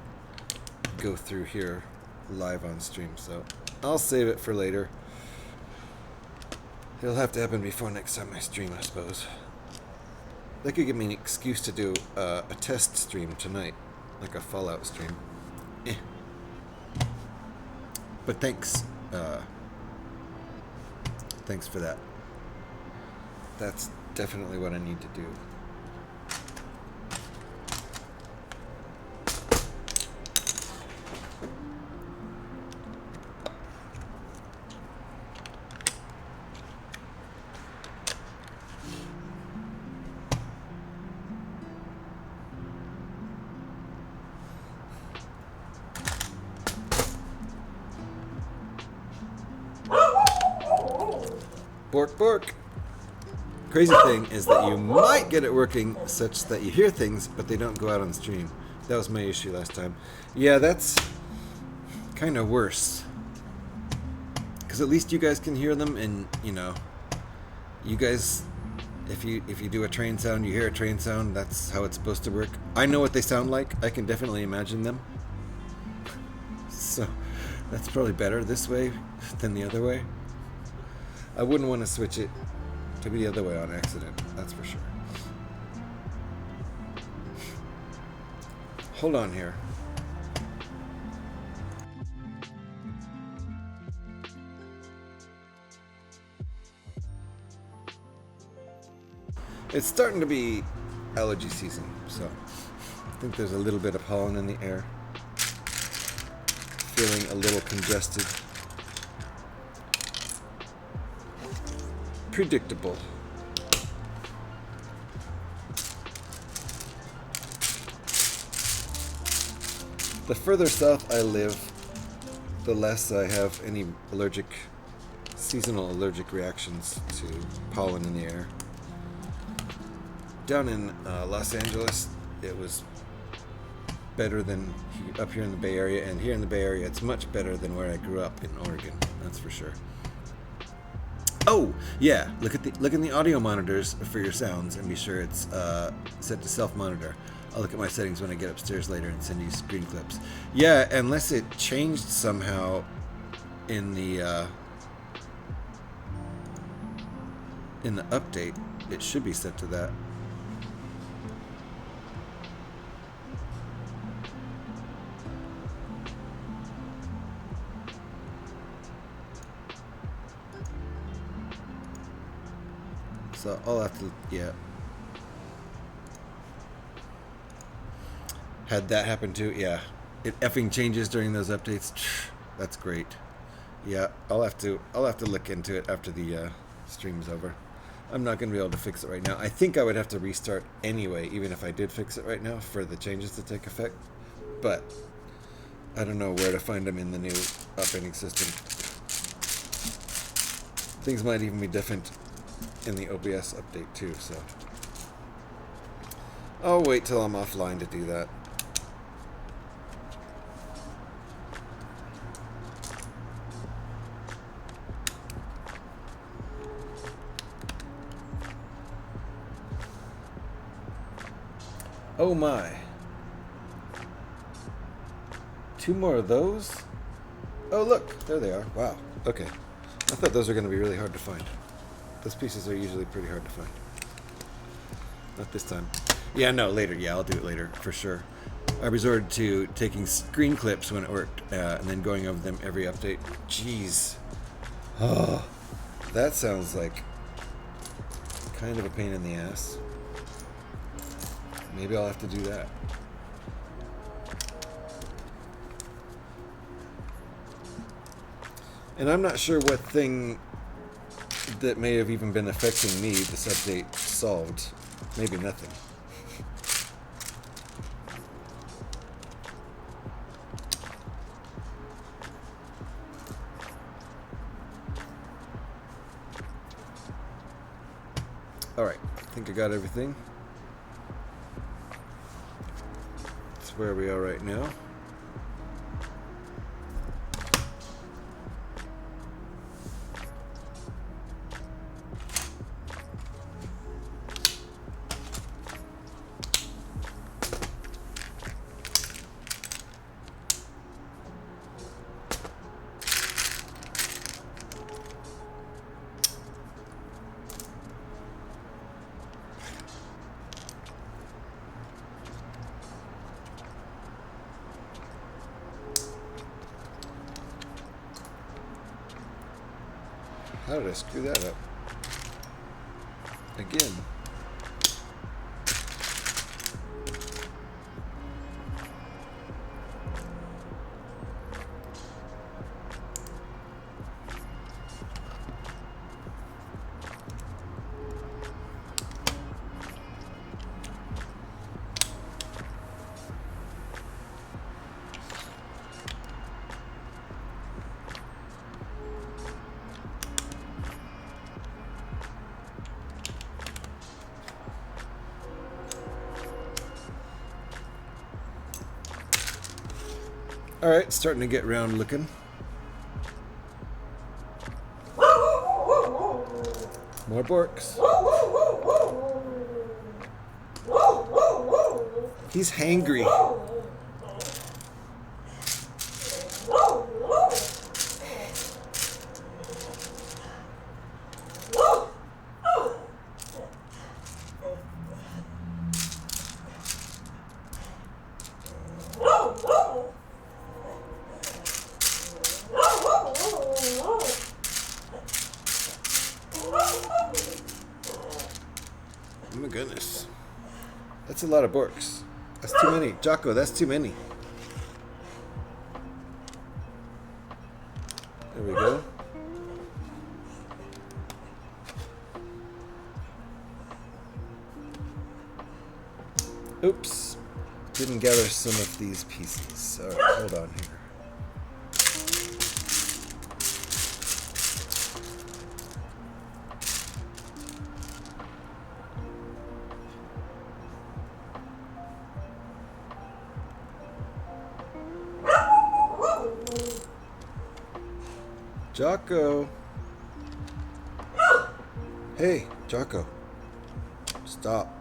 go through here live on stream, so I'll save it for later. It'll have to happen before next time I stream, I suppose. That could give me an excuse to do a test stream tonight, like a Fallout stream. But thanks thanks for that. That's definitely what I need to do. Bork, bork. Crazy thing is that you might get it working such that you hear things, but they don't go out on stream. That was my issue last time. Yeah, that's kind of worse. Because at least you guys can hear them, and you know, you guys, if you do a train sound, you hear a train sound. That's how it's supposed to work. I know what they sound like. I can definitely imagine them. So that's probably better this way than the other way. I wouldn't want to switch it to be the other way on accident, that's for sure. Hold on here. It's starting to be allergy season, so I think there's a little bit of pollen in the air. Feeling a little congested. Predictable. The further south I live, the less I have any seasonal allergic reactions to pollen in the air. Down in Los Angeles, it was better than up here in the Bay Area, and here in the Bay Area, it's much better than where I grew up in Oregon. That's for sure. Oh, yeah, look in the audio monitors for your sounds and be sure it's set to self-monitor. I'll look at my settings when I get upstairs later and send you screen clips. Yeah, unless it changed somehow in the update, it should be set to that. So I'll have to, yeah. Had that happen too, yeah. It effing changes during those updates. That's great. Yeah, I'll have to look into it after the stream's over. I'm not gonna be able to fix it right now. I think I would have to restart anyway, even if I did fix it right now, for the changes to take effect. But I don't know where to find them in the new operating system. Things might even be different in the OBS update too, so I'll wait till I'm offline to do that. Oh my. 2 more of those? Oh look, there they are. Wow. Okay. I thought those were going to be really hard to find. Those pieces are usually pretty hard to find. Not this time. Yeah, no, later. Yeah, I'll do it later, for sure. I resorted to taking screen clips when it worked, and then going over them every update. Jeez. Oh, that sounds like kind of a pain in the ass. Maybe I'll have to do that. And I'm not sure what thing that may have even been affecting me this update solved. Maybe nothing. Alright, I think I got everything. That's where we are right now. How did I screw that up? Again. Alright, starting to get round looking. More Borks. He's hangry. Oh my goodness. That's a lot of Borks. That's too many. Jocko, that's too many. There we go. Oops. Didn't gather some of these pieces. Alright, hold on here. Jocko. Hey, Jocko. Stop.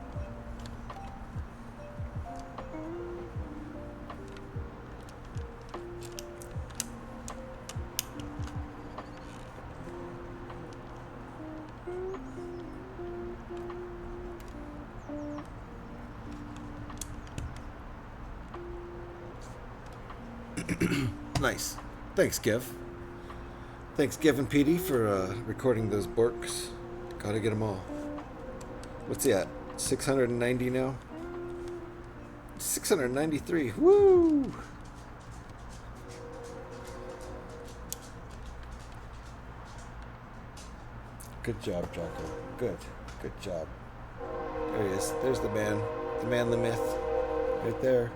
Nice. Thanks, Gev. Thanks, Gev and PD, for recording those Borks. Gotta get them all. What's he at? 690 now? 693. Woo! Good job, Jocko. Good. Good job. There he is. There's the man. The man, the myth. Right there.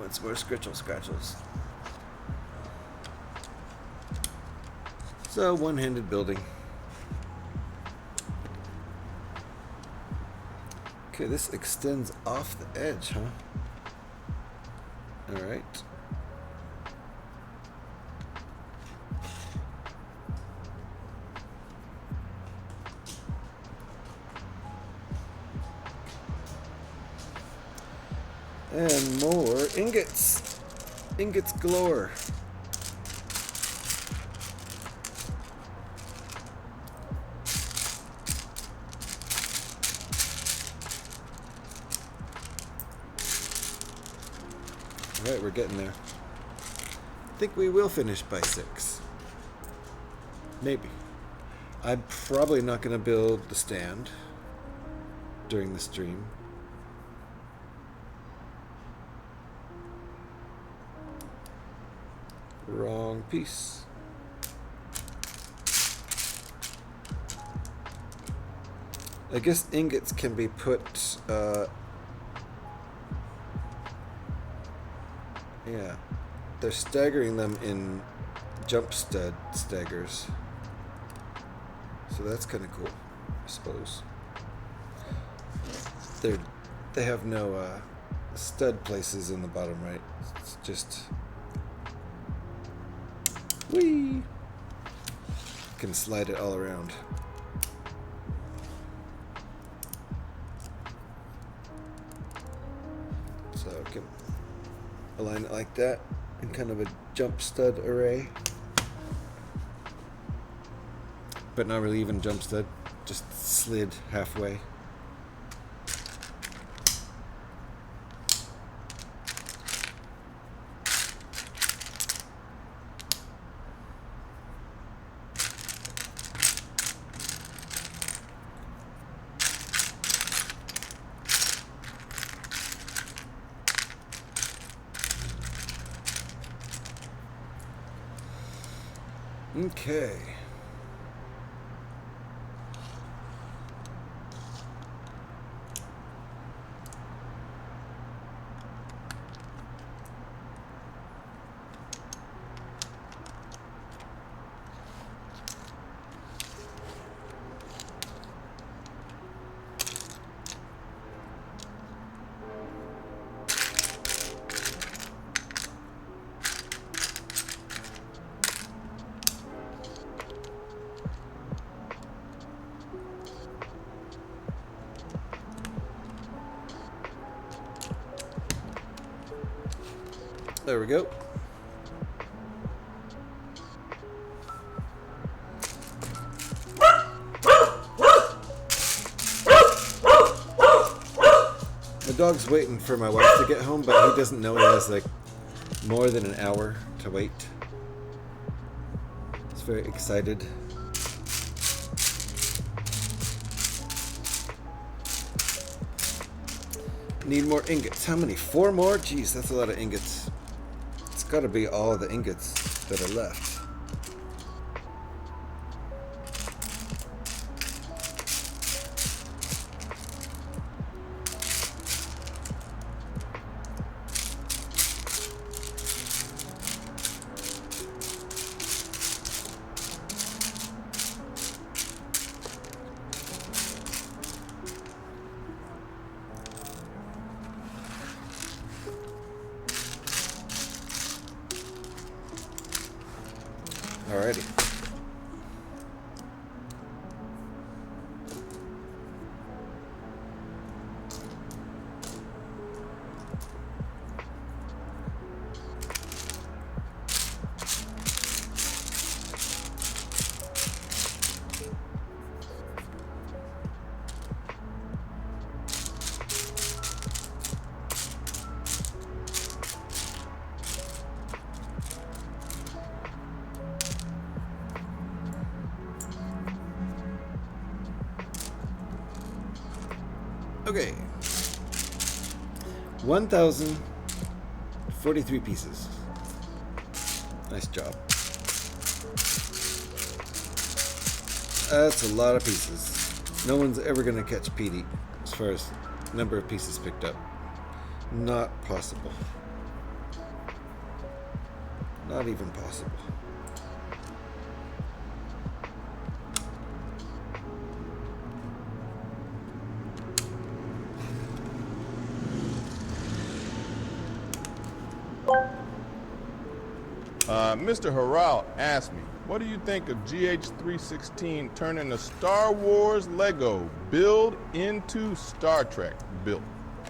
wants more scratchels. So, one-handed building. Okay, this extends off the edge, huh? Alright. And more ingots. Ingots galore. Alright, we're getting there. I think we will finish by 6. Maybe. I'm probably not going to build the stand during the stream. Wrong piece. I guess ingots can be put, yeah, they're staggering them in jump stud staggers. So that's kind of cool, I suppose. They have no stud places in the bottom right. It's just whee! Can slide it all around. So I can align it like that in kind of a jump stud array. But not really even jump stud, just slid halfway. Okay. There we go. The dog's waiting for my wife to get home, but he doesn't know he has like more than an hour to wait. He's very excited. Need more ingots. How many? 4 more? Jeez, that's a lot of ingots. It's got to be all the ingots that are left. Alrighty. Okay. 1,043 pieces. Nice job. That's a lot of pieces. No one's ever going to catch Petey as far as number of pieces picked up. Not possible. Not even possible. Mr. Harrell asked me, what do you think of GH316 turning a Star Wars Lego build into Star Trek build?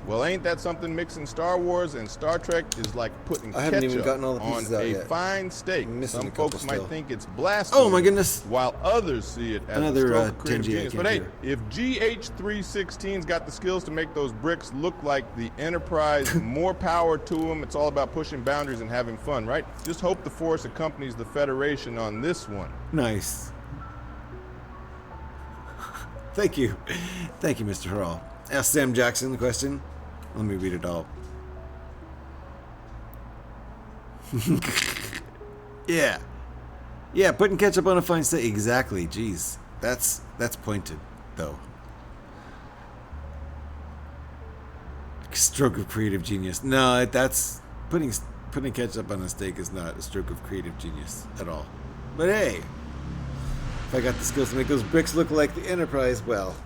Well, ain't that something? Mixing Star Wars and Star Trek is like putting I haven't even ketchup gotten all the on pieces out a yet. fine steak. Missing Some a couple folks might still. think it's blasphemy. Oh my goodness. While others see it as Another, a stroke of creative 10G I genius. can't But hey, hear. if GH316's got the skills to make those bricks look like the Enterprise, more power to them. It's all about pushing boundaries and having fun, right? Just hope the Force accompanies the Federation on this one. Nice. Thank you. Thank you, Mr. Harrell. Ask Sam Jackson the question. Let me read it all. Yeah. Yeah, putting ketchup on a fine steak. Exactly. Jeez. That's pointed, though. Stroke of creative genius. No, that's putting ketchup on a steak is not a stroke of creative genius at all. But hey, if I got the skills to make those bricks look like the Enterprise, well,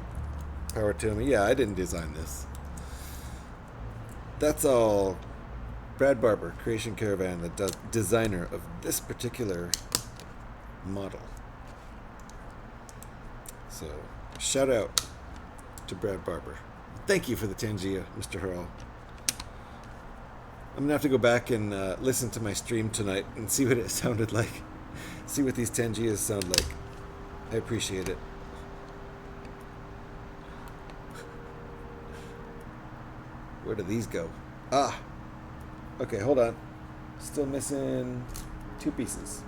power to me. Yeah, I didn't design this. That's all Brad Barber, Creation Caravan, the designer of this particular model. So, shout out to Brad Barber. Thank you for the Tangia, Mr. Harrell. I'm gonna have to go back and listen to my stream tonight and see what it sounded like. See what these Tangias sound like. I appreciate it. Where do these go? Ah! Okay, hold on. Still missing 2 pieces.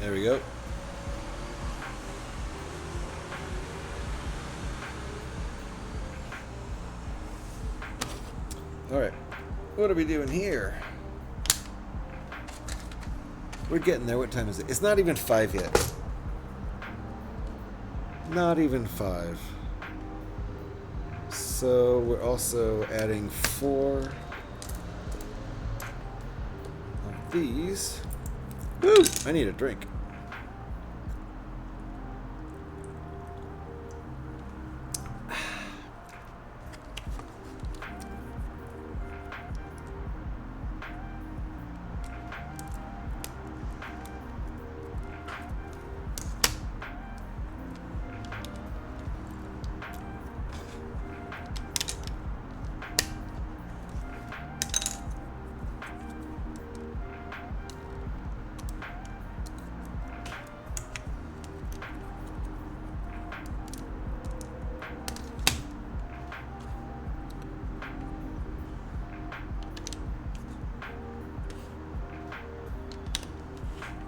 There we go. All right, what are we doing here? We're getting there. What time is it? It's not even 5 yet. Not even 5. So we're also adding 4 of these. Woo! I need a drink.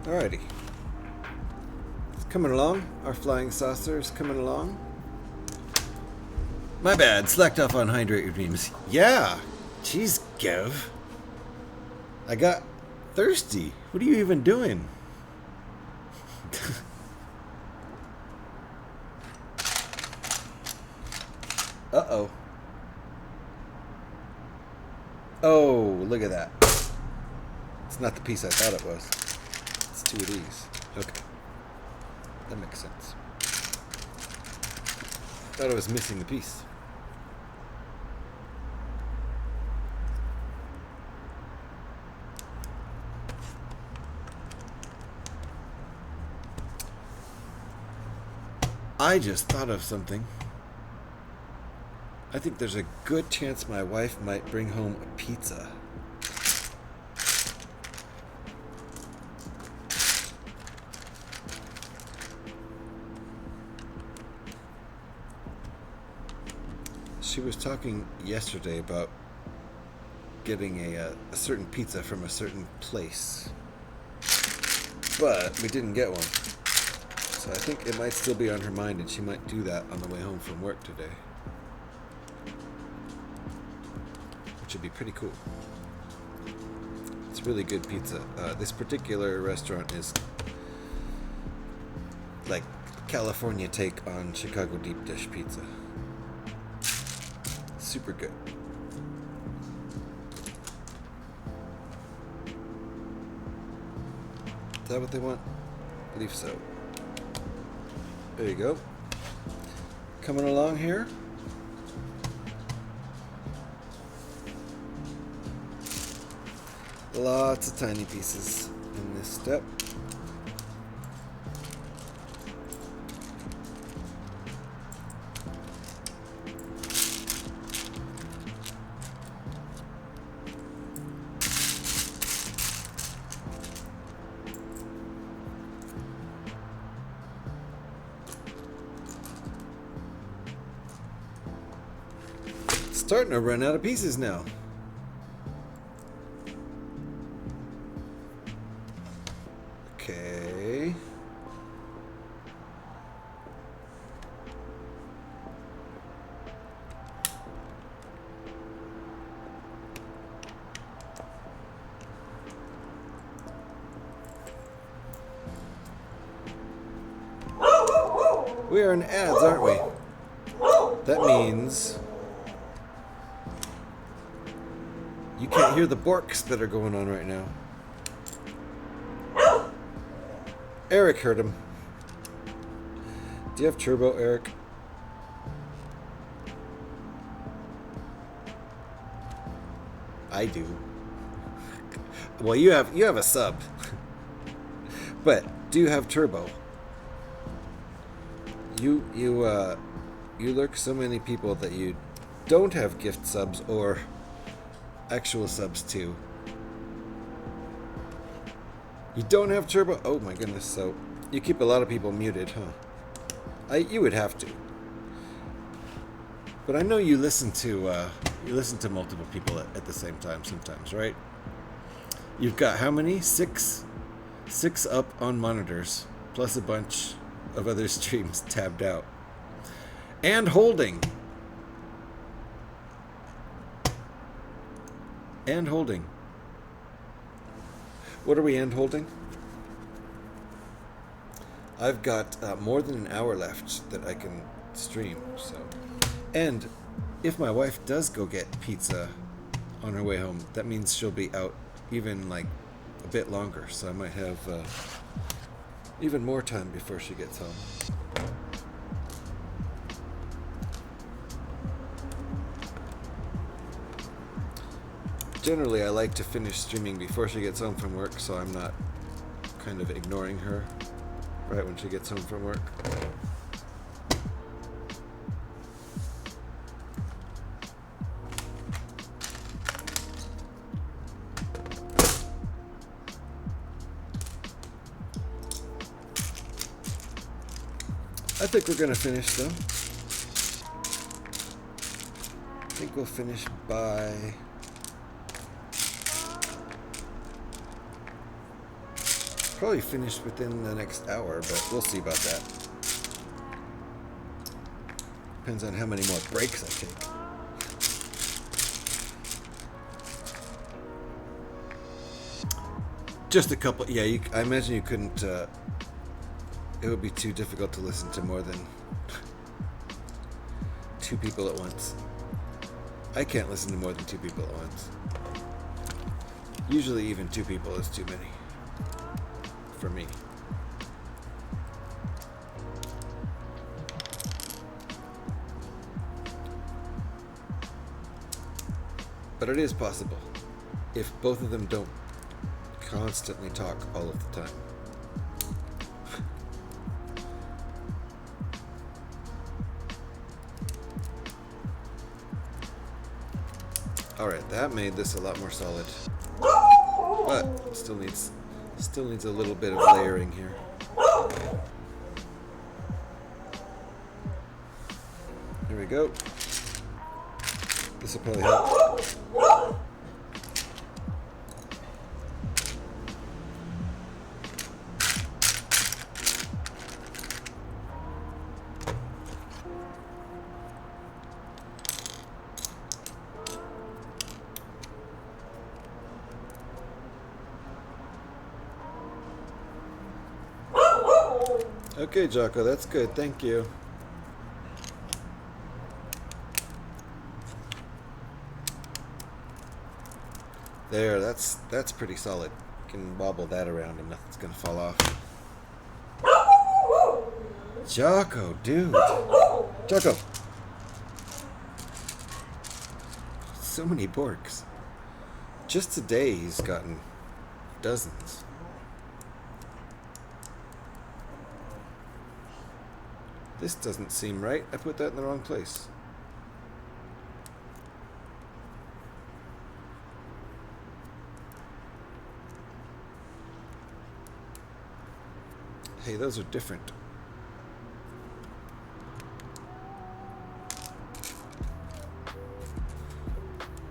Alrighty. It's coming along. Our flying saucer is coming along. My bad. Slacked off on hydrate your dreams. Yeah. Jeez, Gev. I got thirsty. What are you even doing? Uh-oh. Oh, look at that. It's not the piece I thought it was. It's 2 of these. Okay. That makes sense. Thought I was missing the piece. I just thought of something. I think there's a good chance my wife might bring home a pizza. She was talking yesterday about getting a certain pizza from a certain place, but we didn't get one. So I think it might still be on her mind, and she might do that on the way home from work today, which would be pretty cool. It's really good pizza. This particular restaurant is like California take on Chicago deep dish pizza. Super good. Is that what they want? I believe so. There you go. Coming along here. Lots of tiny pieces in this step. Starting to run out of pieces now. Okay. We are in ads, aren't we? That means you can't hear the borks that are going on right now. Eric heard him. Do you have turbo, Eric? I do. Well, you have a sub. But do you have turbo? You lurk so many people that you don't have gift subs or actual subs too. You don't have turbo? Oh my goodness, so you keep a lot of people muted, huh? You would have to. But I know you listen to multiple people at the same time sometimes, right? You've got how many? Six up on monitors, plus a bunch of other streams tabbed out. And holding. And holding. What are we end holding? I've got more than an hour left that I can stream, so. And if my wife does go get pizza on her way home, that means she'll be out even like a bit longer, so I might have even more time before she gets home. Generally, I like to finish streaming before she gets home from work, so I'm not kind of ignoring her right when she gets home from work. I think we're gonna finish though. I think we'll finish by probably finish within the next hour, but we'll see about that. Depends on how many more breaks I take. Just a couple. Yeah, I imagine you couldn't. It would be too difficult to listen to more than 2 people at once. I can't listen to more than 2 people at once. Usually even 2 people is too many for me. But it is possible if both of them don't constantly talk all of the time. Alright, that made this a lot more solid. But still needs a little bit of layering here. Here we go. This will probably help. Okay, Jocko, that's good. Thank you. There, that's pretty solid. You can wobble that around and nothing's gonna fall off. Jocko, dude. Jocko. So many porks. Just today he's gotten dozens. This doesn't seem right. I put that in the wrong place. Hey, those are different.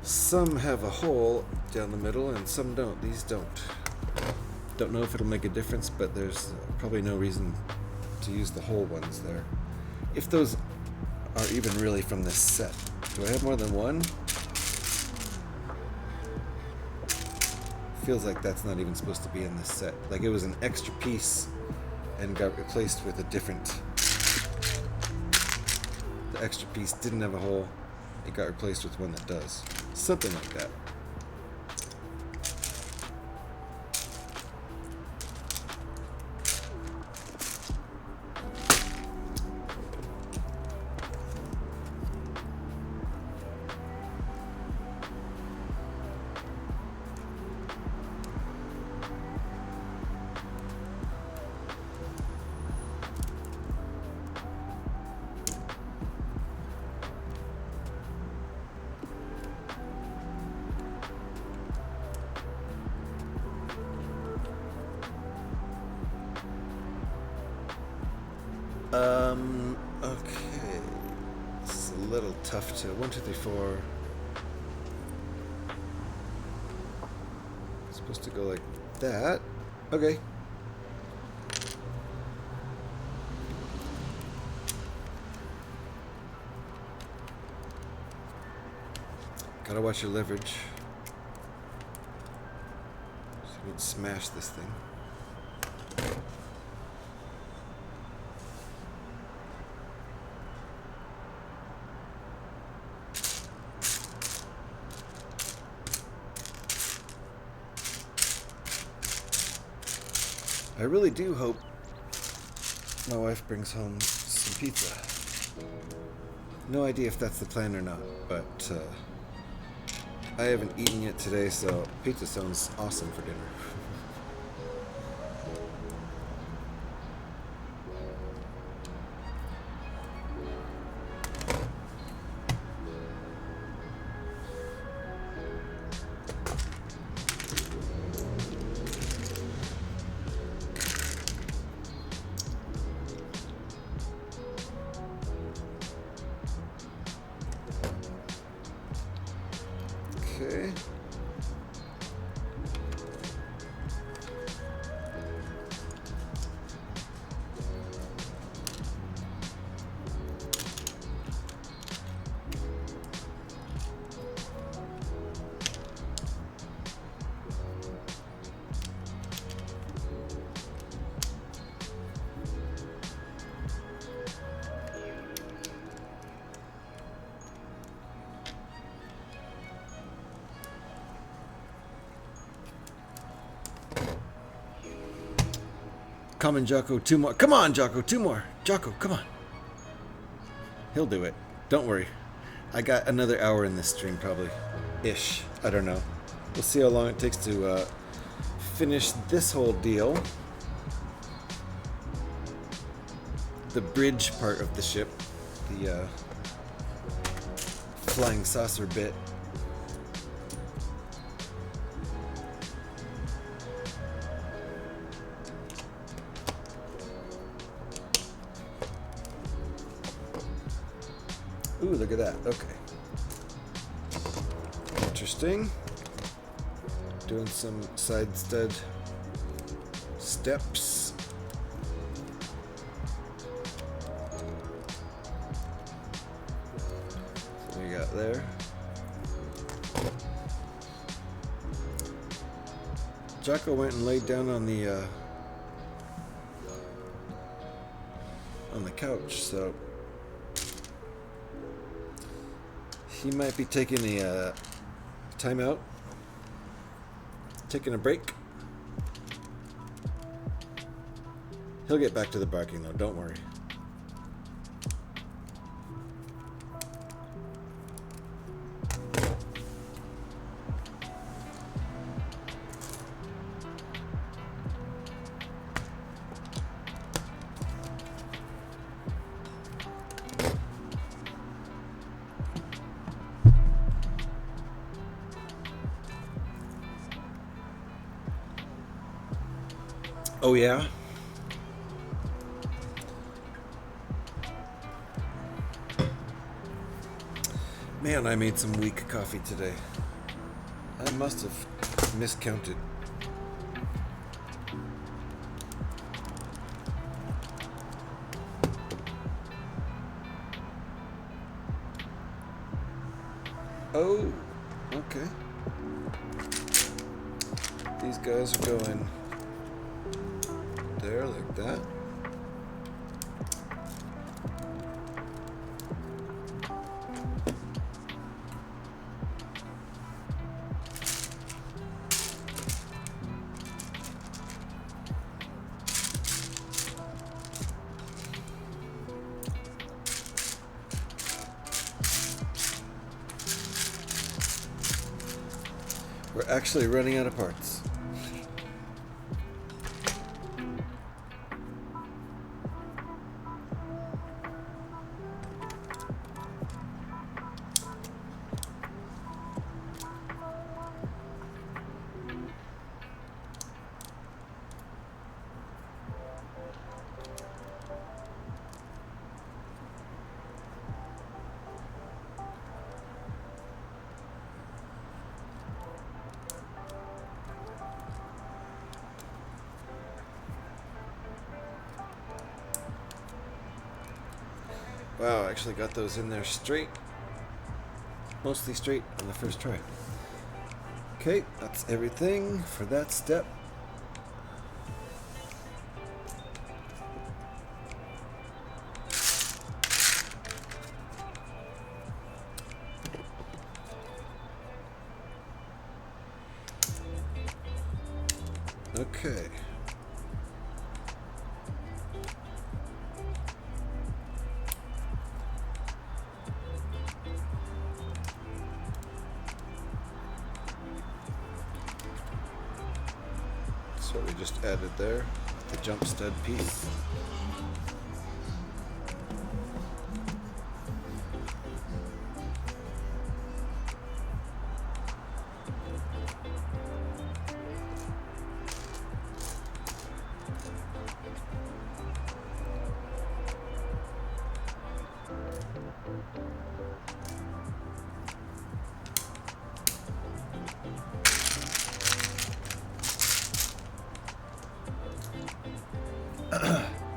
Some have a hole down the middle and some don't. These don't. Don't know if it'll make a difference, but there's probably no reason to use the whole ones there. If those are even really from this set. Do I have more than one? Feels like that's not even supposed to be in this set. Like it was an extra piece and got replaced with a different. The extra piece didn't have a hole. It got replaced with one that does. Something like that. Okay. It's a little tough to 1, 2, 3, 4. It's supposed to go like that. Okay. Gotta watch your leverage. So you don't smash this thing. I really do hope my wife brings home some pizza. No idea if that's the plan or not, but I haven't eaten yet today, so pizza sounds awesome for dinner. Okay. Come on, Jocko, 2 more. Come on, Jocko, 2 more. Jocko, come on. He'll do it. Don't worry. I got another hour in this stream, probably. Ish. I don't know. We'll see how long it takes to finish this whole deal. The bridge part of the ship. The flying saucer bit. Ooh, look at that. Okay. Interesting. Doing some side stud steps. So we got there. Jocko went and laid down on the on the couch, so he might be taking a timeout, taking a break. He'll get back to the barking though, don't worry. Oh yeah? Man, I made some weak coffee today. I must have miscounted. Oh, okay. These guys are going there like that. We're actually running out of parts. Wow, I actually got those in there straight. Mostly straight on the first try. Okay, that's everything for that step. Okay. That's what we just added there, the jump stud piece.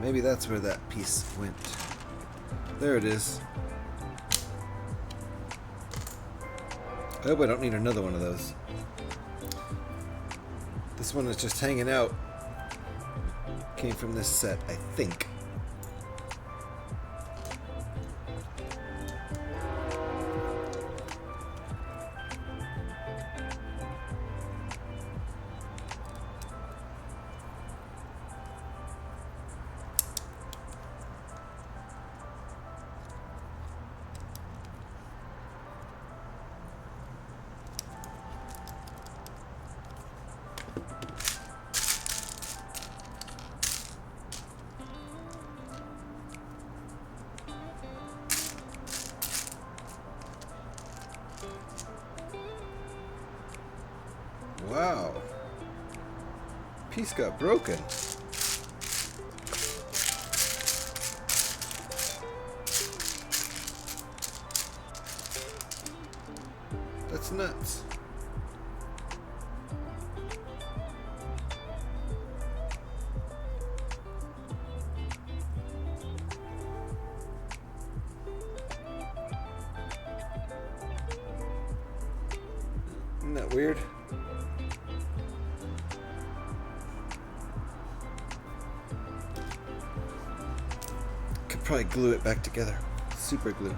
Maybe that's where that piece went. There it is. I hope I don't need another one of those. This one is just hanging out. Came from this set, I think. Wow. Piece got broken. That's nuts. Isn't that weird? probably glue it back together. Super glue.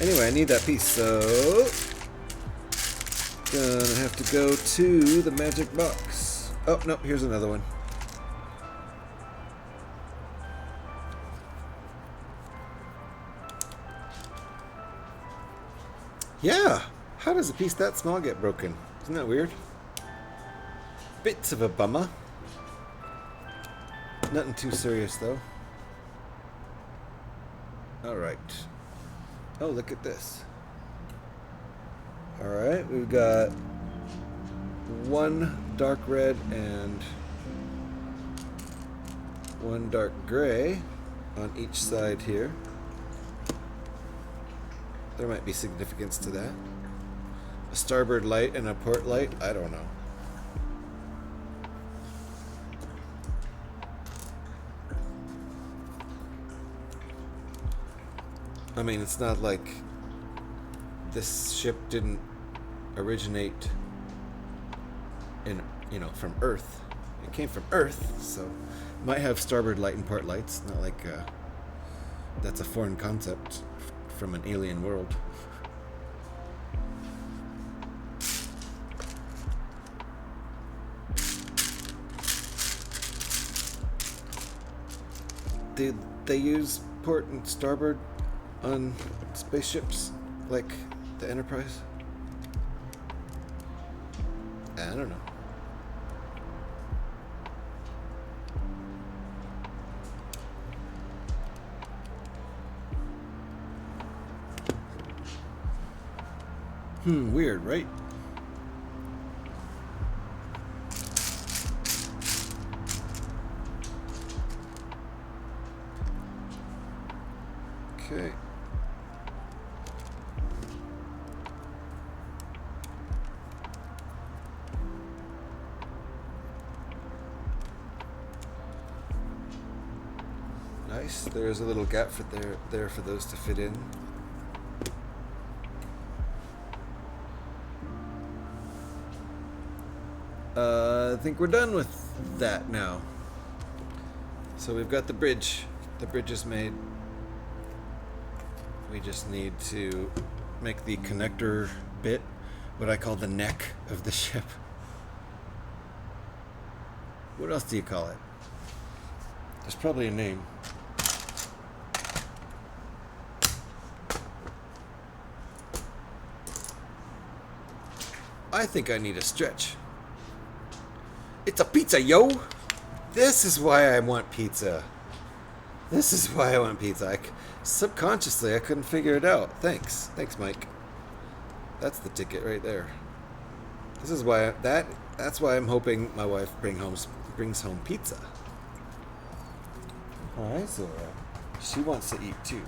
Anyway, I need that piece, so gonna have to go to the magic box. Oh, no, here's another one. Yeah! How does a piece that small get broken? Isn't that weird? Bits of a bummer. Nothing too serious, though. Alright. Oh, look at this. Alright, we've got one dark red and one dark gray on each side here. There might be significance to that. A starboard light and a port light? I don't know. I mean, it's not like this ship didn't originate in, you know, from Earth. It came from Earth, so it might have starboard light and port lights. Not like that's a foreign concept from an alien world. Did they use port and starboard on spaceships like the Enterprise? I don't know. Weird, right? Okay. Nice. There's a little gap for there for those to fit in. I think we're done with that now. So we've got the bridge. The bridge is made. We just need to make the connector bit, what I call the neck of the ship. What else do you call it? There's probably a name. I think I need a stretch. It's a pizza, yo! This is why I want pizza. This is why I want pizza. Subconsciously, I couldn't figure it out. Thanks. Thanks, Mike. That's the ticket right there. This is why that's why I'm hoping my wife brings home pizza. Alright, so she wants to eat too.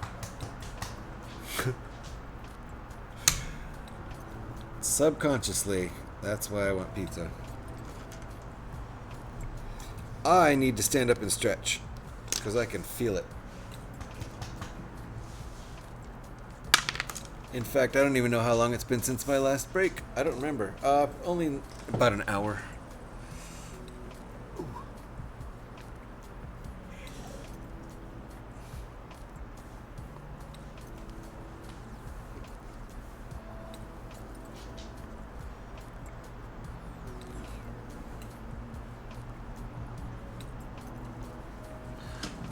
Subconsciously, that's why I want pizza. I need to stand up and stretch because I can feel it. In fact, I don't even know how long it's been since my last break. I don't remember. Only about an hour.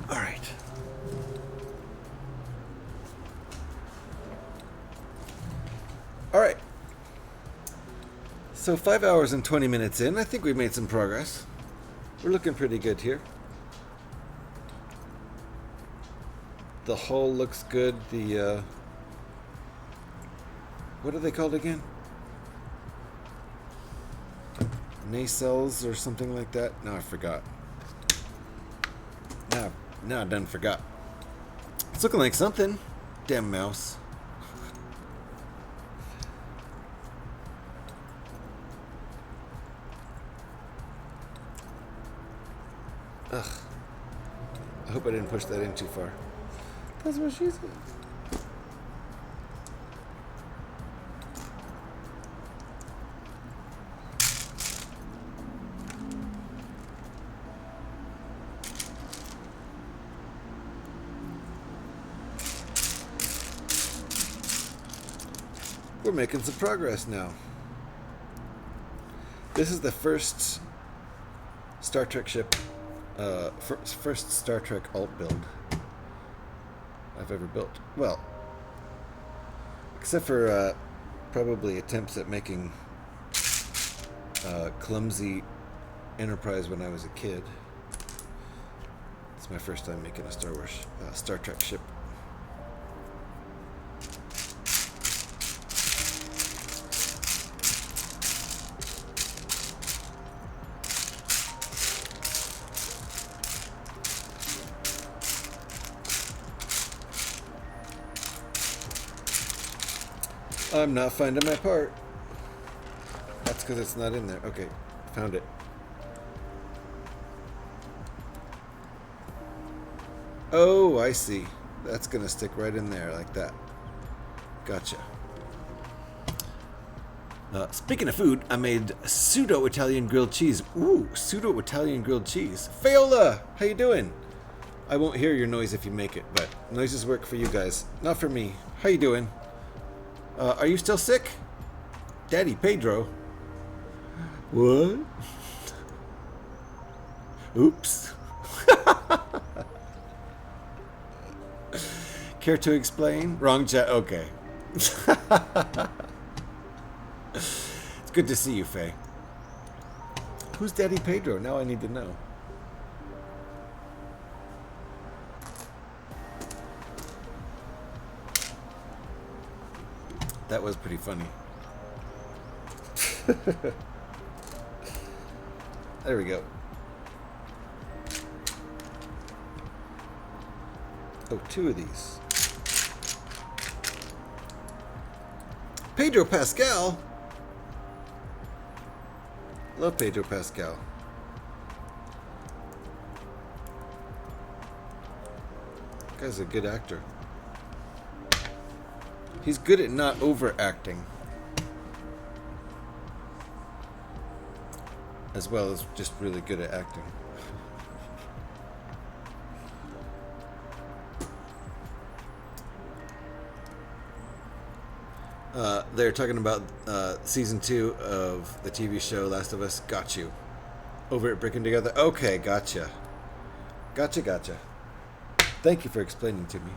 All right. All right. So 5 hours and 20 minutes in, I think we've made some progress. We're looking pretty good here. The hull looks good. The what are they called again? Nacelles or something like that? No, I forgot. Now I done forgot. It's looking like something. Damn mouse. Ugh. I hope I didn't push that in too far. That's what she said. We're making some progress now. This is the first Star Trek ship, first Star Trek alt build I've ever built. Well, except for probably attempts at making clumsy Enterprise when I was a kid. It's my first time making a Star Trek ship. I'm not finding my part. That's because it's not in there. Okay, found it. Oh, I see. That's gonna stick right in there like that. Gotcha. Speaking of food, I made pseudo-Italian grilled cheese. Ooh, pseudo-Italian grilled cheese. Fayola, how you doing? I won't hear your noise if you make it, but noises work for you guys, not for me. How you doing? Are you still sick? Daddy Pedro. What? Oops. Care to explain? Wrong chat. Okay. It's good to see you, Faye. Who's Daddy Pedro? Now I need to know. That was pretty funny. There we go. Oh, 2 of these. Pedro Pascal. Love Pedro Pascal. Guy's a good actor. He's good at not overacting, as well as just really good at acting. They're talking about season 2 of the TV show Last of Us. Got you. Over at Bricking Together. Okay, gotcha. Gotcha. Thank you for explaining to me.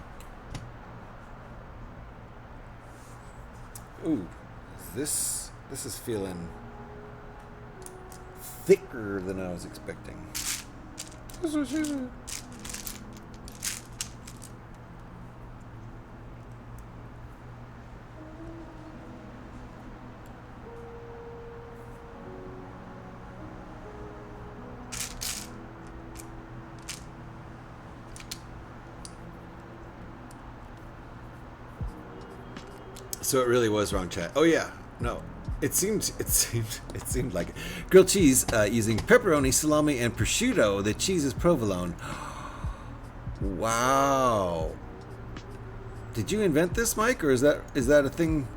Ooh, this is feeling thicker than I was expecting. That's what she said. So it really was wrong chat. Oh yeah, no. It seemed like it. Grilled cheese using pepperoni, salami, and prosciutto. The cheese is provolone. Wow. Did you invent this, Mike, or is that a thing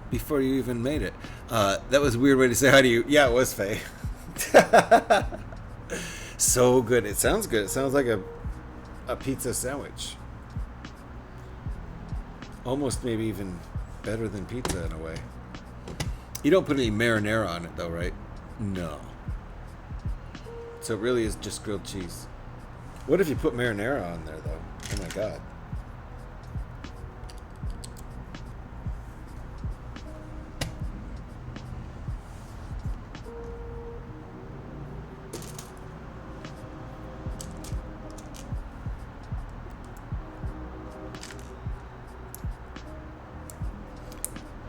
before you even made it? That was a weird way to say hi to you. Yeah, it was Faye. So good. It sounds good. It sounds like a pizza sandwich. Almost maybe even better than pizza in a way. You don't put any marinara on it though, right? No. So it really is just grilled cheese. What if you put marinara on there though? Oh my god.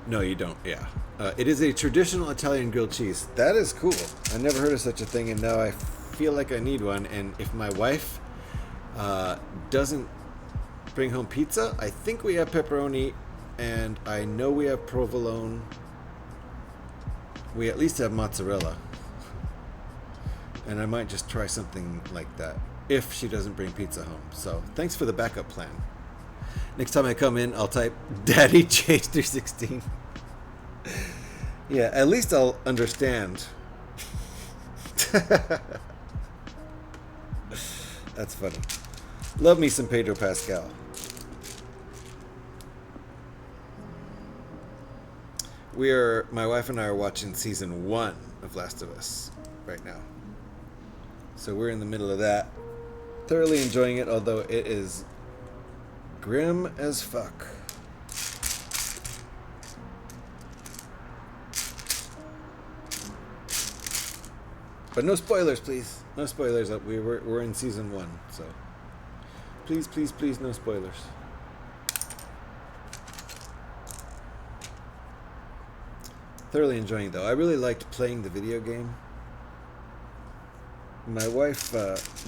No, you don't. Yeah. It is a traditional Italian grilled cheese. That is cool. I never heard of such a thing, and now I feel like I need one. And if my wife doesn't bring home pizza, I think we have pepperoni, and I know we have provolone. We at least have mozzarella. And I might just try something like that if she doesn't bring pizza home. So thanks for the backup plan. Next time I come in, I'll type Daddy J316. Yeah, at least I'll understand. That's funny. Love me some Pedro Pascal. my wife and I are watching season 1 of Last of Us right now. So we're in the middle of that. Thoroughly enjoying it, although it is grim as fuck. But no spoilers, please. No spoilers. We're in season 1, so please, please, please, no spoilers. Thoroughly enjoying it, though. I really liked playing the video game. My wife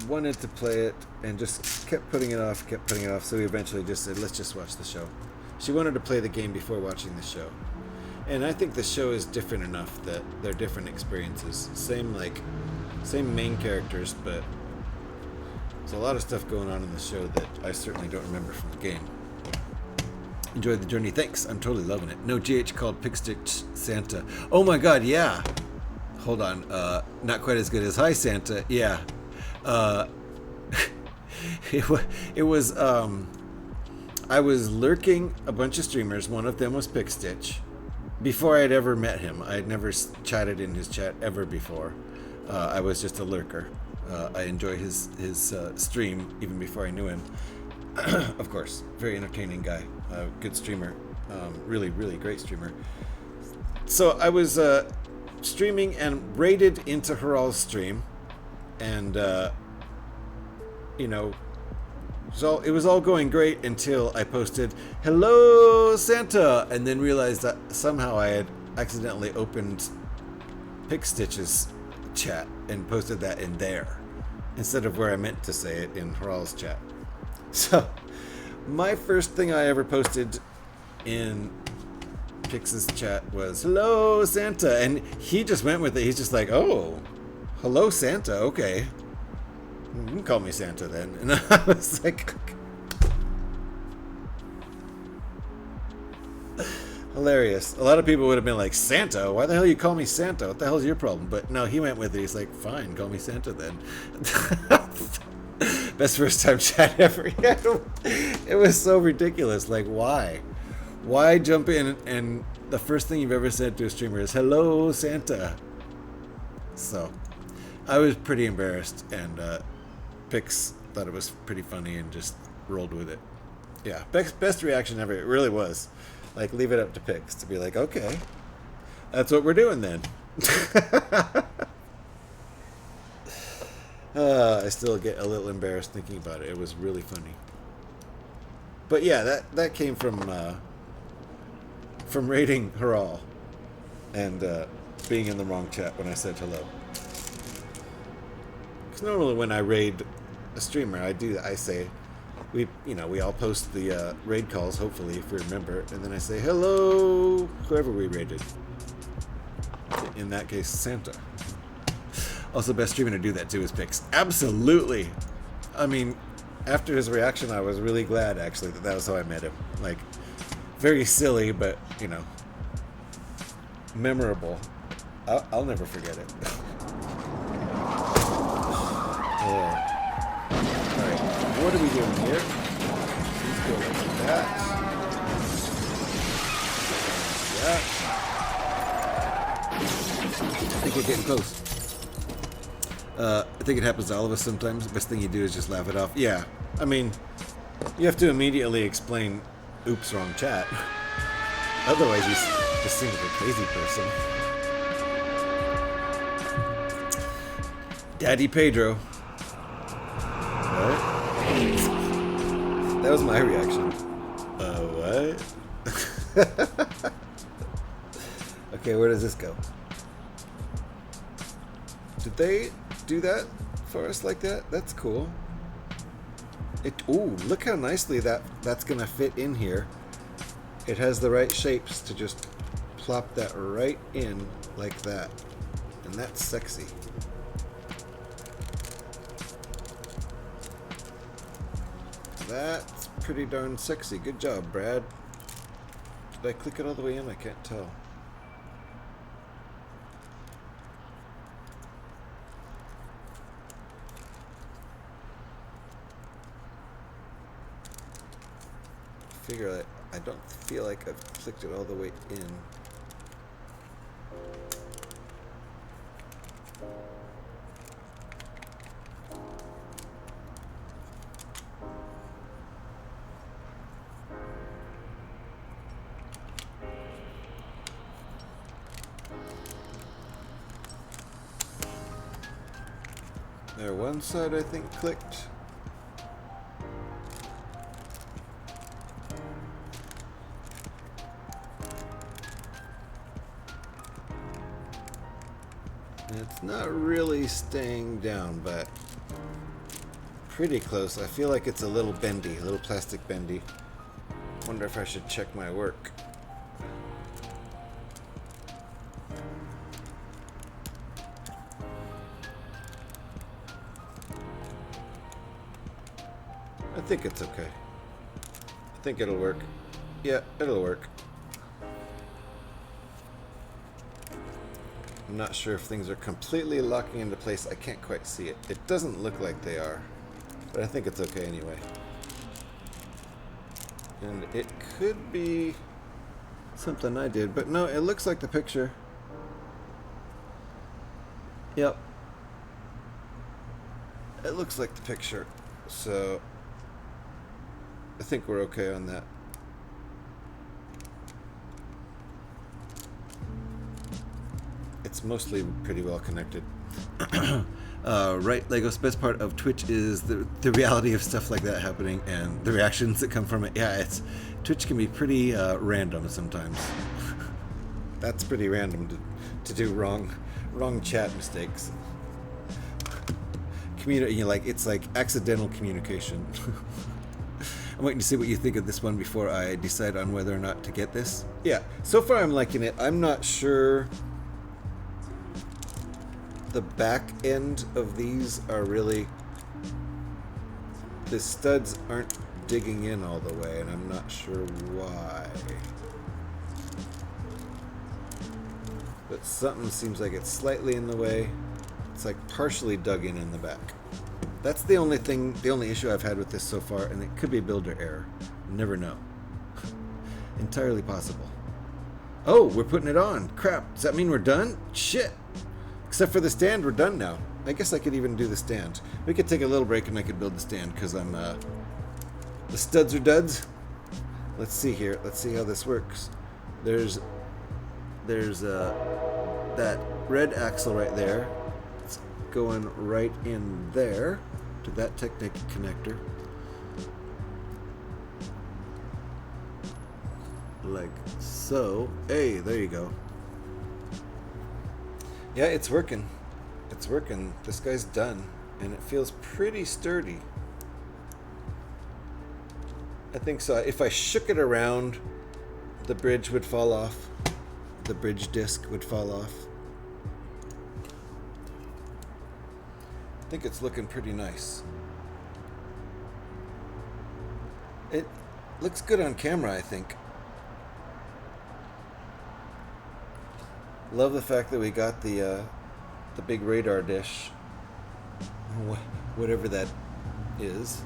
wanted to play it and just kept putting it off, so we eventually just said, let's just watch the show. She wanted to play the game before watching the show. And I think the show is different enough that they're different experiences. Same main characters, but there's a lot of stuff going on in the show that I certainly don't remember from the game. Enjoy the journey. Thanks. I'm totally loving it. No GH called Pickstitch Santa. Oh my god, yeah. Hold on. Not quite as good as Hi Santa. Yeah. It was I was lurking a bunch of streamers. One of them was Pickstitch. Before I'd ever met him. I had never chatted in his chat ever before. I was just a lurker. I enjoy his stream even before I knew him. Of course, very entertaining guy, good streamer, really, really great streamer. So I was streaming and raided into Haral's stream, and you know, so it was all going great until I posted "Hello Santa," and then realized that somehow I had accidentally opened Pickstitch's chat and posted that in there instead of where I meant to say it in Haral's chat. So, my first thing I ever posted in Pix's chat was, "Hello, Santa," and he just went with it. He's just like, "Oh, hello, Santa, okay. You can call me Santa then." And I was like, hilarious. A lot of people would have been like, "Santa? Why the hell you call me Santa? What the hell's your problem?" But no, he went with it. He's like, "Fine, call me Santa then." Best first time chat ever. It was so ridiculous. Like, why? Why jump in and the first thing you've ever said to a streamer is "Hello, Santa"? So, I was pretty embarrassed, and Pix thought it was pretty funny and just rolled with it. Yeah, best reaction ever. It really was. Like, leave it up to Pix to be like, okay, that's what we're doing then. I still get a little embarrassed thinking about it. It was really funny. But yeah, that came from raiding Haral and being in the wrong chat when I said hello. Because normally when I raid a streamer, I say, we all post the raid calls, hopefully, if we remember, and then I say hello, whoever we raided. In that case, Santa. Also, best streamer to do that too is Pix. Absolutely. I mean, after his reaction, I was really glad actually that was how I met him. Like, very silly, but you know, memorable. I'll never forget it. Yeah. All right, what are we doing here? Let's go like that. Yeah. I think we're getting close. I think it happens to all of us sometimes. The best thing you do is just laugh it off. Yeah, I mean, you have to immediately explain, "Oops, wrong chat." Otherwise, you just seem like a crazy person. Daddy Pedro. What? That was my reaction. What? Okay, where does this go? Did they do that for us like that? That's cool. Ooh, look how nicely that's gonna fit in here. It has the right shapes to just plop that right in like that. And that's sexy. That's pretty darn sexy. Good job, Brad. Did I click it all the way in? I can't tell. I don't feel like I've clicked it all the way in. There, one side I think clicked. It's not really staying down, but pretty close. I feel like it's a little bendy, a little plastic bendy. Wonder if I should check my work. I think it's okay. I think it'll work. Yeah, it'll work. I'm not sure if things are completely locking into place. I can't quite see it. It doesn't look like they are, but I think it's okay anyway. And it could be something I did, but no, it looks like the picture. Yep. It looks like the picture, so I think we're okay on that. It's mostly pretty well connected. Right, Legos, best part of Twitch is the reality of stuff like that happening and the reactions that come from it. Yeah, Twitch can be pretty random sometimes. That's pretty random to do wrong chat mistakes. It's like accidental communication. I'm waiting to see what you think of this one before I decide on whether or not to get this. Yeah, so far I'm liking it. I'm not sure the back end of these are really... The studs aren't digging in all the way, and I'm not sure why. But something seems like it's slightly in the way. It's like partially dug in the back. That's the only issue I've had with this so far, and it could be builder error. Never know. Entirely possible. Oh, we're putting it on. Crap. Does that mean we're done? Shit. Except for the stand, we're done now. I guess I could even do the stand. We could take a little break and I could build the stand because I'm, the studs are duds. Let's see here. Let's see how this works. There's that red axle right there. It's going right in there to that Technic connector. Like so. Hey, there you go. Yeah, it's working. It's working. This guy's done. And it feels pretty sturdy. I think so. If I shook it around, the bridge would fall off. The bridge disc would fall off. I think it's looking pretty nice. It looks good on camera, I think. Love the fact that we got the big radar dish, whatever that is.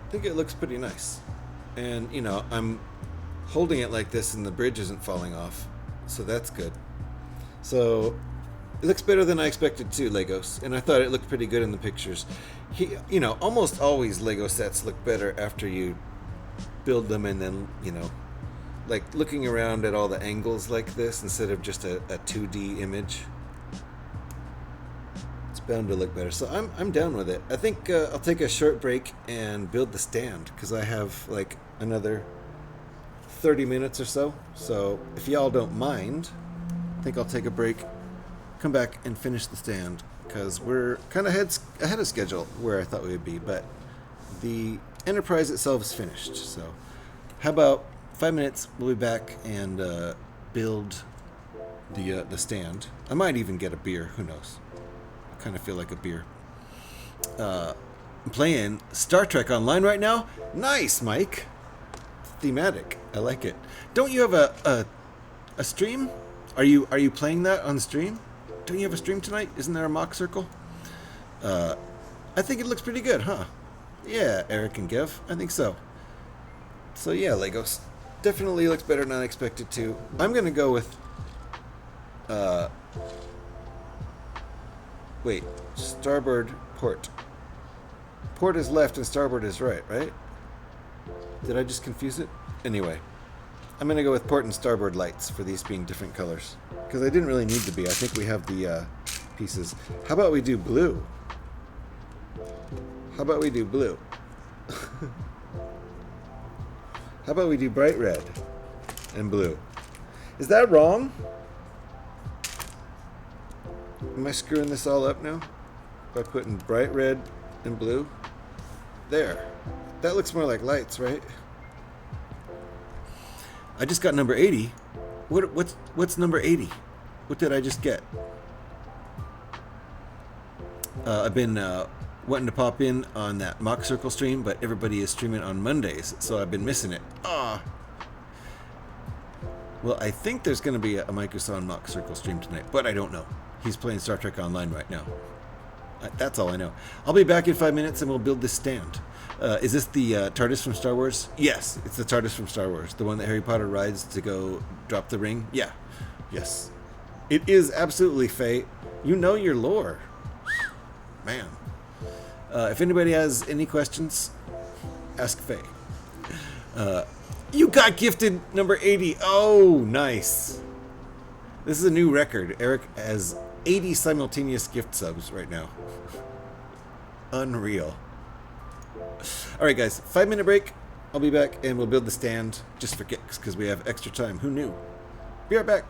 I think it looks pretty nice, and you know, I'm holding it like this, and the bridge isn't falling off, so that's good. So it looks better than I expected too, Legos, and I thought it looked pretty good in the pictures. You know, almost always Lego sets look better after you build them, and then you know. Like looking around at all the angles like this instead of just a 2D image, it's bound to look better. So I'm down with it. I think I'll take a short break and build the stand because I have like another 30 minutes or so. So if y'all don't mind, I think I'll take a break, come back and finish the stand because we're kind of ahead of schedule where I thought we would be, but the Enterprise itself is finished. So how about 5 minutes, we'll be back and build the stand. I might even get a beer, who knows. I kind of feel like a beer. I'm playing Star Trek Online right now. Nice, Mike. It's thematic. I like it. Don't you have a stream? Are you playing that on the stream? Don't you have a stream tonight? Isn't there a mock circle? I think it looks pretty good, huh? Yeah, Eric and Gev. I think so. So yeah, Legos. Definitely looks better than I expected to. I'm gonna go with wait, starboard port. Port is left and starboard is right, right? Did I just confuse it? Anyway, I'm gonna go with port and starboard lights for these being different colors. Because they didn't really need to be. I think we have the pieces. How about we do blue? How about we do blue? How about we do bright red and blue? Is that wrong? Am I screwing this all up now? By putting bright red and blue? There. That looks more like lights, right? I just got number 80. What's number 80? What did I just get? I've been wanting to pop in on that mock circle stream, but everybody is streaming on Mondays, so I've been missing it. Well, I think there's going to be a Microsoft mock circle stream tonight, but I don't know. He's playing Star Trek Online right now. That's all I know. I'll be back in 5 minutes and we'll build this stand. Is this the TARDIS from Star Wars? Yes, it's the TARDIS from Star Wars. The one that Harry Potter rides to go drop the ring? Yeah. Yes. It is absolutely Faye. You know your lore. Man. If anybody has any questions, ask Faye. You got gifted number 80. Oh, nice. This is a new record. Eric has 80 simultaneous gift subs right now. Unreal. Alright guys, 5-minute break. I'll be back and we'll build the stand just for kicks because we have extra time. Who knew? Be right back.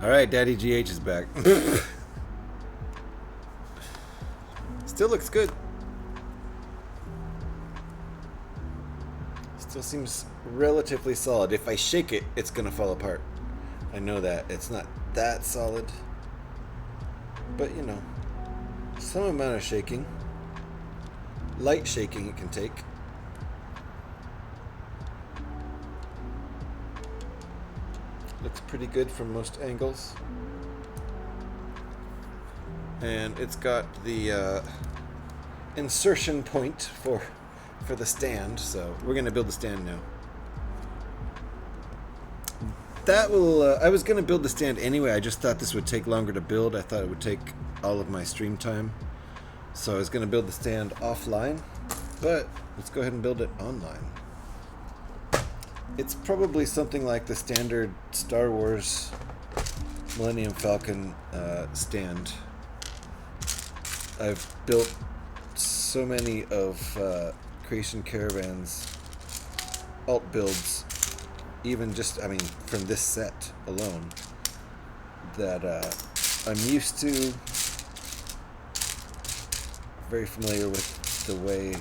Alright, Daddy GH is back. Still looks good. Still seems relatively solid. If I shake it, it's gonna fall apart. I know that. It's not that solid. But, you know, some amount of shaking. Light shaking it can take. Looks pretty good from most angles. And it's got the insertion point for the stand, so we're gonna build the stand now. That will, I was gonna build the stand anyway. I just thought this would take longer to build. I thought it would take all of my stream time. So I was gonna build the stand offline, but let's go ahead and build it online. It's probably something like the standard Star Wars Millennium Falcon stand. I've built so many of CreationCaravan's alt builds, even just, I mean, from this set alone, that I'm used to, very familiar with the way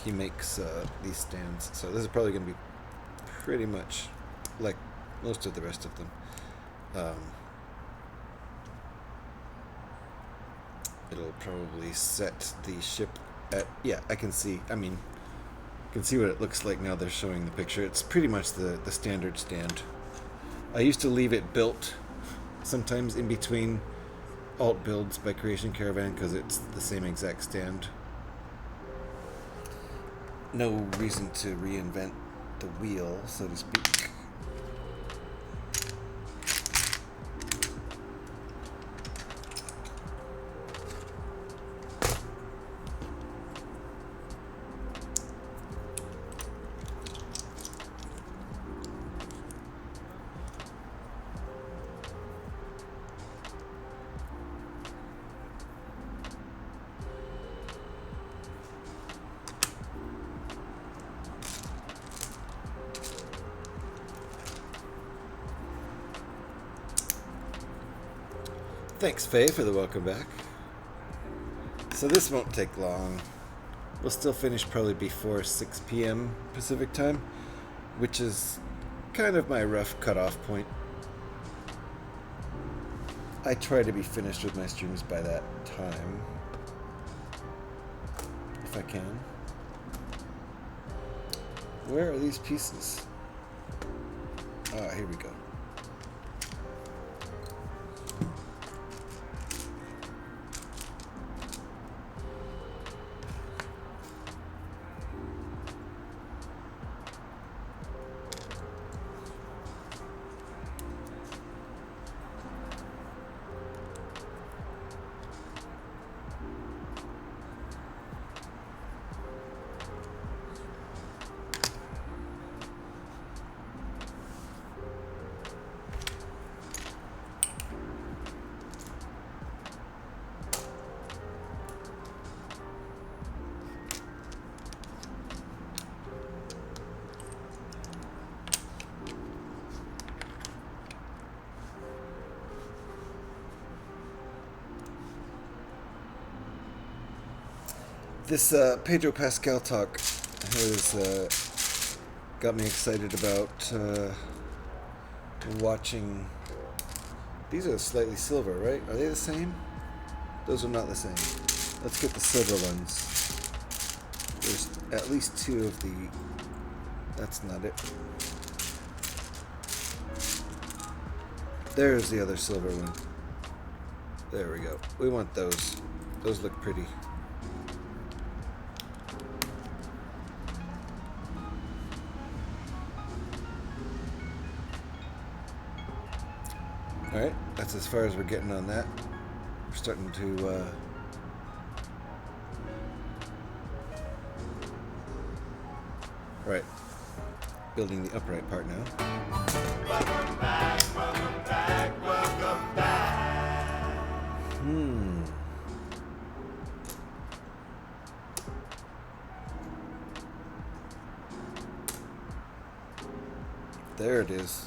he makes these stands. So this is probably going to be pretty much like most of the rest of them. It'll probably set the ship at, yeah, I can see, I mean, you can see what it looks like now they're showing the picture. It's pretty much the standard stand. I used to leave it built sometimes in between alt builds by CreationCaravan because it's the same exact stand. No reason to reinvent the wheel, so to speak. Thanks, Faye, for the welcome back. So this won't take long. We'll still finish probably before 6 p.m. Pacific time, which is kind of my rough cutoff point. I try to be finished with my streams by that time, if I can. Where are these pieces? Ah, here we go. This Pedro Pascal talk has got me excited about watching. These are slightly silver, right? Are they the same? Those are not the same. Let's get the silver ones. There's at least two of the... That's not it. There's the other silver one. There we go. We want those. Those look pretty. Alright, that's as far as we're getting on that. We're starting to right. Building the upright part now. Welcome back, welcome back, welcome back. There it is.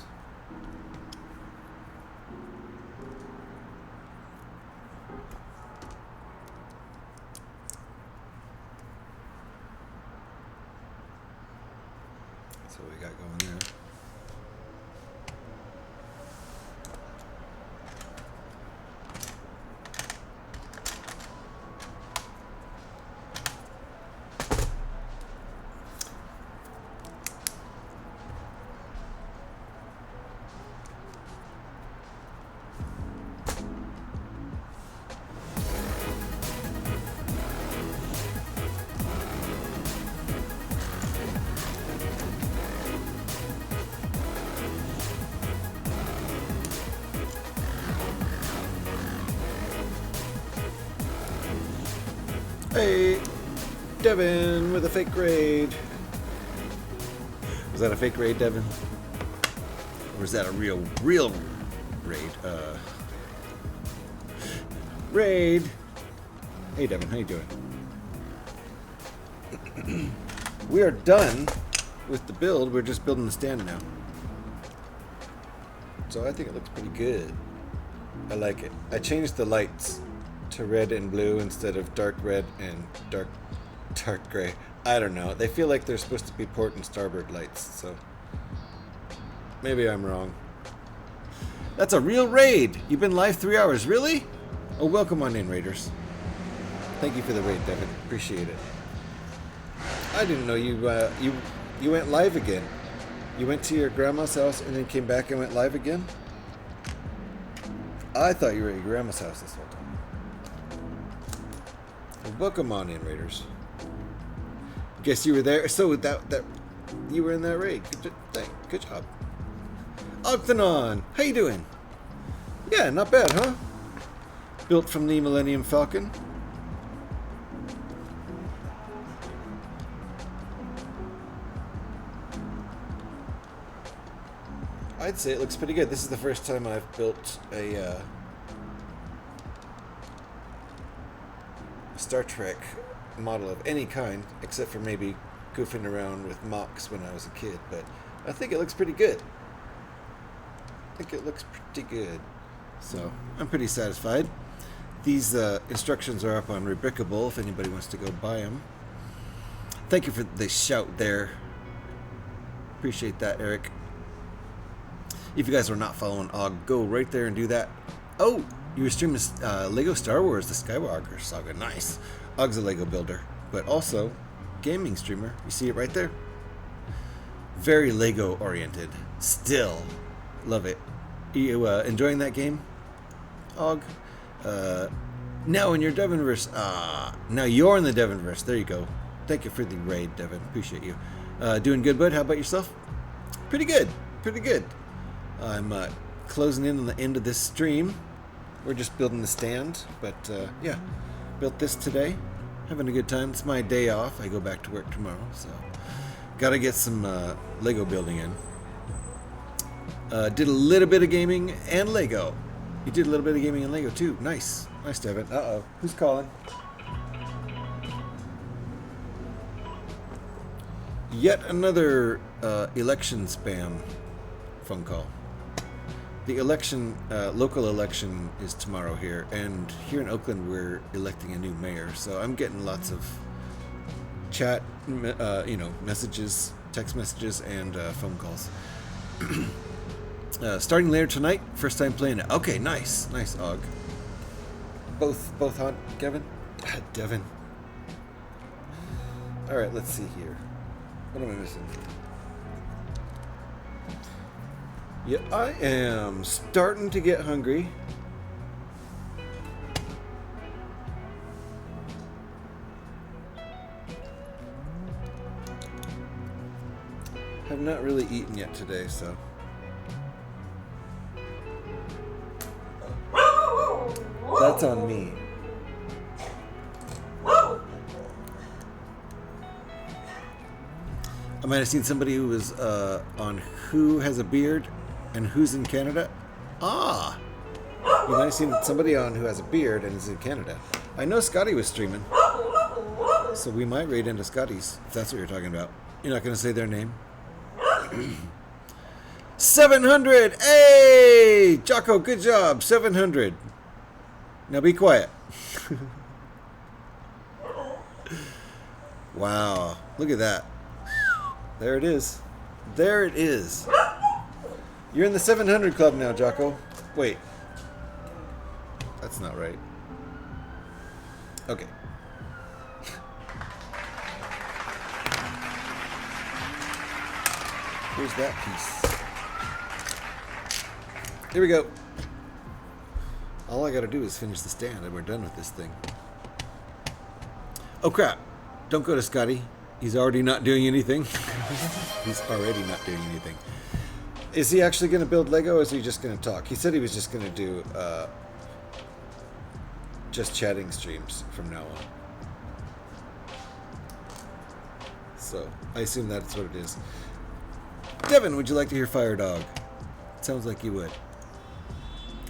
what we got going there. Hey, Devin with a fake raid. Was that a fake raid, Devin? Or is that a real raid? Raid. Hey, Devin, how you doing? We are done with the build. We're just building the stand now. So I think it looks pretty good. I like it. I changed the lights to red and blue instead of dark red and dark gray. I don't know. They feel like they're supposed to be port and starboard lights, so maybe I'm wrong. That's a real raid. You've been live 3 hours, really? Oh, welcome on in, raiders. Thank you for the raid, Devin. Appreciate it. I didn't know you went live again. You went to your grandma's house and then came back and went live again? I thought you were at your grandma's house this whole time. Welcome on in, raiders. Guess you were there. So that you were in that raid. Good job. Octanon, how you doing? Yeah, not bad, huh? Built from the Millennium Falcon. I'd say it looks pretty good. This is the first time I've built a Star Trek model of any kind, except for maybe goofing around with mocks when I was a kid, but I think it looks pretty good. So I'm pretty satisfied. These instructions are up on Rebrickable if anybody wants to go buy them. Thank you for the shout there. Appreciate that, Eric. If you guys are not following Og, go right there and do that. Oh, you were streaming Lego Star Wars, the Skywalker Saga. Nice. Og's a Lego builder, but also gaming streamer. You see it right there. Very Lego oriented. Still love it. You enjoying that game, Og? Now in your Devonverse. Now you're in the Devonverse. There you go. Thank you for the raid, Devon. Appreciate you. Doing good, bud. How about yourself? Pretty good. Pretty good. I'm closing in on the end of this stream. We're just building the stand, but yeah, built this today. Having a good time. It's my day off. I go back to work tomorrow, so gotta get some Lego building in. Did a little bit of gaming and Lego. You did a little bit of gaming and Lego too. Nice. Nice, Devin. Uh-oh. Who's calling? Yet another election spam phone call. The election, local election is tomorrow here, and here in Oakland we're electing a new mayor. So I'm getting lots of chat, messages, text messages, and phone calls. Starting later tonight, first time playing it. Okay, nice, nice, Og. Both hot, Kevin? Devin. All right, let's see here. What am I missing? Yeah, I am starting to get hungry. Have not really eaten yet today, so. That's on me. I might have seen somebody who was on Who Has a Beard and Who's in Canada. Ah! You might have seen somebody on Who Has a Beard and is in Canada. I know Scotty was streaming. So we might raid into Scotty's, if that's what you're talking about. You're not going to say their name? 700! Hey! Jocko, good job! 700. Now be quiet. Wow. Look at that. There it is. There it is. You're in the 700 club now, Jocko. Wait. That's not right. Okay. Here's that piece. Here we go. All I gotta do is finish the stand and we're done with this thing. Oh crap. Don't go to Scotty. He's already not doing anything. He's already not doing anything. Is he actually going to build Lego or is he just going to talk? He said he was just going to do just chatting streams from now on. So, I assume that's what it is. Devin, would you like to hear Fire Dog? Sounds like you would.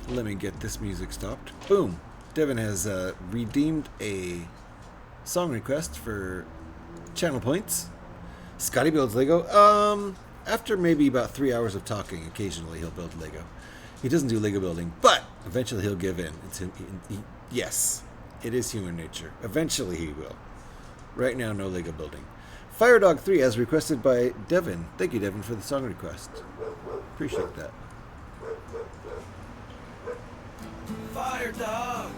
Let me get this music stopped. Boom. Devin has redeemed a song request for channel points. Scotty builds Lego. After maybe about 3 hours of talking, occasionally he'll build Lego. He doesn't do Lego building, but eventually he'll give in. Yes, it is human nature. Eventually he will. Right now, no Lego building. Fire Dog 3, as requested by Devin. Thank you, Devin, for the song request. Appreciate that. Fire dog,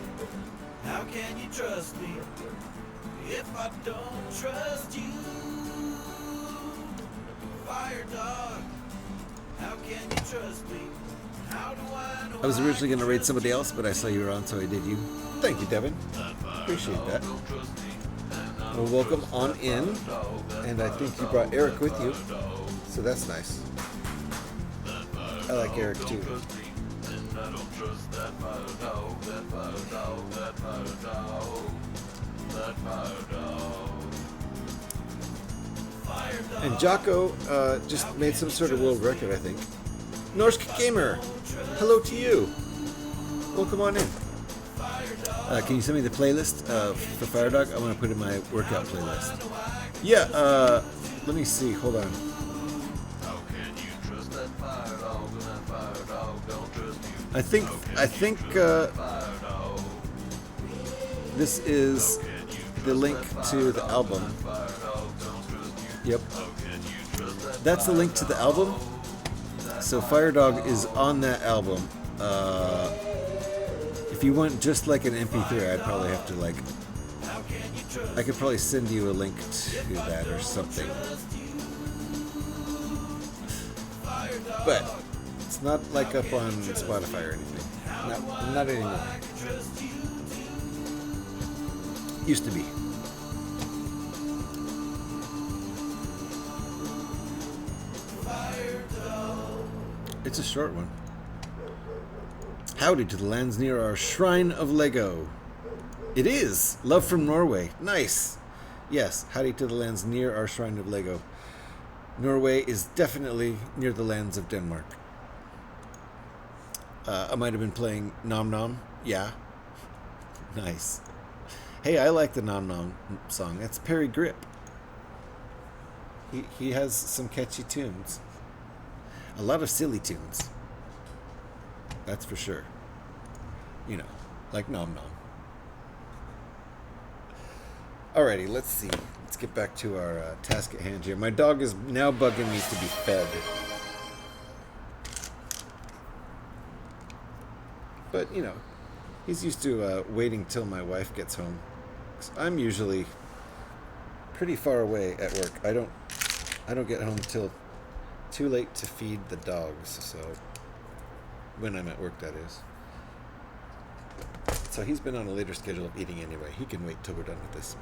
how can you trust me if I don't trust you? Fire dog, how can you trust me? How do I know I was originally going to raid somebody else, but I saw you were on, so I did you. Thank you, Devin. Appreciate that. Well, welcome on in. And I think you brought Eric with you, so that's nice. I like Eric too. And Jocko just made some sort of world record, I think. Norsk Gamer, hello to you. Welcome on in. Can you send me the playlist for Fire Dog? I want to put it in my workout playlist. Yeah, let me see. Hold on. I think this is the link to the album. Yep. That's the link to the album. So Fire Dog is on that album. If you want just like an MP3, I'd probably have to like... I could probably send you a link to that or something. But it's not like up on Spotify or anything. Not anymore. Used to be. It's a short one. Howdy to the lands near our shrine of Lego. It is! Love from Norway. Nice! Yes, howdy to the lands near our shrine of Lego. Norway is definitely near the lands of Denmark. I might have been playing Nom Nom. Yeah. Nice. Hey, I like the Nom Nom song. That's Perry Grip. He has some catchy tunes. A lot of silly tunes. That's for sure. You know, like Nom Nom. Alrighty, let's see. Let's get back to our task at hand here. My dog is now bugging me to be fed. But, you know, he's used to waiting till my wife gets home. 'Cause I'm usually pretty far away at work. I don't get home till too late to feed the dogs, so when I'm at work, that is. So he's been on a later schedule of eating anyway. He can wait till we're done with this.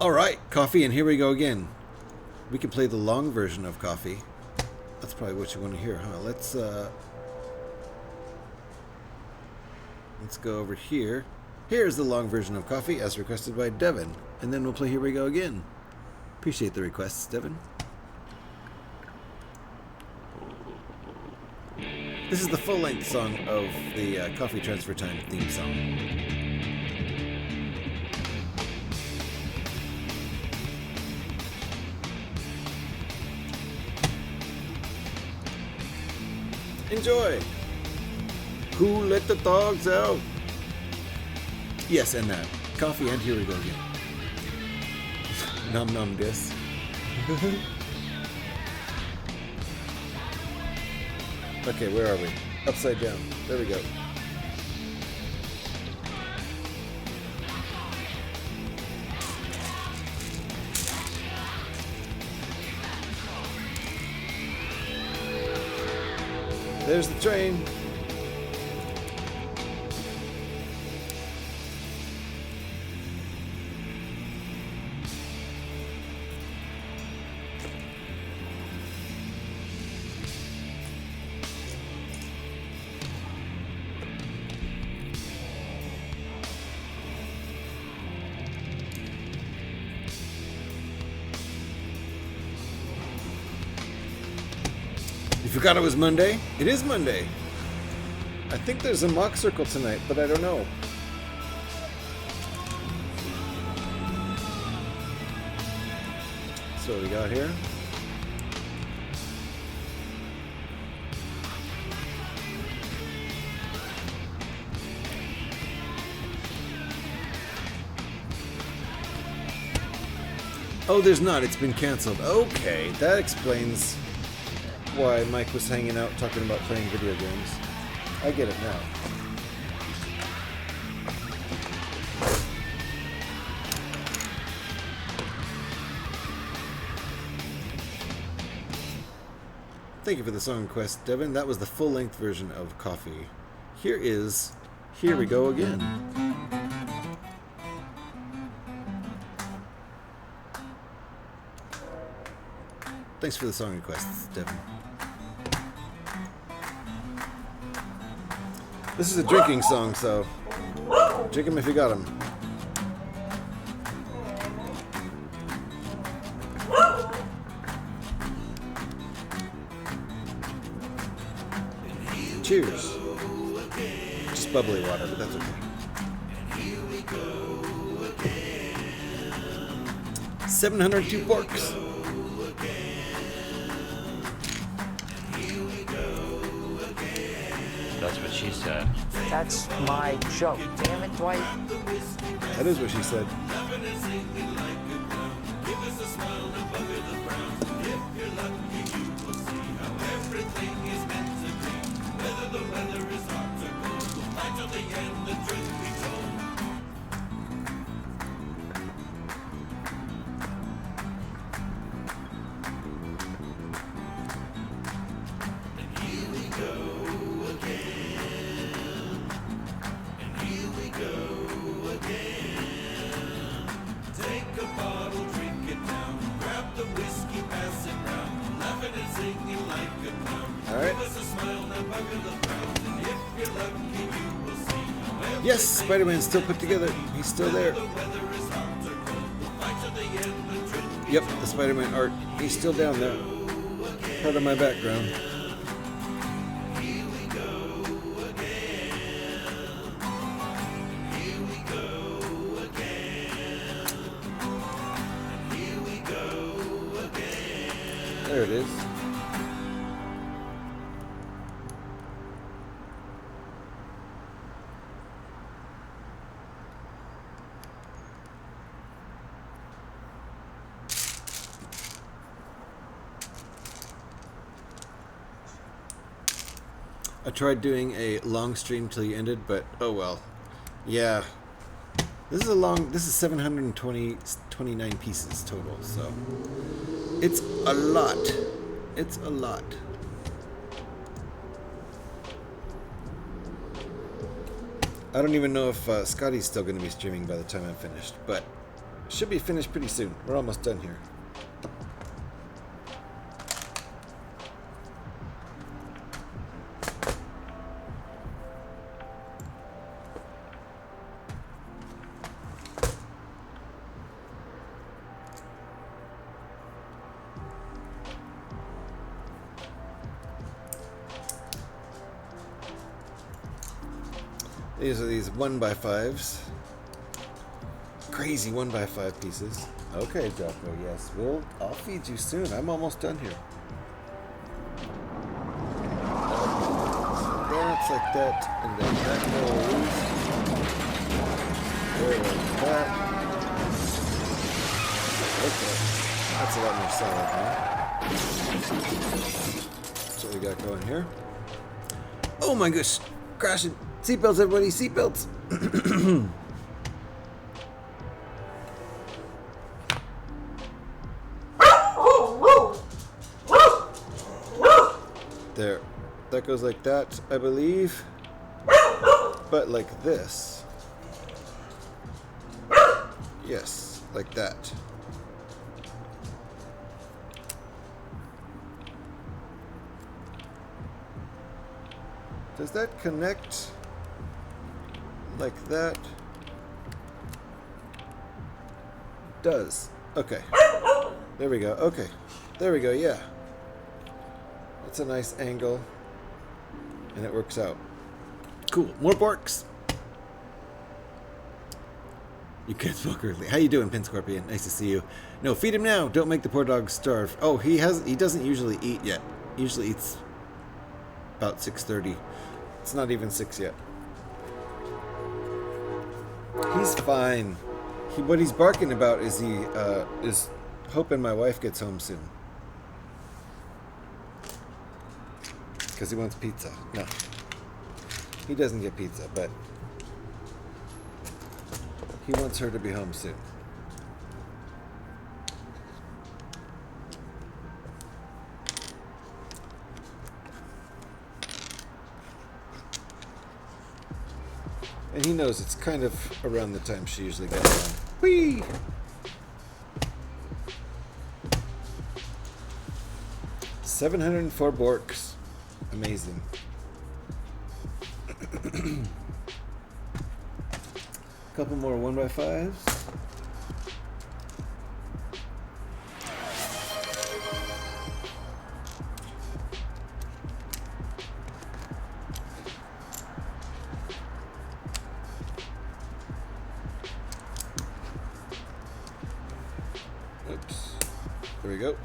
Alright, coffee, and here we go again. We can play the long version of coffee. That's probably what you want to hear, huh? Let's go over here. Here's the long version of coffee as requested by Devin. And then we'll play Here We Go Again. Appreciate the requests, Devin. This is the full-length song of the Coffee Transfer Time theme song. Enjoy! Who let the dogs out? Yes, and that. Coffee and Here We Go Again. Nom nom dis. Okay, where are we? Upside down. There we go. There's the train. You forgot it was Monday? It is Monday. I think there's a mock circle tonight, but I don't know. So what we got here? Oh, there's not. It's been canceled. Okay, that explains why Mike was hanging out talking about playing video games. I get it now. Thank you for the song request, Devin. That was the full-length version of Coffee. Here is Here We Go Again. Thanks for the song requests, Devin. This is a drinking song, so drink 'em if you got 'em. Cheers. Just bubbly water, but that's okay. 702 porks. That's what she said. That's my joke. Damn it, Dwight. That is what she said. Yes, Spider-Man's still put together. He's still there. Yep, the Spider-Man art. He's still down there. Part of my background. There it is. I tried doing a long stream till you ended, but oh well. Yeah. This is 729 pieces total, so it's a lot. It's a lot. I don't even know if Scotty's still going to be streaming by the time I'm finished, but should be finished pretty soon. We're almost done here. These are these 1x5s. Crazy 1x5 pieces. Okay, Jocko, yes. I'll feed you soon. I'm almost done here. That's like that. And then that goes. There like that. Okay. That's a lot more solid now. That's what we got going here. Oh my gosh! Crashing! Seatbelts, everybody! Seatbelts! There. That goes like that, I believe. But like this. Yes, like that. Does that connect like that? Does. Okay. There we go. Okay. There we go. Yeah. That's a nice angle. And it works out. Cool. More Borks. You can't smoke early. How you doing, Pin Scorpion? Nice to see you. No, feed him now. Don't make the poor dog starve. Oh, he doesn't usually eat yet. He usually eats about 6:30. It's not even 6 yet. He's fine. What he's barking about is he is hoping my wife gets home soon. Because he wants pizza. No. He doesn't get pizza, but he wants her to be home soon. And he knows it's kind of around the time she usually gets home. Whee! $704 Borks. Amazing. Couple more 1x5s. Oops. There we go.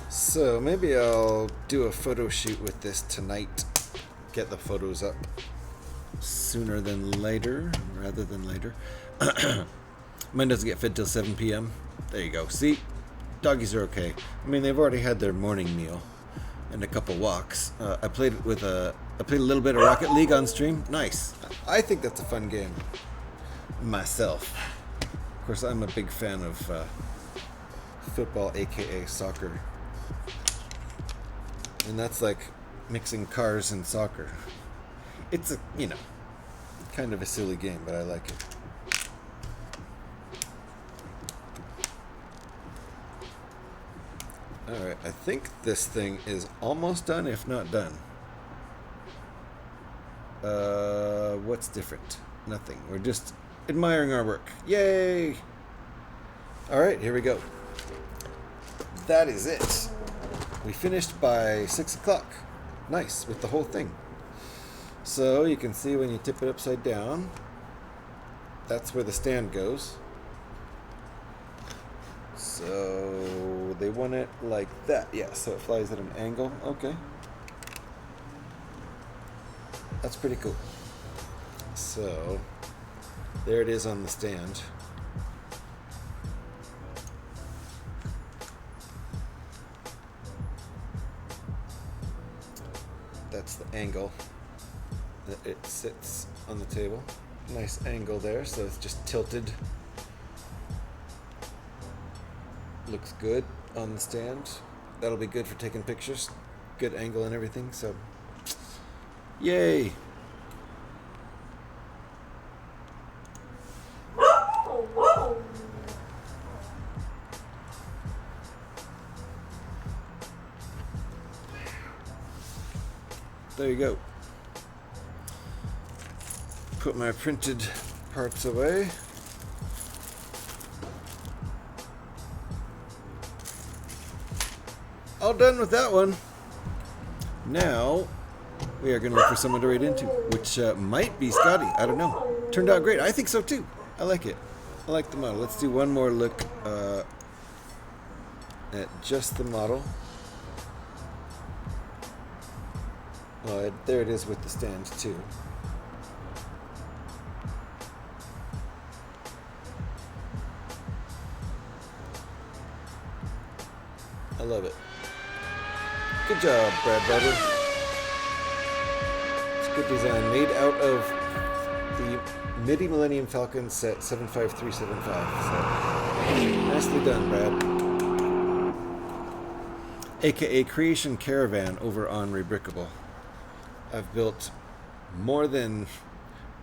So maybe I'll do a photo shoot with this tonight. Get the photos up sooner than later, rather than later. Mine doesn't get fed till 7 p.m. There you go. See, doggies are okay. I mean, they've already had their morning meal and a couple walks. I played a little bit of Rocket League on stream. Nice. I think that's a fun game myself. Of course, I'm a big fan of football, aka soccer. And that's like mixing cars and soccer. It's a, kind of a silly game, but I like it. Alright, I think this thing is almost done, if not done. What's different? Nothing. We're just admiring our work. Yay! Alright, here we go. That is it. We finished by 6 o'clock. Nice, with the whole thing. So you can see when you tip it upside down, that's where the stand goes. So they want it like that. Yeah, so it flies at an angle. Okay. That's pretty cool. So there it is on the stand. That's the angle that it sits on the table. Nice angle there, so it's just tilted. Looks good on the stand. That'll be good for taking pictures. Good angle and everything, so yay! There you go. Put my printed parts away. All done with that one. Now, we are going to look for someone to raid into, which might be Scotty. I don't know. Turned out great. I think so too. I like it. I like the model. Let's do one more look at just the model. There it is with the stand too. I love it. Good job, Brad Butter. It's good design. Made out of the MIDI Millennium Falcon set 75375. So, nicely done, Brad. AKA Creation Caravan over on Rebrickable. I've built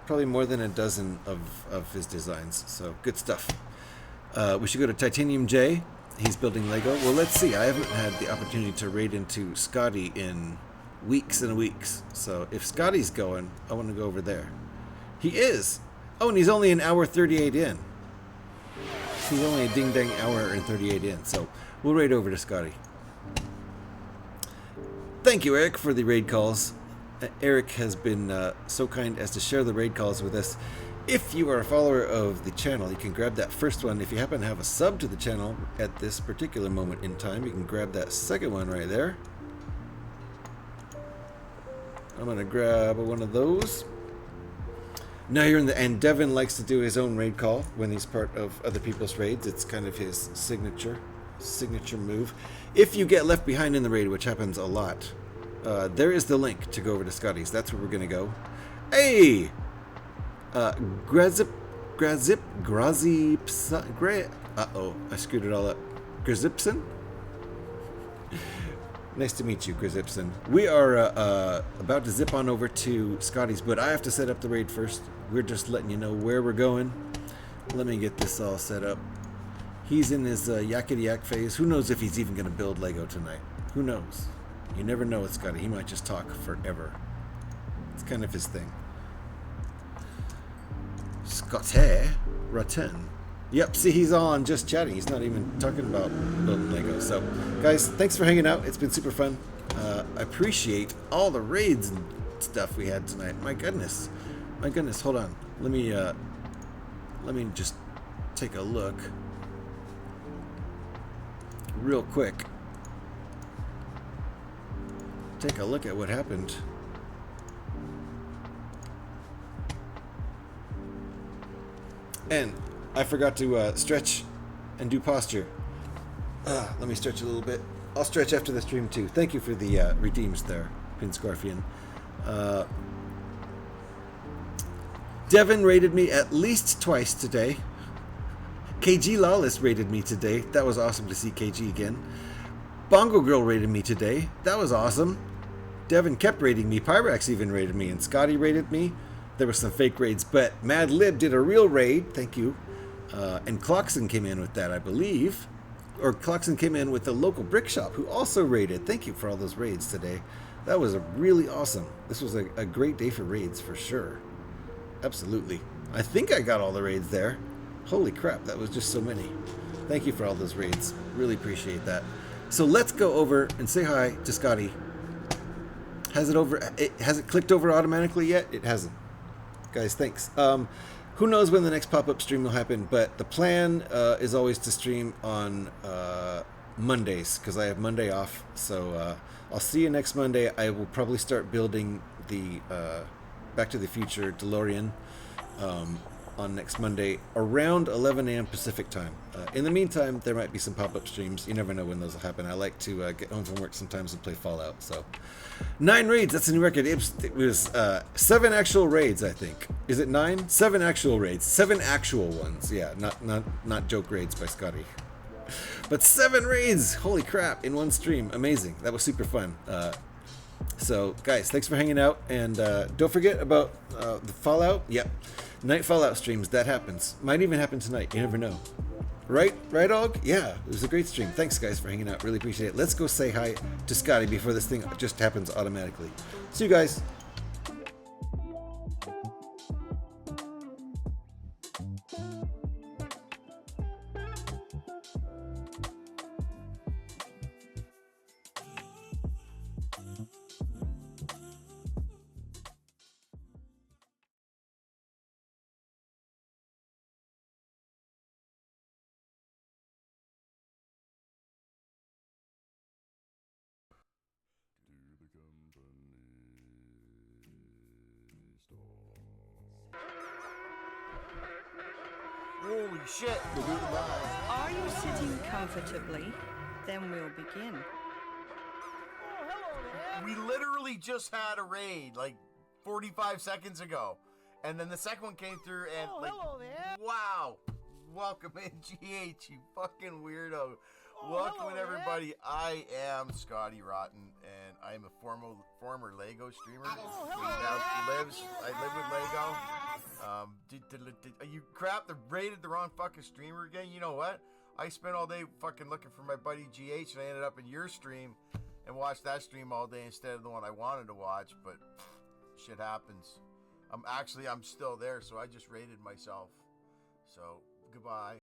probably more than a dozen of his designs. So, good stuff. We should go to Titanium J. He's building Lego. Well, let's see. I haven't had the opportunity to raid into Scotty in weeks and weeks. So if Scotty's going, I want to go over there. He is. Oh, and he's only an hour 38 in. He's only a ding-dang hour and 38 in. So we'll raid over to Scotty. Thank you, Eric, for the raid calls. Eric has been so kind as to share the raid calls with us. If you are a follower of the channel, you can grab that first one. If you happen to have a sub to the channel at this particular moment in time, you can grab that second one right there. I'm going to grab one of those. Now you're in the... And Devin likes to do his own raid call when he's part of other people's raids. It's kind of his signature move. If you get left behind in the raid, which happens a lot, there is the link to go over to Scotty's. That's where we're going to go. Hey! Grazip, uh-oh, I screwed it all up. Grazipson? Nice to meet you, Grazipson. We are about to zip on over to Scotty's, but I have to set up the raid first. We're just letting you know where we're going. Let me get this all set up. He's in his yakety-yak phase. Who knows if he's even going to build Lego tonight? Who knows? You never know with Scotty. He might just talk forever. It's kind of his thing. Scotty Ratten. Yep, see, he's on just chatting. He's not even talking about building Lego. So, guys, thanks for hanging out. It's been super fun. I appreciate all the raids and stuff we had tonight. My goodness. My goodness. Hold on. Let me just take a look real quick. Take a look at what happened. And I forgot to stretch and do posture. Let me stretch a little bit. I'll stretch after the stream too. Thank you for the redeems there, Pinscarfian. Devin rated me at least twice today. KG Lawless rated me today. That was awesome to see KG again. Bongo Girl rated me today. That was awesome. Devin kept rating me. Pyrex even rated me. And Scotty rated me. There were some fake raids, but Mad Lib did a real raid. Thank you. And Cloxon came in with that, I believe. Or Cloxon came in with the local brick shop, who also raided. Thank you for all those raids today. That was really awesome. This was a great day for raids, for sure. Absolutely. I think I got all the raids there. Holy crap, that was just so many. Thank you for all those raids. Really appreciate that. So let's go over and say hi to Scotty. Has it clicked over automatically yet? It hasn't. Guys, thanks. Who knows when the next pop-up stream will happen, but the plan is always to stream on Mondays, because I have Monday off. So I'll see you next Monday. I will probably start building the Back to the Future DeLorean on next Monday around 11 a.m. Pacific time. In the meantime, there might be some pop-up streams. You never know when those will happen. I like to get home from work sometimes and play Fallout. So 9 raids, that's a new record. It was 7 actual raids, I think. Is it 9? 7 actual raids. 7 actual ones. Yeah, not joke raids by Scotty. But 7 raids! Holy crap, in one stream. Amazing. That was super fun. So, guys, thanks for hanging out. And don't forget about the Fallout. Yep. Night Fallout streams, that happens. Might even happen tonight. You never know. Right, Og? Yeah, it was a great stream. Thanks, guys, for hanging out. Really appreciate it. Let's go say hi to Scotty before this thing just happens automatically. See you guys. Holy shit. Are you sitting comfortably? Then we'll begin. We literally just had a raid like 45 seconds ago. And then the second one came through and hello there. Wow. Welcome in, GH, you fucking weirdo. Welcome in, everybody. There. I am Scotty Rotten, and I'm a former Lego streamer. I live with Lego. You crap, they raided the wrong fucking streamer again. You know what? I spent all day fucking looking for my buddy GH, and I ended up in your stream and watched that stream all day instead of the one I wanted to watch, but shit happens. I'm still there, so I just raided myself. So, goodbye.